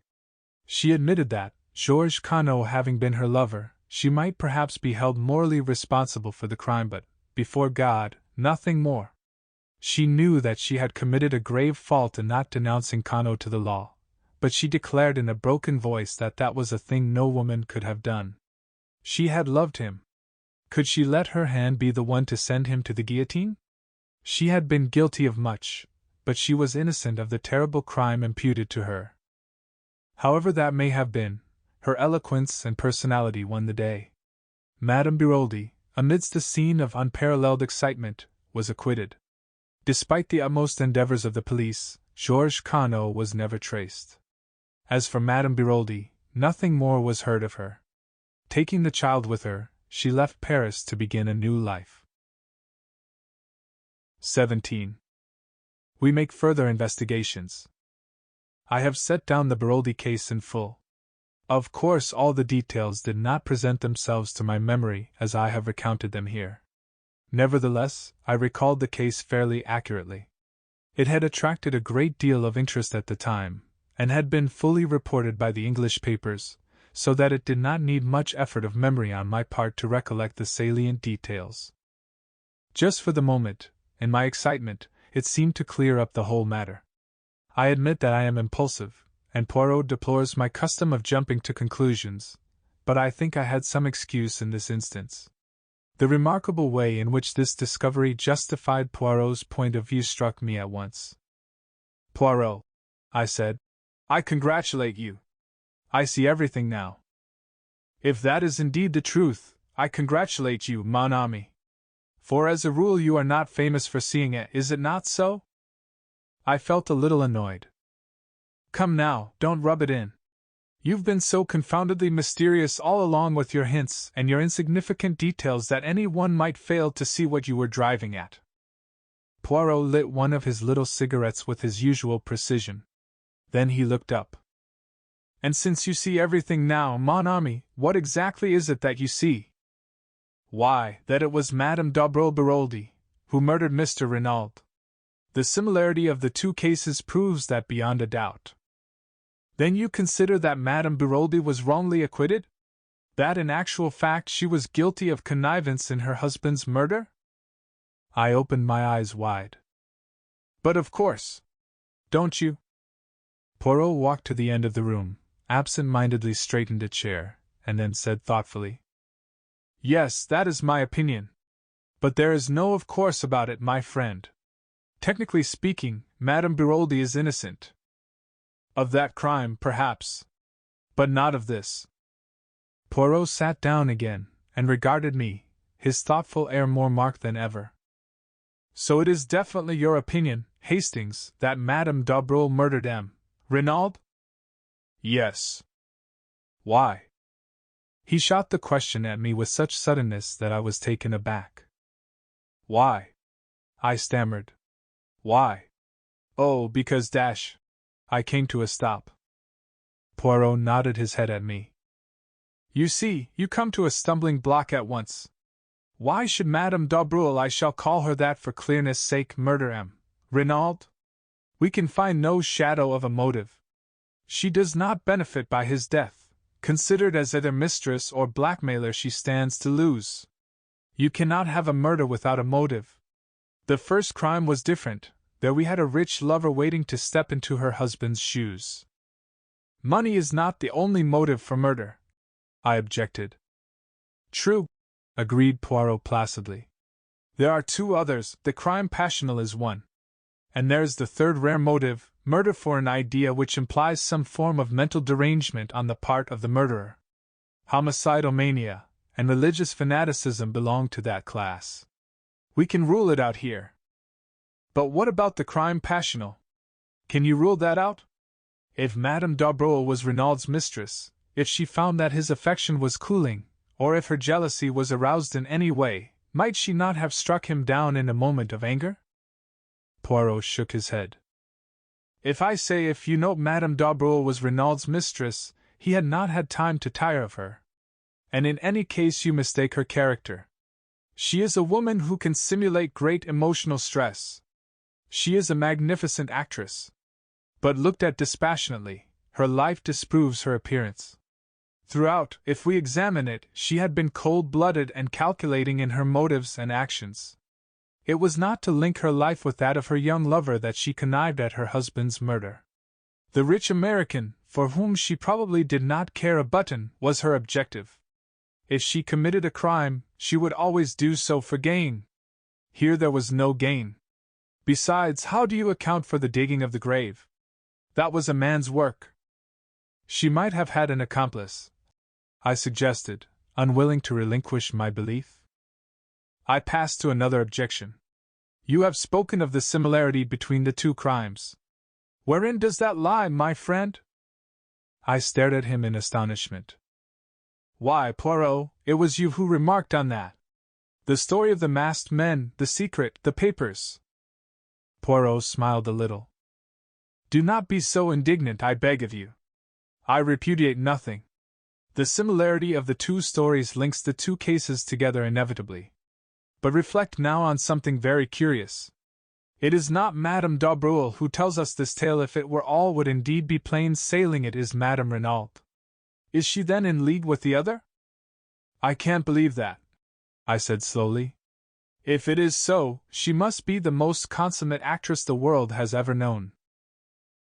She admitted that, Georges Conneau having been her lover, she might perhaps be held morally responsible for the crime, but, before God, nothing more. She knew that she had committed a grave fault in not denouncing Conneau to the law, but she declared in a broken voice that that was a thing no woman could have done. She had loved him. Could she let her hand be the one to send him to the guillotine? She had been guilty of much, but she was innocent of the terrible crime imputed to her. However that may have been, her eloquence and personality won the day. Madame Biroldi, amidst a scene of unparalleled excitement, was acquitted. Despite the utmost endeavors of the police, Georges Conneau was never traced. As for Madame Biroldi, nothing more was heard of her. Taking the child with her, she left Paris to begin a new life. 17. We make further investigations. I have set down the Biroldi case in full. Of course, all the details did not present themselves to my memory as I have recounted them here. Nevertheless, I recalled the case fairly accurately. It had attracted a great deal of interest at the time, and had been fully reported by the English papers, so that it did not need much effort of memory on my part to recollect the salient details. Just for the moment, in my excitement, it seemed to clear up the whole matter. I admit that I am impulsive, and Poirot deplores my custom of jumping to conclusions, but I think I had some excuse in this instance. The remarkable way in which this discovery justified Poirot's point of view struck me at once. "Poirot," I said, "I congratulate you. I see everything now." "If that is indeed the truth, I congratulate you, mon ami. For as a rule you are not famous for seeing it, is it not so?" I felt a little annoyed. "Come now, don't rub it in. You've been so confoundedly mysterious all along with your hints and your insignificant details that any one might fail to see what you were driving at." Poirot lit one of his little cigarettes with his usual precision. Then he looked up. "And since you see everything now, mon ami, what exactly is it that you see?" "Why, that it was Madame d'Aubray who murdered Mr. Renauld. The similarity of the two cases proves that beyond a doubt." "Then you consider that Madame d'Aubray was wrongly acquitted? That in actual fact she was guilty of connivance in her husband's murder?" I opened my eyes wide. "But of course. Don't you?" Poirot walked to the end of the room, absent-mindedly straightened a chair, and then said thoughtfully, "Yes, that is my opinion. But there is no of course about it, my friend. Technically speaking, Madame d'Aubray is innocent. Of that crime, perhaps. But not of this." Poirot sat down again, and regarded me, his thoughtful air more marked than ever. "So it is definitely your opinion, Hastings, that Madame d'Aubray murdered M. Renauld?" "Yes." "Why?" He shot the question at me with such suddenness that I was taken aback. "Why?" I stammered. "Why? Oh, because I came to a stop." Poirot nodded his head at me. "You see, you come to a stumbling block at once. Why should Madame d'Aubray, I shall call her that for clearness' sake, murder M. Renauld? We can find no shadow of a motive. She does not benefit by his death. Considered as either mistress or blackmailer, she stands to lose. You cannot have a murder without a motive. The first crime was different. There we had a rich lover waiting to step into her husband's shoes." "Money is not the only motive for murder," I objected. "True," agreed Poirot placidly. "There are two others, the crime passional is one. And there's the third rare motive, murder for an idea which implies some form of mental derangement on the part of the murderer. Homicidal mania and religious fanaticism belong to that class. We can rule it out here. But what about the crime passional? Can you rule that out? If Madame d'Aubray was Renaud's mistress, if she found that his affection was cooling, or if her jealousy was aroused in any way, might she not have struck him down in a moment of anger?" Poirot shook his head. "If you know Madame d'Aubray was Renaud's mistress, he had not had time to tire of her. And in any case you mistake her character. She is a woman who can simulate great emotional stress. She is a magnificent actress. But looked at dispassionately, her life disproves her appearance. Throughout, if we examine it, she had been cold-blooded and calculating in her motives and actions. It was not to link her life with that of her young lover that she connived at her husband's murder. The rich American, for whom she probably did not care a button, was her objective. If she committed a crime, she would always do so for gain. Here there was no gain. Besides, how do you account for the digging of the grave? That was a man's work." "She might have had an accomplice," I suggested, unwilling to relinquish my belief. I passed to another objection. "You have spoken of the similarity between the two crimes. Wherein does that lie, my friend?" I stared at him in astonishment. "Why, Poirot, it was you who remarked on that. The story of the masked men, the secret, the papers." Poirot smiled a little. "Do not be so indignant, I beg of you. I repudiate nothing. The similarity of the two stories links the two cases together inevitably. But reflect now on something very curious. It is not Madame d'Aubray who tells us this tale. If it were all would indeed be plain sailing. It is Madame Renauld. Is she then in league with the other?" "I can't believe that," I said slowly. "If it is so, she must be the most consummate actress the world has ever known."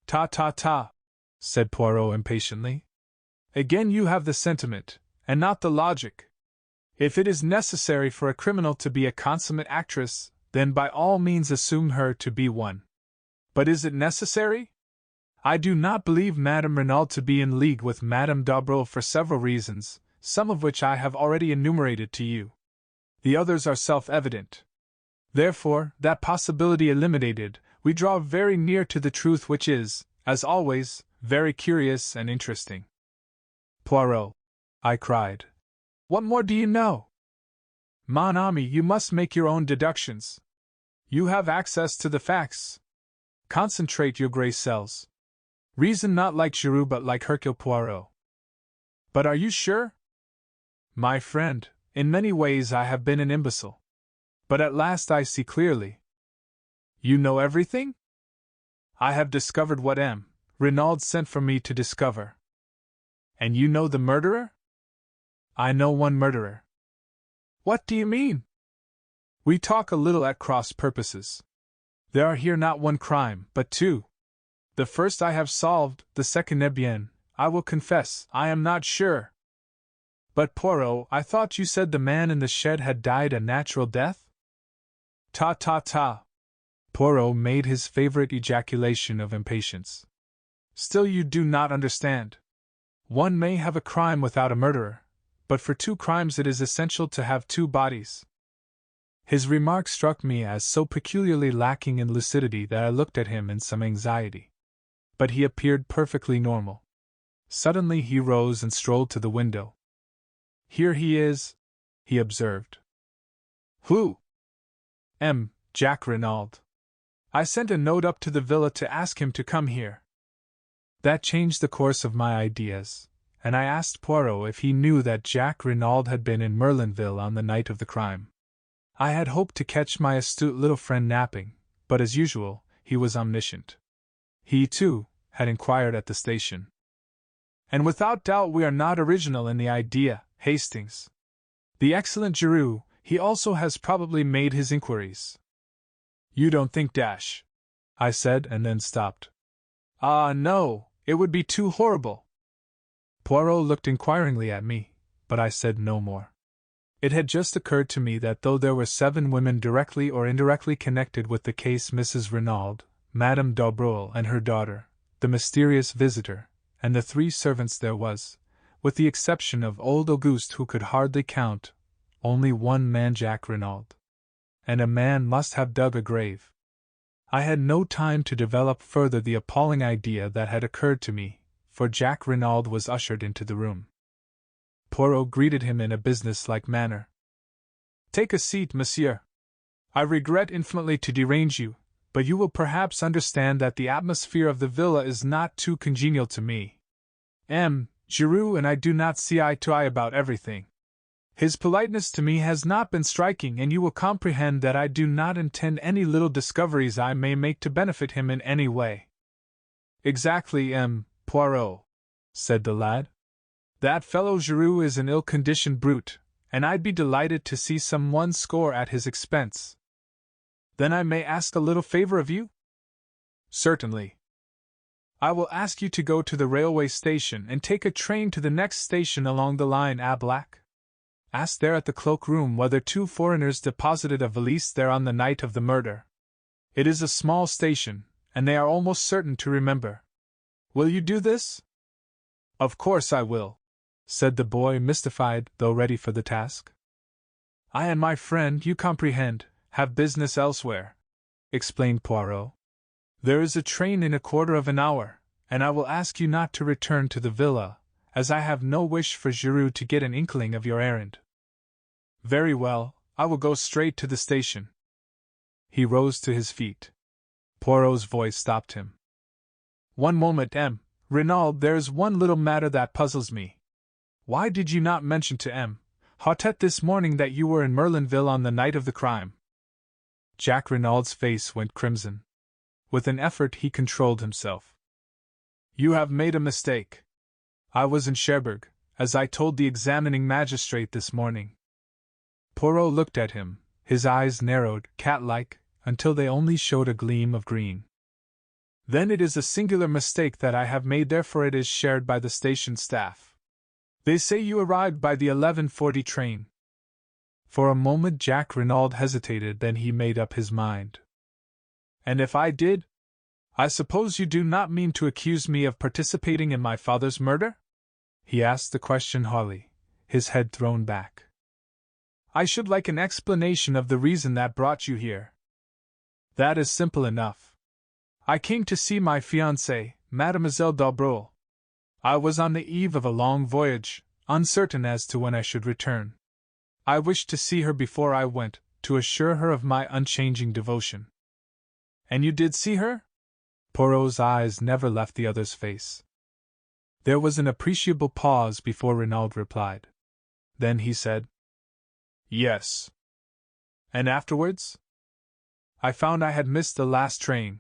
"Ta ta ta," said Poirot impatiently. "Again you have the sentiment, and not the logic. If it is necessary for a criminal to be a consummate actress, then by all means assume her to be one. But is it necessary? I do not believe Madame Renauld to be in league with Madame d'Aubreau for several reasons, some of which I have already enumerated to you. The others are self-evident. Therefore, that possibility eliminated, we draw very near to the truth, which is, as always, very curious and interesting. Poirot, I cried. What more do you know? Mon ami, you must make your own deductions. You have access to the facts. Concentrate your grey cells. Reason not like Giroux but like Hercule Poirot. But are you sure? My friend, in many ways I have been an imbecile. But at last I see clearly. You know everything? I have discovered what M. Renauld sent for me to discover. And you know the murderer? I know one murderer. What do you mean? We talk a little at cross purposes. There are here not one crime, but two. The first I have solved, the second eh bien, I will confess, I am not sure. But Poirot, I thought you said the man in the shed had died a natural death? Ta ta ta. Poirot made his favorite ejaculation of impatience. Still you do not understand. One may have a crime without a murderer, but for two crimes it is essential to have two bodies. His remark struck me as so peculiarly lacking in lucidity that I looked at him in some anxiety. But he appeared perfectly normal. Suddenly he rose and strolled to the window. Here he is, he observed. Who? M. Jack Renauld. I sent a note up to the villa to ask him to come here. That changed the course of my ideas, and I asked Poirot if he knew that Jack Renauld had been in Merlinville on the night of the crime. I had hoped to catch my astute little friend napping, but as usual, he was omniscient. He, too, had inquired at the station. And without doubt we are not original in the idea, Hastings. The excellent Giroux, he also has probably made his inquiries. You don't think dash, I said and then stopped. Ah, no, it would be too horrible. Poirot looked inquiringly at me, but I said no more. It had just occurred to me that though there were 7 women directly or indirectly connected with the case, Mrs. Renauld, Madame d'Aubreau and her daughter, the mysterious visitor, and the 3 servants, there was, with the exception of old Auguste who could hardly count, only one man, Jack Renauld. And a man must have dug a grave. I had no time to develop further the appalling idea that had occurred to me, for Jack Renauld was ushered into the room. Poirot greeted him in a business-like manner. Take a seat, monsieur. I regret infinitely to derange you, but you will perhaps understand that the atmosphere of the villa is not too congenial to me. M. Giroux and I do not see eye to eye about everything. His politeness to me has not been striking, and you will comprehend that I do not intend any little discoveries I may make to benefit him in any way. Exactly, M. Poirot, said the lad. That fellow Giroux is an ill-conditioned brute, and I'd be delighted to see some one score at his expense. Then I may ask a little favor of you? Certainly. I will ask you to go to the railway station and take a train to the next station along the line à Black. Ask there at the cloak-room whether 2 foreigners deposited a valise there on the night of the murder. It is a small station, and they are almost certain to remember. Will you do this? Of course I will, said the boy, mystified, though ready for the task. I and my friend, you comprehend, have business elsewhere, explained Poirot. There is a train in a quarter of an hour, and I will ask you not to return to the villa, as I have no wish for Giroux to get an inkling of your errand. Very well, I will go straight to the station. He rose to his feet. Poirot's voice stopped him. One moment, M. Renauld, there is one little matter that puzzles me. Why did you not mention to M. Hautet this morning that you were in Merlinville on the night of the crime? Jack Renauld's face went crimson. With an effort he controlled himself. You have made a mistake. I was in Cherbourg, as I told the examining magistrate this morning. Poirot looked at him, his eyes narrowed, cat-like, until they only showed a gleam of green. Then it is a singular mistake that I have made, therefore it is shared by the station staff. They say you arrived by the 11:40 train. For a moment Jack Renauld hesitated, then he made up his mind. And if I did? I suppose you do not mean to accuse me of participating in my father's murder? He asked the question haughtily, his head thrown back. I should like an explanation of the reason that brought you here. That is simple enough. I came to see my fiancée, Mademoiselle d'Aubreuil. I was on the eve of a long voyage, uncertain as to when I should return. I wished to see her before I went, to assure her of my unchanging devotion. And you did see her? Poirot's eyes never left the other's face. There was an appreciable pause before Renauld replied. Then he said, Yes. And afterwards? I found I had missed the last train.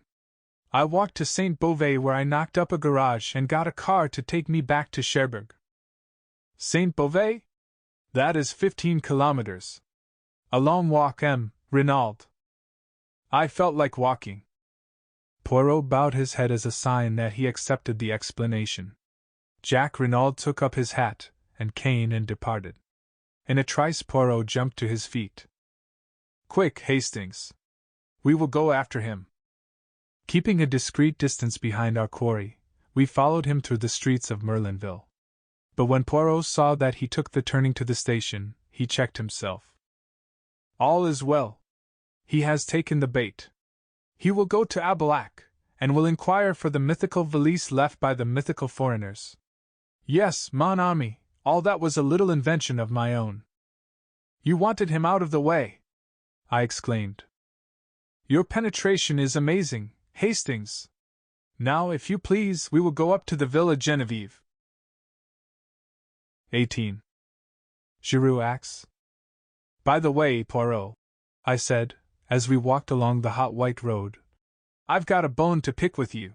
I walked to St. Beauvais, where I knocked up a garage and got a car to take me back to Cherbourg. St. Beauvais? That is 15 kilometers. A long walk, Renauld. I felt like walking. Poirot bowed his head as a sign that he accepted the explanation. Jack Renauld took up his hat and cane and departed. In a trice Poirot jumped to his feet. Quick, Hastings! We will go after him. Keeping a discreet distance behind our quarry, we followed him through the streets of Merlinville. But when Poirot saw that he took the turning to the station, he checked himself. All is well. He has taken the bait. He will go to Abilac, and will inquire for the mythical valise left by the mythical foreigners. Yes, mon ami, all that was a little invention of my own. You wanted him out of the way, I exclaimed. Your penetration is amazing, Hastings. Now, if you please, we will go up to the Villa Genevieve. 18. Girouax. By the way, Poirot, I said, as we walked along the hot white road, I've got a bone to pick with you.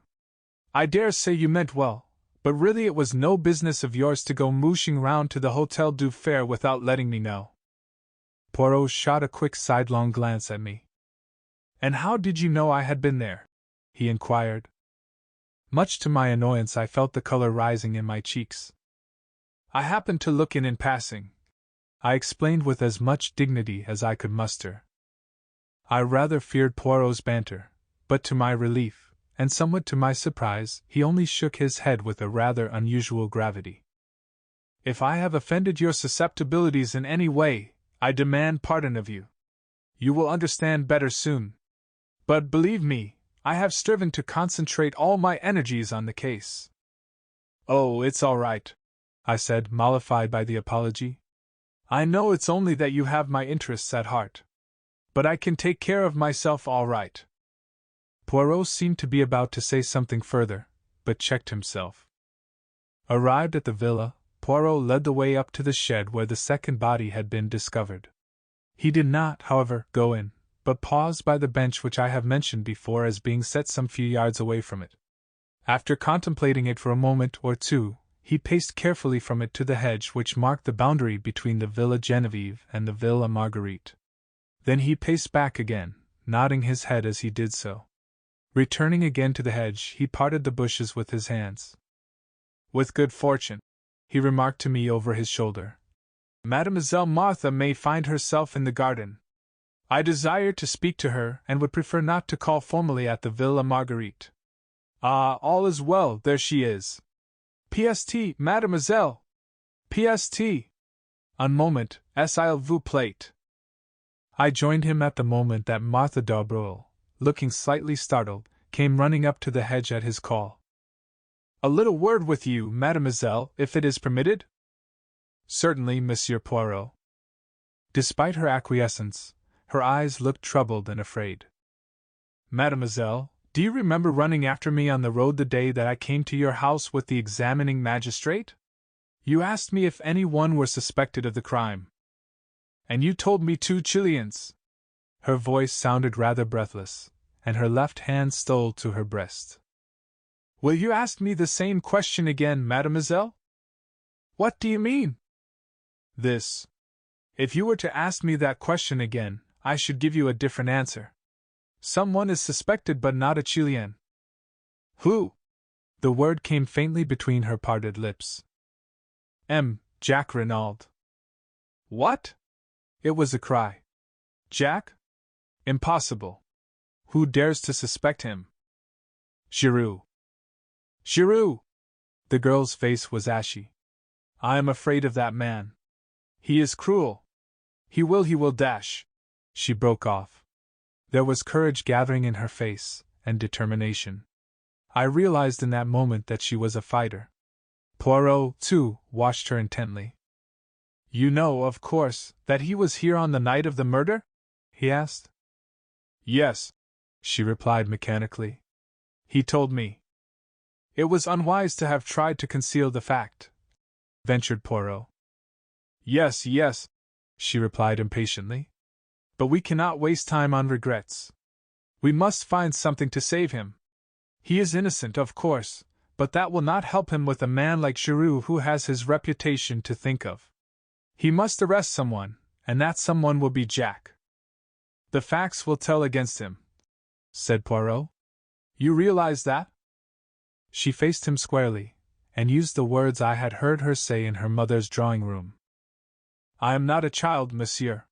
I dare say you meant well, but really it was no business of yours to go mooshing round to the Hotel du Fer without letting me know. Poirot shot a quick sidelong glance at me. And how did you know I had been there? He inquired. Much to my annoyance, I felt the color rising in my cheeks. I happened to look in passing, I explained with as much dignity as I could muster. I rather feared Poirot's banter, but to my relief, and somewhat to my surprise, he only shook his head with a rather unusual gravity. If I have offended your susceptibilities in any way, I demand pardon of you. You will understand better soon. But believe me, I have striven to concentrate all my energies on the case. Oh, it's all right, I said, mollified by the apology. I know it's only that you have my interests at heart. But I can take care of myself all right. Poirot seemed to be about to say something further, but checked himself. Arrived at the villa, Poirot led the way up to the shed where the second body had been discovered. He did not, however, go in, but paused by the bench which I have mentioned before as being set some few yards away from it. After contemplating it for a moment or two, he paced carefully from it to the hedge which marked the boundary between the Villa Genevieve and the Villa Marguerite. Then he paced back again, nodding his head as he did so. Returning again to the hedge, he parted the bushes with his hands. With good fortune, he remarked to me over his shoulder, Mademoiselle Martha may find herself in the garden. I desire to speak to her, and would prefer not to call formally at the Villa Marguerite. Ah, all is well, there she is. PST, mademoiselle. PST. Un moment, s'il vous plaît. I joined him at the moment that Martha d'Aubreuil, looking slightly startled, came running up to the hedge at his call. A little word with you, mademoiselle, if it is permitted? Certainly, Monsieur Poirot. Despite her acquiescence, her eyes looked troubled and afraid. Mademoiselle, do you remember running after me on the road the day that I came to your house with the examining magistrate? You asked me if any one were suspected of the crime. And you told me 2 Chileans. Her voice sounded rather breathless, and her left hand stole to her breast. Will you ask me the same question again, mademoiselle? What do you mean? This. If you were to ask me that question again, I should give you a different answer. Someone is suspected but not a Chilean. Who? The word came faintly between her parted lips. Jack Renauld. What? It was a cry. Jack? Impossible. Who dares to suspect him? Giroux. Giroux! The girl's face was ashy. I am afraid of that man. He is cruel. He will dash. She broke off. There was courage gathering in her face, and determination. I realized in that moment that she was a fighter. Poirot, too, watched her intently. You know, of course, that he was here on the night of the murder? He asked. Yes, she replied mechanically. He told me. It was unwise to have tried to conceal the fact, ventured Poirot. Yes, she replied impatiently. But we cannot waste time on regrets. We must find something to save him. He is innocent, of course, but that will not help him with a man like Giroux who has his reputation to think of. He must arrest someone, and that someone will be Jack. The facts will tell against him, said Poirot. You realize that? She faced him squarely, and used the words I had heard her say in her mother's drawing room. I am not a child, monsieur.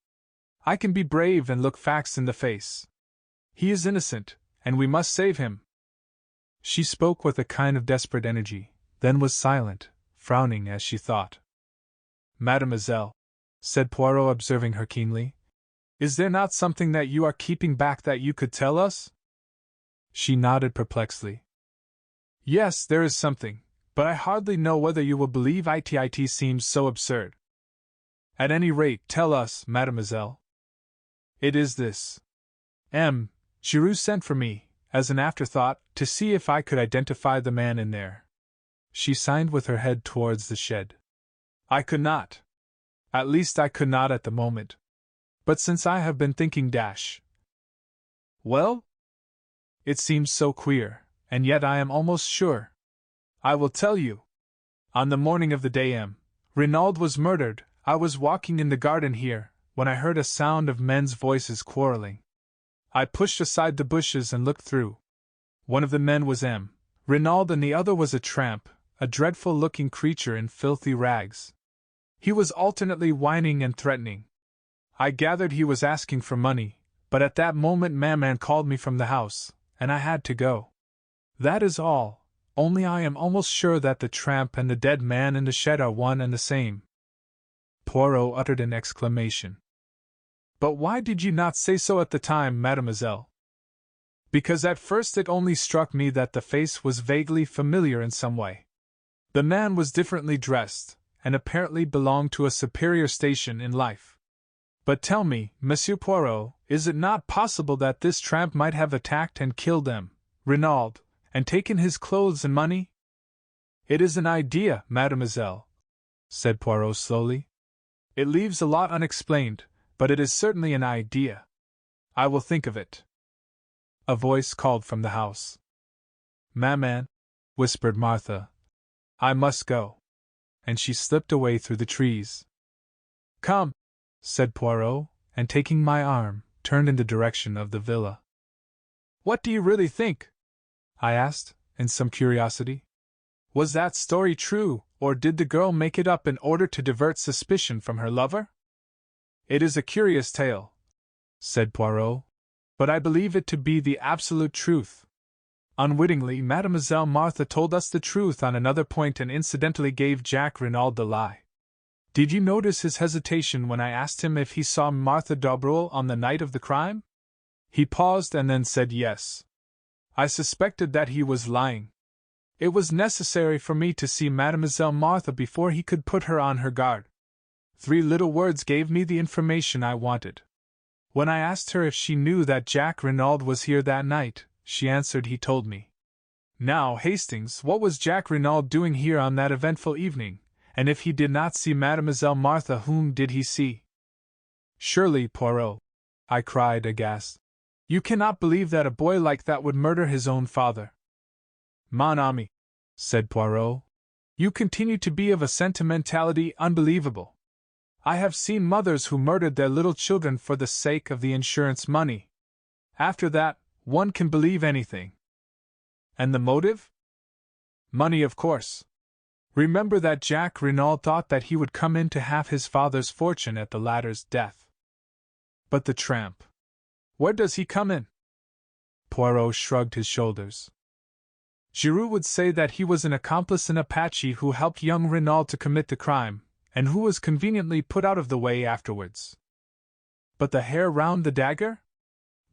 I can be brave and look facts in the face. He is innocent, and we must save him. She spoke with a kind of desperate energy, then was silent, frowning as she thought. Mademoiselle, said Poirot, observing her keenly, is there not something that you are keeping back that you could tell us? She nodded perplexedly. Yes, there is something, but I hardly know whether you will believe it seems so absurd. At any rate, tell us, mademoiselle. It is this. Giroux sent for me, as an afterthought, to see if I could identify the man in there. She signed with her head towards the shed. I could not. At least I could not at the moment. But since I have been thinking Well? It seems so queer, and yet I am almost sure. I will tell you. On the morning of the day Renauld was murdered, I was walking in the garden here, when I heard a sound of men's voices quarreling. I pushed aside the bushes and looked through. One of the men was Renauld and the other was a tramp, a dreadful-looking creature in filthy rags. He was alternately whining and threatening. I gathered he was asking for money, but at that moment Maman called me from the house, and I had to go. That is all, only I am almost sure that the tramp and the dead man in the shed are one and the same. Poirot uttered an exclamation. But why did you not say so at the time, mademoiselle? Because at first it only struck me that the face was vaguely familiar in some way. The man was differently dressed, and apparently belonged to a superior station in life. But tell me, Monsieur Poirot, is it not possible that this tramp might have attacked and killed Renauld, and taken his clothes and money? It is an idea, mademoiselle, said Poirot slowly. It leaves a lot unexplained, but it is certainly an idea. I will think of it. A voice called from the house. Maman, whispered Martha, I must go. And she slipped away through the trees. Come, said Poirot, and taking my arm, turned in the direction of the villa. What do you really think? I asked, in some curiosity. Was that story true, or did the girl make it up in order to divert suspicion from her lover? It is a curious tale, said Poirot, but I believe it to be the absolute truth. Unwittingly, Mademoiselle Martha told us the truth on another point and incidentally gave Jack Renauld the lie. Did you notice his hesitation when I asked him if he saw Martha d'Aubreuil on the night of the crime? He paused and then said yes. I suspected that he was lying. It was necessary for me to see Mademoiselle Martha before he could put her on her guard. 3 little words gave me the information I wanted. When I asked her if she knew that Jack Renauld was here that night, she answered he told me. Now, Hastings, what was Jack Renauld doing here on that eventful evening, and if he did not see Mademoiselle Martha, whom did he see? Surely, Poirot, I cried aghast, you cannot believe that a boy like that would murder his own father. Mon ami, said Poirot, you continue to be of a sentimentality unbelievable. I have seen mothers who murdered their little children for the sake of the insurance money. After that, one can believe anything. And the motive? Money, of course. Remember that Jacques Renauld thought that he would come into half his father's fortune at the latter's death. But the tramp. Where does he come in? Poirot shrugged his shoulders. Giroux would say that he was an accomplice in Apache who helped young Renauld to commit the crime, and who was conveniently put out of the way afterwards. But the hair round the dagger?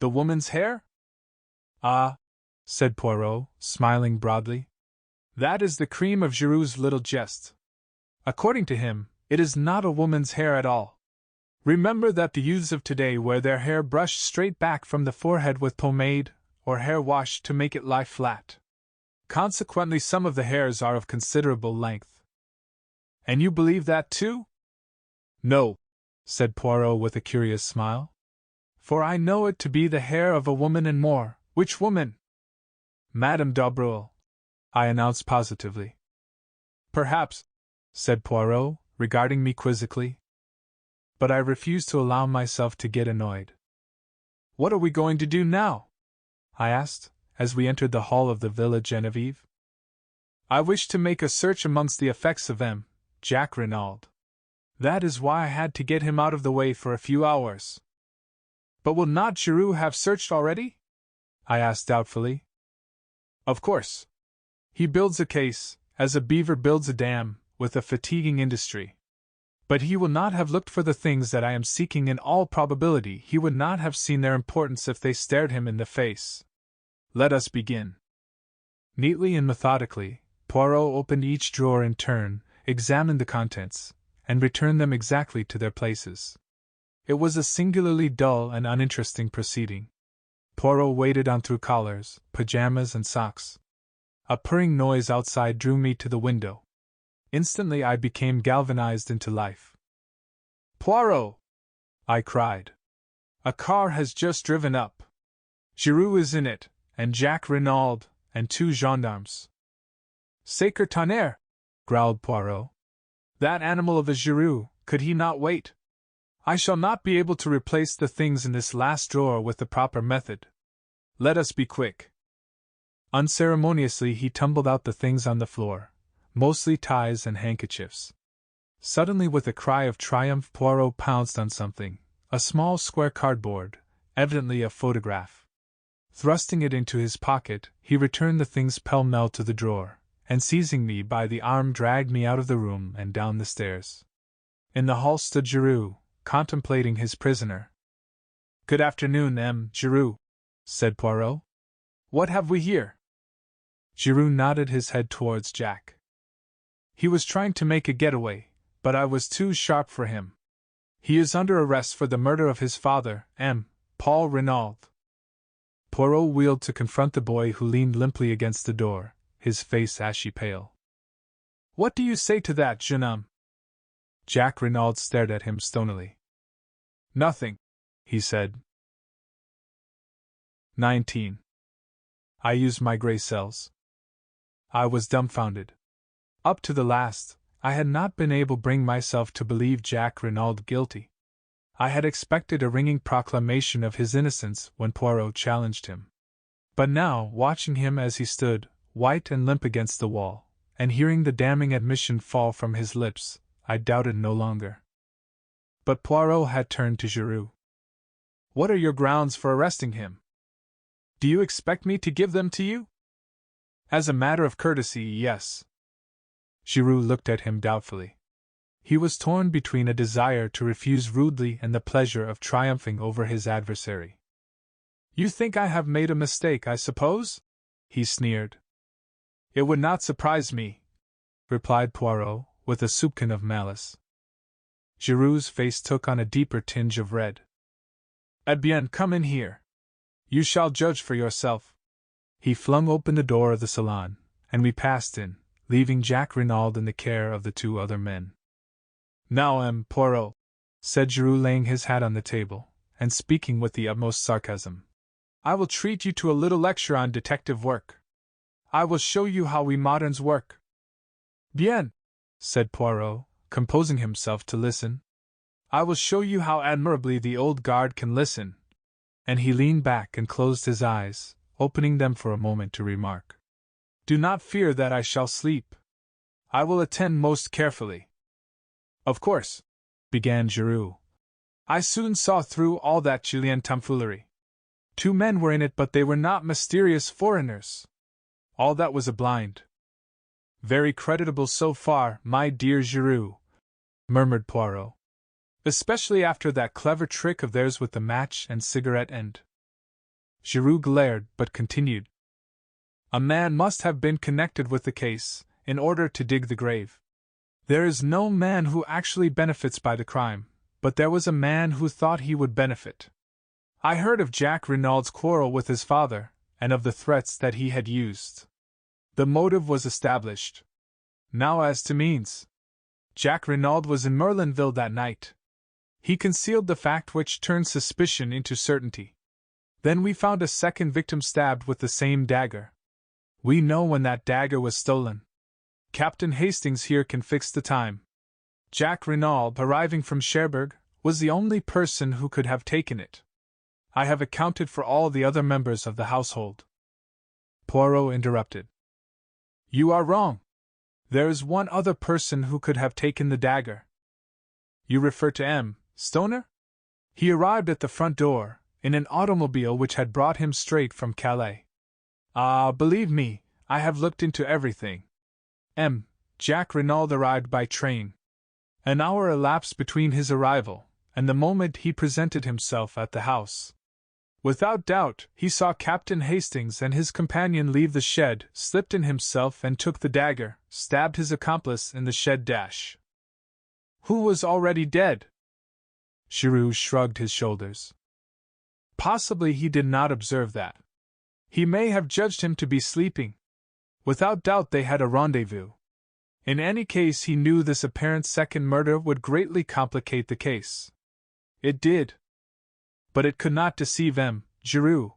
The woman's hair? Ah, said Poirot, smiling broadly. That is the cream of Giroux's little jest. According to him, it is not a woman's hair at all. Remember that the youths of today wear their hair brushed straight back from the forehead with pomade, or hair washed to make it lie flat. Consequently, some of the hairs are of considerable length. And you believe that too? No, said Poirot with a curious smile. For I know it to be the hair of a woman and more. Which woman? Madame d'Aubreul, I announced positively. Perhaps, said Poirot, regarding me quizzically. But I refused to allow myself to get annoyed. What are we going to do now? I asked, as we entered the hall of the Villa Genevieve. I wish to make a search amongst the effects of Jacques Renauld. That is why I had to get him out of the way for a few hours. But will not Giroux have searched already? I asked doubtfully. Of course. He builds a case, as a beaver builds a dam, with a fatiguing industry. But he will not have looked for the things that I am seeking. In all probability he would not have seen their importance if they stared him in the face. Let us begin. Neatly and methodically, Poirot opened each drawer in turn, examined the contents, and returned them exactly to their places. It was a singularly dull and uninteresting proceeding. Poirot waded on through collars, pajamas, and socks. A purring noise outside drew me to the window. Instantly I became galvanized into life. Poirot! I cried. A car has just driven up. Giroux is in it, and Jacques Renauld, and 2 gendarmes. Sacre tonnerre! Growled Poirot. That animal of a Giroux, could he not wait? I shall not be able to replace the things in this last drawer with the proper method. Let us be quick. Unceremoniously he tumbled out the things on the floor, mostly ties and handkerchiefs. Suddenly, with a cry of triumph, Poirot pounced on something, a small square cardboard, evidently a photograph. Thrusting it into his pocket, he returned the things pell-mell to the drawer, and seizing me by the arm dragged me out of the room and down the stairs. In the hall stood Giroux, contemplating his prisoner. Good afternoon, Giroux, said Poirot. What have we here? Giroux nodded his head towards Jack. He was trying to make a getaway, but I was too sharp for him. He is under arrest for the murder of his father, Paul Renauld. Poirot wheeled to confront the boy who leaned limply against the door, his face ashy pale. What do you say to that, jeune homme? Jacques Renauld stared at him stonily. Nothing, he said. 19. I used my grey cells. I was dumbfounded. Up to the last, I had not been able to bring myself to believe Jacques Renauld guilty. I had expected a ringing proclamation of his innocence when Poirot challenged him. But now, watching him as he stood, white and limp against the wall, and hearing the damning admission fall from his lips, I doubted no longer. But Poirot had turned to Giroux. What are your grounds for arresting him? Do you expect me to give them to you? As a matter of courtesy, yes. Giroux looked at him doubtfully. He was torn between a desire to refuse rudely and the pleasure of triumphing over his adversary. You think I have made a mistake, I suppose? He sneered. It would not surprise me, replied Poirot, with a soupçon of malice. Giroux's face took on a deeper tinge of red. Eh bien, come in here. You shall judge for yourself. He flung open the door of the salon, and we passed in, leaving Jacques Renauld in the care of the 2 other men. Now, Poirot, said Giroux, laying his hat on the table, and speaking with the utmost sarcasm, I will treat you to a little lecture on detective work. I will show you how we moderns work. Bien, said Poirot, composing himself to listen. I will show you how admirably the old guard can listen. And he leaned back and closed his eyes, opening them for a moment to remark. Do not fear that I shall sleep. I will attend most carefully. Of course, began Giroux. I soon saw through all that Chilean tomfoolery. 2 men were in it, but they were not mysterious foreigners. All that was a blind. Very creditable so far, my dear Giroux, murmured Poirot. Especially after that clever trick of theirs with the match and cigarette end. Giroux glared, but continued. A man must have been connected with the case, in order to dig the grave. There is no man who actually benefits by the crime, but there was a man who thought he would benefit. I heard of Jack Renaud's quarrel with his father, and of the threats that he had used. The motive was established. Now as to means. Jack Renauld was in Merlinville that night. He concealed the fact which turned suspicion into certainty. Then we found a second victim stabbed with the same dagger. We know when that dagger was stolen. Captain Hastings here can fix the time. Jack Renauld, arriving from Cherbourg, was the only person who could have taken it. I have accounted for all the other members of the household. Poirot interrupted. You are wrong. There is one other person who could have taken the dagger. You refer to M. Stoner? He arrived at the front door, in an automobile which had brought him straight from Calais. Ah, believe me, I have looked into everything. Jack Renauld arrived by train. An hour elapsed between his arrival and the moment he presented himself at the house. Without doubt, he saw Captain Hastings and his companion leave the shed, slipped in himself and took the dagger, stabbed his accomplice in the shed dash. Who was already dead? Giroux shrugged his shoulders. Possibly he did not observe that. He may have judged him to be sleeping. Without doubt they had a rendezvous. In any case, he knew this apparent second murder would greatly complicate the case. It did. But it could not deceive M. Giroux,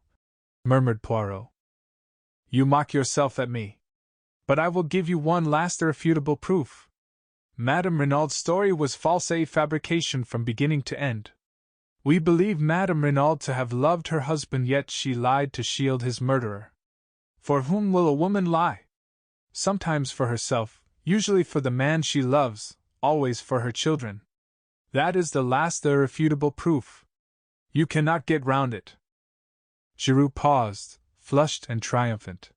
murmured Poirot. You mock yourself at me. But I will give you one last irrefutable proof. Madame Renaud's story was false, a fabrication from beginning to end. We believe Madame Renauld to have loved her husband, yet she lied to shield his murderer. For whom will a woman lie? Sometimes for herself, usually for the man she loves, always for her children. That is the last irrefutable proof. You cannot get round it. Giroux paused, flushed and triumphant.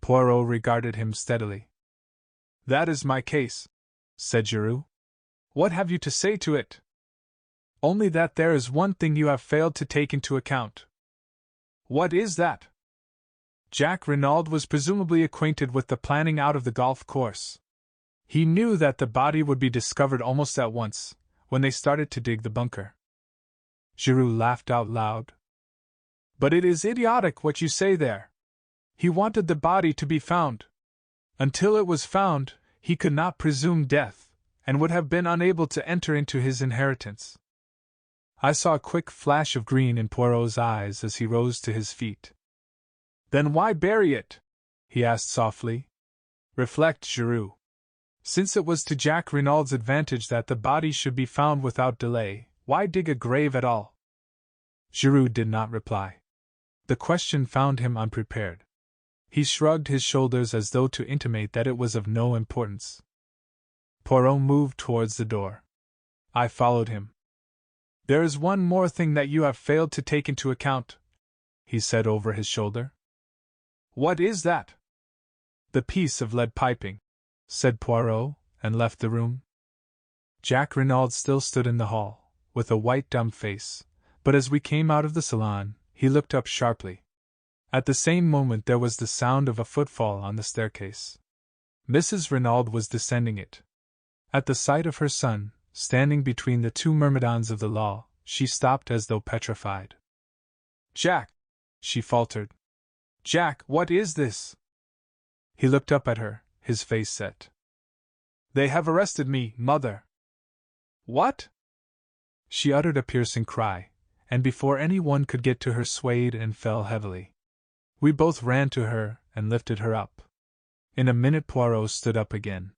Poirot regarded him steadily. That is my case, said Giroux. What have you to say to it? Only that there is one thing you have failed to take into account. What is that? Jack Renauld was presumably acquainted with the planning out of the golf course. He knew that the body would be discovered almost at once, when they started to dig the bunker. Giroux laughed out loud. But it is idiotic what you say there. He wanted the body to be found. Until it was found, he could not presume death, and would have been unable to enter into his inheritance. I saw a quick flash of green in Poirot's eyes as he rose to his feet. Then why bury it? He asked softly. Reflect, Giroux. Since it was to Jack Renaud's advantage that the body should be found without delay, why dig a grave at all? Giroux did not reply. The question found him unprepared. He shrugged his shoulders as though to intimate that it was of no importance. Poirot moved towards the door. I followed him. There is one more thing that you have failed to take into account, he said over his shoulder. What is that? The piece of lead piping, said Poirot, and left the room. Jack Renauld still stood in the hall, with a white dumb face, but as we came out of the salon, he looked up sharply. At the same moment there was the sound of a footfall on the staircase. Mrs. Renauld was descending it. At the sight of her son, standing between the 2 myrmidons of the law, she stopped as though petrified. Jack, she faltered. Jack, what is this? He looked up at her, his face set. They have arrested me, mother. What? She uttered a piercing cry, and before anyone could get to her swayed and fell heavily. We both ran to her and lifted her up. In a minute Poirot stood up again.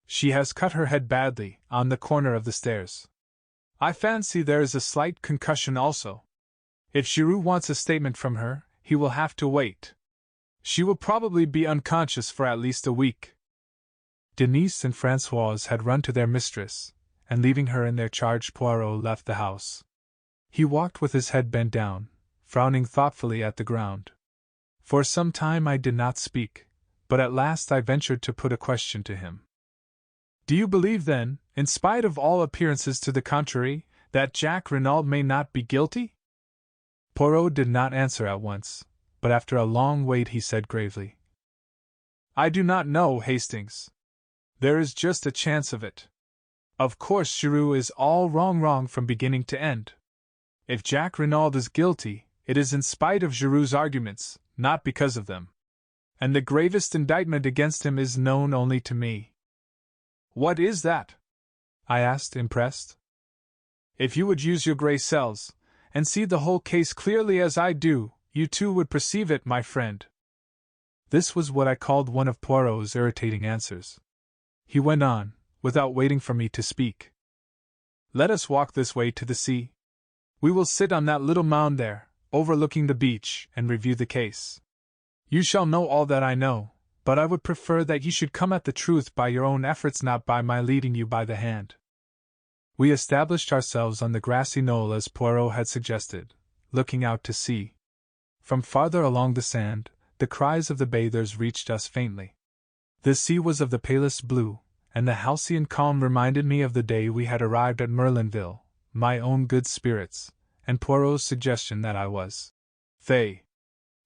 She has cut her head badly, on the corner of the stairs. I fancy there is a slight concussion also. If Giroux wants a statement from her, he will have to wait. She will probably be unconscious for at least a week. Denise and Françoise had run to their mistress, and leaving her in their charge, Poirot left the house. He walked with his head bent down, frowning thoughtfully at the ground. For some time I did not speak, but at last I ventured to put a question to him. Do you believe, then, in spite of all appearances to the contrary, that Jack Renauld may not be guilty? Poirot did not answer at once, but after a long wait he said gravely, I do not know, Hastings. There is just a chance of it. Of course Giroux is all wrong from beginning to end. If Jack Renauld is guilty, it is in spite of Giroux's arguments, not because of them. And the gravest indictment against him is known only to me. What is that? I asked, impressed. If you would use your grey cells, and see the whole case clearly as I do, you too would perceive it, my friend. This was what I called one of Poirot's irritating answers. He went on, without waiting for me to speak. Let us walk this way to the sea. We will sit on that little mound there, overlooking the beach, and review the case. You shall know all that I know, but I would prefer that you should come at the truth by your own efforts, not by my leading you by the hand. We established ourselves on the grassy knoll as Poirot had suggested, looking out to sea. From farther along the sand, the cries of the bathers reached us faintly. The sea was of the palest blue, and the halcyon calm reminded me of the day we had arrived at Merlinville, my own good spirits, and Poirot's suggestion that I was fey.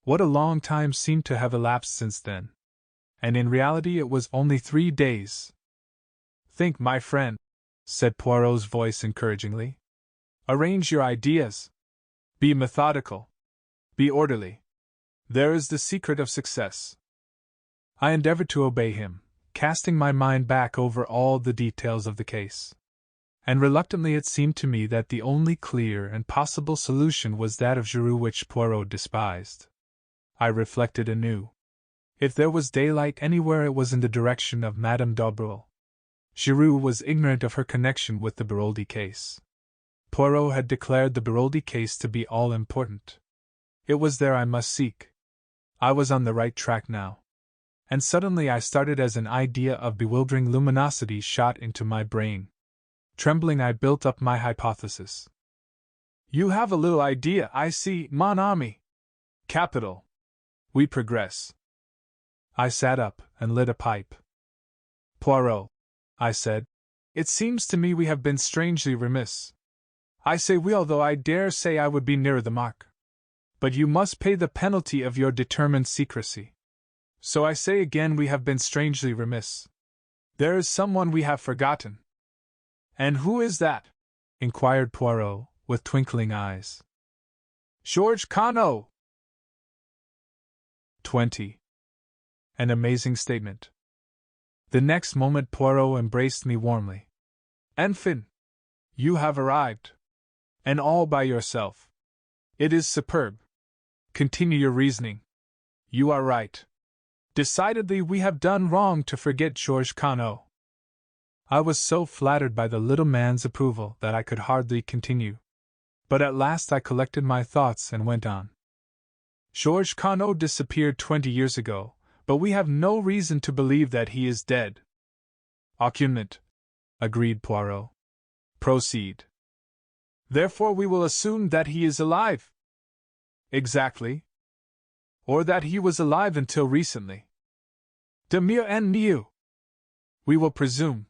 What a long time seemed to have elapsed since then. And in reality it was only 3 days. Think, my friend, said Poirot's voice encouragingly. Arrange your ideas. Be methodical. Be orderly. There is the secret of success. I endeavored to obey him, casting my mind back over all the details of the case. And reluctantly it seemed to me that the only clear and possible solution was that of Giroux, which Poirot despised. I reflected anew. If there was daylight anywhere, it was in the direction of Madame d'Aubreuil. Giroux was ignorant of her connection with the Baroldi case. Poirot had declared the Baroldi case to be all important. It was there I must seek. I was on the right track now. And suddenly I started as an idea of bewildering luminosity shot into my brain. Trembling, I built up my hypothesis. You have a little idea, I see, mon ami. Capital. We progress. I sat up and lit a pipe. Poirot, I said, it seems to me we have been strangely remiss. I say we, although I dare say I would be nearer the mark. But you must pay the penalty of your determined secrecy. So I say again, we have been strangely remiss. There is someone we have forgotten. And who is that? Inquired Poirot, with twinkling eyes. Georges Cano. 20. An amazing statement. The next moment Poirot embraced me warmly. Enfin, you have arrived. And all by yourself. It is superb. Continue your reasoning. You are right. Decidedly we have done wrong to forget Georges Cano. I was so flattered by the little man's approval that I could hardly continue. But at last I collected my thoughts and went on. Georges Cano disappeared 20 years ago, but we have no reason to believe that he is dead. Aucunment, agreed Poirot. Proceed. Therefore we will assume that he is alive. Exactly. Or that he was alive until recently. De mieux en mieux. We will presume,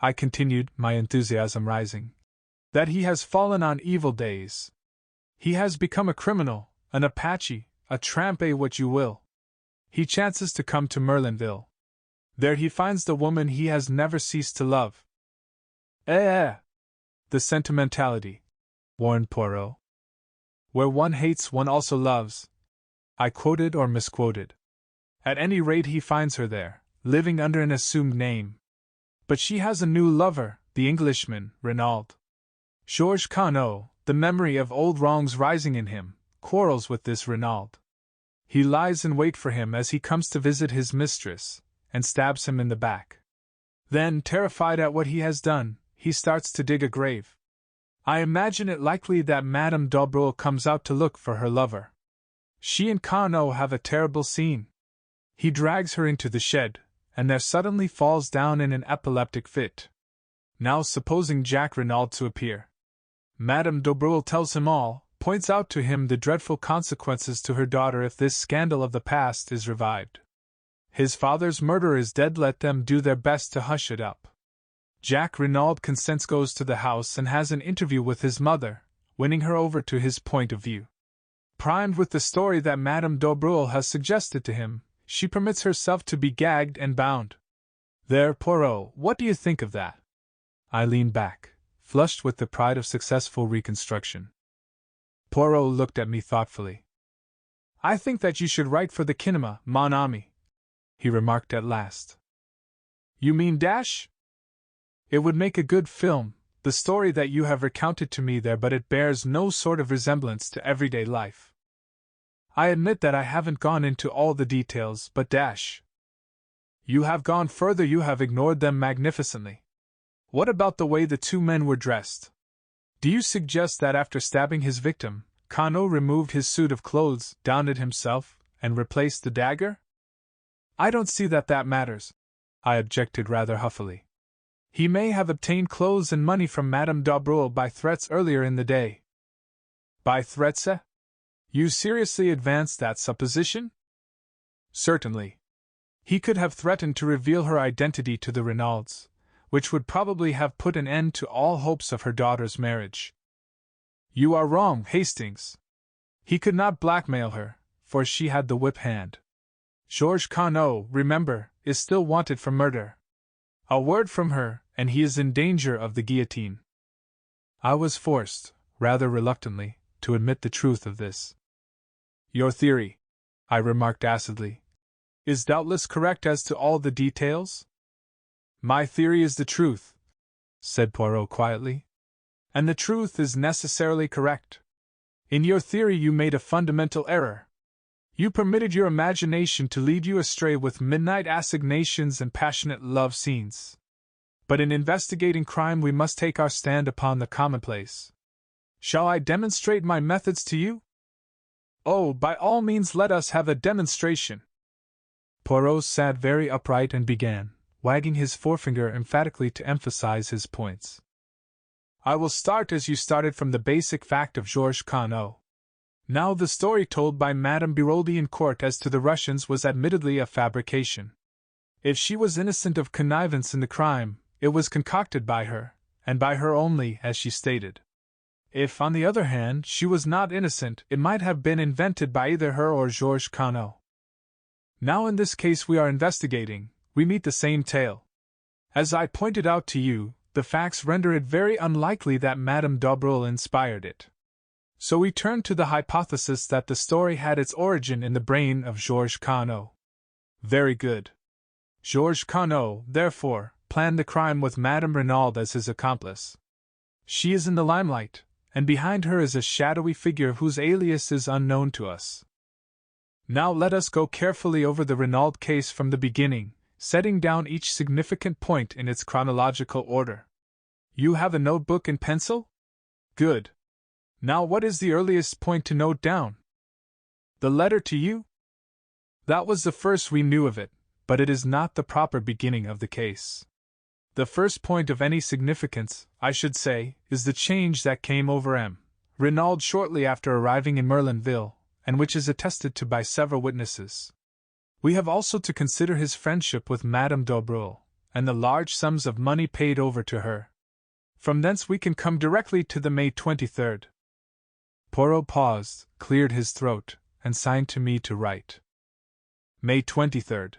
I continued, my enthusiasm rising, that he has fallen on evil days. He has become a criminal, an Apache, a tramp, what you will. He chances to come to Merlinville. There he finds the woman he has never ceased to love. The sentimentality, warned Poirot. Where one hates, one also loves. I quoted or misquoted. At any rate, he finds her there, living under an assumed name. But she has a new lover, the Englishman, Renauld. Georges Cano, the memory of old wrongs rising in him, quarrels with this Renauld. He lies in wait for him as he comes to visit his mistress, and stabs him in the back. Then, terrified at what he has done, he starts to dig a grave. I imagine it likely that Madame d'Aubreuil comes out to look for her lover. She and Cano have a terrible scene. He drags her into the shed, and there suddenly falls down in an epileptic fit. Now supposing Jack Renauld to appear. Madame d'Aubreuil tells him all, points out to him the dreadful consequences to her daughter if this scandal of the past is revived. His father's murderer is dead, let them do their best to hush it up. Jack Renauld consents, goes to the house and has an interview with his mother, winning her over to his point of view. Primed with the story that Madame d'Aubreuil has suggested to him, she permits herself to be gagged and bound. There, Poirot, what do you think of that? I leaned back, flushed with the pride of successful reconstruction. Poirot looked at me thoughtfully. I think that you should write for the cinema, mon ami, he remarked at last. You mean dash? It would make a good film, the story that you have recounted to me there, but it bears no sort of resemblance to everyday life. I admit that I haven't gone into all the details, but dash. You have gone further, you have ignored them magnificently. What about the way the two men were dressed? Do you suggest that after stabbing his victim, Cano removed his suit of clothes, donned it himself, and replaced the dagger? I don't see that matters, I objected rather huffily. He may have obtained clothes and money from Madame d'Aubreuil by threats earlier in the day. By threats, eh? You seriously advance that supposition? Certainly. He could have threatened to reveal her identity to the Renaulds, which would probably have put an end to all hopes of her daughter's marriage. You are wrong, Hastings. He could not blackmail her, for she had the whip hand. Georges Cano, remember, is still wanted for murder. A word from her, and he is in danger of the guillotine. I was forced, rather reluctantly, to admit the truth of this. Your theory, I remarked acidly, is doubtless correct as to all the details? My theory is the truth, said Poirot quietly. And the truth is necessarily correct. In your theory you made a fundamental error. You permitted your imagination to lead you astray with midnight assignations and passionate love scenes. But in investigating crime we must take our stand upon the commonplace. Shall I demonstrate my methods to you? Oh, by all means let us have a demonstration. Poirot sat very upright and began, wagging his forefinger emphatically to emphasize his points. I will start as you started, from the basic fact of Georges Cano. Now the story told by Madame Biroldi in court as to the Russians was admittedly a fabrication. If she was innocent of connivance in the crime, it was concocted by her, and by her only, as she stated. If, on the other hand, she was not innocent, it might have been invented by either her or Georges Cano. Now in this case we are investigating, we meet the same tale. As I pointed out to you, the facts render it very unlikely that Madame d'Aubreuil inspired it. So we turn to the hypothesis that the story had its origin in the brain of Georges Cano. Very good. Georges Cano, therefore, planned the crime with Madame Renauld as his accomplice. She is in the limelight, and behind her is a shadowy figure whose alias is unknown to us. Now let us go carefully over the Renauld case from the beginning, setting down each significant point in its chronological order. You have a notebook and pencil? Good. Now what is the earliest point to note down? The letter to you? That was the first we knew of it, but it is not the proper beginning of the case. The first point of any significance, I should say, is the change that came over M. Renauld shortly after arriving in Merlinville, and which is attested to by several witnesses. We have also to consider his friendship with Madame d'Aubreuil, and the large sums of money paid over to her. From thence we can come directly to the May 23rd. Poirot paused, cleared his throat, and signed to me to write. May 23rd.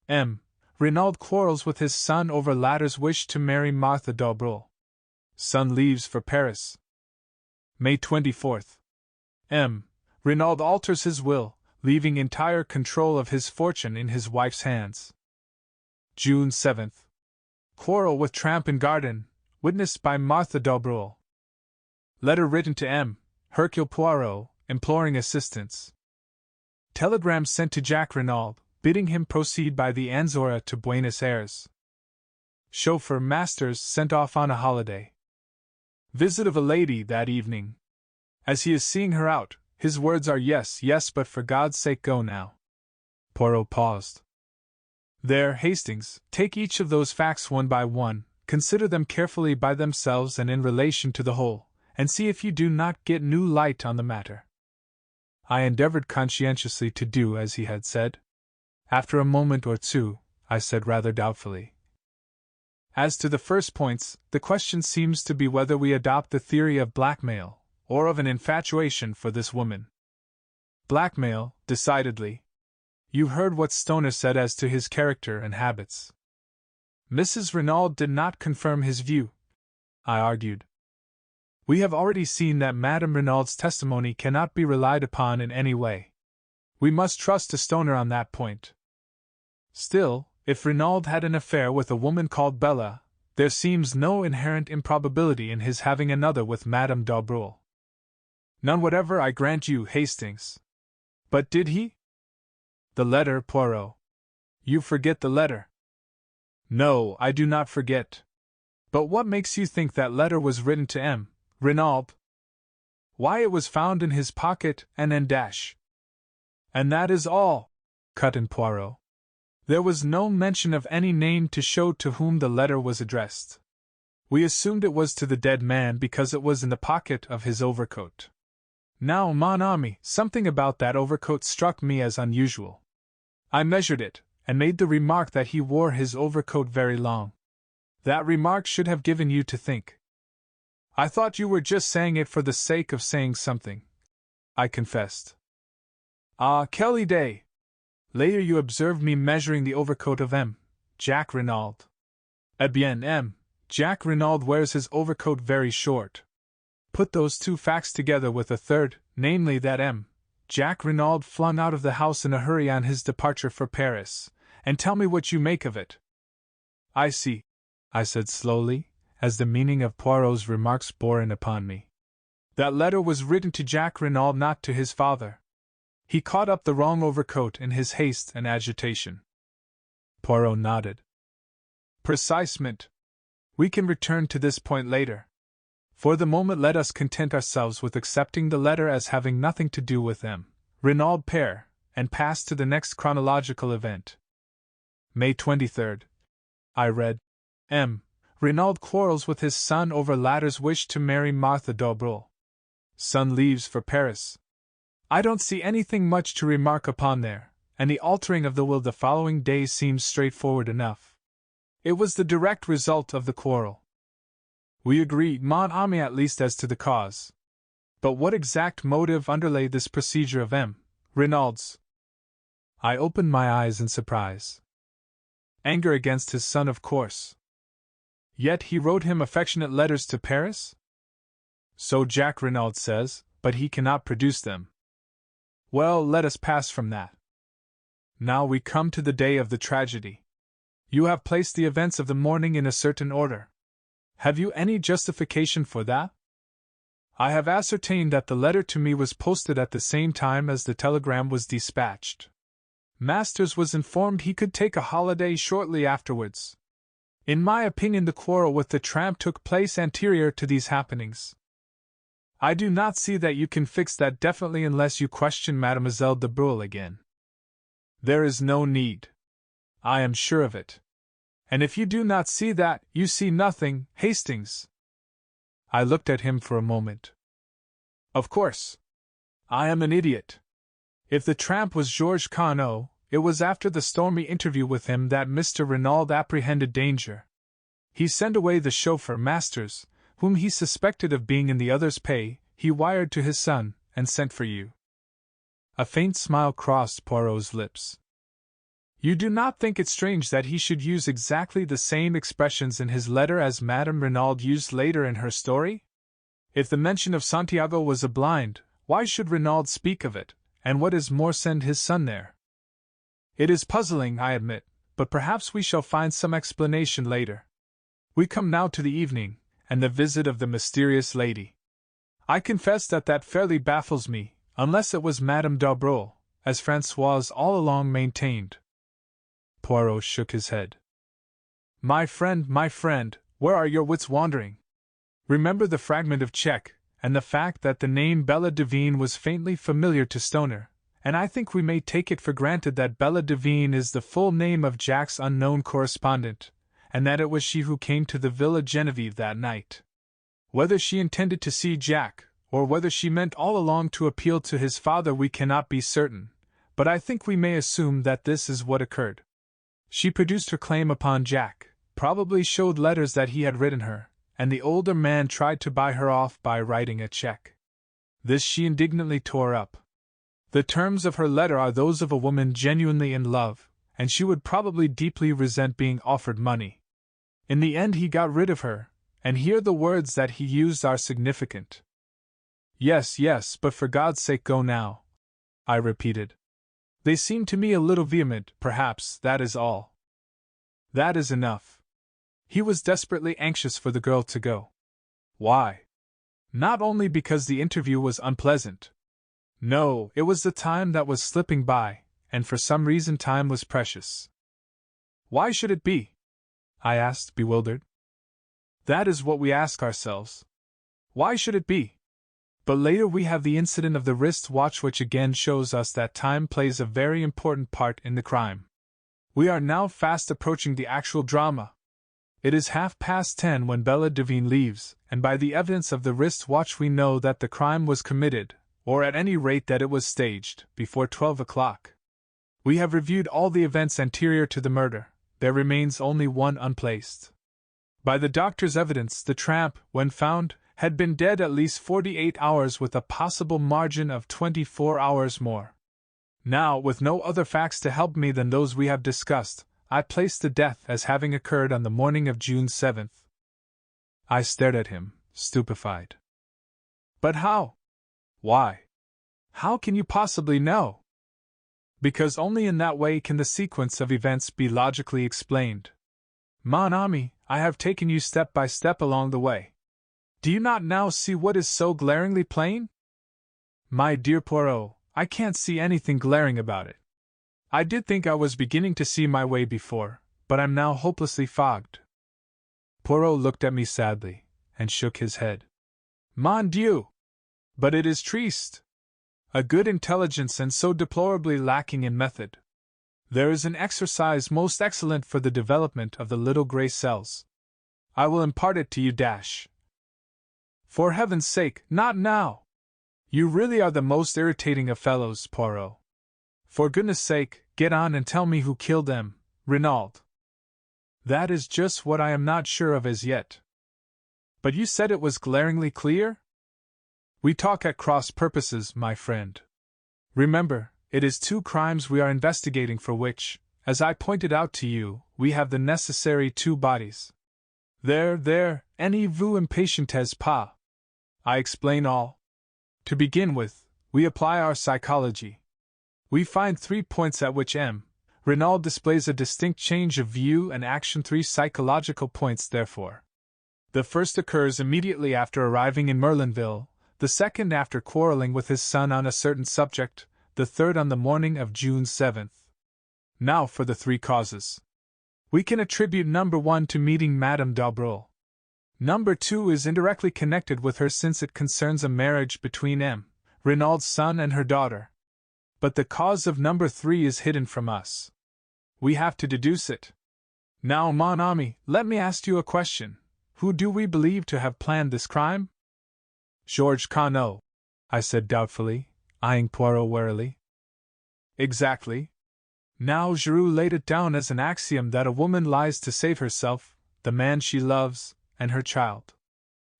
M. Renauld quarrels with his son over latter's wish to marry Martha d'Aubreuil. Son leaves for Paris. May 24th. M. Renauld alters his will, leaving entire control of his fortune in his wife's hands. June 7th. Quarrel with tramp in garden, witnessed by Martha d'Aubreuil. Letter written to M. Hercule Poirot, imploring assistance. Telegram sent to Jack Renauld, bidding him proceed by the Anzora to Buenos Aires. Chauffeur Masters sent off on a holiday. Visit of a lady that evening. As he is seeing her out, his words are yes, yes, but for God's sake go now. Poirot paused. There, Hastings, take each of those facts one by one, consider them carefully by themselves and in relation to the whole, and see if you do not get new light on the matter. I endeavored conscientiously to do as he had said. After a moment or two, I said rather doubtfully, "As to the first points, the question seems to be whether we adopt the theory of blackmail, or of an infatuation for this woman." "Blackmail, decidedly. You heard what Stoner said as to his character and habits." "Mrs. Renauld did not confirm his view," I argued. "We have already seen that Madame Renaud's testimony cannot be relied upon in any way. We must trust to Stoner on that point. Still, if Renauld had an affair with a woman called Bella, there seems no inherent improbability in his having another with Madame d'Aubreuil." "None whatever, I grant you, Hastings. But did he?" "The letter, Poirot." "You forget the letter." "No, I do not forget. But what makes you think that letter was written to M. Renauld?" "Why, it was found in his pocket, and en dash." "And that is all," cut in Poirot. "There was no mention of any name to show to whom the letter was addressed. We assumed it was to the dead man because it was in the pocket of his overcoat. Now, mon ami, something about that overcoat struck me as unusual. I measured it, and made the remark that he wore his overcoat very long. That remark should have given you to think." "I thought you were just saying it for the sake of saying something," I confessed. "Ah, quelle idée! Later you observed me measuring the overcoat of M. Jack Renauld. Eh bien, M. Jack Renauld wears his overcoat very short. Put those two facts together with a third, namely that M. Jack Renauld flung out of the house in a hurry on his departure for Paris, and tell me what you make of it." "I see," I said slowly, as the meaning of Poirot's remarks bore in upon me. "That letter was written to Jack Renauld, not to his father. He caught up the wrong overcoat in his haste and agitation." Poirot nodded. "Precisement. We can return to this point later. For the moment let us content ourselves with accepting the letter as having nothing to do with M. Renauld père, and pass to the next chronological event. May 23rd. I read, M. Renauld quarrels with his son over latter's wish to marry Martha d'Aubreuil. Son leaves for Paris. I don't see anything much to remark upon there, and the altering of the will the following day seems straightforward enough. It was the direct result of the quarrel. We agree, mon ami, at least as to the cause. But what exact motive underlay this procedure of M. Renaud's? I opened my eyes in surprise. Anger against his son, of course. Yet he wrote him affectionate letters to Paris? So Jack Renauld says, but he cannot produce them. Well, let us pass from that. Now we come to the day of the tragedy. You have placed the events of the morning in a certain order. Have you any justification for that? I have ascertained that the letter to me was posted at the same time as the telegram was dispatched. Masters was informed he could take a holiday shortly afterwards. In my opinion, the quarrel with the tramp took place anterior to these happenings. I do not see that you can fix that definitely unless you question Mademoiselle de Breuil again. There is no need. I am sure of it. And if you do not see that, you see nothing, Hastings. I looked at him for a moment. Of course. I am an idiot. If the tramp was Georges Carnot, it was after the stormy interview with him that Mr. Renauld apprehended danger. He sent away the chauffeur, Masters, whom he suspected of being in the other's pay. He wired to his son, and sent for you. A faint smile crossed Poirot's lips. You do not think it strange that he should use exactly the same expressions in his letter as Madame Renauld used later in her story? If the mention of Santiago was a blind, why should Renauld speak of it, and what is more send his son there? It is puzzling, I admit, but perhaps we shall find some explanation later. We come now to the evening, and the visit of the mysterious lady. I confess that fairly baffles me, unless it was Madame d'Aubreuil, as Françoise all along maintained. Poirot shook his head. My friend, where are your wits wandering? Remember the fragment of cheque, and the fact that the name Bella Devine was faintly familiar to Stoner, and I think we may take it for granted that Bella Devine is the full name of Jack's unknown correspondent, and that it was she who came to the Villa Genevieve that night. Whether she intended to see Jack, or whether she meant all along to appeal to his father, we cannot be certain, but I think we may assume that this is what occurred. She produced her claim upon Jack, probably showed letters that he had written her, and the older man tried to buy her off by writing a check. This she indignantly tore up. The terms of her letter are those of a woman genuinely in love, and she would probably deeply resent being offered money. In the end he got rid of her, and here the words that he used are significant. "Yes, yes, but for God's sake go now," I repeated. They seem to me a little vehement, perhaps, that is all. That is enough. He was desperately anxious for the girl to go. Why? Not only because the interview was unpleasant. No, it was the time that was slipping by, and for some reason time was precious. Why should it be? I asked, bewildered. That is what we ask ourselves. Why should it be? But later we have the incident of the wrist watch, which again shows us that time plays a very important part in the crime. We are now fast approaching the actual drama. It is 10:30 when Bella Devine leaves, and by the evidence of the wrist watch we know that the crime was committed, or at any rate that it was staged, before 12 o'clock. We have reviewed all the events anterior to the murder. There remains only one unplaced. By the doctor's evidence, the tramp, when found, had been dead at least 48 hours with a possible margin of 24 hours more. Now, with no other facts to help me than those we have discussed, I place the death as having occurred on the morning of June 7th. I stared at him, stupefied. But how? Why? How can you possibly know? Because only in that way can the sequence of events be logically explained. Mon ami, I have taken you step by step along the way. Do you not now see what is so glaringly plain? My dear Poirot, I can't see anything glaring about it. I did think I was beginning to see my way before, but I'm now hopelessly fogged. Poirot looked at me sadly, and shook his head. Mon Dieu! But it is triste! A good intelligence and so deplorably lacking in method. There is an exercise most excellent for the development of the little grey cells. I will impart it to you. For heaven's sake, not now! You really are the most irritating of fellows, Poirot. For goodness sake, get on and tell me who killed them, Renauld. That is just what I am not sure of as yet. But you said it was glaringly clear? We talk at cross purposes, my friend. Remember, it is 2 crimes we are investigating, for which, as I pointed out to you, we have the necessary 2 bodies. There, vous impatientez pas. I explain all. To begin with, we apply our psychology. We find 3 points at which Renauld displays a distinct change of view and action, 3 psychological points, therefore. The first occurs immediately after arriving in Merlinville, the second after quarreling with his son on a certain subject, the third on the morning of June 7th. Now for the 3 causes. We can attribute number 1 to meeting Madame d'Aubreuil. Number 2 is indirectly connected with her, since it concerns a marriage between Renaud's son and her daughter. But the cause of number 3 is hidden from us. We have to deduce it. Now, mon ami, let me ask you a question. Who do we believe to have planned this crime? Georges Carnot, I said doubtfully, eyeing Poirot warily. Exactly. Now Giroux laid it down as an axiom that a woman lies to save herself, the man she loves, and her child.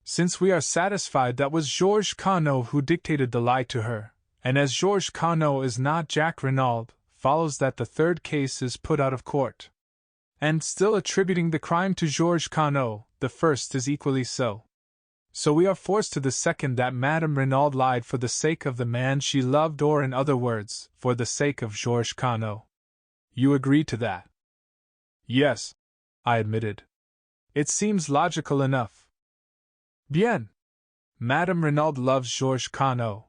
Since we are satisfied that was Georges Carnot who dictated the lie to her, and as Georges Carnot is not Jack Renauld, follows that the third case is put out of court. And still attributing the crime to Georges Carnot, the first is equally so. So we are forced to the second, that Madame Renauld lied for the sake of the man she loved, or in other words, for the sake of Georges Carnot. You agree to that? Yes, I admitted. It seems logical enough. Bien. Madame Renauld loves Georges Carnot.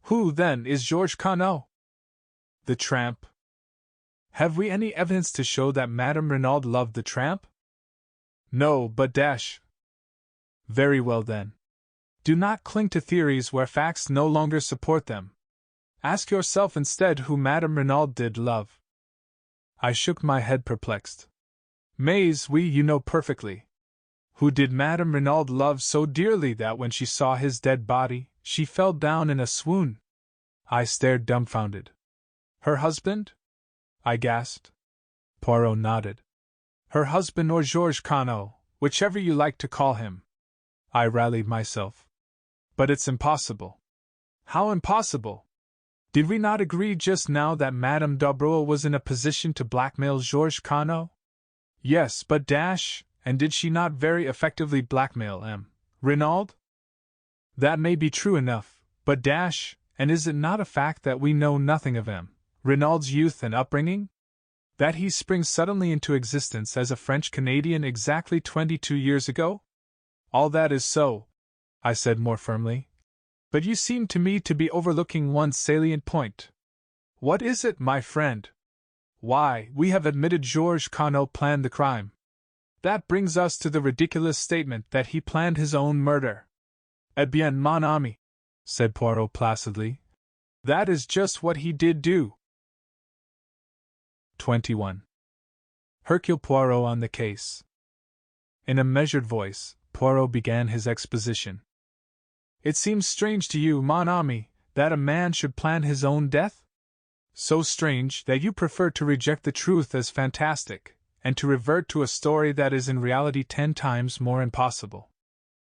Who, then, is Georges Carnot? The tramp. Have we any evidence to show that Madame Renauld loved the tramp? No, but Very well then. Do not cling to theories where facts no longer support them. Ask yourself instead who Madame Renauld did love. I shook my head perplexed. Mais oui, you know perfectly. Who did Madame Renauld love so dearly that when she saw his dead body, she fell down in a swoon? I stared dumbfounded. Her husband? I gasped. Poirot nodded. Her husband or Georges Cano, whichever you like to call him. I rallied myself. But it's impossible. How impossible? Did we not agree just now that Madame d'Abreuil was in a position to blackmail Georges Cano? Yes, but dash, and did she not very effectively blackmail M. Renauld? That may be true enough, but dash, and is it not a fact that we know nothing of M. Renaud's youth and upbringing? That he springs suddenly into existence as a French-Canadian exactly 22 years ago? All that is so, I said more firmly. But you seem to me to be overlooking one salient point. What is it, my friend? Why, we have admitted Georges Cano planned the crime. That brings us to the ridiculous statement that he planned his own murder. Eh bien, mon ami, said Poirot placidly. That is just what he did do. 21. Hercule Poirot on the case. In a measured voice, Poirot began his exposition. It seems strange to you, mon ami, that a man should plan his own death? So strange that you prefer to reject the truth as fantastic, and to revert to a story that is in reality 10 times more impossible.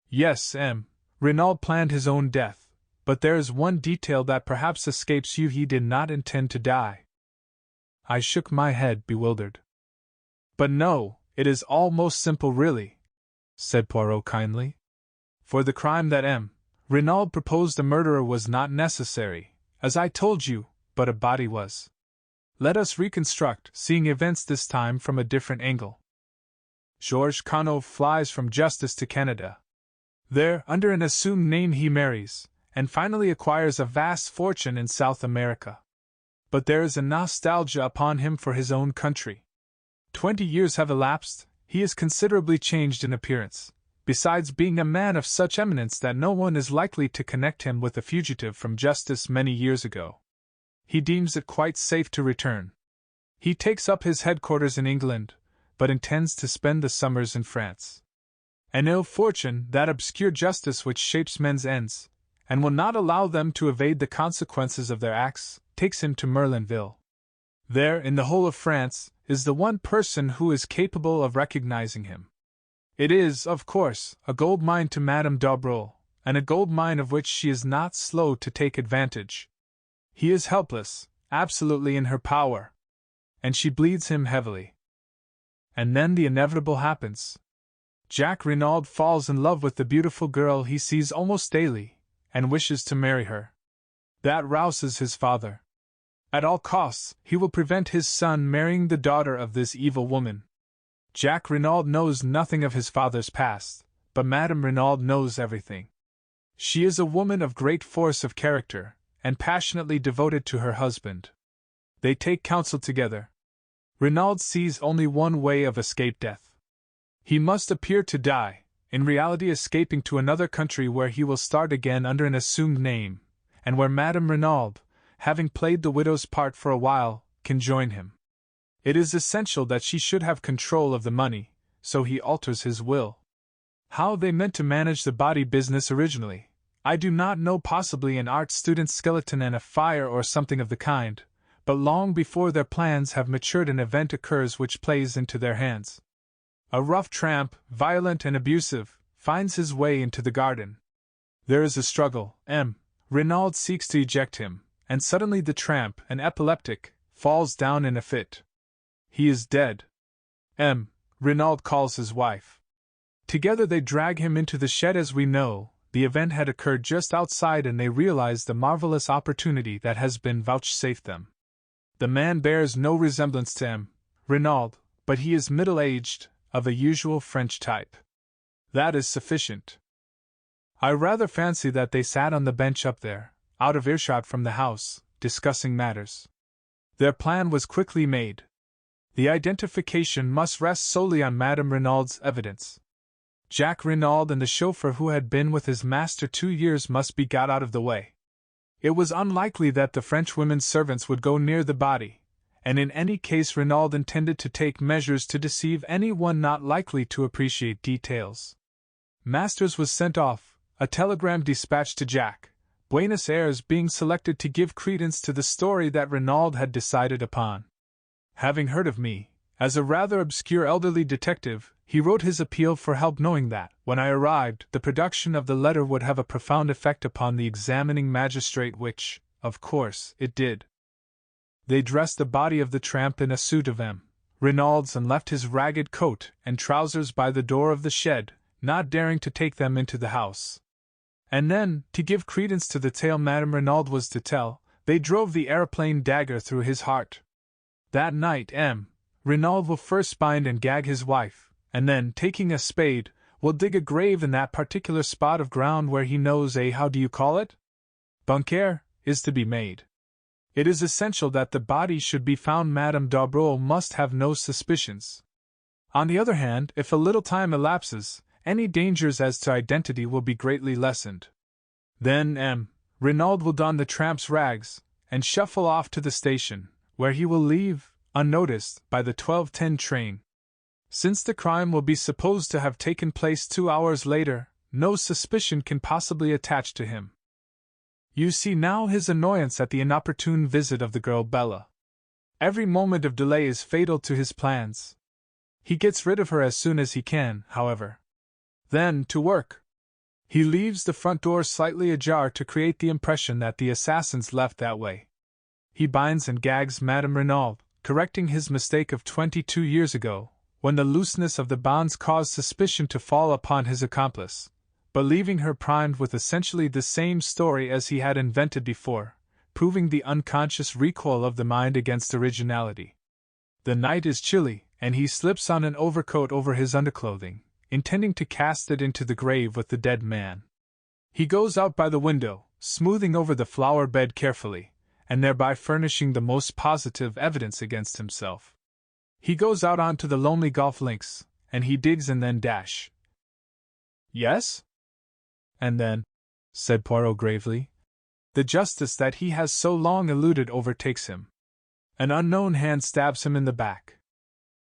Yes, M. Renauld planned his own death, but there is one detail that perhaps escapes you: he did not intend to die. I shook my head, bewildered. But no, it is all most simple really, said Poirot kindly. For the crime that M. Renauld proposed, a murderer was not necessary, as I told you, but a body was. Let us reconstruct, seeing events this time from a different angle. Georges Cano flies from justice to Canada. There, under an assumed name, he marries, and finally acquires a vast fortune in South America. But there is a nostalgia upon him for his own country. 20 years have elapsed, he is considerably changed in appearance, besides being a man of such eminence that no one is likely to connect him with a fugitive from justice many years ago. He deems it quite safe to return. He takes up his headquarters in England, but intends to spend the summers in France. An ill fortune, that obscure justice which shapes men's ends, and will not allow them to evade the consequences of their acts, takes him to Merlinville. There, in the whole of France, is the one person who is capable of recognizing him. It is, of course, a gold mine to Madame d'Abreuil, and a gold mine of which she is not slow to take advantage. He is helpless, absolutely in her power, and she bleeds him heavily. And then the inevitable happens. Jacques Renauld falls in love with the beautiful girl he sees almost daily, and wishes to marry her. That rouses his father. At all costs, he will prevent his son marrying the daughter of this evil woman. Jacques Renauld knows nothing of his father's past, but Madame Renauld knows everything. She is a woman of great force of character, and passionately devoted to her husband. They take counsel together. Renauld sees only one way of escape: death. He must appear to die, in reality escaping to another country where he will start again under an assumed name, and where Madame Renauld, having played the widow's part for a while, can join him. It is essential that she should have control of the money, so he alters his will. How they meant to manage the body business originally, I do not know, possibly an art student's skeleton and a fire or something of the kind, but long before their plans have matured an event occurs which plays into their hands. A rough tramp, violent and abusive, finds his way into the garden. There is a struggle. M. Renauld seeks to eject him, and suddenly the tramp, an epileptic, falls down in a fit. He is dead. M. Renauld calls his wife. Together they drag him into the shed. As we know, the event had occurred just outside, and they realize the marvelous opportunity that has been vouchsafed them. The man bears no resemblance to M. Renauld, but he is middle-aged, of a usual French type. That is sufficient. I rather fancy that they sat on the bench up there, out of earshot from the house, discussing matters. Their plan was quickly made. The identification must rest solely on Madame Renaud's evidence. Jacques Renauld and the chauffeur who had been with his master 2 years must be got out of the way. It was unlikely that the French women's servants would go near the body, and in any case Renauld intended to take measures to deceive anyone not likely to appreciate details. Masters was sent off, a telegram dispatched to Jack, Buenos Aires being selected to give credence to the story that Renauld had decided upon. Having heard of me, as a rather obscure elderly detective, he wrote his appeal for help, knowing that, when I arrived, the production of the letter would have a profound effect upon the examining magistrate, which, of course, it did. They dressed the body of the tramp in a suit of Renaud's and left his ragged coat and trousers by the door of the shed, not daring to take them into the house. And then, to give credence to the tale Madame Renauld was to tell, they drove the aeroplane dagger through his heart. That night Renauld will first bind and gag his wife, and then, taking a spade, will dig a grave in that particular spot of ground where he knows how do you call it? Bunker is to be made. It is essential that the body should be found. Madame d'Aubreau must have no suspicions. On the other hand, if a little time elapses, any dangers as to identity will be greatly lessened. Then Renauld will don the tramp's rags, and shuffle off to the station, where he will leave, unnoticed, by the 12:10 train. Since the crime will be supposed to have taken place 2 hours later, no suspicion can possibly attach to him. You see now his annoyance at the inopportune visit of the girl Bella. Every moment of delay is fatal to his plans. He gets rid of her as soon as he can, however. Then, to work. He leaves the front door slightly ajar to create the impression that the assassins left that way. He binds and gags Madame Renauld, correcting his mistake of 22 years ago, when the looseness of the bonds caused suspicion to fall upon his accomplice, but leaving her primed with essentially the same story as he had invented before, proving the unconscious recoil of the mind against originality. The night is chilly, and he slips on an overcoat over his underclothing, intending to cast it into the grave with the dead man. He goes out by the window, smoothing over the flower bed carefully, and thereby furnishing the most positive evidence against himself. He goes out onto the lonely golf links, and he digs and then dash. Yes? And then, said Poirot gravely, the justice that he has so long eluded overtakes him. An unknown hand stabs him in the back.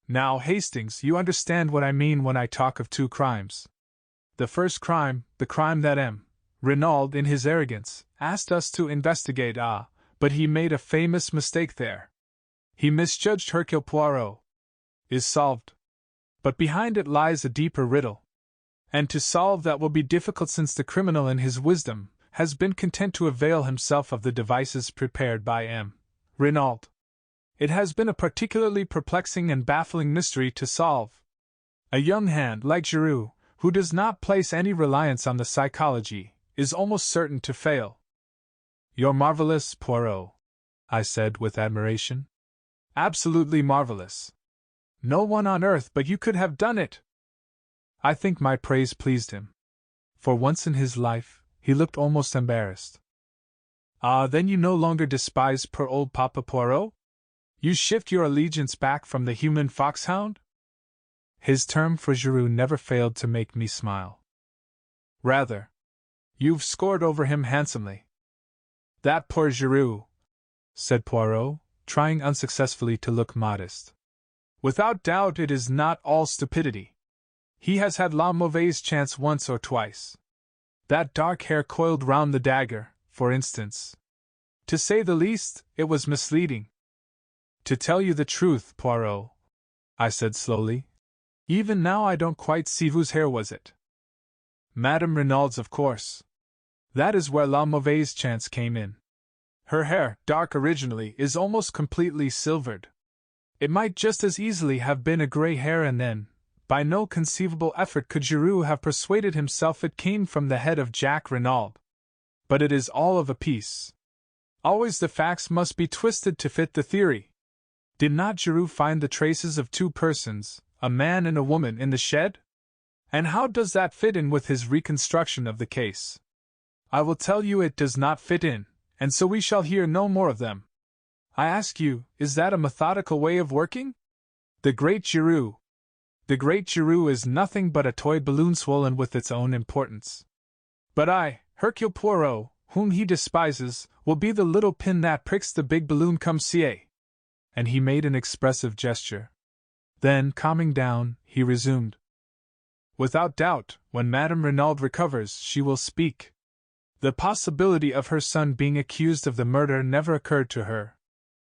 Now, Hastings, you understand what I mean when I talk of 2 crimes. The first crime, the crime that Renauld, in his arrogance, asked us to investigate, but he made a famous mistake there. He misjudged Hercule Poirot. Is solved. But behind it lies a deeper riddle. And to solve that will be difficult, since the criminal in his wisdom has been content to avail himself of the devices prepared by Renauld. It has been a particularly perplexing and baffling mystery to solve. A young hand like Giroux, who does not place any reliance on the psychology, is almost certain to fail. You're marvelous, Poirot, I said with admiration. Absolutely marvelous. No one on earth but you could have done it. I think my praise pleased him. For once in his life, he looked almost embarrassed. Then you no longer despise poor old Papa Poirot? You shift your allegiance back from the human foxhound? His term for Giroux never failed to make me smile. Rather. You've scored over him handsomely. That poor Giroux, said Poirot, trying unsuccessfully to look modest. Without doubt it is not all stupidity. He has had la mauvaise chance once or twice. That dark hair coiled round the dagger, for instance. To say the least, it was misleading. To tell you the truth, Poirot, I said slowly, even now I don't quite see whose hair was it. Madame Renaud's, of course. That is where la mauvaise chance came in. Her hair, dark originally, is almost completely silvered. It might just as easily have been a grey hair, and then, by no conceivable effort could Giroux have persuaded himself it came from the head of Jack Renauld. But it is all of a piece. Always the facts must be twisted to fit the theory. Did not Giroux find the traces of 2 persons, a man and a woman, in the shed? And how does that fit in with his reconstruction of the case? I will tell you it does not fit in, and so we shall hear no more of them. I ask you, is that a methodical way of working? The great Giroux is nothing but a toy balloon swollen with its own importance. But I, Hercule Poirot, whom he despises, will be the little pin that pricks the big balloon come ca. And he made an expressive gesture. Then, calming down, he resumed. Without doubt, when Madame Renauld recovers, she will speak. The possibility of her son being accused of the murder never occurred to her.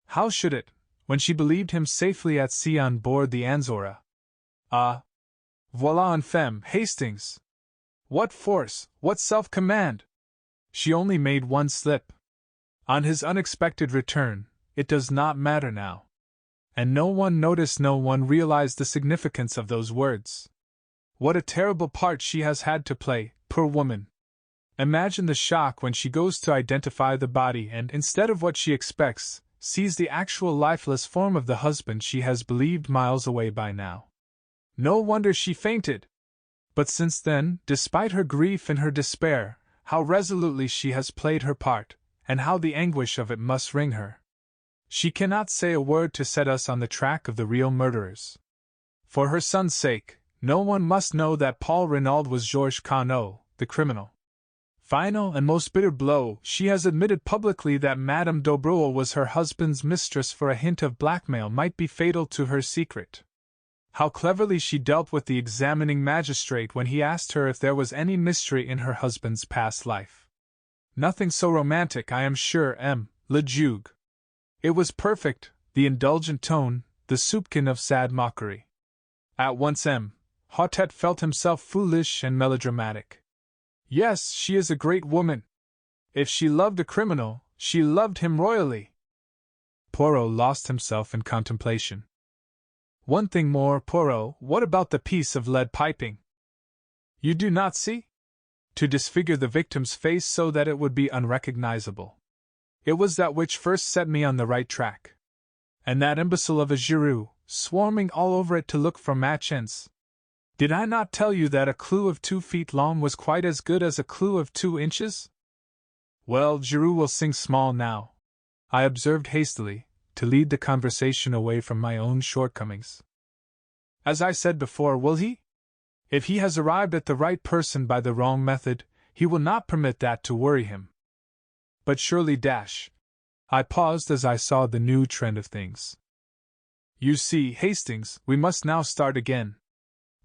How should it, when she believed him safely at sea on board the Anzora? Ah! Voilà une femme, Hastings! What force, what self-command! She only made one slip. On his unexpected return, it does not matter now. And no one noticed, no one realized the significance of those words. What a terrible part she has had to play, poor woman! Imagine the shock when she goes to identify the body and, instead of what she expects, sees the actual lifeless form of the husband she has believed miles away by now. No wonder she fainted! But since then, despite her grief and her despair, how resolutely she has played her part, and how the anguish of it must wring her. She cannot say a word to set us on the track of the real murderers. For her son's sake, no one must know that Paul Renauld was Georges Carnot, the criminal. Final and most bitter blow, she has admitted publicly that Madame d'Aubreuil was her husband's mistress, for a hint of blackmail might be fatal to her secret. How cleverly she dealt with the examining magistrate when he asked her if there was any mystery in her husband's past life. Nothing so romantic, I am sure, le Juge. It was perfect, the indulgent tone, the soupçon of sad mockery. At once Hautet felt himself foolish and melodramatic. Yes, she is a great woman. If she loved a criminal, she loved him royally. Poirot lost himself in contemplation. One thing more, Poirot, what about the piece of lead piping? You do not see? To disfigure the victim's face so that it would be unrecognizable. It was that which first set me on the right track. And that imbecile of a Giroux, swarming all over it to look for match ends. Did I not tell you that a clue of 2 feet long was quite as good as a clue of 2 inches? Well, Giroux will sing small now, I observed hastily, to lead the conversation away from my own shortcomings. As I said before, will he? If he has arrived at the right person by the wrong method, he will not permit that to worry him. But surely I paused as I saw the new trend of things. You see, Hastings, we must now start again.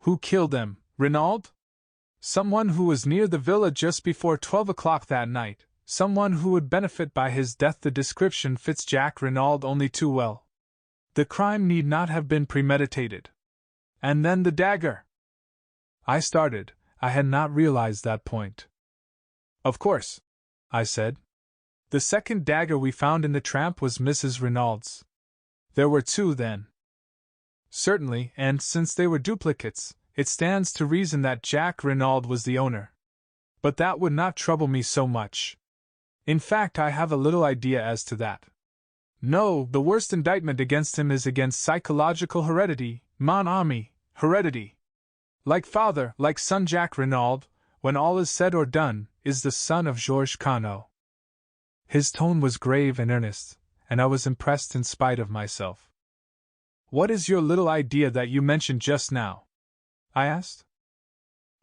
Who killed them, Renauld? Someone who was near the villa just before 12 o'clock that night, someone who would benefit by his death. The description fits Jack Renauld only too well. The crime need not have been premeditated. And then the dagger! I started, I had not realized that point. Of course, I said. The second dagger we found in the tramp was Mrs. Renaud's. There were 2 then. Certainly, and since they were duplicates, it stands to reason that Jack Renauld was the owner. But that would not trouble me so much. In fact, I have a little idea as to that. No, the worst indictment against him is against psychological heredity, mon ami, heredity. Like father, like son, Jack Renauld, when all is said or done, is the son of Georges Carnot. His tone was grave and earnest, and I was impressed in spite of myself. What is your little idea that you mentioned just now? I asked.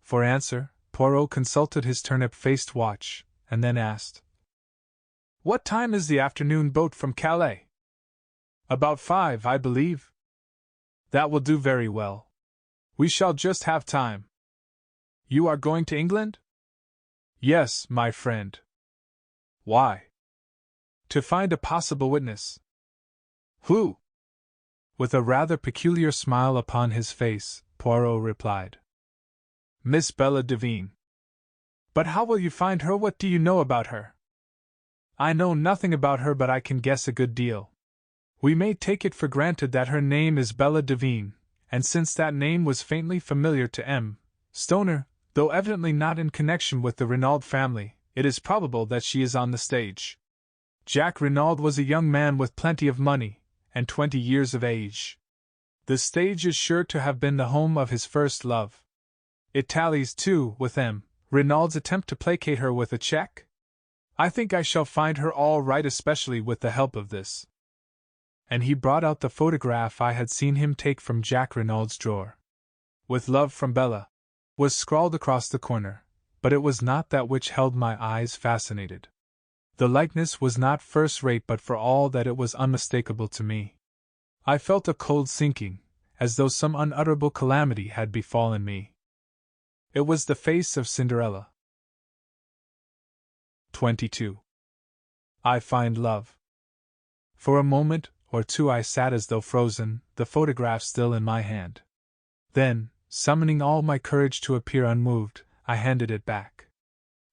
For answer, Poirot consulted his turnip-faced watch, and then asked, What time is the afternoon boat from Calais? About 5, I believe. That will do very well. We shall just have time. You are going to England? Yes, my friend. Why? To find a possible witness. Who? With a rather peculiar smile upon his face, Poirot replied. Miss Bella Devine. But how will you find her? What do you know about her? I know nothing about her, but I can guess a good deal. We may take it for granted that her name is Bella Devine, and since that name was faintly familiar to M. Stoner, though evidently not in connection with the Renauld family, it is probable that she is on the stage. Jack Renauld was a young man with plenty of money, and 20 years of age. The stage is sure to have been the home of his first love. It tallies, too, with M. Renaud's attempt to placate her with a check. I think I shall find her all right, especially with the help of this. And he brought out the photograph I had seen him take from Jack Renaud's drawer. With love from Bella was scrawled across the corner, but it was not that which held my eyes fascinated. The likeness was not first-rate, but for all that it was unmistakable to me. I felt a cold sinking, as though some unutterable calamity had befallen me. It was the face of Cinderella. 22. I find love. For a moment or two I sat as though frozen, the photograph still in my hand. Then, summoning all my courage to appear unmoved, I handed it back.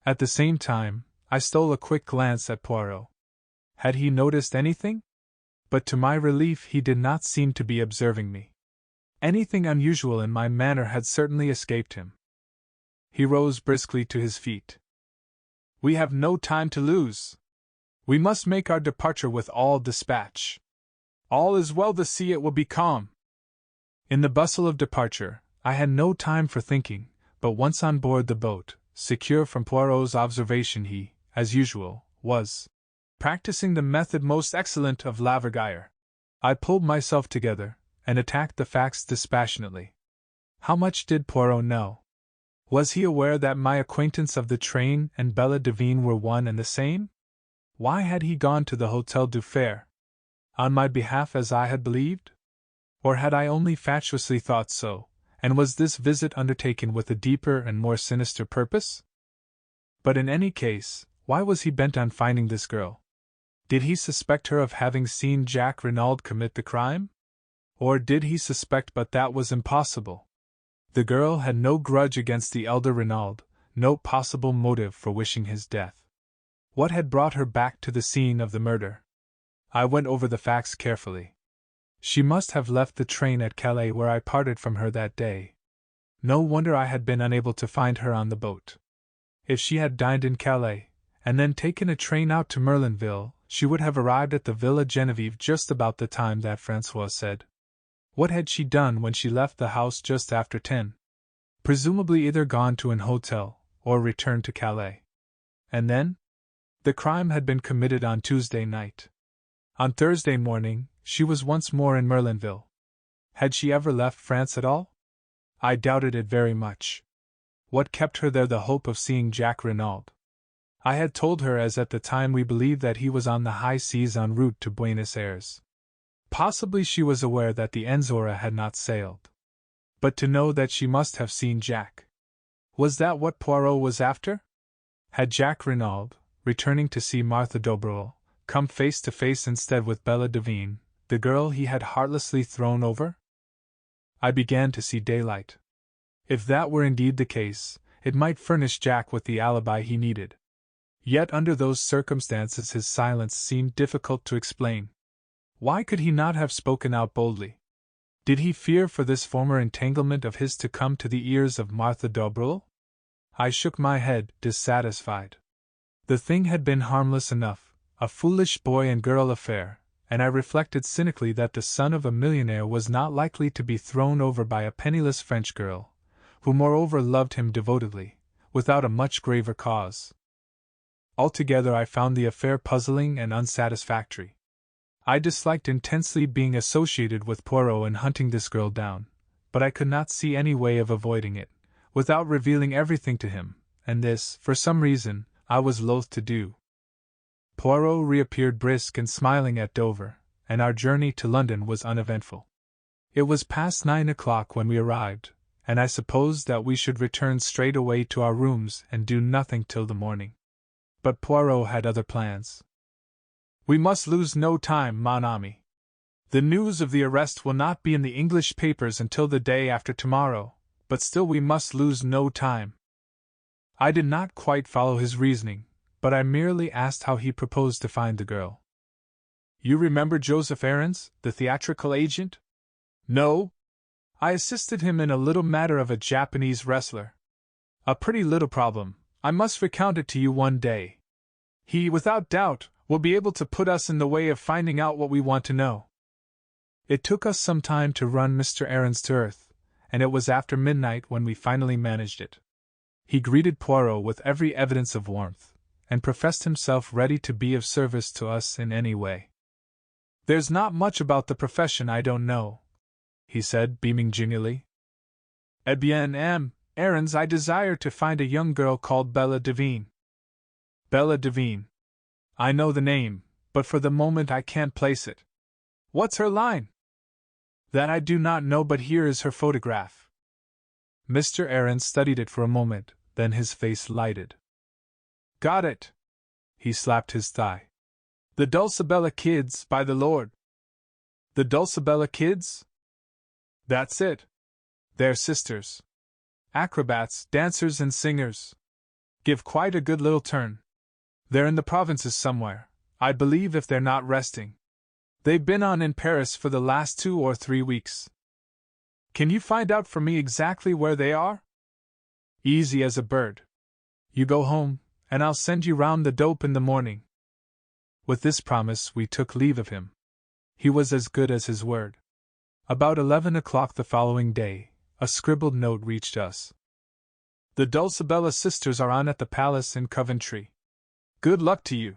At the same time, I stole a quick glance at Poirot. Had he noticed anything? But to my relief he did not seem to be observing me. Anything unusual in my manner had certainly escaped him. He rose briskly to his feet. "We have no time to lose. We must make our departure with all dispatch. All is well, the sea, it will be calm." In the bustle of departure, I had no time for thinking, but once on board the boat, secure from Poirot's observation, he, as usual, was practicing the method most excellent of la Vergueil. I pulled myself together, and attacked the facts dispassionately. How much did Poirot know? Was he aware that my acquaintance of the train and Bella Devine were one and the same? Why had he gone to the Hotel du Fer? On my behalf, as I had believed? Or had I only fatuously thought so, and was this visit undertaken with a deeper and more sinister purpose? But in any case, why was he bent on finding this girl? Did he suspect her of having seen Jacques Renauld commit the crime? Or did he suspect, but that was impossible? The girl had no grudge against the elder Renauld, no possible motive for wishing his death. What had brought her back to the scene of the murder? I went over the facts carefully. She must have left the train at Calais, where I parted from her that day. No wonder I had been unable to find her on the boat. If she had dined in Calais, and then taken a train out to Merlinville, she would have arrived at the Villa Genevieve just about the time that François said. What had she done when she left the house just after 10? Presumably either gone to an hotel, or returned to Calais. And then? The crime had been committed on Tuesday night. On Thursday morning, she was once more in Merlinville. Had she ever left France at all? I doubted it very much. What kept her there? The hope of seeing Jacques Renauld. I had told her as at the time we believed that he was on the high seas en route to Buenos Aires. Possibly she was aware that the Enzora had not sailed. But to know that she must have seen Jacques. Was that what Poirot was after? Had Jacques Renauld, returning to see Martha d'Aubrieux, come face to face instead with Bella Devine, the girl he had heartlessly thrown over? I began to see daylight. If that were indeed the case, it might furnish Jacques with the alibi he needed. Yet under those circumstances his silence seemed difficult to explain. Why could he not have spoken out boldly? Did he fear for this former entanglement of his to come to the ears of Martha d'Aubrieux? I shook my head, dissatisfied. The thing had been harmless enough, a foolish boy and girl affair, and I reflected cynically that the son of a millionaire was not likely to be thrown over by a penniless French girl, who moreover loved him devotedly, without a much graver cause. Altogether I found the affair puzzling and unsatisfactory. I disliked intensely being associated with Poirot in hunting this girl down, but I could not see any way of avoiding it, without revealing everything to him, and this, for some reason, I was loath to do. Poirot reappeared brisk and smiling at Dover, and our journey to London was uneventful. It was past 9 o'clock when we arrived, and I supposed that we should return straight away to our rooms and do nothing till the morning. But Poirot had other plans. "We must lose no time, mon ami. The news of the arrest will not be in the English papers until the day after tomorrow, but still we must lose no time." I did not quite follow his reasoning, but I merely asked how he proposed to find the girl. "You remember Joseph Aarons, the theatrical agent?" "No. I assisted him in a little matter of a Japanese wrestler. A pretty little problem. I must recount it to you one day. He, without doubt, will be able to put us in the way of finding out what we want to know." It took us some time to run Mr. Aarons to earth, and it was after midnight when we finally managed it. He greeted Poirot with every evidence of warmth, and professed himself ready to be of service to us in any way. "There's not much about the profession I don't know," he said, beaming genially. "Eh bien, Aarons, I desire to find a young girl called Bella Devine." "Bella Devine. I know the name, but for the moment I can't place it. What's her line? That I do not know, but here is her photograph. Mr. Aaron studied it for a moment, then his face lighted. Got it! He slapped his thigh. The Dulcibella kids, by the Lord! The Dulcibella kids? That's it. They're sisters. Acrobats, dancers, and singers. Give quite a good little turn. They're in the provinces somewhere, I believe, if they're not resting. They've been on in Paris for the last 2 or 3 weeks. Can you find out for me exactly where they are? Easy as a bird. You go home, and I'll send you round the dope in the morning. With this promise we took leave of him. He was as good as his word. About 11 o'clock the following day, a scribbled note reached us. The Dulcibella sisters are on at the palace in Coventry. Good luck to you.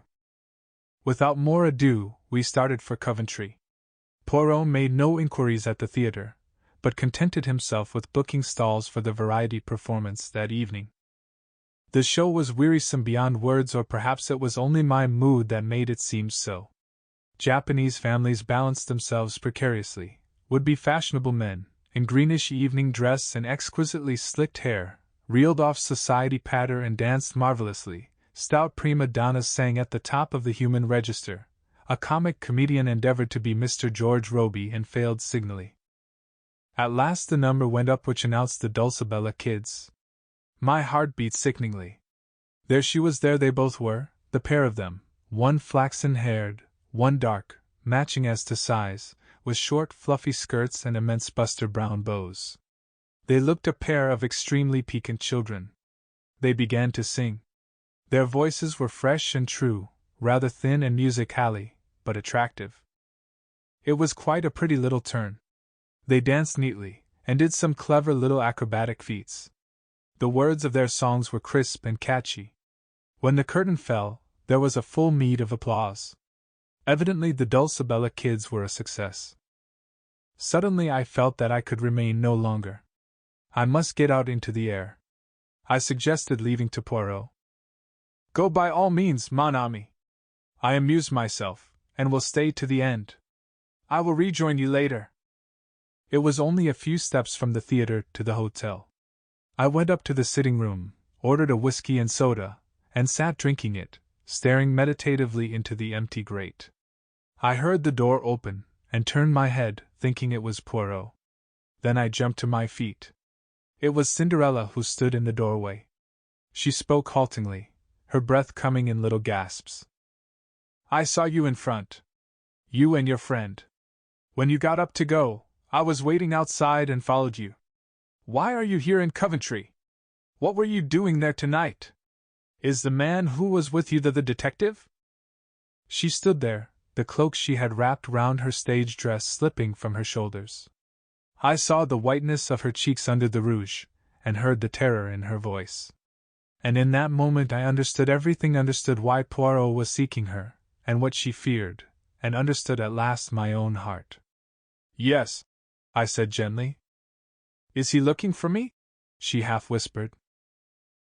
Without more ado, we started for Coventry. Poirot made no inquiries at the theatre, but contented himself with booking stalls for the variety performance that evening. The show was wearisome beyond words, or perhaps it was only my mood that made it seem so. Japanese families balanced themselves precariously. Would-be fashionable men, in greenish evening dress and exquisitely slicked hair, reeled off society patter and danced marvelously. Stout prima donnas sang at the top of the human register. A comic comedian endeavored to be Mr. George Robey and failed signally. At last the number went up which announced the Dulcibella kids. My heart beat sickeningly. There she was, there they both were, the pair of them, one flaxen-haired, one dark, matching as to size, with short fluffy skirts and immense buster brown bows. They looked a pair of extremely piquant children. They began to sing. Their voices were fresh and true, rather thin and music-hally, but attractive. It was quite a pretty little turn. They danced neatly, and did some clever little acrobatic feats. The words of their songs were crisp and catchy. When the curtain fell, there was a full meed of applause. Evidently the Dulcibella kids were a success. Suddenly I felt that I could remain no longer. I must get out into the air. I suggested leaving to Poirot. Go by all means, mon ami. I amuse myself, and will stay to the end. I will rejoin you later. It was only a few steps from the theatre to the hotel. I went up to the sitting-room, ordered a whiskey and soda, and sat drinking it, staring meditatively into the empty grate. I heard the door open, and turned my head, thinking it was Poirot. Then I jumped to my feet. It was Cinderella who stood in the doorway. She spoke haltingly, her breath coming in little gasps. I saw you in front. You and your friend. When you got up to go, I was waiting outside and followed you. Why are you here in Coventry? What were you doing there tonight? Is the man who was with you the detective? She stood there, the cloak she had wrapped round her stage dress slipping from her shoulders. I saw the whiteness of her cheeks under the rouge, and heard the terror in her voice. And in that moment I understood everything, understood why Poirot was seeking her, and what she feared, and understood at last my own heart. Yes, I said gently. Is he looking for me? She half whispered.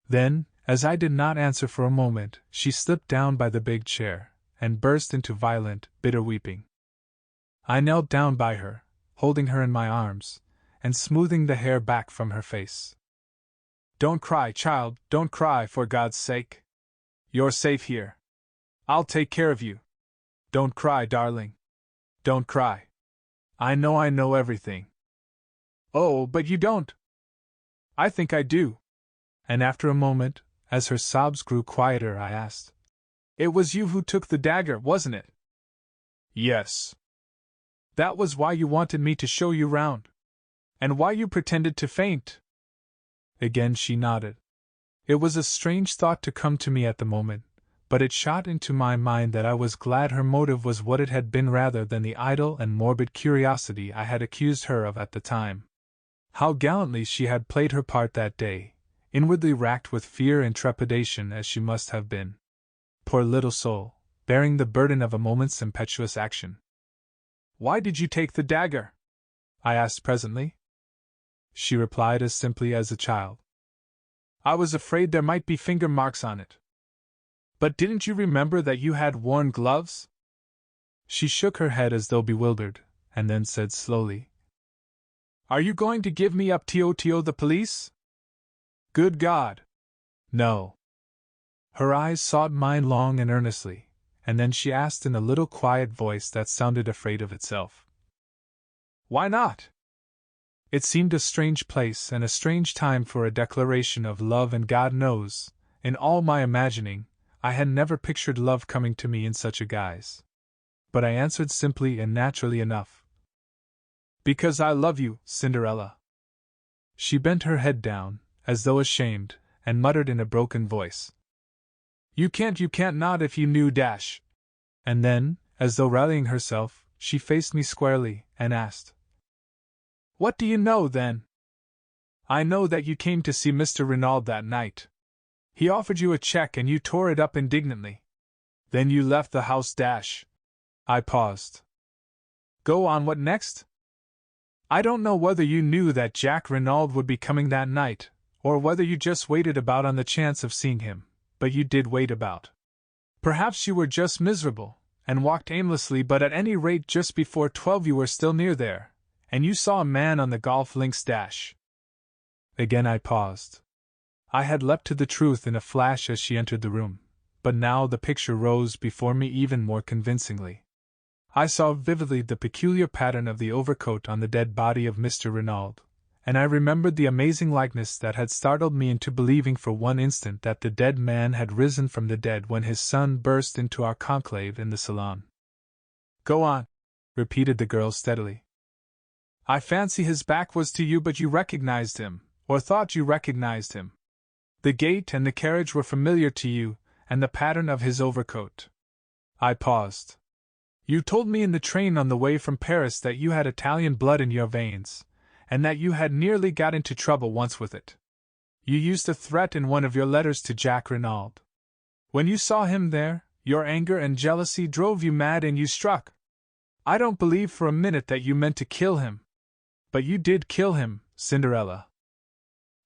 Then, as I did not answer for a moment, she slipped down by the big chair, and burst into violent, bitter weeping. I knelt down by her, holding her in my arms, and smoothing the hair back from her face. Don't cry, child, don't cry, for God's sake. You're safe here. I'll take care of you. Don't cry, darling. Don't cry. I know everything. Oh, but you don't. I think I do. And after a moment, as her sobs grew quieter, I asked, It was you who took the dagger, wasn't it? Yes. That was why you wanted me to show you round? And why you pretended to faint? Again she nodded. It was a strange thought to come to me at the moment, but it shot into my mind that I was glad her motive was what it had been rather than the idle and morbid curiosity I had accused her of at the time. How gallantly she had played her part that day, inwardly racked with fear and trepidation as she must have been. Poor little soul, bearing the burden of a moment's impetuous action. Why did you take the dagger? I asked presently. She replied as simply as a child. I was afraid there might be finger marks on it. But didn't you remember that you had worn gloves? She shook her head as though bewildered, and then said slowly, Are you going to give me up to the police? Good God! No. Her eyes sought mine long and earnestly, and then she asked in a little quiet voice that sounded afraid of itself. Why not? It seemed a strange place and a strange time for a declaration of love, and God knows, in all my imagining, I had never pictured love coming to me in such a guise. But I answered simply and naturally enough. Because I love you, Cinderella. She bent her head down, as though ashamed, and muttered in a broken voice. You can't not if you knew dash. And then, as though rallying herself, she faced me squarely, and asked, What do you know, then? I know that you came to see Mr. Renauld that night. He offered you a check and you tore it up indignantly. Then you left the house dash. I paused. Go on, what next? I don't know whether you knew that Jack Renauld would be coming that night, or whether you just waited about on the chance of seeing him, but you did wait about. Perhaps you were just miserable, and walked aimlessly, but at any rate just before 12 you were still near there, and you saw a man on the golf links dash. Again I paused. I had leapt to the truth in a flash as she entered the room, but now the picture rose before me even more convincingly. I saw vividly the peculiar pattern of the overcoat on the dead body of Mr. Renauld, and I remembered the amazing likeness that had startled me into believing for one instant that the dead man had risen from the dead when his son burst into our conclave in the salon. Go on, repeated the girl steadily. I fancy his back was to you, but you recognized him, or thought you recognized him. The gait and the carriage were familiar to you, and the pattern of his overcoat. I paused. You told me in the train on the way from Paris that you had Italian blood in your veins, and that you had nearly got into trouble once with it. You used a threat in one of your letters to Jack Renauld. When you saw him there, your anger and jealousy drove you mad and you struck. I don't believe for a minute that you meant to kill him. But you did kill him, Cinderella.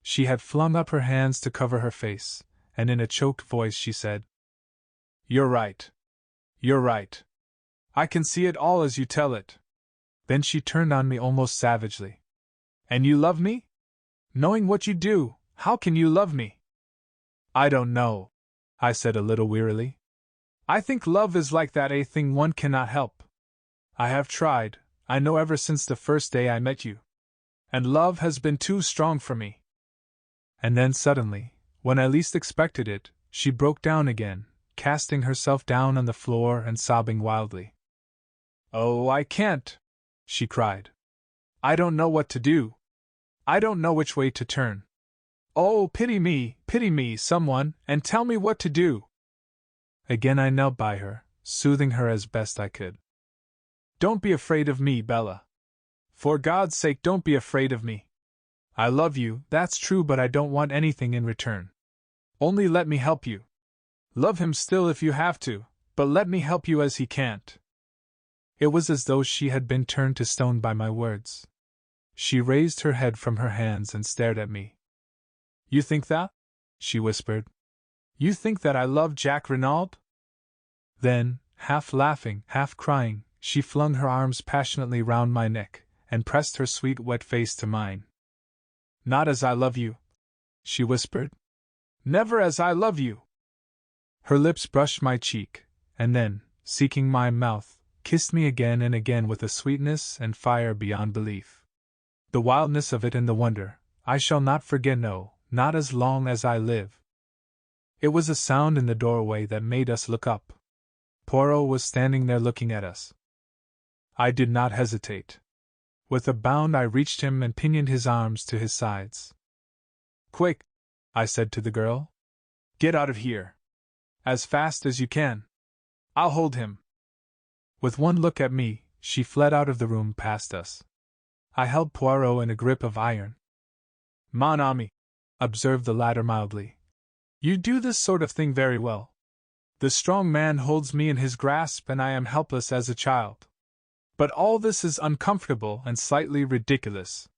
She had flung up her hands to cover her face, and in a choked voice she said, You're right. You're right. I can see it all as you tell it. Then she turned on me almost savagely. And you love me? Knowing what you do, how can you love me? I don't know, I said a little wearily. I think love is like that a thing one cannot help. I have tried, I know, ever since the first day I met you. And love has been too strong for me. And then suddenly, when I least expected it, she broke down again, casting herself down on the floor and sobbing wildly. Oh, I can't, she cried. I don't know what to do. I don't know which way to turn. Oh, pity me, someone, and tell me what to do. Again I knelt by her, soothing her as best I could. Don't be afraid of me, Bella. For God's sake, don't be afraid of me. I love you, that's true, but I don't want anything in return. Only let me help you. Love him still if you have to, but let me help you as he can't. It was as though she had been turned to stone by my words. She raised her head from her hands and stared at me. You think that? She whispered. You think that I love Jack Renauld? Then, half laughing, half crying, she flung her arms passionately round my neck, and pressed her sweet wet face to mine. Not as I love you, she whispered. Never as I love you. Her lips brushed my cheek, and then, seeking my mouth, kissed me again and again with a sweetness and fire beyond belief. The wildness of it and the wonder, I shall not forget, no, not as long as I live. It was a sound in the doorway that made us look up. Poirot was standing there looking at us. I did not hesitate. With a bound I reached him and pinioned his arms to his sides. Quick, I said to the girl. Get out of here. As fast as you can. I'll hold him. With one look at me, she fled out of the room past us. I held Poirot in a grip of iron. Mon ami, observed the latter mildly. You do this sort of thing very well. The strong man holds me in his grasp and I am helpless as a child. But all this is uncomfortable and slightly ridiculous.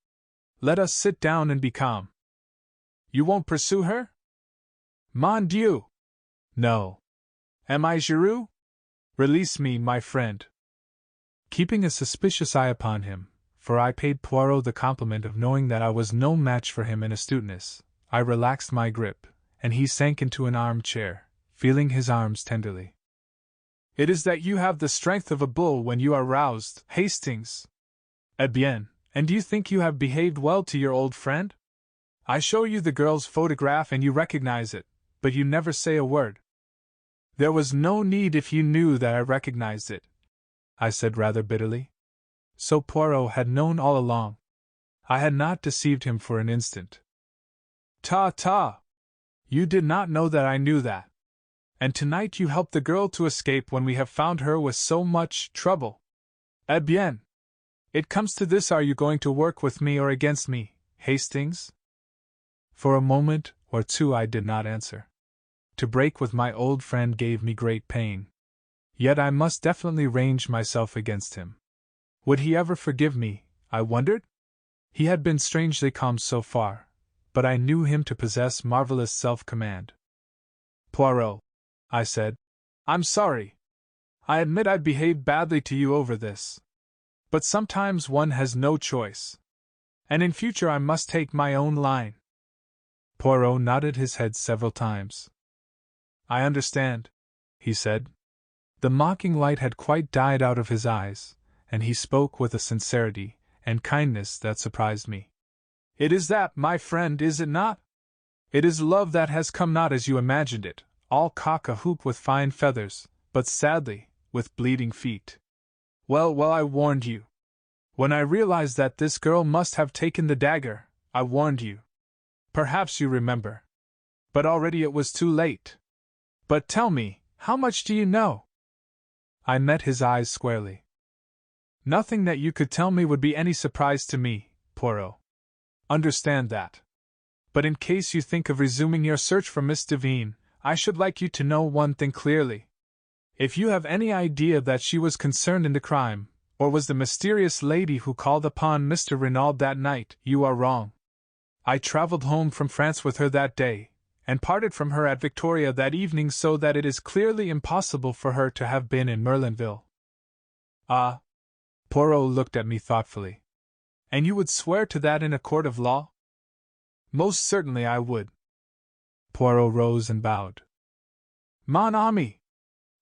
Let us sit down and be calm. You won't pursue her? Mon Dieu! No. Am I Giroux? Release me, my friend. Keeping a suspicious eye upon him, for I paid Poirot the compliment of knowing that I was no match for him in astuteness, I relaxed my grip, and he sank into an armchair, feeling his arms tenderly. It is that you have the strength of a bull when you are roused, Hastings. Eh bien, and do you think you have behaved well to your old friend? I show you the girl's photograph and you recognize it, but you never say a word. There was no need if you knew that I recognized it, I said rather bitterly. So Poirot had known all along. I had not deceived him for an instant. Ta! You did not know that I knew that. And tonight you helped the girl to escape when we have found her with so much trouble. Eh bien! It comes to this: are you going to work with me or against me, Hastings? For a moment or two I did not answer. To break with my old friend gave me great pain. Yet I must definitely range myself against him. Would he ever forgive me, I wondered? He had been strangely calm so far, but I knew him to possess marvelous self-command. Poirot, I said, I'm sorry. I admit I behaved badly to you over this. But sometimes one has no choice. And in future I must take my own line. Poirot nodded his head several times. I understand, he said. The mocking light had quite died out of his eyes, and he spoke with a sincerity and kindness that surprised me. It is that, my friend, is it not? It is love that has come not as you imagined it, all cock-a-hoop with fine feathers, but sadly, with bleeding feet. Well, I warned you. When I realized that this girl must have taken the dagger, I warned you. Perhaps you remember. But already it was too late. But tell me, how much do you know? I met his eyes squarely. Nothing that you could tell me would be any surprise to me, Poirot. Understand that. But in case you think of resuming your search for Miss Devine, I should like you to know one thing clearly. If you have any idea that she was concerned in the crime, or was the mysterious lady who called upon Mr. Renauld that night, you are wrong. I traveled home from France with her that day, and parted from her at Victoria that evening, so that it is clearly impossible for her to have been in Merlinville. Ah! Poirot looked at me thoughtfully. And you would swear to that in a court of law? Most certainly I would. Poirot rose and bowed. Mon ami!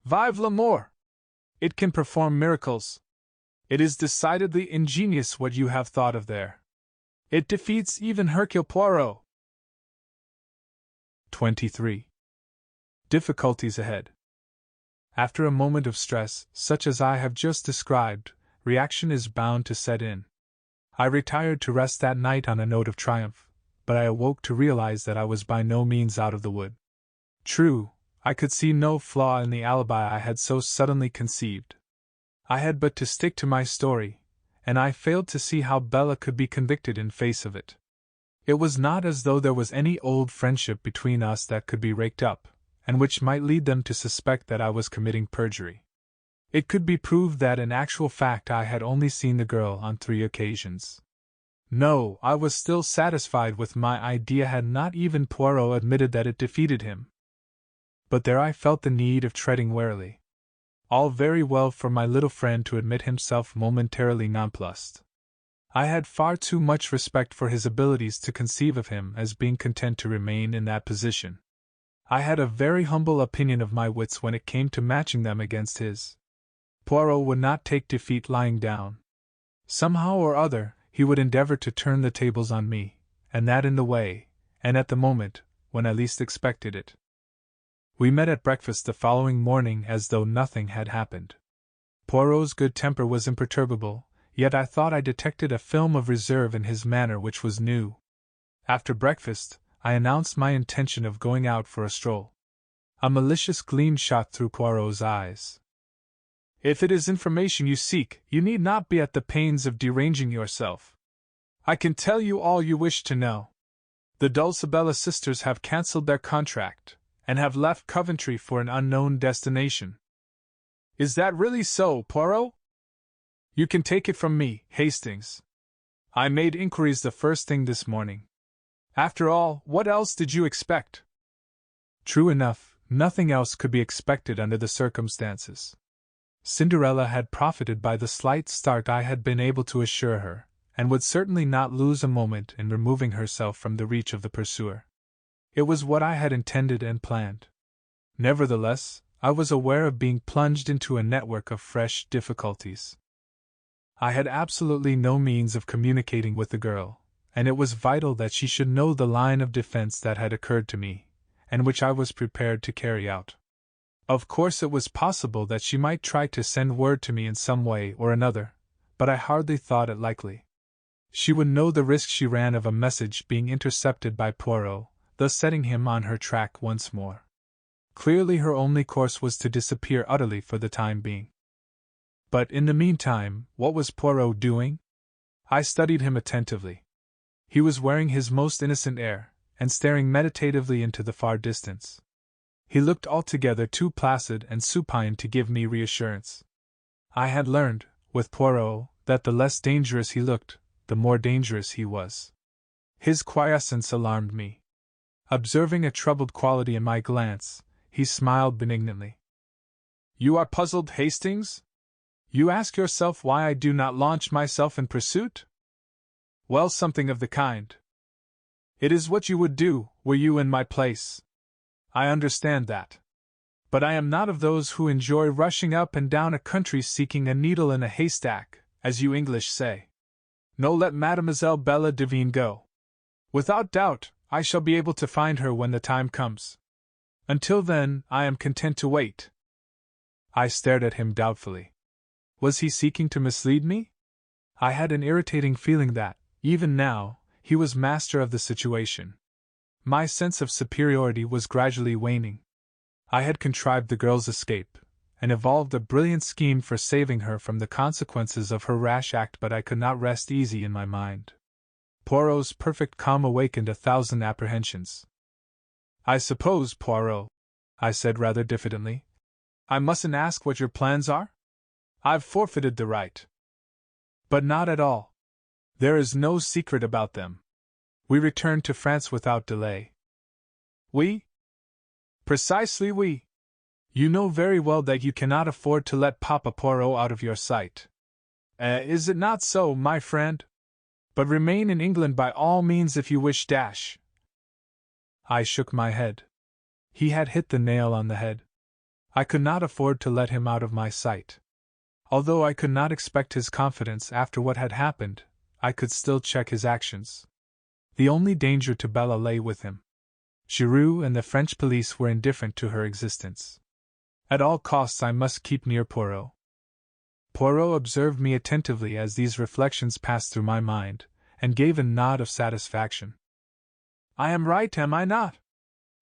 Vive l'amour! It can perform miracles. It is decidedly ingenious what you have thought of there. It defeats even Hercule Poirot. 23. Difficulties ahead. After a moment of stress, such as I have just described, reaction is bound to set in. I retired to rest that night on a note of triumph, but I awoke to realize that I was by no means out of the wood. True, I could see no flaw in the alibi I had so suddenly conceived. I had but to stick to my story, and I failed to see how Bella could be convicted in face of it. It was not as though there was any old friendship between us that could be raked up, and which might lead them to suspect that I was committing perjury. It could be proved that in actual fact I had only seen the girl on 3 occasions. No, I was still satisfied with my idea had not even Poirot admitted that it defeated him. But there I felt the need of treading warily. All very well for my little friend to admit himself momentarily nonplussed. I had far too much respect for his abilities to conceive of him as being content to remain in that position. I had a very humble opinion of my wits when it came to matching them against his. Poirot would not take defeat lying down. Somehow or other, he would endeavor to turn the tables on me, and that in the way, and at the moment, when I least expected it. We met at breakfast the following morning as though nothing had happened. Poirot's good temper was imperturbable, yet I thought I detected a film of reserve in his manner which was new. After breakfast, I announced my intention of going out for a stroll. A malicious gleam shot through Poirot's eyes. If it is information you seek, you need not be at the pains of deranging yourself. I can tell you all you wish to know. The Dulcibella sisters have cancelled their contract, and have left Coventry for an unknown destination. Is that really so, Poirot? You can take it from me, Hastings. I made inquiries the first thing this morning. After all, what else did you expect? True enough, Nothing else could be expected under the circumstances. Cinderella had profited by the slight start I had been able to assure her, and would certainly not lose a moment in removing herself from the reach of the pursuer. It was what I had intended and planned. Nevertheless, I was aware of being plunged into a network of fresh difficulties. I had absolutely no means of communicating with the girl, and it was vital that she should know the line of defense that had occurred to me, and which I was prepared to carry out. Of course, it was possible that she might try to send word to me in some way or another, but I hardly thought it likely. She would know the risk she ran of a message being intercepted by Poirot, thus setting him on her track once more. Clearly, her only course was to disappear utterly for the time being. But in the meantime, what was Poirot doing? I studied him attentively. He was wearing his most innocent air, and staring meditatively into the far distance. He looked altogether too placid and supine to give me reassurance. I had learned, with Poirot, that the less dangerous he looked, the more dangerous he was. His quiescence alarmed me. Observing a troubled quality in my glance, he smiled benignantly. "You are puzzled, Hastings? You ask yourself why I do not launch myself in pursuit? Well, something of the kind. It is what you would do, were you in my place. I understand that. But I am not of those who enjoy rushing up and down a country seeking a needle in a haystack, as you English say. No, let Mademoiselle Bella Devine go. Without doubt, I shall be able to find her when the time comes. Until then, I am content to wait." I stared at him doubtfully. Was he seeking to mislead me? I had an irritating feeling that, even now, he was master of the situation. My sense of superiority was gradually waning. I had contrived the girl's escape, and evolved a brilliant scheme for saving her from the consequences of her rash act, but I could not rest easy in my mind. Poirot's perfect calm awakened 1,000 apprehensions. "I suppose, Poirot," I said rather diffidently, "I mustn't ask what your plans are? I've forfeited the right." "But not at all. There is no secret about them. We returned to France without delay." "We?" "Precisely we. You know very well that you cannot afford to let Papa Poirot out of your sight. Is it not so, my friend? But remain in England by all means if you wish. I shook my head. He had hit the nail on the head. I could not afford to let him out of my sight. Although I could not expect his confidence after what had happened, I could still check his actions. The only danger to Bella lay with him. Giroux and the French police were indifferent to her existence. At all costs I must keep near Poirot. Poirot observed me attentively as these reflections passed through my mind, and gave a nod of satisfaction. "I am right, am I not?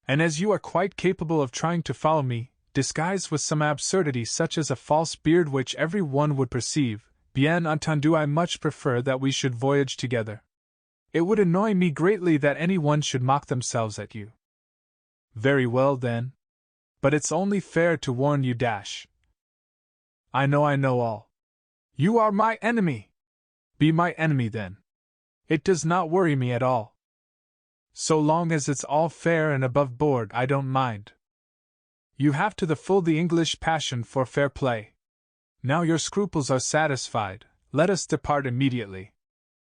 And as you are quite capable of trying to follow me, disguised with some absurdity such as a false beard which every one would perceive, bien entendu, I much prefer that we should voyage together. It would annoy me greatly that any one should mock themselves at you." "Very well, then. But it's only fair to warn you. I know all. You are my enemy. Be my enemy then. It does not worry me at all. So long as it's all fair and above board, I don't mind. You have to the full the English passion for fair play. Now your scruples are satisfied, let us depart immediately.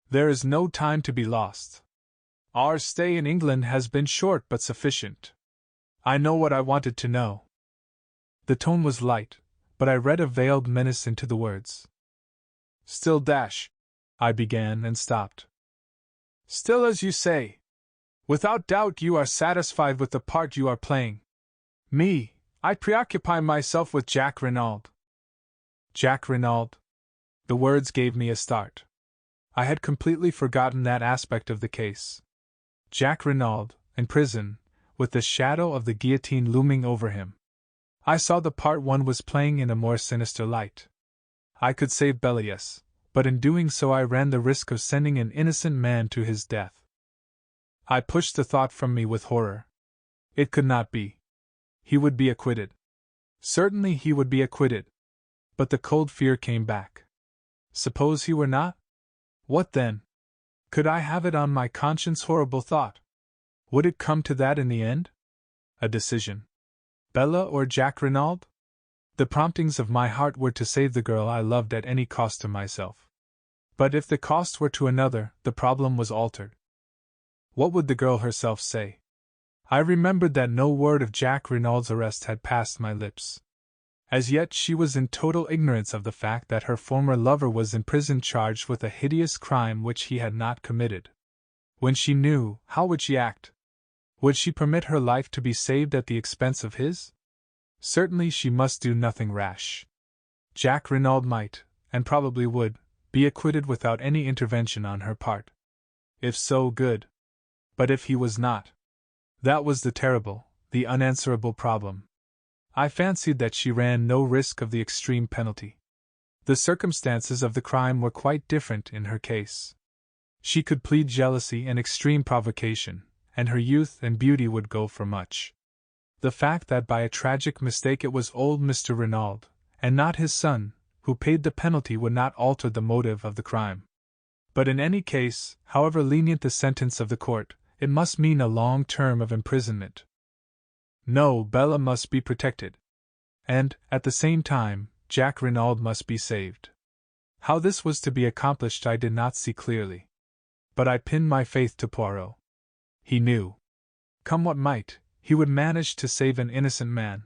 There is no time to be lost. Our stay in England has been short but sufficient. I know what I wanted to know." The tone was light, but I read a veiled menace into the words. "Still, I began and stopped. "Still, as you say. Without doubt you are satisfied with the part you are playing. Me, I preoccupy myself with Jack Renauld." Jack Renauld? The words gave me a start. I had completely forgotten that aspect of the case. Jack Renauld, in prison, with the shadow of the guillotine looming over him. I saw the part one was playing in a more sinister light. I could save Bella, yes, but in doing so I ran the risk of sending an innocent man to his death. I pushed the thought from me with horror. It could not be. He would be acquitted. Certainly he would be acquitted. But the cold fear came back. Suppose he were not? What then? Could I have it on my conscience? Horrible thought. Would it come to that in the end? A decision. Bella or Jack Renauld? The promptings of my heart were to save the girl I loved at any cost to myself. But if the cost were to another, the problem was altered. What would the girl herself say? I remembered that no word of Jack Renaud's arrest had passed my lips. As yet she was in total ignorance of the fact that her former lover was in prison charged with a hideous crime which he had not committed. When she knew, how would she act? Would she permit her life to be saved at the expense of his? Certainly she must do nothing rash. Jack Renauld might, and probably would, be acquitted without any intervention on her part. If so, good. But if he was not? That was the terrible, the unanswerable problem. I fancied that she ran no risk of the extreme penalty. The circumstances of the crime were quite different in her case. She could plead jealousy and extreme provocation, and her youth and beauty would go for much. The fact that by a tragic mistake it was old Mr. Renauld, and not his son, who paid the penalty would not alter the motive of the crime. But in any case, however lenient the sentence of the court, it must mean a long term of imprisonment. No, Bella must be protected. And, at the same time, Jack Renauld must be saved. How this was to be accomplished I did not see clearly. But I pinned my faith to Poirot. He knew. Come what might, he would manage to save an innocent man.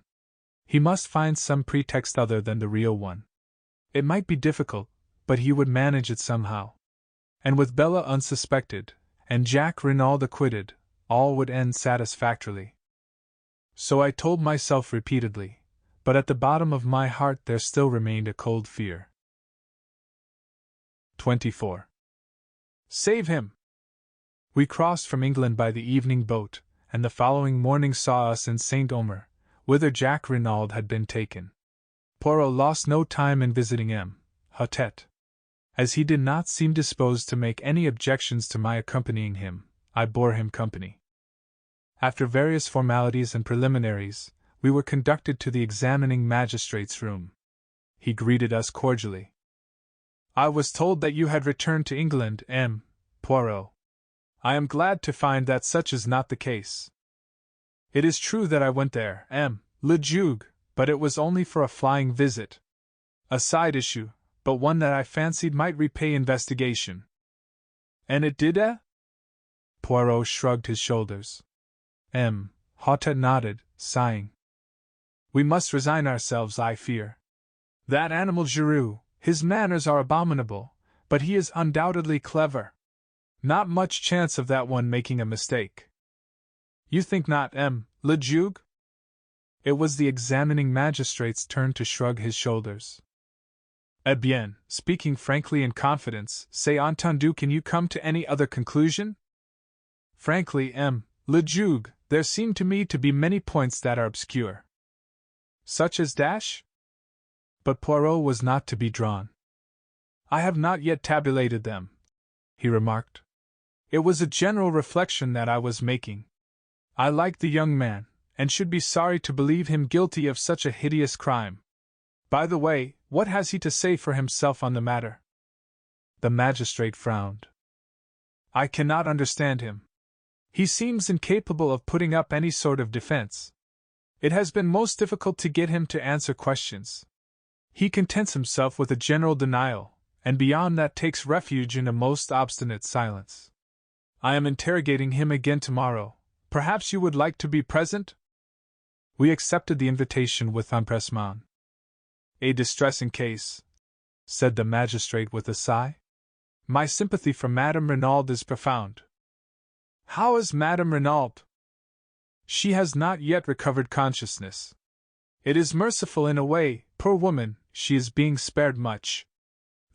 He must find some pretext other than the real one. It might be difficult, but he would manage it somehow. And with Bella unsuspected, and Jack Renauld acquitted, all would end satisfactorily. So I told myself repeatedly, but at the bottom of my heart there still remained a cold fear. 24. Save him! We crossed from England by the evening boat, and the following morning saw us in St. Omer, whither Jack Renauld had been taken. Poirot lost no time in visiting Hastings. As he did not seem disposed to make any objections to my accompanying him, I bore him company. After various formalities and preliminaries, we were conducted to the examining magistrate's room. He greeted us cordially. I was told that you had returned to England, Poirot. I am glad to find that such is not the case. It is true that I went there, le Juge, but it was only for a flying visit. A side issue, but one that I fancied might repay investigation. And it did, Poirot shrugged his shoulders. Hastings nodded, sighing. We must resign ourselves, I fear. That animal Giroux, his manners are abominable, but he is undoubtedly clever. Not much chance of that one making a mistake. You think not, le Juge? It was the examining magistrate's turn to shrug his shoulders. Eh bien, speaking frankly in confidence, c'est entendu, can you come to any other conclusion? Frankly, le Juge, there seem to me to be many points that are obscure. Such as dash? But Poirot was not to be drawn. I have not yet tabulated them, he remarked. It was a general reflection that I was making. I like the young man, and should be sorry to believe him guilty of such a hideous crime. By the way, what has he to say for himself on the matter? The magistrate frowned. I cannot understand him. He seems incapable of putting up any sort of defense. It has been most difficult to get him to answer questions. He contents himself with a general denial, and beyond that takes refuge in a most obstinate silence. I am interrogating him again tomorrow. Perhaps you would like to be present? We accepted the invitation with empressement. A distressing case, said the magistrate with a sigh. My sympathy for Madame Renauld is profound. How is Madame Renauld? She has not yet recovered consciousness. It is merciful in a way, poor woman, she is being spared much.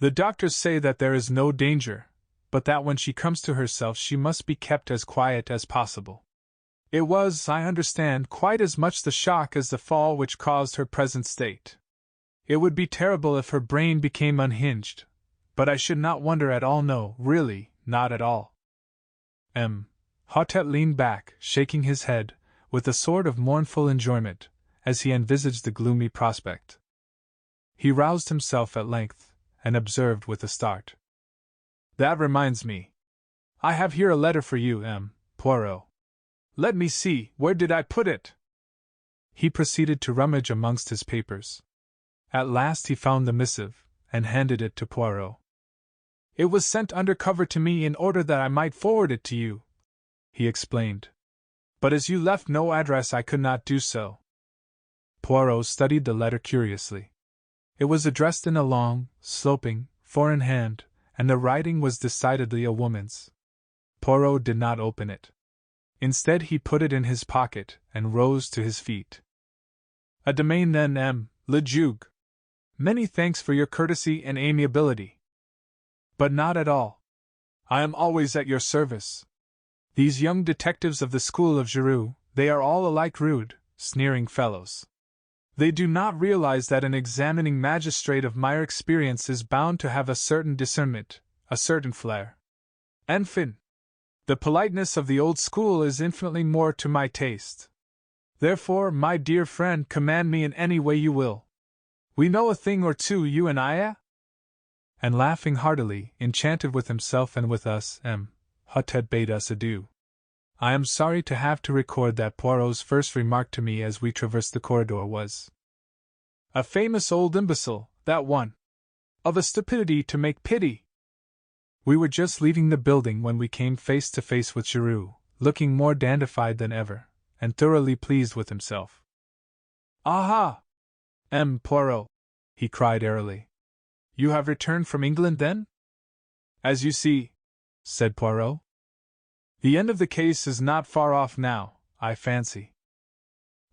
The doctors say that there is no danger, but that when she comes to herself she must be kept as quiet as possible. It was, I understand, quite as much the shock as the fall which caused her present state. It would be terrible if her brain became unhinged, but I should not wonder at all, no, really, not at all. Hastings leaned back, shaking his head, with a sort of mournful enjoyment, as he envisaged the gloomy prospect. He roused himself at length, and observed with a start. That reminds me. I have here a letter for you, Poirot. Let me see, where did I put it? He proceeded to rummage amongst his papers. At last he found the missive, and handed it to Poirot. "It was sent under cover to me in order that I might forward it to you," he explained. "But as you left no address, I could not do so." Poirot studied the letter curiously. It was addressed in a long, sloping, foreign hand, and the writing was decidedly a woman's. Poirot did not open it. Instead, he put it in his pocket and rose to his feet. "A domain then, le Juge. Many thanks for your courtesy and amiability. But not at all. I am always at your service. These young detectives of the school of Giroux, they are all alike rude, sneering fellows. They do not realize that an examining magistrate of my experience is bound to have a certain discernment, a certain flair. Enfin, the politeness of the old school is infinitely more to my taste. Therefore, my dear friend, command me in any way you will. We know a thing or two, you and I, And laughing heartily, enchanted with himself and with us, Hutet bade us adieu. I am sorry to have to record that Poirot's first remark to me as we traversed the corridor was, "A famous old imbecile, that one. Of a stupidity to make pity." We were just leaving the building when we came face to face with Giroux, looking more dandified than ever, and thoroughly pleased with himself. "Aha! Poirot," he cried airily. "You have returned from England, then?" "As you see," said Poirot. "The end of the case is not far off now, I fancy."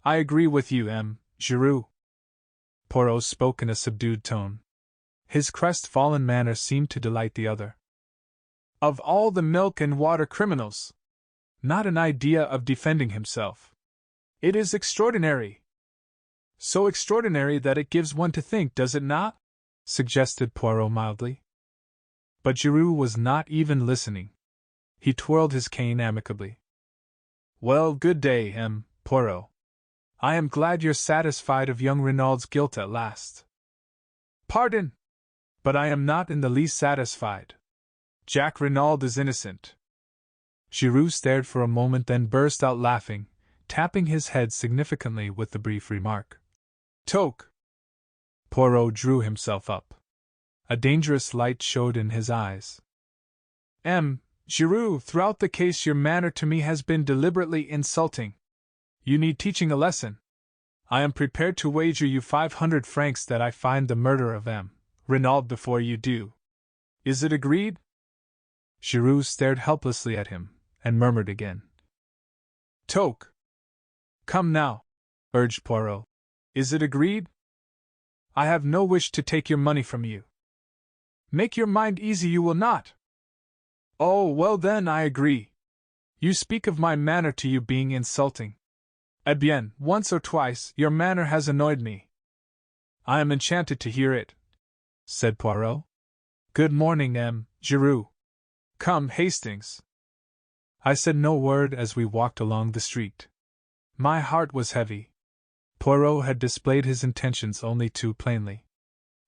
"I agree with you, Giroux." Poirot spoke in a subdued tone. His crestfallen manner seemed to delight the other. "Of all the milk-and-water criminals! Not an idea of defending himself. It is extraordinary." "So extraordinary that it gives one to think, does it not?" suggested Poirot mildly. But Giroux was not even listening. He twirled his cane amicably. "Well, good day, Poirot. I am glad you're satisfied of young Renaud's guilt at last." "Pardon! But I am not in the least satisfied. Jack Renauld is innocent." Giroux stared for a moment, then burst out laughing, tapping his head significantly with the brief remark, "Toque!" Poirot drew himself up. A dangerous light showed in his eyes. "Giroux, throughout the case your manner to me has been deliberately insulting. You need teaching a lesson. I am prepared to wager you 500 francs that I find the murderer of Renauld before you do. Is it agreed?" Giroux stared helplessly at him, and murmured again, "Toque!" "Come now," urged Poirot. "Is it agreed? I have no wish to take your money from you." "Make your mind easy, you will not." "Oh, well then, I agree. You speak of my manner to you being insulting. Eh bien, once or twice your manner has annoyed me." "I am enchanted to hear it," said Poirot. "Good morning, Giroux. Come, Hastings." I said no word as we walked along the street. My heart was heavy. Poirot had displayed his intentions only too plainly.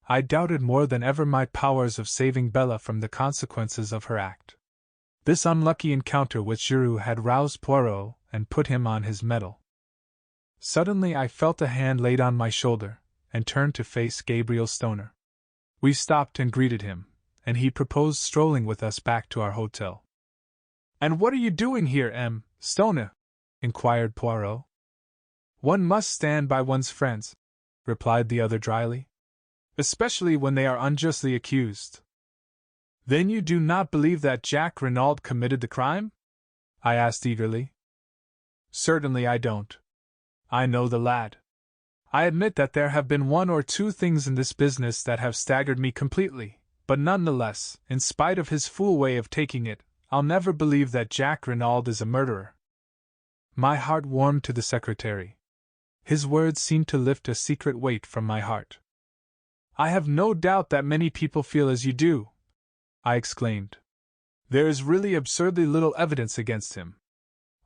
I doubted more than ever my powers of saving Bella from the consequences of her act. This unlucky encounter with Giroux had roused Poirot and put him on his mettle. Suddenly I felt a hand laid on my shoulder, and turned to face Gabriel Stoner. We stopped and greeted him, and he proposed strolling with us back to our hotel. "And what are you doing here, Stoner?" inquired Poirot. "One must stand by one's friends," replied the other dryly. "Especially when they are unjustly accused." "Then you do not believe that Jack Renauld committed the crime?" I asked eagerly. "Certainly I don't. I know the lad. I admit that there have been one or two things in this business that have staggered me completely, but nonetheless, in spite of his fool way of taking it, I'll never believe that Jack Renauld is a murderer." My heart warmed to the secretary. His words seemed to lift a secret weight from my heart. "I have no doubt that many people feel as you do," I exclaimed. "There is really absurdly little evidence against him.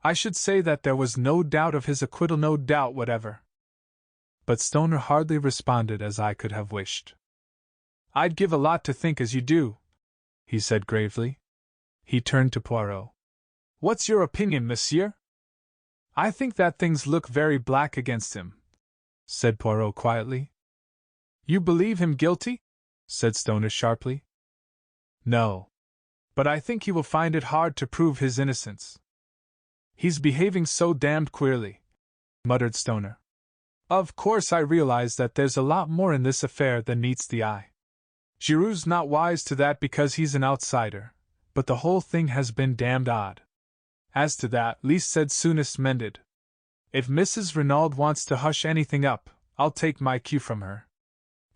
I should say that there was no doubt of his acquittal, no doubt whatever." But Stoner hardly responded as I could have wished. "I'd give a lot to think as you do," he said gravely. He turned to Poirot. "What's your opinion, monsieur?" "I think that things look very black against him, said Poirot quietly. You believe him guilty? Said Stoner sharply. No. But I think he will find it hard to prove his innocence. He's behaving so damned queerly, muttered Stoner. Of course I realize that there's a lot more in this affair than meets the eye. Giroux's not wise to that because he's an outsider, but the whole thing has been damned odd. As to that, least said soonest mended. If Mrs. Renauld wants to hush anything up, I'll take my cue from her.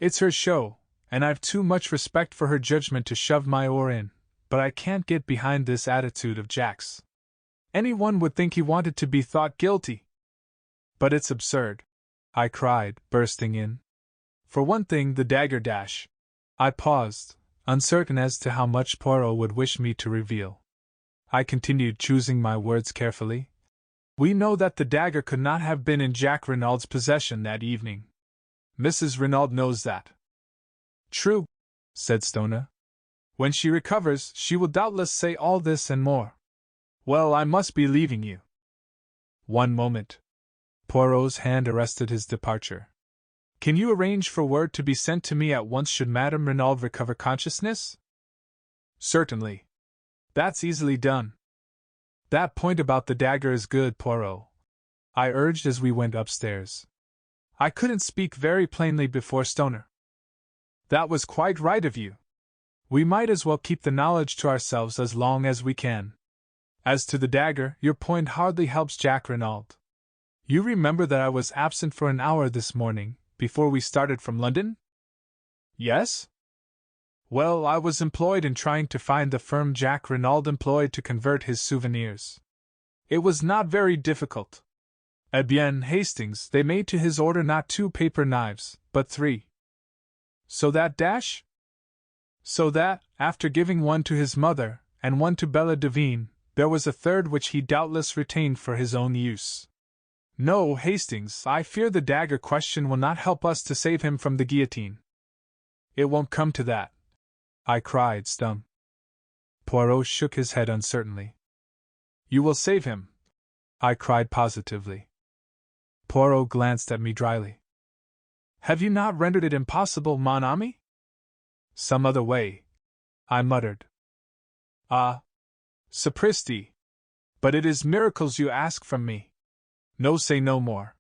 It's her show, and I've too much respect for her judgment to shove my oar in, but I can't get behind this attitude of Jack's. Anyone would think he wanted to be thought guilty. But it's absurd, I cried, bursting in. For one thing, the dagger dash. I paused, uncertain as to how much Poirot would wish me to reveal. I continued, choosing my words carefully. We know that the dagger could not have been in Jack Renauld's possession that evening. Mrs. Renauld knows that. True, said Stoner. When she recovers, she will doubtless say all this and more. Well, I must be leaving you. One moment. Poirot's hand arrested his departure. Can you arrange for word to be sent to me at once should Madame Renauld recover consciousness? Certainly. That's easily done. That point about the dagger is good, Poirot, I urged as we went upstairs. I couldn't speak very plainly before Stoner. That was quite right of you. We might as well keep the knowledge to ourselves as long as we can. As to the dagger, your point hardly helps Jack Renauld. You remember that I was absent for an hour this morning, before we started from London? Yes? Well, I was employed in trying to find the firm Jack Renauld employed to convert his souvenirs. It was not very difficult. Eh bien, Hastings, they made to his order not 2 paper knives, but 3. So that, after giving one to his mother, and one to Bella Devine, there was a third which he doubtless retained for his own use. No, Hastings, I fear the dagger question will not help us to save him from the guillotine. It won't come to that, I cried, stung. Poirot shook his head uncertainly. You will save him, I cried positively. Poirot glanced at me dryly. Have you not rendered it impossible, mon ami? Some other way, I muttered. Ah, sapristi! But it is miracles you ask from me. No, say no more.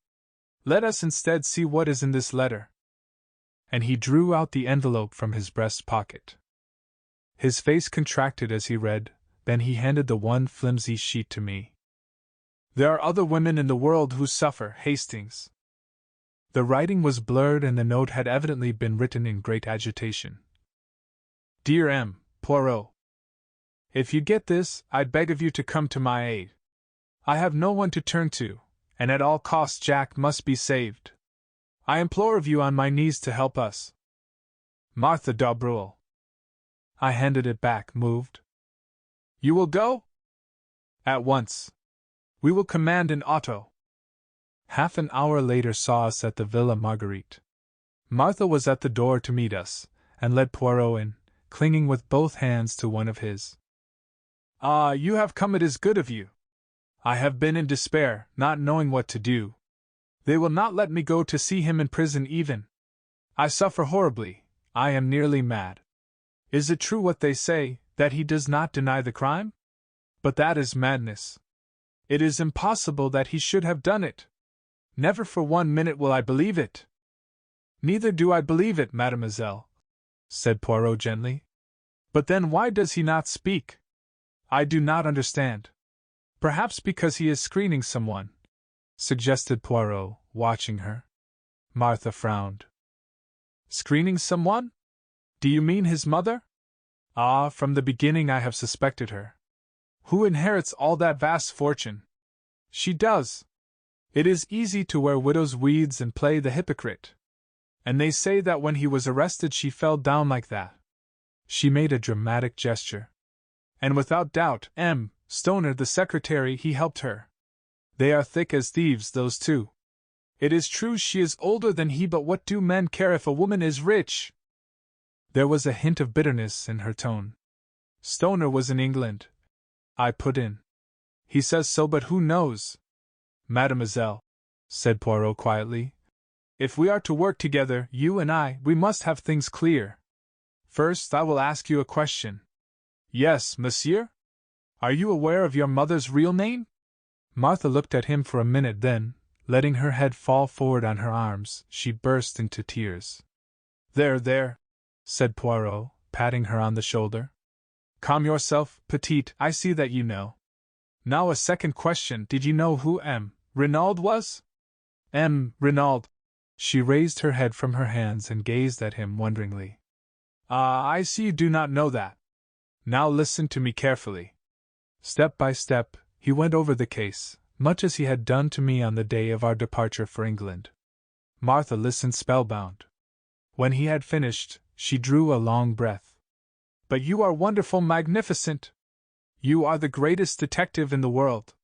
Let us instead see what is in this letter. And he drew out the envelope from his breast pocket. His face contracted as he read, then he handed the one flimsy sheet to me. There are other women in the world who suffer, Hastings. The writing was blurred and the note had evidently been written in great agitation. Dear M. Poirot, if you get this, I beg of you to come to my aid. I have no one to turn to, and at all costs Jack must be saved. I implore of you on my knees to help us. Martha d'Abreuil. I handed it back, moved. You will go? At once. We will command an auto. Half an hour later saw us at the Villa Marguerite. Martha was at the door to meet us, and led Poirot in, clinging with both hands to one of his. Ah, you have come, it is good of you. I have been in despair, not knowing what to do. They will not let me go to see him in prison even. I suffer horribly, I am nearly mad. Is it true what they say, that he does not deny the crime? But that is madness. It is impossible that he should have done it. Never for 1 minute will I believe it. Neither do I believe it, mademoiselle, said Poirot gently. But then why does he not speak? I do not understand. Perhaps because he is screening someone, suggested Poirot, watching her. Martha frowned. Screening someone? Do you mean his mother? Ah, from the beginning I have suspected her. Who inherits all that vast fortune? She does. It is easy to wear widow's weeds and play the hypocrite. And they say that when he was arrested she fell down like that. She made a dramatic gesture. And without doubt, M. Stoner, the secretary, he helped her. They are thick as thieves, those two. It is true she is older than he, but what do men care if a woman is rich? There was a hint of bitterness in her tone. Stoner was in England, I put in. He says so, but who knows? Mademoiselle, said Poirot quietly, If we are to work together, you and I, we must have things clear. First, I will ask you a question. Yes, monsieur? Are you aware of your mother's real name? Martha looked at him for a minute, then, letting her head fall forward on her arms, she burst into tears. There, said Poirot, patting her on the shoulder. Calm yourself, petite, I see that you know. Now a second question, did you know who M. Renauld was? M. Renauld. She raised her head from her hands and gazed at him wonderingly. I see you do not know that. Now listen to me carefully. Step by step, he went over the case, much as he had done to me on the day of our departure for England. Martha listened spellbound. When he had finished, she drew a long breath. But you are wonderful, magnificent! You are the greatest detective in the world!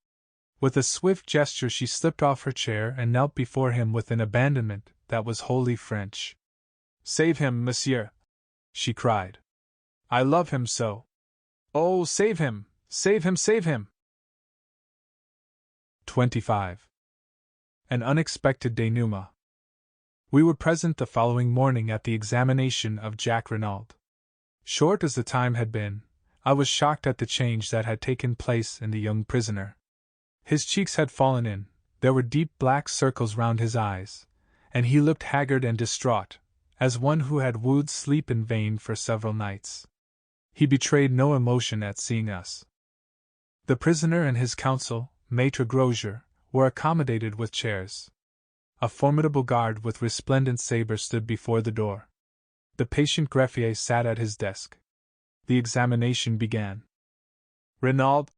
With a swift gesture she slipped off her chair and knelt before him with an abandonment that was wholly French. Save him, monsieur! She cried. I love him so! Oh, save him! Save him! Save him! 25. An unexpected denouement. We were present the following morning at the examination of Jack Renauld. Short as the time had been, I was shocked at the change that had taken place in the young prisoner. His cheeks had fallen in, there were deep black circles round his eyes, and he looked haggard and distraught, as one who had wooed sleep in vain for several nights. He betrayed no emotion at seeing us. The prisoner and his counsel, Maître Grosier, were accommodated with chairs. A formidable guard with resplendent sabre stood before the door. The patient greffier sat at his desk. The examination began. Renauld,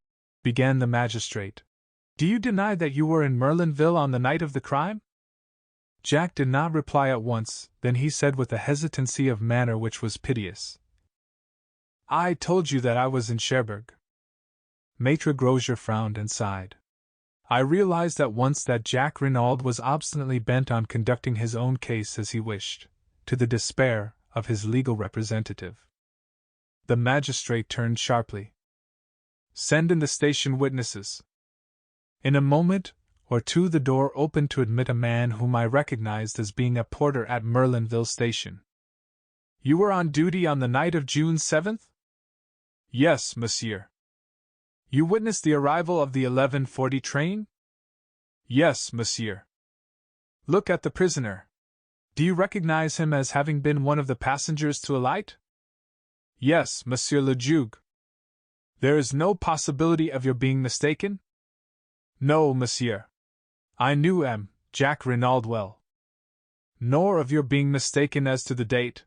began the magistrate, do you deny that you were in Merlinville on the night of the crime? Jack did not reply at once, then he said with a hesitancy of manner which was piteous. I told you that I was in Cherbourg. Maître Grosier frowned and sighed. I realized at once that Jack Renauld was obstinately bent on conducting his own case as he wished, to the despair of his legal representative. The magistrate turned sharply. Send in the station witnesses. In a moment or two the door opened to admit a man whom I recognized as being a porter at Merlinville station. You were on duty on the night of June 7th? Yes, monsieur. You witnessed the arrival of the 11:40 train? Yes, monsieur. Look at the prisoner. Do you recognize him as having been one of the passengers to alight? Yes, monsieur le juge. There is no possibility of your being mistaken? No, monsieur. I knew M. Jack Renauld well. Nor of your being mistaken as to the date?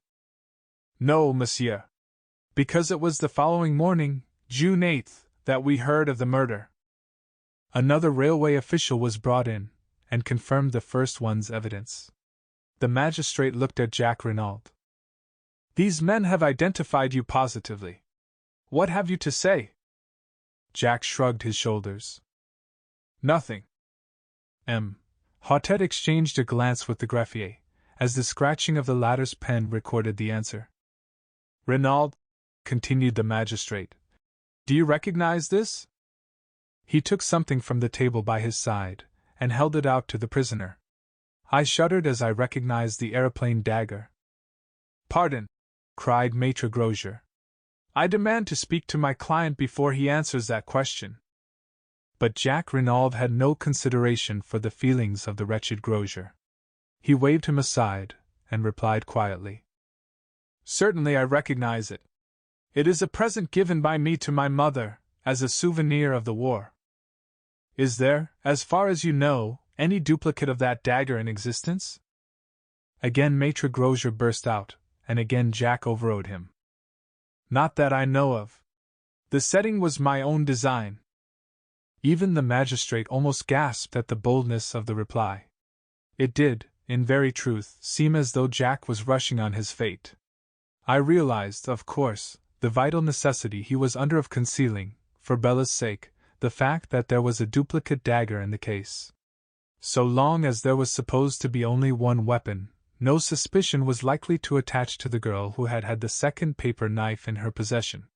No, monsieur. Because it was the following morning, June 8th, that we heard of the murder. Another railway official was brought in, and confirmed the first one's evidence. The magistrate looked at Jack Renauld. These men have identified you positively. What have you to say? Jack shrugged his shoulders. Nothing. M. Hautet exchanged a glance with the greffier, as the scratching of the latter's pen recorded the answer. Renauld, continued the magistrate, do you recognize this? He took something from the table by his side, and held it out to the prisoner. I shuddered as I recognized the aeroplane dagger. Pardon, cried Maître Grosier. I demand to speak to my client before he answers that question. But Jack Renauld had no consideration for the feelings of the wretched Grosier. He waved him aside, and replied quietly. Certainly I recognize it. It is a present given by me to my mother, as a souvenir of the war. Is there, as far as you know, any duplicate of that dagger in existence? Again Maître Grosier burst out, and again Jack overrode him. Not that I know of. The setting was my own design. Even the magistrate almost gasped at the boldness of the reply. It did, in very truth, seem as though Jack was rushing on his fate. I realized, of course, the vital necessity he was under of concealing, for Bella's sake, the fact that there was a duplicate dagger in the case. So long as there was supposed to be only one weapon, no suspicion was likely to attach to the girl who had had the second paper knife in her possession.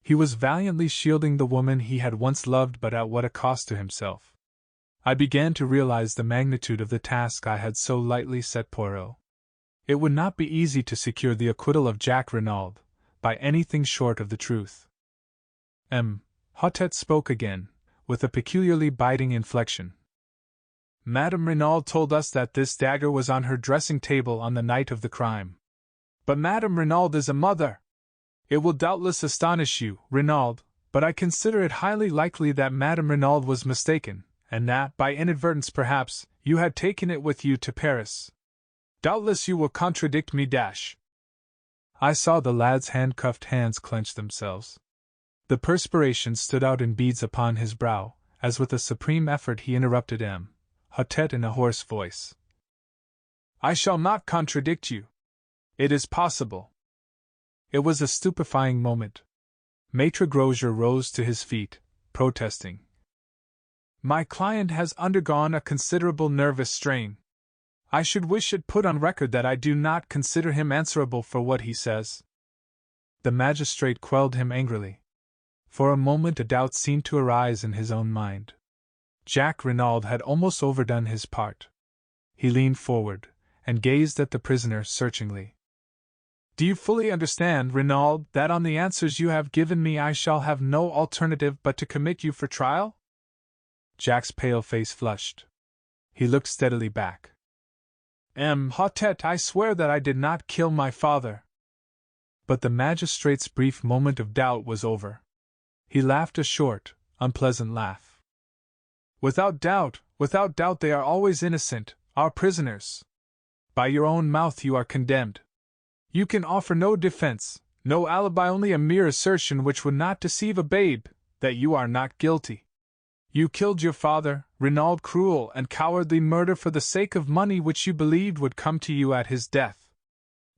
He was valiantly shielding the woman he had once loved, but at what a cost to himself. I began to realize the magnitude of the task I had so lightly set Poirot. It would not be easy to secure the acquittal of Jack Renauld, by anything short of the truth. Hotet spoke again, with a peculiarly biting inflection. Madame Renauld told us that this dagger was on her dressing table on the night of the crime. But Madame Renauld is a mother. It will doubtless astonish you, Renauld, but I consider it highly likely that Madame Renauld was mistaken, and that, by inadvertence perhaps, you had taken it with you to Paris. Doubtless you will contradict me. I saw the lad's handcuffed hands clench themselves. The perspiration stood out in beads upon his brow, as with a supreme effort he interrupted Hotet in a hoarse voice. I shall not contradict you. It is possible. It was a stupefying moment. Maître Grosier rose to his feet, protesting. My client has undergone a considerable nervous strain. I should wish it put on record that I do not consider him answerable for what he says. The magistrate quelled him angrily. For a moment a doubt seemed to arise in his own mind. Jack Renauld had almost overdone his part. He leaned forward, and gazed at the prisoner searchingly. Do you fully understand, Renauld, that on the answers you have given me I shall have no alternative but to commit you for trial? Jack's pale face flushed. He looked steadily back. Hotet, I swear that I did not kill my father. But the magistrate's brief moment of doubt was over. He laughed a short, unpleasant laugh. Without doubt they are always innocent, our prisoners. By your own mouth you are condemned. You can offer no defense, no alibi, only a mere assertion which would not deceive a babe, that you are not guilty. You killed your father, Renauld, cruel and cowardly murder for the sake of money which you believed would come to you at his death.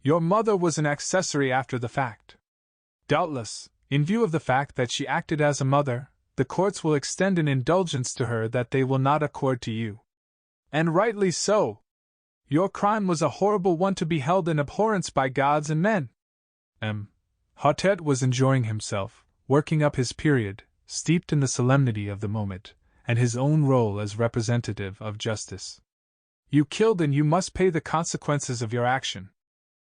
Your mother was an accessory after the fact. Doubtless, in view of the fact that she acted as a mother, the courts will extend an indulgence to her that they will not accord to you. And rightly so. Your crime was a horrible one to be held in abhorrence by gods and men. Hotet was enjoying himself, working up his period, steeped in the solemnity of the moment, and his own role as representative of justice. You killed and you must pay the consequences of your action.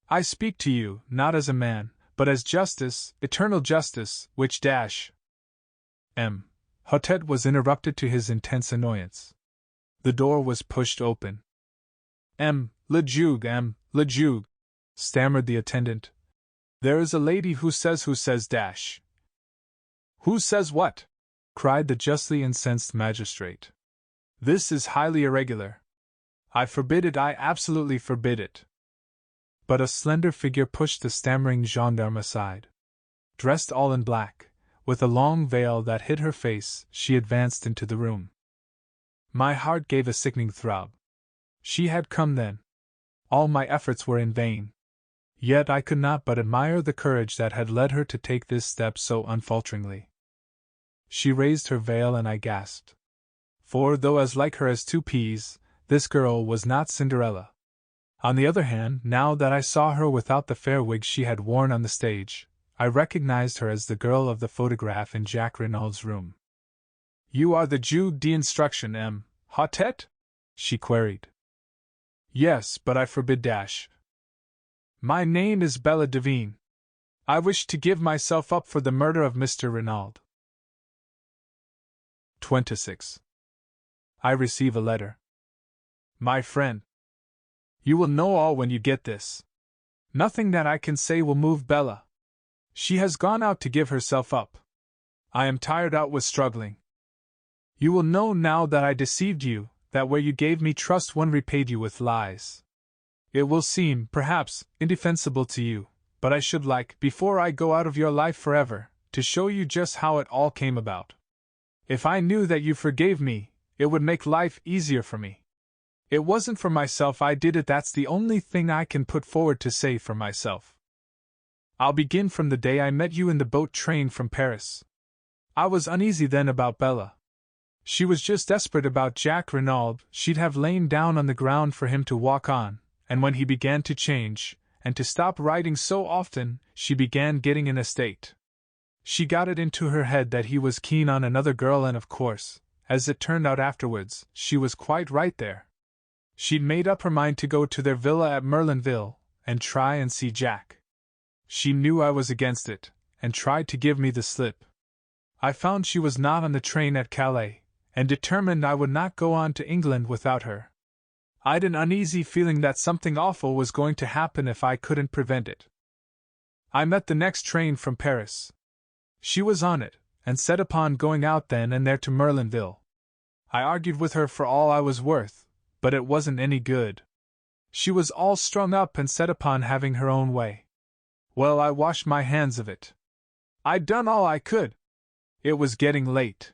I speak to you, not as a man, but as justice, eternal justice, which Hotet was interrupted to his intense annoyance. The door was pushed open. Le Juge, stammered the attendant. There is a lady who says. Who says what? Cried the justly incensed magistrate. This is highly irregular. I forbid it, I absolutely forbid it. But a slender figure pushed the stammering gendarme aside. Dressed all in black, with a long veil that hid her face, she advanced into the room. My heart gave a sickening throb. She had come then. All my efforts were in vain. Yet I could not but admire the courage that had led her to take this step so unfalteringly. She raised her veil and I gasped. For, though as like her as two peas, this girl was not Cinderella. On the other hand, now that I saw her without the fair wig she had worn on the stage, I recognized her as the girl of the photograph in Jack Renaud's room. You are the Juge d'instruction, Hotet? She queried. Yes, but I forbid My name is Bella Devine. I wish to give myself up for the murder of Mr. Renauld. 26. I receive a letter. My friend. You will know all when you get this. Nothing that I can say will move Bella. She has gone out to give herself up. I am tired out with struggling. You will know now that I deceived you, that where you gave me trust one repaid you with lies. It will seem, perhaps, indefensible to you, but I should like, before I go out of your life forever, to show you just how it all came about. If I knew that you forgave me, it would make life easier for me. It wasn't for myself I did it, that's the only thing I can put forward to say for myself. I'll begin from the day I met you in the boat train from Paris. I was uneasy then about Bella. She was just desperate about Jack Renauld, she'd have lain down on the ground for him to walk on, and when he began to change, and to stop writing so often, she began getting in a state. She got it into her head that he was keen on another girl and of course, As it turned out afterwards, she was quite right there. She'd made up her mind to go to their villa at Merlinville and try and see Jack. She knew I was against it, and tried to give me the slip. I found she was not on the train at Calais, and determined I would not go on to England without her. I'd an uneasy feeling that something awful was going to happen if I couldn't prevent it. I met the next train from Paris. She was on it, and set upon going out then and there to Merlinville. I argued with her for all I was worth, but it wasn't any good. She was all strung up and set upon having her own way. Well, I washed my hands of it. I'd done all I could. It was getting late.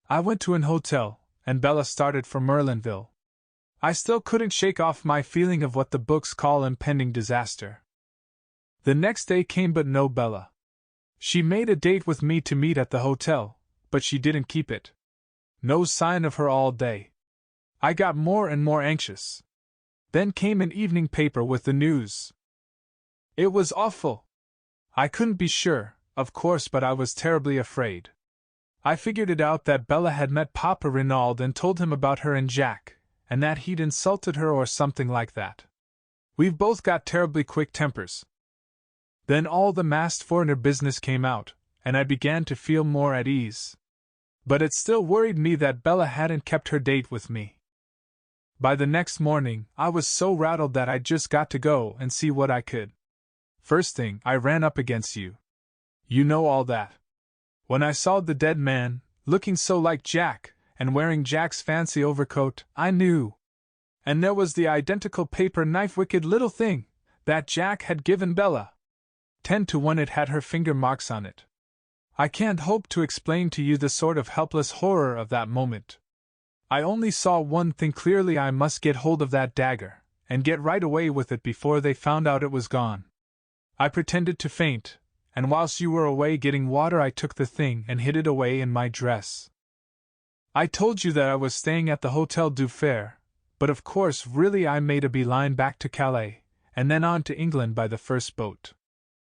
I went to an hotel, and Bella started for Merlinville. I still couldn't shake off my feeling of what the books call impending disaster. The next day came, but no Bella. She made a date with me to meet at the hotel, but she didn't keep it. No sign of her all day. I got more and more anxious. Then came an evening paper with the news. It was awful. I couldn't be sure, of course, but I was terribly afraid. I figured it out that Bella had met Papa Renauld and told him about her and Jack, and that he'd insulted her or something like that. We've both got terribly quick tempers. Then all the masked foreigner business came out, and I began to feel more at ease. But it still worried me that Bella hadn't kept her date with me. By the next morning, I was so rattled that I'd just got to go and see what I could. First thing, I ran up against you. You know all that. When I saw the dead man, looking so like Jack, and wearing Jack's fancy overcoat, I knew. And there was the identical paper knife, wicked little thing, that Jack had given Bella. 10 to 1 it had her finger marks on it. I can't hope to explain to you the sort of helpless horror of that moment. I only saw one thing clearly: I must get hold of that dagger, and get right away with it before they found out it was gone. I pretended to faint, and whilst you were away getting water I took the thing and hid it away in my dress. I told you that I was staying at the Hotel du Fer, but of course really I made a beeline back to Calais, and then on to England by the first boat.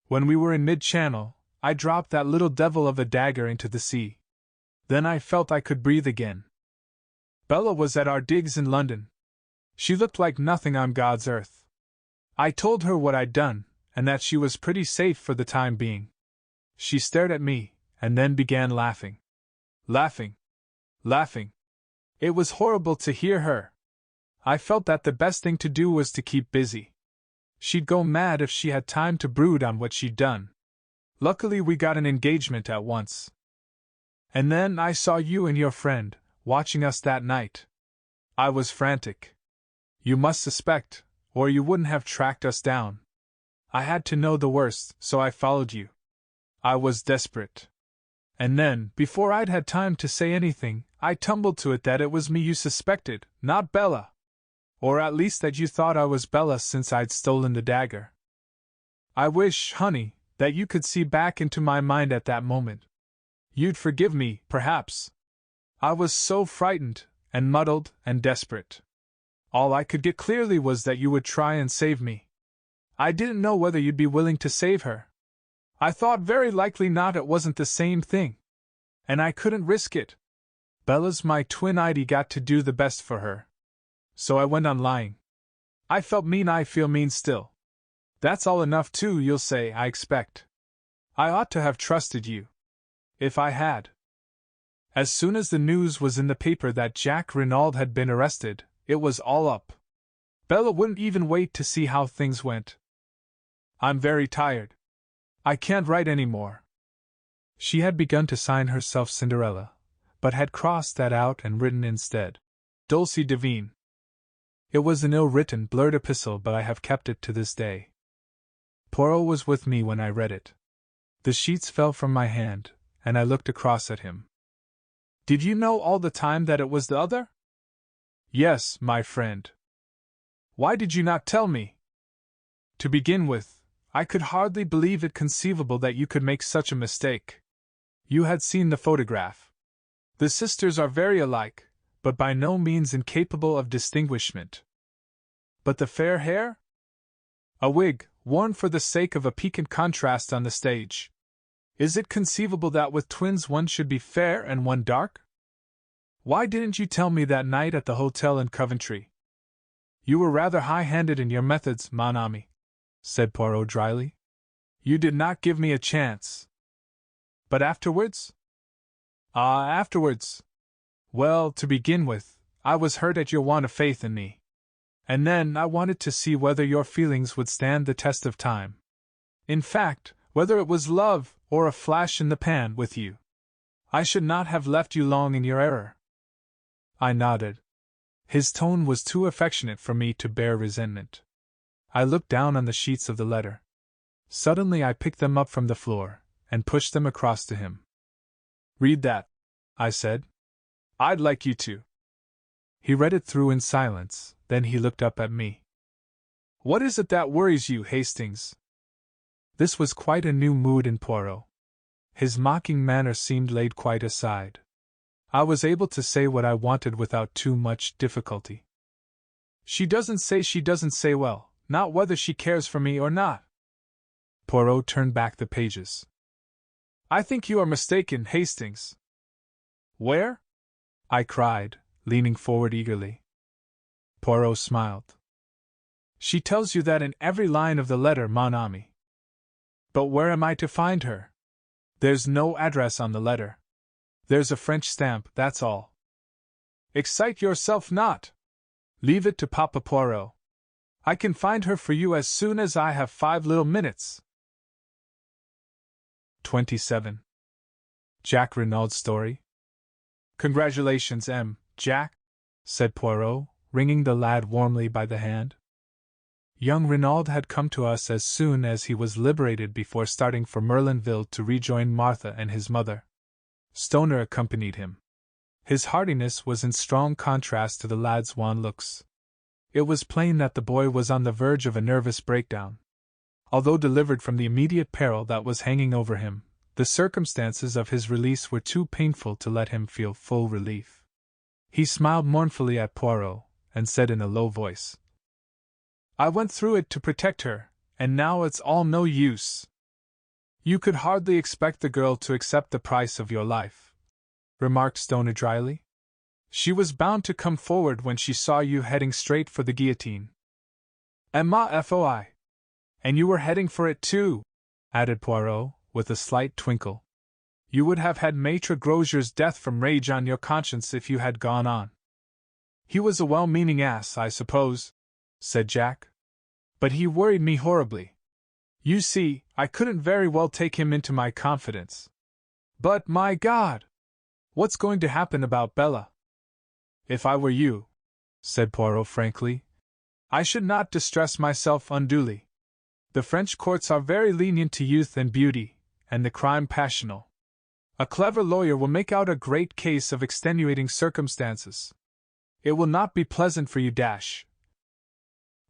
When we were in mid-channel, I dropped that little devil of a dagger into the sea. Then I felt I could breathe again. Bella was at our digs in London. She looked like nothing on God's earth. I told her what I'd done, and that she was pretty safe for the time being. She stared at me, and then began laughing. Laughing. It was horrible to hear her. I felt that the best thing to do was to keep busy. She'd go mad if she had time to brood on what she'd done. Luckily we got an engagement at once. And then I saw you and your friend watching us that night. I was frantic. You must suspect, or you wouldn't have tracked us down. I had to know the worst, so I followed you. I was desperate. And then, before I'd had time to say anything, I tumbled to it that it was me you suspected, not Bella. Or at least that you thought I was Bella since I'd stolen the dagger. I wish, honey, that you could see back into my mind at that moment. You'd forgive me, perhaps. I was so frightened, and muddled, and desperate. All I could get clearly was that you would try and save me. I didn't know whether you'd be willing to save her. I thought very likely not, it wasn't the same thing. And I couldn't risk it. Bella's my twin, I'd got to do the best for her. So I went on lying. I felt mean, I feel mean still. That's all enough too, you'll say, I expect. I ought to have trusted you. If I had. As soon as the news was in the paper that Jack Renauld had been arrested, it was all up. Bella wouldn't even wait to see how things went. I'm very tired. I can't write any more. She had begun to sign herself Cinderella, but had crossed that out and written instead, Dulcie Divine. It was an ill-written, blurred epistle, but I have kept it to this day. Poirot was with me when I read it. The sheets fell from my hand, and I looked across at him. Did you know all the time that it was the other? Yes, my friend. Why did you not tell me? To begin with, I could hardly believe it conceivable that you could make such a mistake. You had seen the photograph. The sisters are very alike, but by no means incapable of distinguishment. But the fair hair? A wig, worn for the sake of a piquant contrast on the stage. Is it conceivable that with twins one should be fair and one dark? Why didn't you tell me that night at the hotel in Coventry? You were rather high-handed in your methods, mon ami, said Poirot dryly. You did not give me a chance. But afterwards? Ah, afterwards. Well, to begin with, I was hurt at your want of faith in me. And then I wanted to see whether your feelings would stand the test of time. In fact, whether it was love or a flash in the pan with you. I should not have left you long in your error. I nodded. His tone was too affectionate for me to bear resentment. I looked down on the sheets of the letter. Suddenly I picked them up from the floor and pushed them across to him. Read that, I said. I'd like you to. He read it through in silence, then he looked up at me. What is it that worries you, Hastings? This was quite a new mood in Poirot. His mocking manner seemed laid quite aside. I was able to say what I wanted without too much difficulty. She doesn't say well, not whether she cares for me or not. Poirot turned back the pages. I think you are mistaken, Hastings. Where? I cried, leaning forward eagerly. Poirot smiled. She tells you that in every line of the letter, mon ami. But where am I to find her? There's no address on the letter. There's a French stamp, that's all. Excite yourself not. Leave it to Papa Poirot. I can find her for you as soon as I have 5 little minutes. 27. Jack Renaud's story. Congratulations, Jack, said Poirot, wringing the lad warmly by the hand. Young Renauld had come to us as soon as he was liberated before starting for Merlinville to rejoin Martha and his mother. Stoner accompanied him. His heartiness was in strong contrast to the lad's wan looks. It was plain that the boy was on the verge of a nervous breakdown. Although delivered from the immediate peril that was hanging over him, the circumstances of his release were too painful to let him feel full relief. He smiled mournfully at Poirot, and said in a low voice, I went through it to protect her, and now it's all no use. You could hardly expect the girl to accept the price of your life, remarked Stoner dryly. She was bound to come forward when she saw you heading straight for the guillotine. foi. And you were heading for it too, added Poirot, with a slight twinkle. You would have had Maitre Grosier's death from rage on your conscience if you had gone on. He was a well-meaning ass, I suppose, said Jack. But he worried me horribly. You see, I couldn't very well take him into my confidence. But, my God! What's going to happen about Bella? If I were you, said Poirot frankly, I should not distress myself unduly. The French courts are very lenient to youth and beauty, and the crime passional. A clever lawyer will make out a great case of extenuating circumstances. It will not be pleasant for you,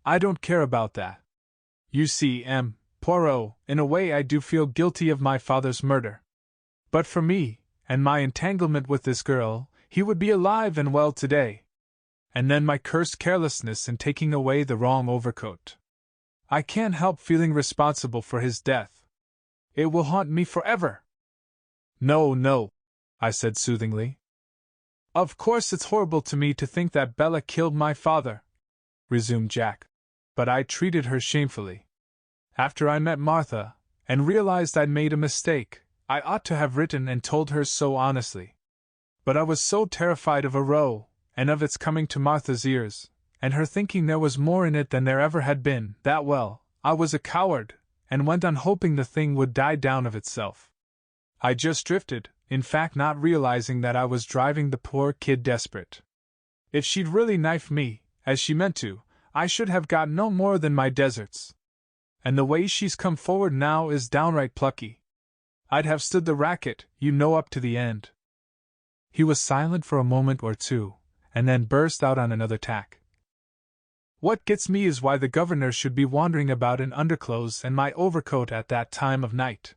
I don't care about that. You see, Poirot, in a way I do feel guilty of my father's murder. But for me, and my entanglement with this girl, he would be alive and well today. And then my cursed carelessness in taking away the wrong overcoat. I can't help feeling responsible for his death. It will haunt me forever. No, I said soothingly. Of course it's horrible to me to think that Bella killed my father, resumed Jack, but I treated her shamefully. After I met Martha, and realized I'd made a mistake, I ought to have written and told her so honestly. But I was so terrified of a row, and of its coming to Martha's ears, and her thinking there was more in it than there ever had been, that I was a coward, and went on hoping the thing would die down of itself. I just drifted, in fact not realizing that I was driving the poor kid desperate. If she'd really knifed me, as she meant to, I should have got no more than my deserts. And the way she's come forward now is downright plucky. I'd have stood the racket, up to the end. He was silent for a moment or two, and then burst out on another tack. What gets me is why the governor should be wandering about in underclothes and my overcoat at that time of night.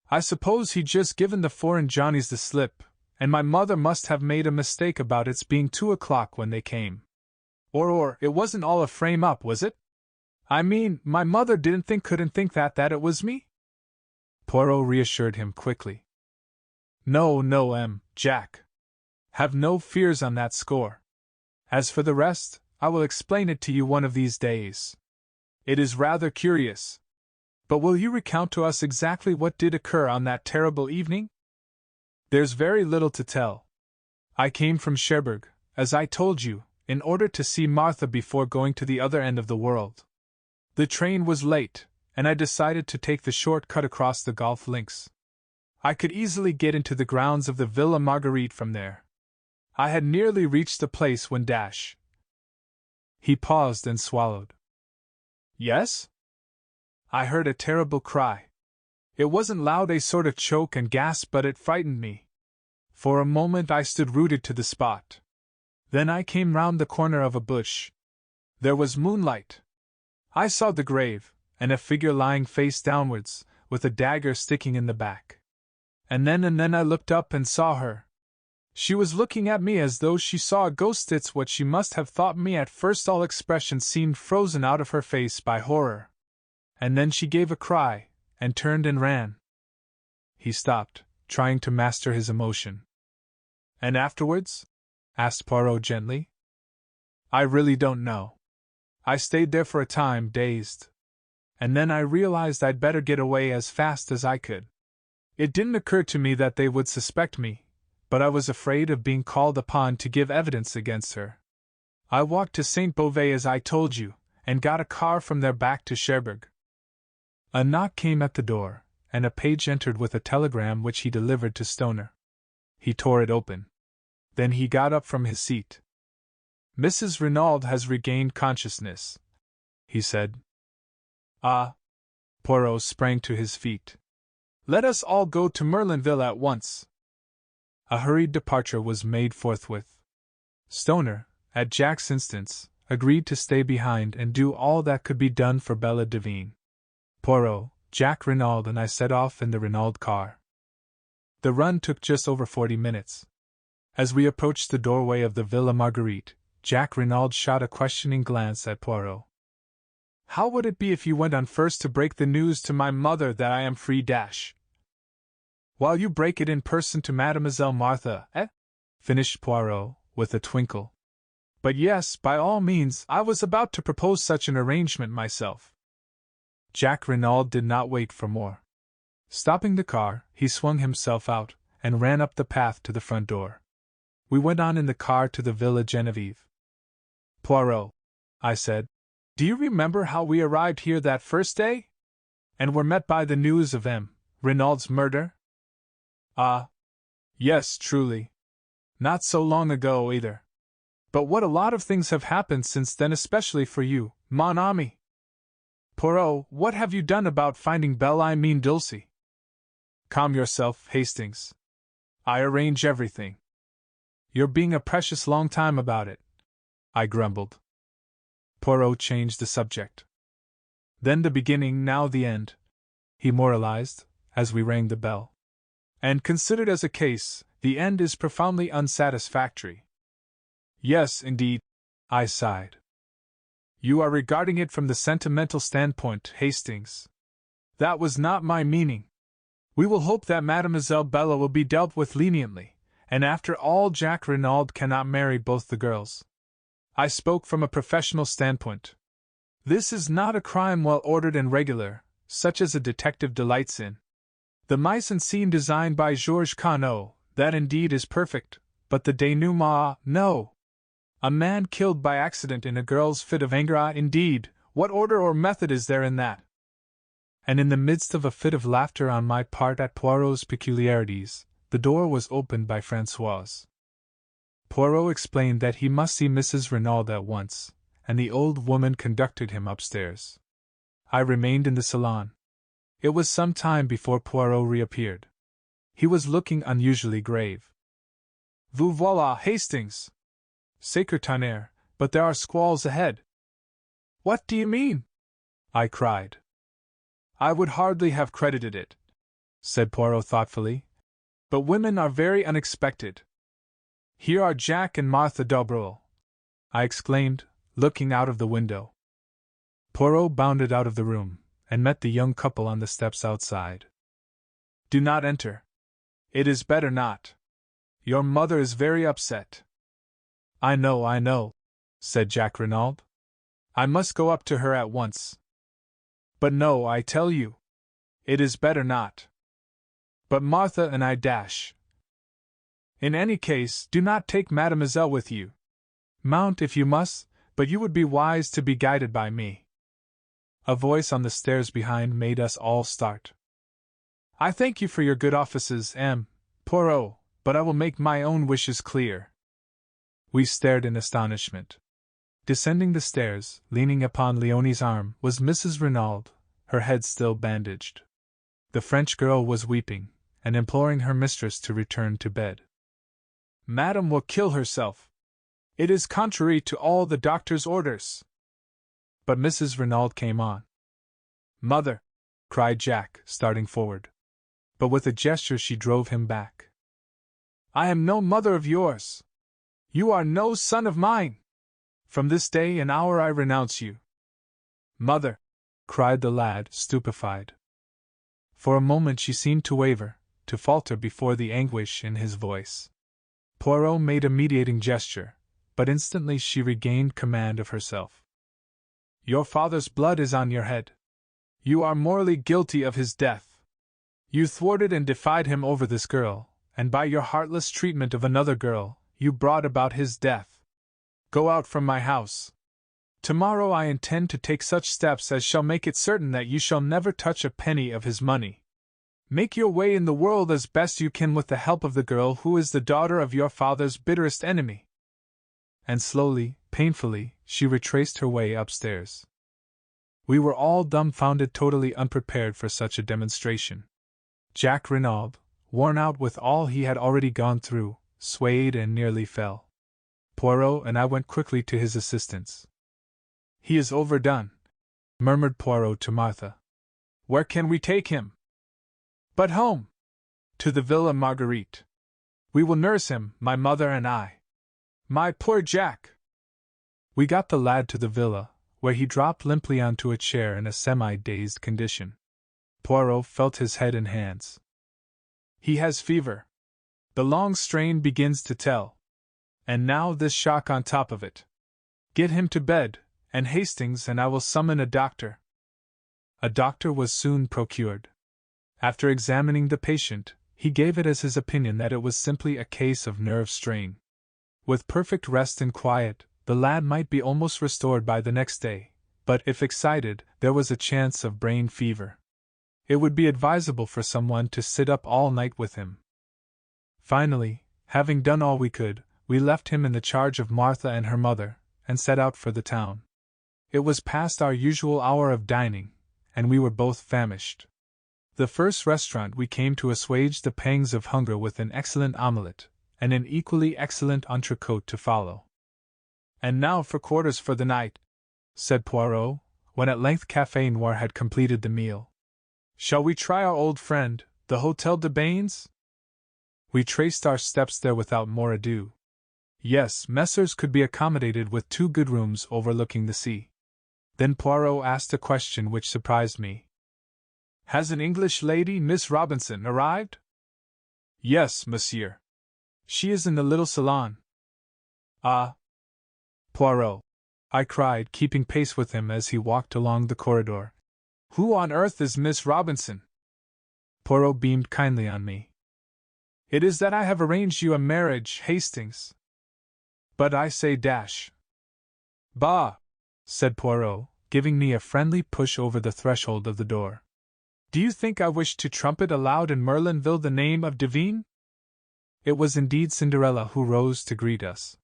I suppose he'd just given the foreign Johnnies the slip, and my mother must have made a mistake about its being 2 o'clock when they came. Or it wasn't all a frame-up, was it? I mean, my mother couldn't think that it was me? Poirot reassured him quickly. No, Jack. Have no fears on that score. As for the rest, I will explain it to you one of these days. It is rather curious. But will you recount to us exactly what did occur on that terrible evening? There's very little to tell. I came from Cherbourg, as I told you, in order to see Martha before going to the other end of the world. The train was late, and I decided to take the short cut across the golf links. I could easily get into the grounds of the Villa Marguerite from there. I had nearly reached the place when dash. He paused and swallowed. Yes? I heard a terrible cry. It wasn't loud, a sort of choke and gasp, but it frightened me. For a moment I stood rooted to the spot. Then I came round the corner of a bush. There was moonlight. I saw the grave, and a figure lying face downwards, with a dagger sticking in the back. And then I looked up and saw her. She was looking at me as though she saw a ghost. It's what she must have thought me at first. All expression seemed frozen out of her face by horror. And then she gave a cry, and turned and ran. He stopped, trying to master his emotion. And afterwards? Asked Poirot gently. I really don't know. I stayed there for a time, dazed. And then I realized I'd better get away as fast as I could. It didn't occur to me that they would suspect me, but I was afraid of being called upon to give evidence against her. I walked to St. Beauvais as I told you, and got a car from there back to Cherbourg. A knock came at the door, and a page entered with a telegram which he delivered to Stoner. He tore it open. Then he got up from his seat. Mrs. Renauld has regained consciousness, he said. Ah! Poirot sprang to his feet. Let us all go to Merlinville at once. A hurried departure was made forthwith. Stoner, at Jack's instance, agreed to stay behind and do all that could be done for Bella Devine. Poirot, Jack Renauld and I set off in the Renauld car. The run took just over 40 minutes. As we approached the doorway of the Villa Marguerite, Jack Renauld shot a questioning glance at Poirot. How would it be if you went on first to break the news to my mother that I am free dash? While you break it in person to Mademoiselle Martha, finished Poirot, with a twinkle. But yes, by all means, I was about to propose such an arrangement myself. Jack Renauld did not wait for more. Stopping the car, he swung himself out, and ran up the path to the front door. We went on in the car to the Villa Genevieve. Poirot, I said, do you remember how we arrived here that first day? And were met by the news of M. Renaud's murder? Ah, yes, truly. Not so long ago, either. But what a lot of things have happened since then, especially for you, mon ami. Poirot, what have you done about finding Belle, I mean Dulcie? Calm yourself, Hastings. I arrange everything. You're being a precious long time about it, I grumbled. Poirot changed the subject. Then the beginning, now the end, he moralized, as we rang the bell. And considered as a case, the end is profoundly unsatisfactory. Yes, indeed, I sighed. You are regarding it from the sentimental standpoint, Hastings. That was not my meaning. We will hope that Mademoiselle Bella will be dealt with leniently, and after all Jack Renauld cannot marry both the girls. I spoke from a professional standpoint. This is not a crime well ordered and regular, such as a detective delights in. The mise-en-scene designed by Georges Carnot, that indeed is perfect, but the denouement, no. A man killed by accident in a girl's fit of anger, indeed, what order or method is there in that? And in the midst of a fit of laughter on my part at Poirot's peculiarities, the door was opened by Françoise. Poirot explained that he must see Mrs. Renauld at once, and the old woman conducted him upstairs. I remained in the salon. It was some time before Poirot reappeared. He was looking unusually grave. Vous voilà, Hastings! Sacre tonnerre, but there are squalls ahead. What do you mean? I cried. I would hardly have credited it, said Poirot thoughtfully, but women are very unexpected. Here are Jack and Martha Dobrul, I exclaimed, looking out of the window. Poirot bounded out of the room, and met the young couple on the steps outside. Do not enter. It is better not. Your mother is very upset. I know, said Jack Renauld. I must go up to her at once. But no, I tell you. It is better not. But Martha and I dash. In any case, do not take Mademoiselle with you. Mount if you must, but you would be wise to be guided by me. A voice on the stairs behind made us all start. I thank you for your good offices, Poirot, but I will make my own wishes clear. We stared in astonishment. Descending the stairs, leaning upon Leonie's arm, was Mrs. Renauld, her head still bandaged. The French girl was weeping, and imploring her mistress to return to bed. Madame will kill herself. It is contrary to all the doctor's orders. But Mrs. Renauld came on. Mother! Cried Jack, starting forward. But with a gesture she drove him back. I am no mother of yours. You are no son of mine. From this day and hour I renounce you. Mother! Cried the lad, stupefied. For a moment she seemed to waver, to falter before the anguish in his voice. Poirot made a mediating gesture, but instantly she regained command of herself. Your father's blood is on your head. You are morally guilty of his death. You thwarted and defied him over this girl, and by your heartless treatment of another girl, you brought about his death. Go out from my house. Tomorrow I intend to take such steps as shall make it certain that you shall never touch a penny of his money. Make your way in the world as best you can with the help of the girl who is the daughter of your father's bitterest enemy. And slowly, painfully, she retraced her way upstairs. We were all dumbfounded, totally unprepared for such a demonstration. Jack Renauld, worn out with all he had already gone through, swayed and nearly fell. Poirot and I went quickly to his assistance. He is overdone, murmured Poirot to Martha. Where can we take him? But home. To the Villa Marguerite. We will nurse him, my mother and I. My poor Jack! We got the lad to the villa, where he dropped limply onto a chair in a semi-dazed condition. Poirot felt his head and hands. He has fever. The long strain begins to tell. And now this shock on top of it. Get him to bed, and Hastings and I will summon a doctor. A doctor was soon procured. After examining the patient, he gave it as his opinion that it was simply a case of nerve strain. With perfect rest and quiet, the lad might be almost restored by the next day, but if excited, there was a chance of brain fever. It would be advisable for someone to sit up all night with him. Finally, having done all we could, we left him in the charge of Martha and her mother, and set out for the town. It was past our usual hour of dining, and we were both famished. The first restaurant we came to assuaged the pangs of hunger with an excellent omelette, and an equally excellent entrecôte to follow. And now for quarters for the night, said Poirot, when at length Café Noir had completed the meal. Shall we try our old friend, the Hôtel de Bains? We traced our steps there without more ado. Yes, Messrs. could be accommodated with 2 good rooms overlooking the sea. Then Poirot asked a question which surprised me. Has an English lady, Miss Robinson, arrived? Yes, monsieur. She is in the little salon. Ah! Poirot, I cried, keeping pace with him as he walked along the corridor. Who on earth is Miss Robinson? Poirot beamed kindly on me. It is that I have arranged you a marriage, Hastings. But I say dash. Bah! Said Poirot, giving me a friendly push over the threshold of the door. Do you think I wish to trumpet aloud in Merlinville the name of Devine? It was indeed Cinderella who rose to greet us.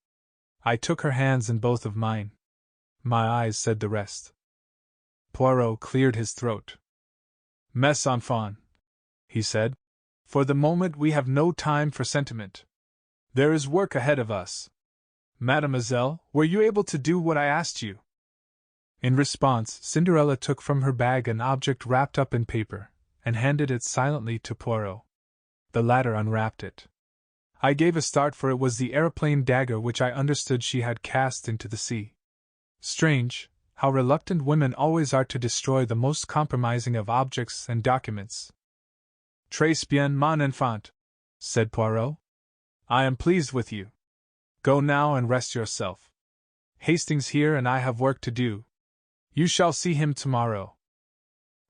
I took her hands in both of mine. My eyes said the rest. Poirot cleared his throat. Mes enfants, he said. For the moment we have no time for sentiment. There is work ahead of us. Mademoiselle, were you able to do what I asked you? In response, Cinderella took from her bag an object wrapped up in paper, and handed it silently to Poirot. The latter unwrapped it. I gave a start, for it was the aeroplane dagger which I understood she had cast into the sea. Strange, how reluctant women always are to destroy the most compromising of objects and documents. Très bien, mon enfant, said Poirot. I am pleased with you. Go now and rest yourself. Hastings here and I have work to do. You shall see him tomorrow.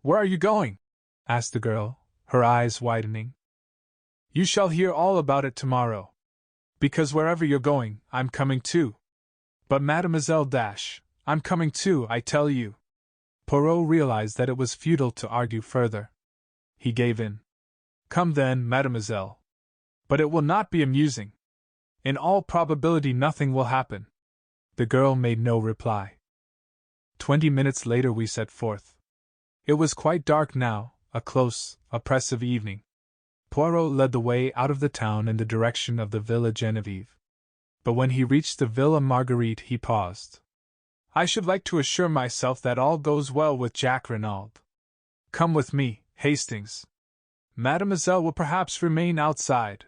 Where are you going? Asked the girl, her eyes widening. You shall hear all about it tomorrow. Because wherever you're going, I'm coming too. But Mademoiselle Dash, I'm coming too, I tell you. Poirot realized that it was futile to argue further. He gave in. Come then, mademoiselle. But it will not be amusing. In all probability nothing will happen. The girl made no reply. 20 minutes later we set forth. It was quite dark now, a close, oppressive evening. Poirot led the way out of the town in the direction of the Villa Genevieve. But when he reached the Villa Marguerite he paused. I should like to assure myself that all goes well with Jack Renauld. Come with me, Hastings. Mademoiselle will perhaps remain outside.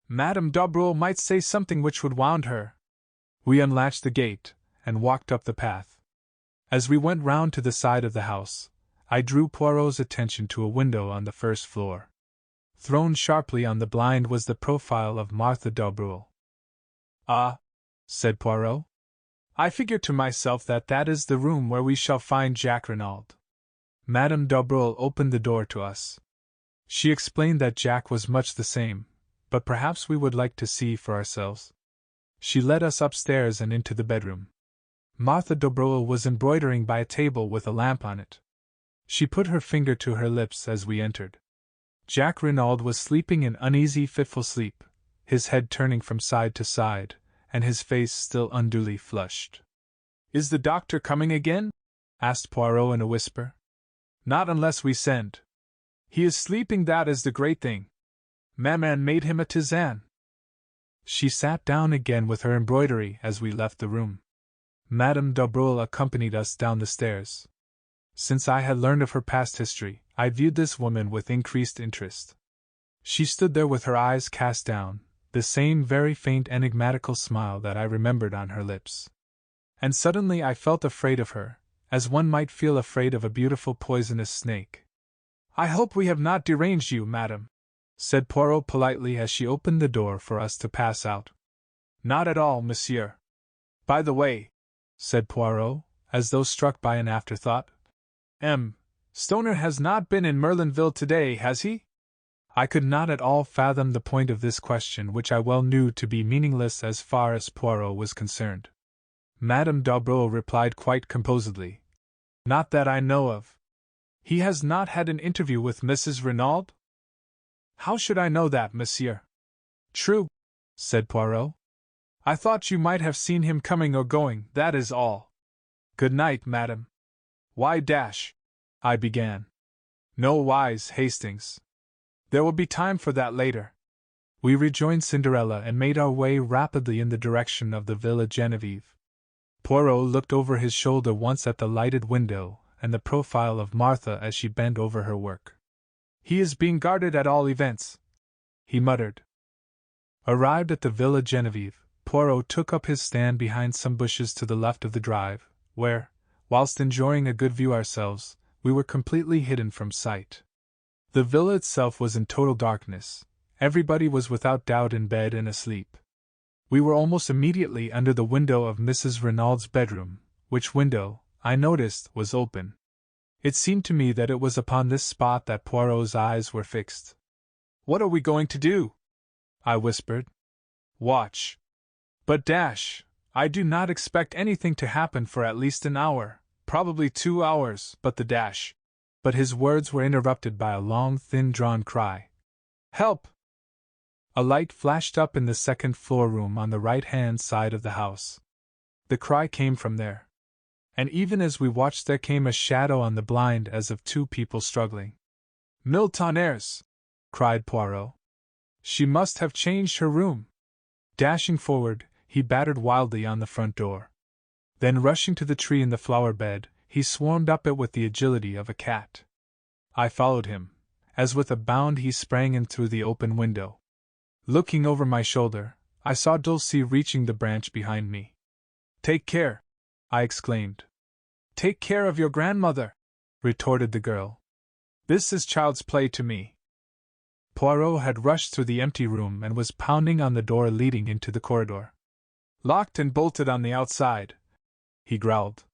Madame d'Aubreuil might say something which would wound her. We unlatched the gate, and walked up the path. As we went round to the side of the house, I drew Poirot's attention to a window on the first floor. Thrown sharply on the blind was the profile of Martha d'Aubreuil. Ah, said Poirot. I figure to myself that that is the room where we shall find Jack Renauld. Madame d'Aubreuil opened the door to us. She explained that Jack was much the same, but perhaps we would like to see for ourselves. She led us upstairs and into the bedroom. Martha d'Aubreuil was embroidering by a table with a lamp on it. She put her finger to her lips as we entered. Jack Renauld was sleeping in uneasy, fitful sleep, his head turning from side to side, and his face still unduly flushed. Is the doctor coming again? Asked Poirot in a whisper. Not unless we send. He is sleeping, that is the great thing. Maman made him a tisane. She sat down again with her embroidery as we left the room. Madame d'Aubreuil accompanied us down the stairs. Since I had learned of her past history, I viewed this woman with increased interest. She stood there with her eyes cast down, the same very faint enigmatical smile that I remembered on her lips. And suddenly I felt afraid of her, as one might feel afraid of a beautiful poisonous snake. I hope we have not deranged you, madam, said Poirot politely as she opened the door for us to pass out. Not at all, monsieur. By the way, said Poirot, as though struck by an afterthought, Stoner has not been in Merlinville today, has he? I could not at all fathom the point of this question, which I well knew to be meaningless as far as Poirot was concerned. Madame d'Aubreuil replied quite composedly. Not that I know of. He has not had an interview with Mrs. Renauld? How should I know that, monsieur? True, said Poirot. I thought you might have seen him coming or going, that is all. Good night, madam. Why dash? I began. No whys, Hastings. There will be time for that later. We rejoined Cinderella and made our way rapidly in the direction of the Villa Genevieve. Poirot looked over his shoulder once at the lighted window and the profile of Martha as she bent over her work. He is being guarded at all events, he muttered. Arrived at the Villa Genevieve, Poirot took up his stand behind some bushes to the left of the drive, where, whilst enjoying a good view ourselves, we were completely hidden from sight. The villa itself was in total darkness. Everybody was without doubt in bed and asleep. We were almost immediately under the window of Mrs. Renauld's bedroom, which window, I noticed, was open. It seemed to me that it was upon this spot that Poirot's eyes were fixed. What are we going to do? I whispered. Watch. But dash, I do not expect anything to happen for at least an hour, probably 2 hours, but the dash. But his words were interrupted by a long, thin-drawn cry. Help! A light flashed up in the second-floor room on the right-hand side of the house. The cry came from there. And even as we watched there came a shadow on the blind as of 2 people struggling. Mille tonnerres! Cried Poirot. She must have changed her room. Dashing forward, he battered wildly on the front door. Then rushing to the tree in the flower bed, he swarmed up it with the agility of a cat. I followed him. As with a bound he sprang in through the open window. Looking over my shoulder, I saw Dulcie reaching the branch behind me. Take care! I exclaimed. Take care of your grandmother! Retorted the girl. This is child's play to me. Poirot had rushed through the empty room and was pounding on the door leading into the corridor. "Locked and bolted on the outside," he growled.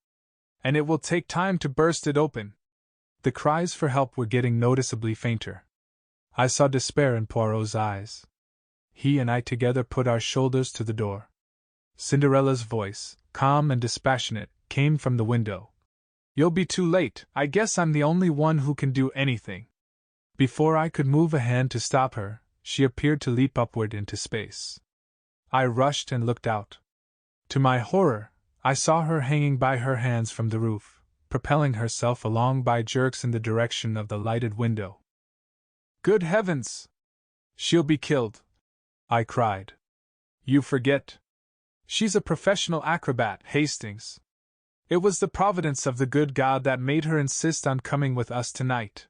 "And it will take time to burst it open." The cries for help were getting noticeably fainter. I saw despair in Poirot's eyes. He and I together put our shoulders to the door. Cinderella's voice, calm and dispassionate, came from the window. "You'll be too late. I guess I'm the only one who can do anything." Before I could move a hand to stop her, she appeared to leap upward into space. I rushed and looked out. To my horror, I saw her hanging by her hands from the roof, propelling herself along by jerks in the direction of the lighted window. "Good heavens! She'll be killed!" I cried. "You forget. She's a professional acrobat, Hastings. It was the providence of the good God that made her insist on coming with us tonight.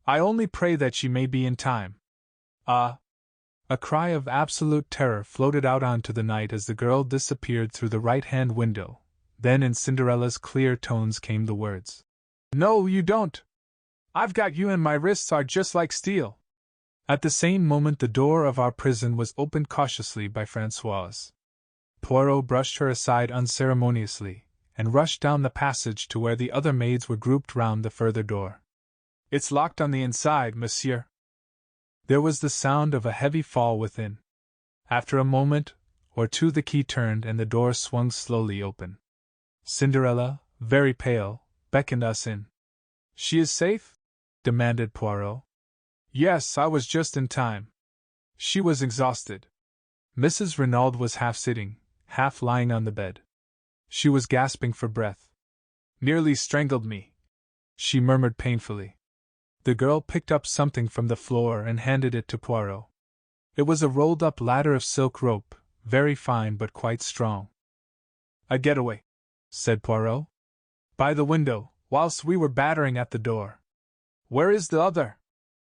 I only pray that she may be in time." A cry of absolute terror floated out onto the night as the girl disappeared through the right-hand window. Then in Cinderella's clear tones came the words, "No, you don't! I've got you and my wrists are just like steel." At the same moment the door of our prison was opened cautiously by Françoise. Poirot brushed her aside unceremoniously, and rushed down the passage to where the other maids were grouped round the further door. "It's locked on the inside, monsieur." There was the sound of a heavy fall within. After a moment or two the key turned and the door swung slowly open. Cinderella, very pale, beckoned us in. "She is safe?" demanded Poirot. "Yes, I was just in time. She was exhausted." Mrs. Renauld was half sitting, half lying on the bed. She was gasping for breath. "Nearly strangled me," she murmured painfully. The girl picked up something from the floor and handed it to Poirot. It was a rolled-up ladder of silk rope, very fine but quite strong. "A getaway," said Poirot. "By the window, whilst we were battering at the door." "Where is the other?"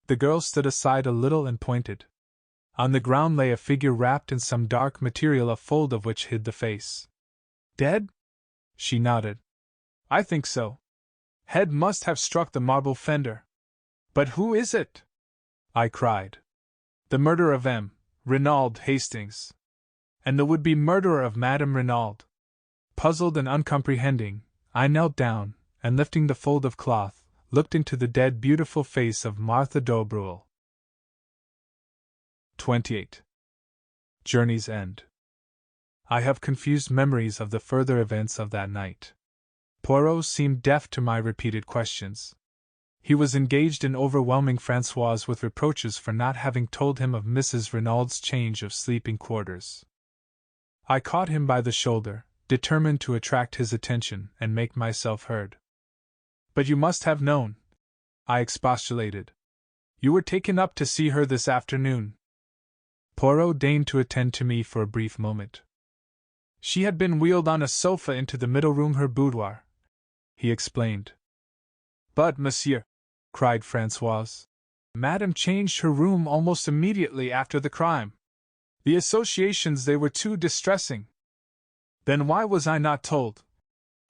The girl stood aside a little and pointed. On the ground lay a figure wrapped in some dark material, a fold of which hid the face. "Dead?" She nodded. "I think so. Head must have struck the marble fender." "But who is it?" I cried. "The murderer of M. Renauld, Hastings. And the would-be murderer of Madame Renauld." Puzzled and uncomprehending, I knelt down, and lifting the fold of cloth, looked into the dead beautiful face of Martha d'Aubreuil. 28. Journey's End. I have confused memories of the further events of that night. Poirot seemed deaf to my repeated questions. He was engaged in overwhelming Françoise with reproaches for not having told him of Mrs. Renauld's change of sleeping quarters. I caught him by the shoulder, determined to attract his attention and make myself heard. "But you must have known," I expostulated. "You were taken up to see her this afternoon." Poirot deigned to attend to me for a brief moment. "She had been wheeled on a sofa into the middle room, her boudoir," he explained. "But, monsieur," cried Françoise, "Madame changed her room almost immediately after the crime. The associations, they were too distressing." "Then why was I not told?"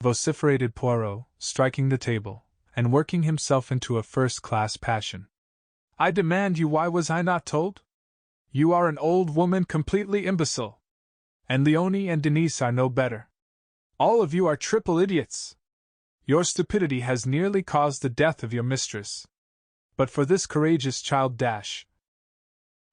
vociferated Poirot, striking the table, and working himself into a first-class passion. "I demand you, why was I not told? You are an old woman completely imbecile. And Leonie and Denise are no better. All of you are triple idiots. Your stupidity has nearly caused the death of your mistress. But for this courageous child dash—"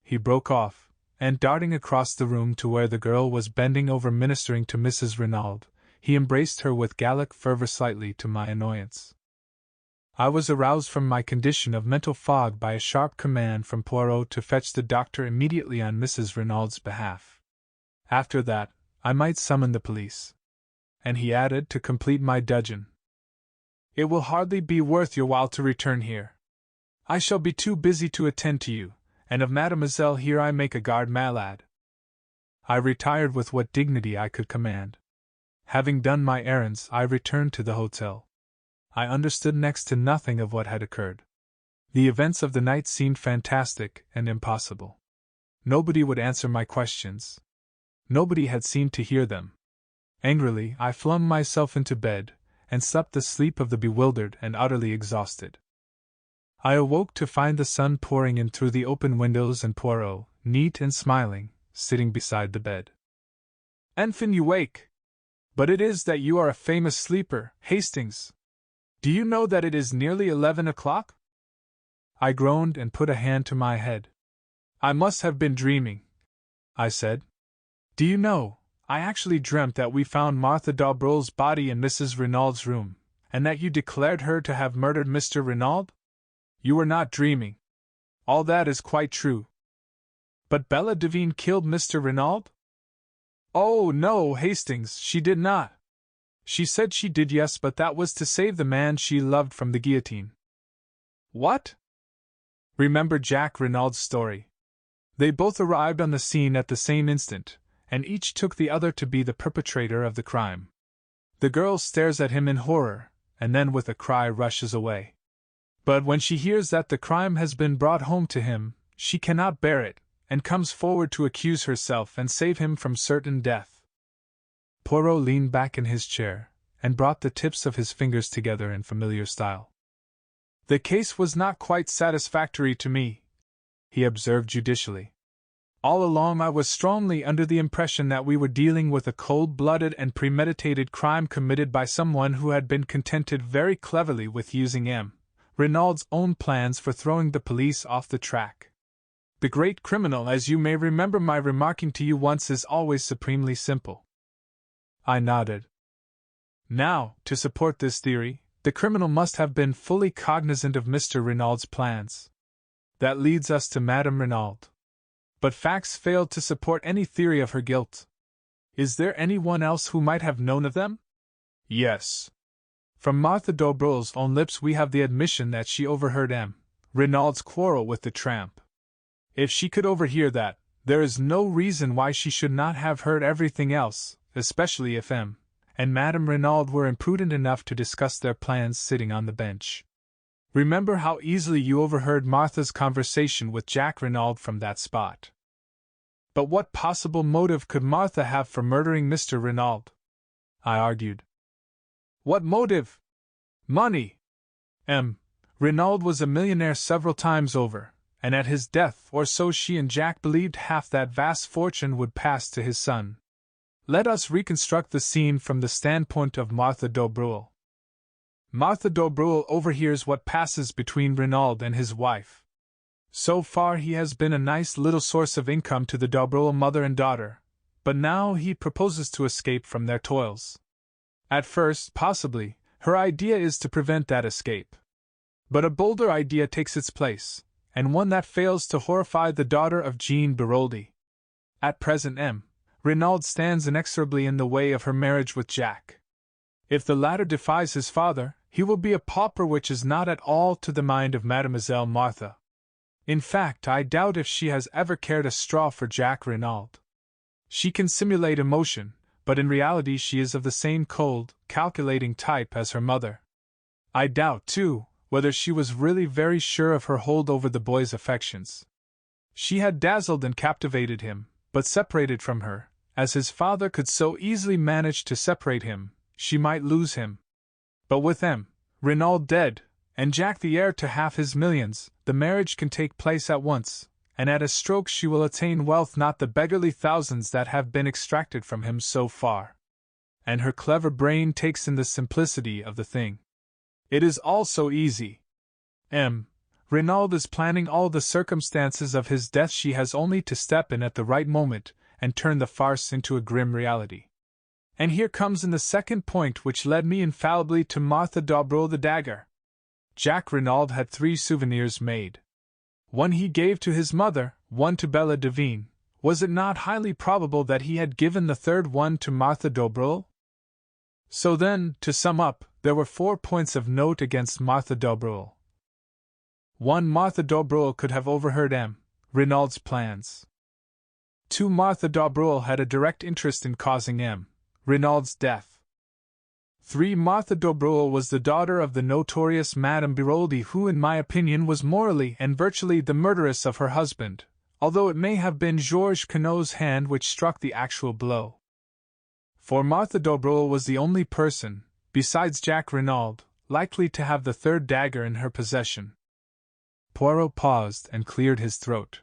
He broke off, and darting across the room to where the girl was bending over ministering to Mrs. Renauld, he embraced her with Gallic fervor, slightly to my annoyance. I was aroused from my condition of mental fog by a sharp command from Poirot to fetch the doctor immediately on Mrs. Renauld's behalf. After that, I might summon the police. And he added, to complete my dudgeon, "It will hardly be worth your while to return here. I shall be too busy to attend to you, and of mademoiselle here I make a garde malade." I retired with what dignity I could command. Having done my errands, I returned to the hotel. I understood next to nothing of what had occurred. The events of the night seemed fantastic and impossible. Nobody would answer my questions. Nobody had seemed to hear them. Angrily, I flung myself into bed, and slept the sleep of the bewildered and utterly exhausted. I awoke to find the sun pouring in through the open windows and Poirot, neat and smiling, sitting beside the bed. "Enfin you wake! But it is that you are a famous sleeper, Hastings. Do you know that it is nearly 11 o'clock? I groaned and put a hand to my head. "I must have been dreaming," I said. "Do you know, I actually dreamt that we found Martha Dobrill's body in Mrs. Renaud's room, and that you declared her to have murdered Mr. Renauld? You were not dreaming. All that is quite true." "But Bella Devine killed Mr. Renauld?" "Oh, no, Hastings, she did not. She said she did, yes, but that was to save the man she loved from the guillotine." "What?" Remember Jack Renaud's story. They both arrived on the scene at the same instant, and each took the other to be the perpetrator of the crime. The girl stares at him in horror, and then with a cry rushes away. But when she hears that the crime has been brought home to him, she cannot bear it, and comes forward to accuse herself and save him from certain death. Poirot leaned back in his chair, and brought the tips of his fingers together in familiar style. "The case was not quite satisfactory to me," he observed judicially. "All along I was strongly under the impression that we were dealing with a cold-blooded and premeditated crime committed by someone who had been contented very cleverly with using M. Renaud's own plans for throwing the police off the track. The great criminal, as you may remember my remarking to you once, is always supremely simple." I nodded. "Now, to support this theory, the criminal must have been fully cognizant of Mr. Renaud's plans. That leads us to Madame Renauld. But facts fail to support any theory of her guilt. Is there anyone else who might have known of them? Yes. From Martha Dobrill's own lips we have the admission that she overheard M. Renaud's quarrel with the tramp. If she could overhear that, there is no reason why she should not have heard everything else, especially if M. and Madame Renauld were imprudent enough to discuss their plans sitting on the bench. Remember how easily you overheard Martha's conversation with Jack Renauld from that spot. But what possible motive could Martha have for murdering Mr. Renauld? I argued. What motive? Money! M. Renauld was a millionaire several times over, and at his death or so she and Jack believed half that vast fortune would pass to his son. Let us reconstruct the scene from the standpoint of Martha Dobrille. Martha Dobrille overhears what passes between Renauld and his wife. So far he has been a nice little source of income to the Dobrille mother and daughter, but now he proposes to escape from their toils. At first, possibly, her idea is to prevent that escape. But a bolder idea takes its place, and one that fails to horrify the daughter of Jean Beroldy. At present M. Renauld stands inexorably in the way of her marriage with Jack. If the latter defies his father, he will be a pauper, which is not at all to the mind of Mademoiselle Martha. In fact, I doubt if she has ever cared a straw for Jack Renauld. She can simulate emotion, but in reality she is of the same cold, calculating type as her mother. I doubt, too, whether she was really very sure of her hold over the boy's affections. She had dazzled and captivated him, but separated from her, as his father could so easily manage to separate him, she might lose him. But with M. Renauld dead, and Jack the heir to half his millions, the marriage can take place at once, and at a stroke she will attain wealth, not the beggarly thousands that have been extracted from him so far. And her clever brain takes in the simplicity of the thing. It is all so easy. M. Renauld is planning all the circumstances of his death. She has only to step in at the right moment and turn the farce into a grim reality. And here comes in the second point which led me infallibly to Martha Dobrille, the dagger. Jack Renauld had 3 souvenirs made. One he gave to his mother, one to Bella Devine. Was it not highly probable that he had given the third one to Martha Dobrille? So then, to sum up, there were 4 points of note against Martha Dobrille. 1. Martha Dobrille could have overheard M. Renaud's plans. 2. Martha Dobrille had a direct interest in causing M. Renaud's death. 3. Martha Dobrille was the daughter of the notorious Madame Beroldy, who in my opinion was morally and virtually the murderess of her husband, although it may have been Georges Queneau's hand which struck the actual blow. For Martha Dobrille was the only person, besides Jack Renauld, likely to have the third dagger in her possession. Poirot paused and cleared his throat.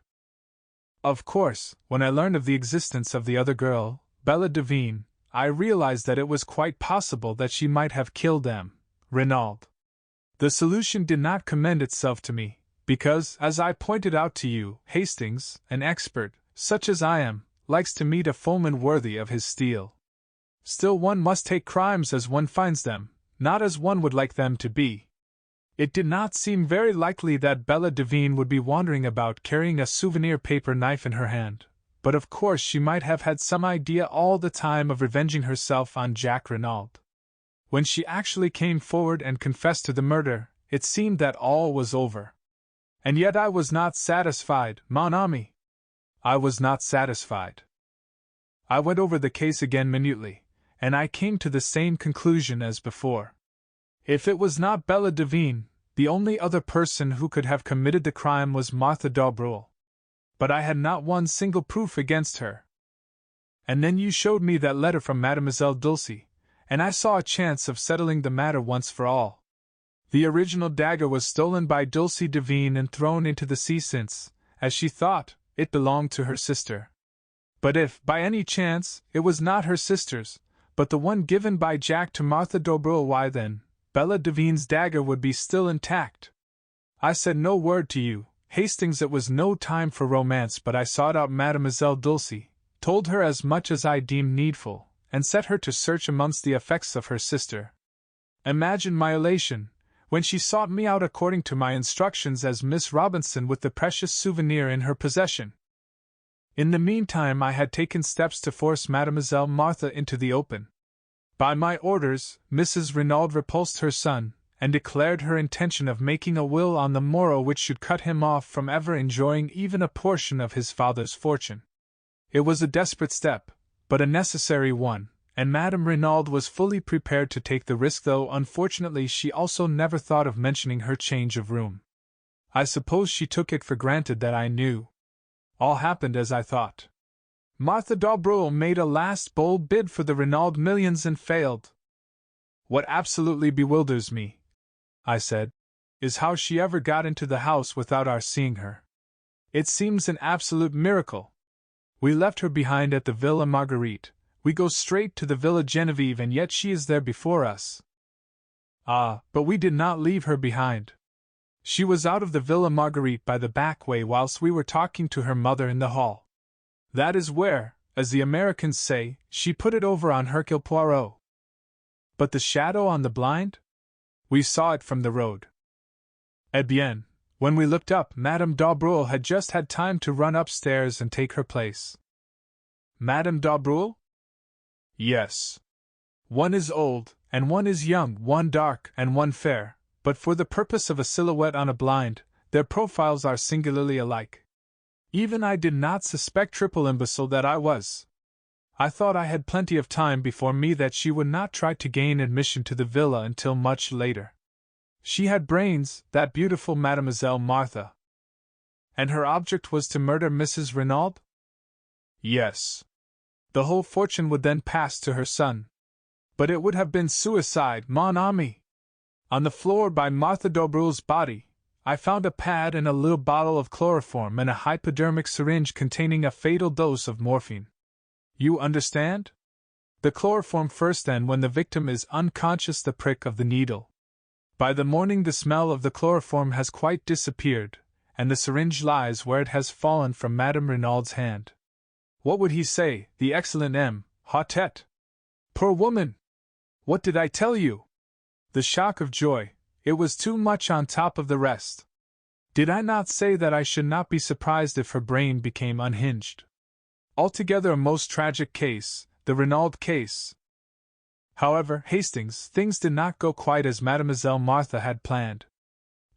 Of course, when I learned of the existence of the other girl, Bella Devine, I realized that it was quite possible that she might have killed Renauld. The solution did not commend itself to me, because, as I pointed out to you, Hastings, an expert, such as I am, likes to meet a foeman worthy of his steel. Still, one must take crimes as one finds them, not as one would like them to be. It did not seem very likely that Bella Devine would be wandering about carrying a souvenir paper knife in her hand, but of course she might have had some idea all the time of revenging herself on Jack Renauld. When she actually came forward and confessed to the murder, it seemed that all was over. And yet I was not satisfied, mon ami. I was not satisfied. I went over the case again minutely, and I came to the same conclusion as before. If it was not Bella Devine, the only other person who could have committed the crime was Martha Dobrul. But I had not one single proof against her. And then you showed me that letter from Mademoiselle Dulcie, and I saw a chance of settling the matter once for all. The original dagger was stolen by Dulcie Devine and thrown into the sea since, as she thought, it belonged to her sister. But if, by any chance, it was not her sister's, but the one given by Jack to Martha Dobrul, why then, Bella Devine's dagger would be still intact. I said no word to you, Hastings. It was no time for romance, but I sought out Mademoiselle Dulcie, told her as much as I deemed needful, and set her to search amongst the effects of her sister. Imagine my elation when she sought me out according to my instructions as Miss Robinson with the precious souvenir in her possession. In the meantime I had taken steps to force Mademoiselle Martha into the open. By my orders, Mrs. Renauld repulsed her son, and declared her intention of making a will on the morrow which should cut him off from ever enjoying even a portion of his father's fortune. It was a desperate step, but a necessary one, and Madame Renauld was fully prepared to take the risk, though unfortunately she also never thought of mentioning her change of room. I suppose she took it for granted that I knew. All happened as I thought. Martha Dobrul made a last bold bid for the Renauld millions and failed. What absolutely bewilders me, I said, is how she ever got into the house without our seeing her. It seems an absolute miracle. We left her behind at the Villa Marguerite, we go straight to the Villa Genevieve, and yet she is there before us. Ah, but we did not leave her behind. She was out of the Villa Marguerite by the back way whilst we were talking to her mother in the hall. That is where, as the Americans say, she put it over on Hercule Poirot. But the shadow on the blind? We saw it from the road. Eh bien, when we looked up, Madame Dobrul had just had time to run upstairs and take her place. Madame Dobrul? Yes. One is old, and one is young, one dark and one fair, but for the purpose of a silhouette on a blind, their profiles are singularly alike. Even I did not suspect, triple imbecile that I was. I thought I had plenty of time before me, that she would not try to gain admission to the villa until much later. She had brains, that beautiful Mademoiselle Martha. And her object was to murder Mrs. Renauld? Yes. The whole fortune would then pass to her son. But it would have been suicide, mon ami. On the floor by Martha Dobrul's body, I found a pad and a little bottle of chloroform and a hypodermic syringe containing a fatal dose of morphine. You understand? The chloroform first, then when the victim is unconscious the prick of the needle. By the morning the smell of the chloroform has quite disappeared, and the syringe lies where it has fallen from Madame Renauld's hand. What would he say, the excellent M. Hautet? Poor woman! What did I tell you? The shock of joy, it was too much on top of the rest. Did I not say that I should not be surprised if her brain became unhinged? Altogether a most tragic case, the Renauld case. However, Hastings, things did not go quite as Mademoiselle Martha had planned.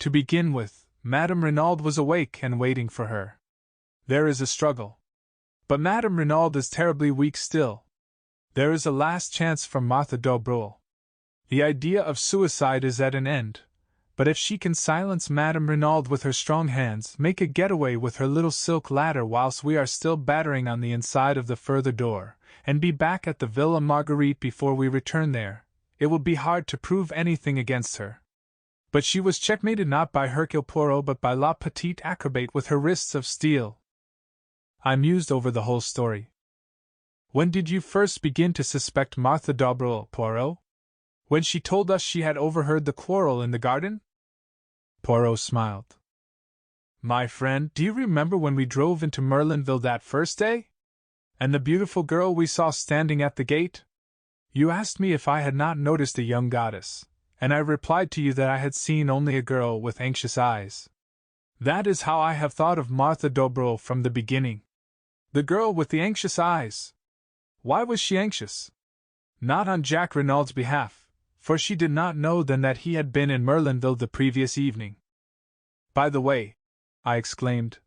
To begin with, Madame Renauld was awake and waiting for her. There is a struggle. But Madame Renauld is terribly weak still. There is a last chance for Martha Dobrul. The idea of suicide is at an end, but if she can silence Madame Renauld with her strong hands, make a getaway with her little silk ladder whilst we are still battering on the inside of the further door, and be back at the Villa Marguerite before we return there, it will be hard to prove anything against her. But she was checkmated not by Hercule Poirot but by la petite acrobate with her wrists of steel. I mused over the whole story. When did you first begin to suspect Martha d'Aubrieux, Poirot? When she told us she had overheard the quarrel in the garden? Poirot smiled. My friend, do you remember when we drove into Merlinville that first day? And the beautiful girl we saw standing at the gate? You asked me if I had not noticed a young goddess, and I replied to you that I had seen only a girl with anxious eyes. That is how I have thought of Martha d'Aubrieux from the beginning. The girl with the anxious eyes. Why was she anxious? Not on Jack Renaud's behalf, for she did not know then that he had been in Merlinville the previous evening. By the way, I exclaimed,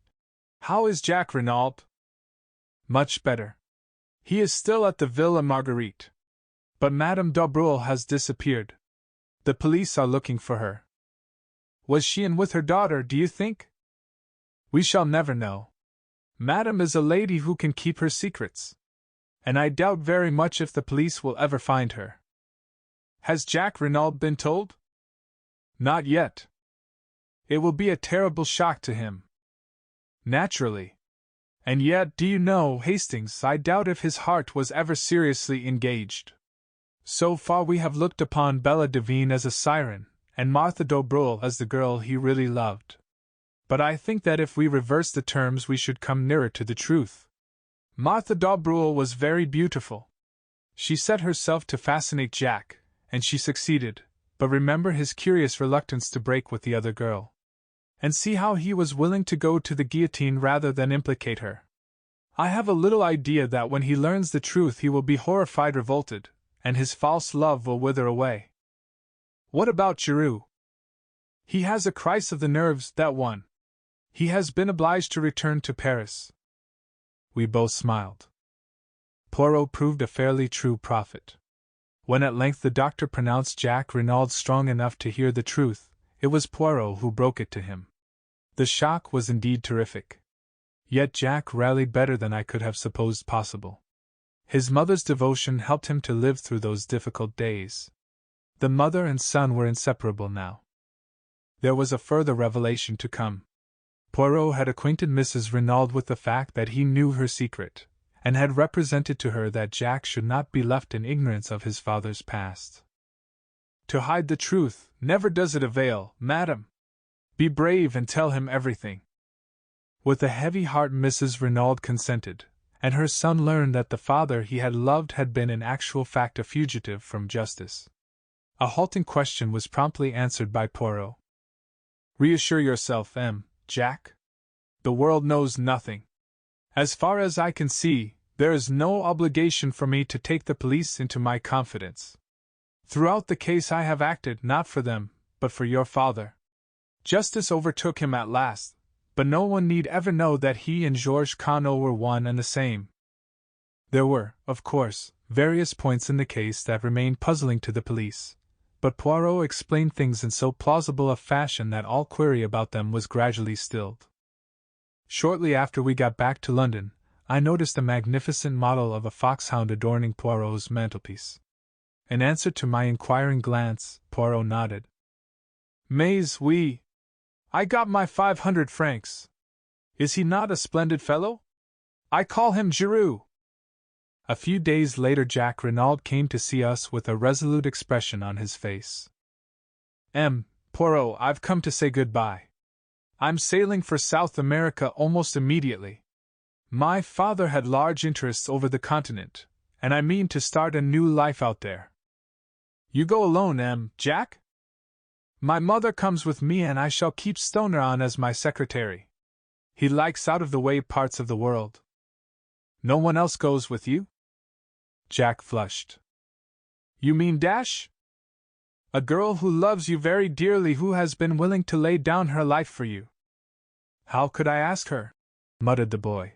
how is Jack Renauld? Much better. He is still at the Villa Marguerite. But Madame d'Aubrieux has disappeared. The police are looking for her. Was she in with her daughter, do you think? We shall never know. Madame is a lady who can keep her secrets. And I doubt very much if the police will ever find her. Has Jack Renauld been told? Not yet. It will be a terrible shock to him. Naturally. And yet, do you know, Hastings, I doubt if his heart was ever seriously engaged. So far we have looked upon Bella Devine as a siren, and Martha d'Aubrieux as the girl he really loved. But I think that if we reverse the terms we should come nearer to the truth. Martha d'Aubrieux was very beautiful. She set herself to fascinate Jack, and she succeeded, but remember his curious reluctance to break with the other girl. And see how he was willing to go to the guillotine rather than implicate her. I have a little idea that when he learns the truth he will be horrified, revolted, and his false love will wither away. What about Giroux? He has a crisis of the nerves, that one. He has been obliged to return to Paris. We both smiled. Poirot proved a fairly true prophet. When at length the doctor pronounced Jack Renauld strong enough to hear the truth, it was Poirot who broke it to him. The shock was indeed terrific. Yet Jack rallied better than I could have supposed possible. His mother's devotion helped him to live through those difficult days. The mother and son were inseparable now. There was a further revelation to come. Poirot had acquainted Mrs. Renauld with the fact that he knew her secret, and had represented to her that Jack should not be left in ignorance of his father's past. To hide the truth, never does it avail, madam. Be brave and tell him everything. With a heavy heart Mrs. Renauld consented, and her son learned that the father he had loved had been in actual fact a fugitive from justice. A halting question was promptly answered by Poirot. Reassure yourself, Jack. The world knows nothing. As far as I can see, there is no obligation for me to take the police into my confidence. Throughout the case I have acted not for them, but for your father. Justice overtook him at last, but no one need ever know that he and Georges Conneau were one and the same. There were, of course, various points in the case that remained puzzling to the police, but Poirot explained things in so plausible a fashion that all query about them was gradually stilled. Shortly after we got back to London, I noticed a magnificent model of a foxhound adorning Poirot's mantelpiece. In answer to my inquiring glance, Poirot nodded. Mais oui. I got my 500 francs. Is he not a splendid fellow? I call him Giroux. A few days later Jack Renauld came to see us with a resolute expression on his face. Poirot, I've come to say goodbye. I'm sailing for South America almost immediately. My father had large interests over the continent, and I mean to start a new life out there. You go alone, Jack? My mother comes with me and I shall keep Stoner on as my secretary. He likes out-of-the-way parts of the world. No one else goes with you? Jack flushed. You mean Dash? A girl who loves you very dearly, who has been willing to lay down her life for you. How could I ask her? Muttered the boy.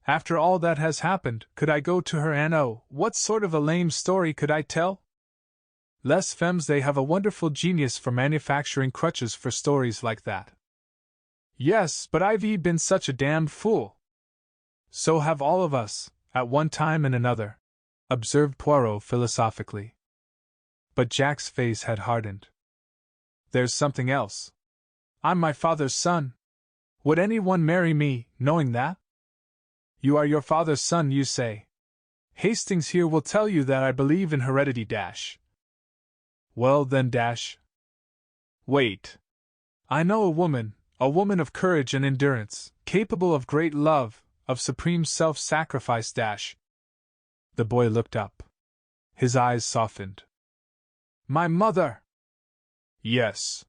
After all that has happened, could I go to her and oh, what sort of a lame story could I tell? Les femmes, they have a wonderful genius for manufacturing crutches for stories like that. Yes, but I've been such a damned fool. So have all of us, at one time and another, observed Poirot philosophically. But Jack's face had hardened. There's something else. I'm my father's son. Would anyone marry me, knowing that? You are your father's son, you say. Hastings here will tell you that I believe in heredity dash. Well then dash. Wait. I know a woman of courage and endurance, capable of great love, of supreme self-sacrifice dash. The boy looked up. His eyes softened. My mother! Yes.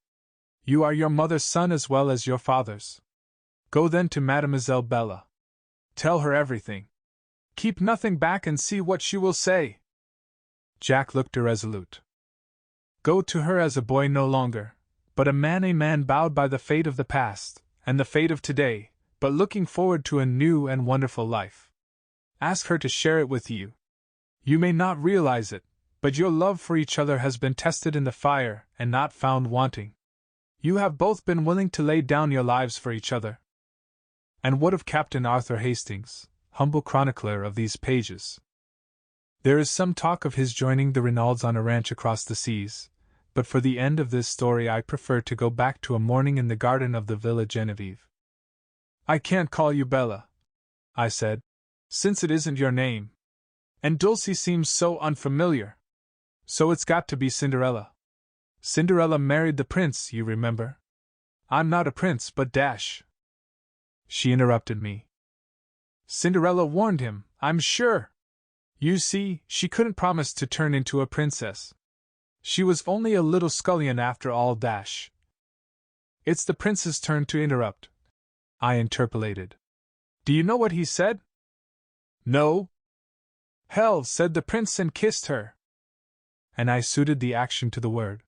You are your mother's son as well as your father's. Go then to Mademoiselle Bella. Tell her everything. Keep nothing back and see what she will say. Jack looked irresolute. Go to her as a boy no longer, but a man bowed by the fate of the past, and the fate of today, but looking forward to a new and wonderful life. Ask her to share it with you. You may not realize it, but your love for each other has been tested in the fire and not found wanting. You have both been willing to lay down your lives for each other. And what of Captain Arthur Hastings, humble chronicler of these pages? There is some talk of his joining the Renaulds on a ranch across the seas, but for the end of this story I prefer to go back to a morning in the garden of the Villa Genevieve. I can't call you Bella, I said, since it isn't your name. And Dulcie seems so unfamiliar. So it's got to be Cinderella. Cinderella married the prince, you remember. I'm not a prince, but dash. She interrupted me. Cinderella warned him, I'm sure. You see, she couldn't promise to turn into a princess. She was only a little scullion after all dash. It's the prince's turn to interrupt, I interpolated. Do you know what he said? No. Hell, said the prince and kissed her. And I suited the action to the word.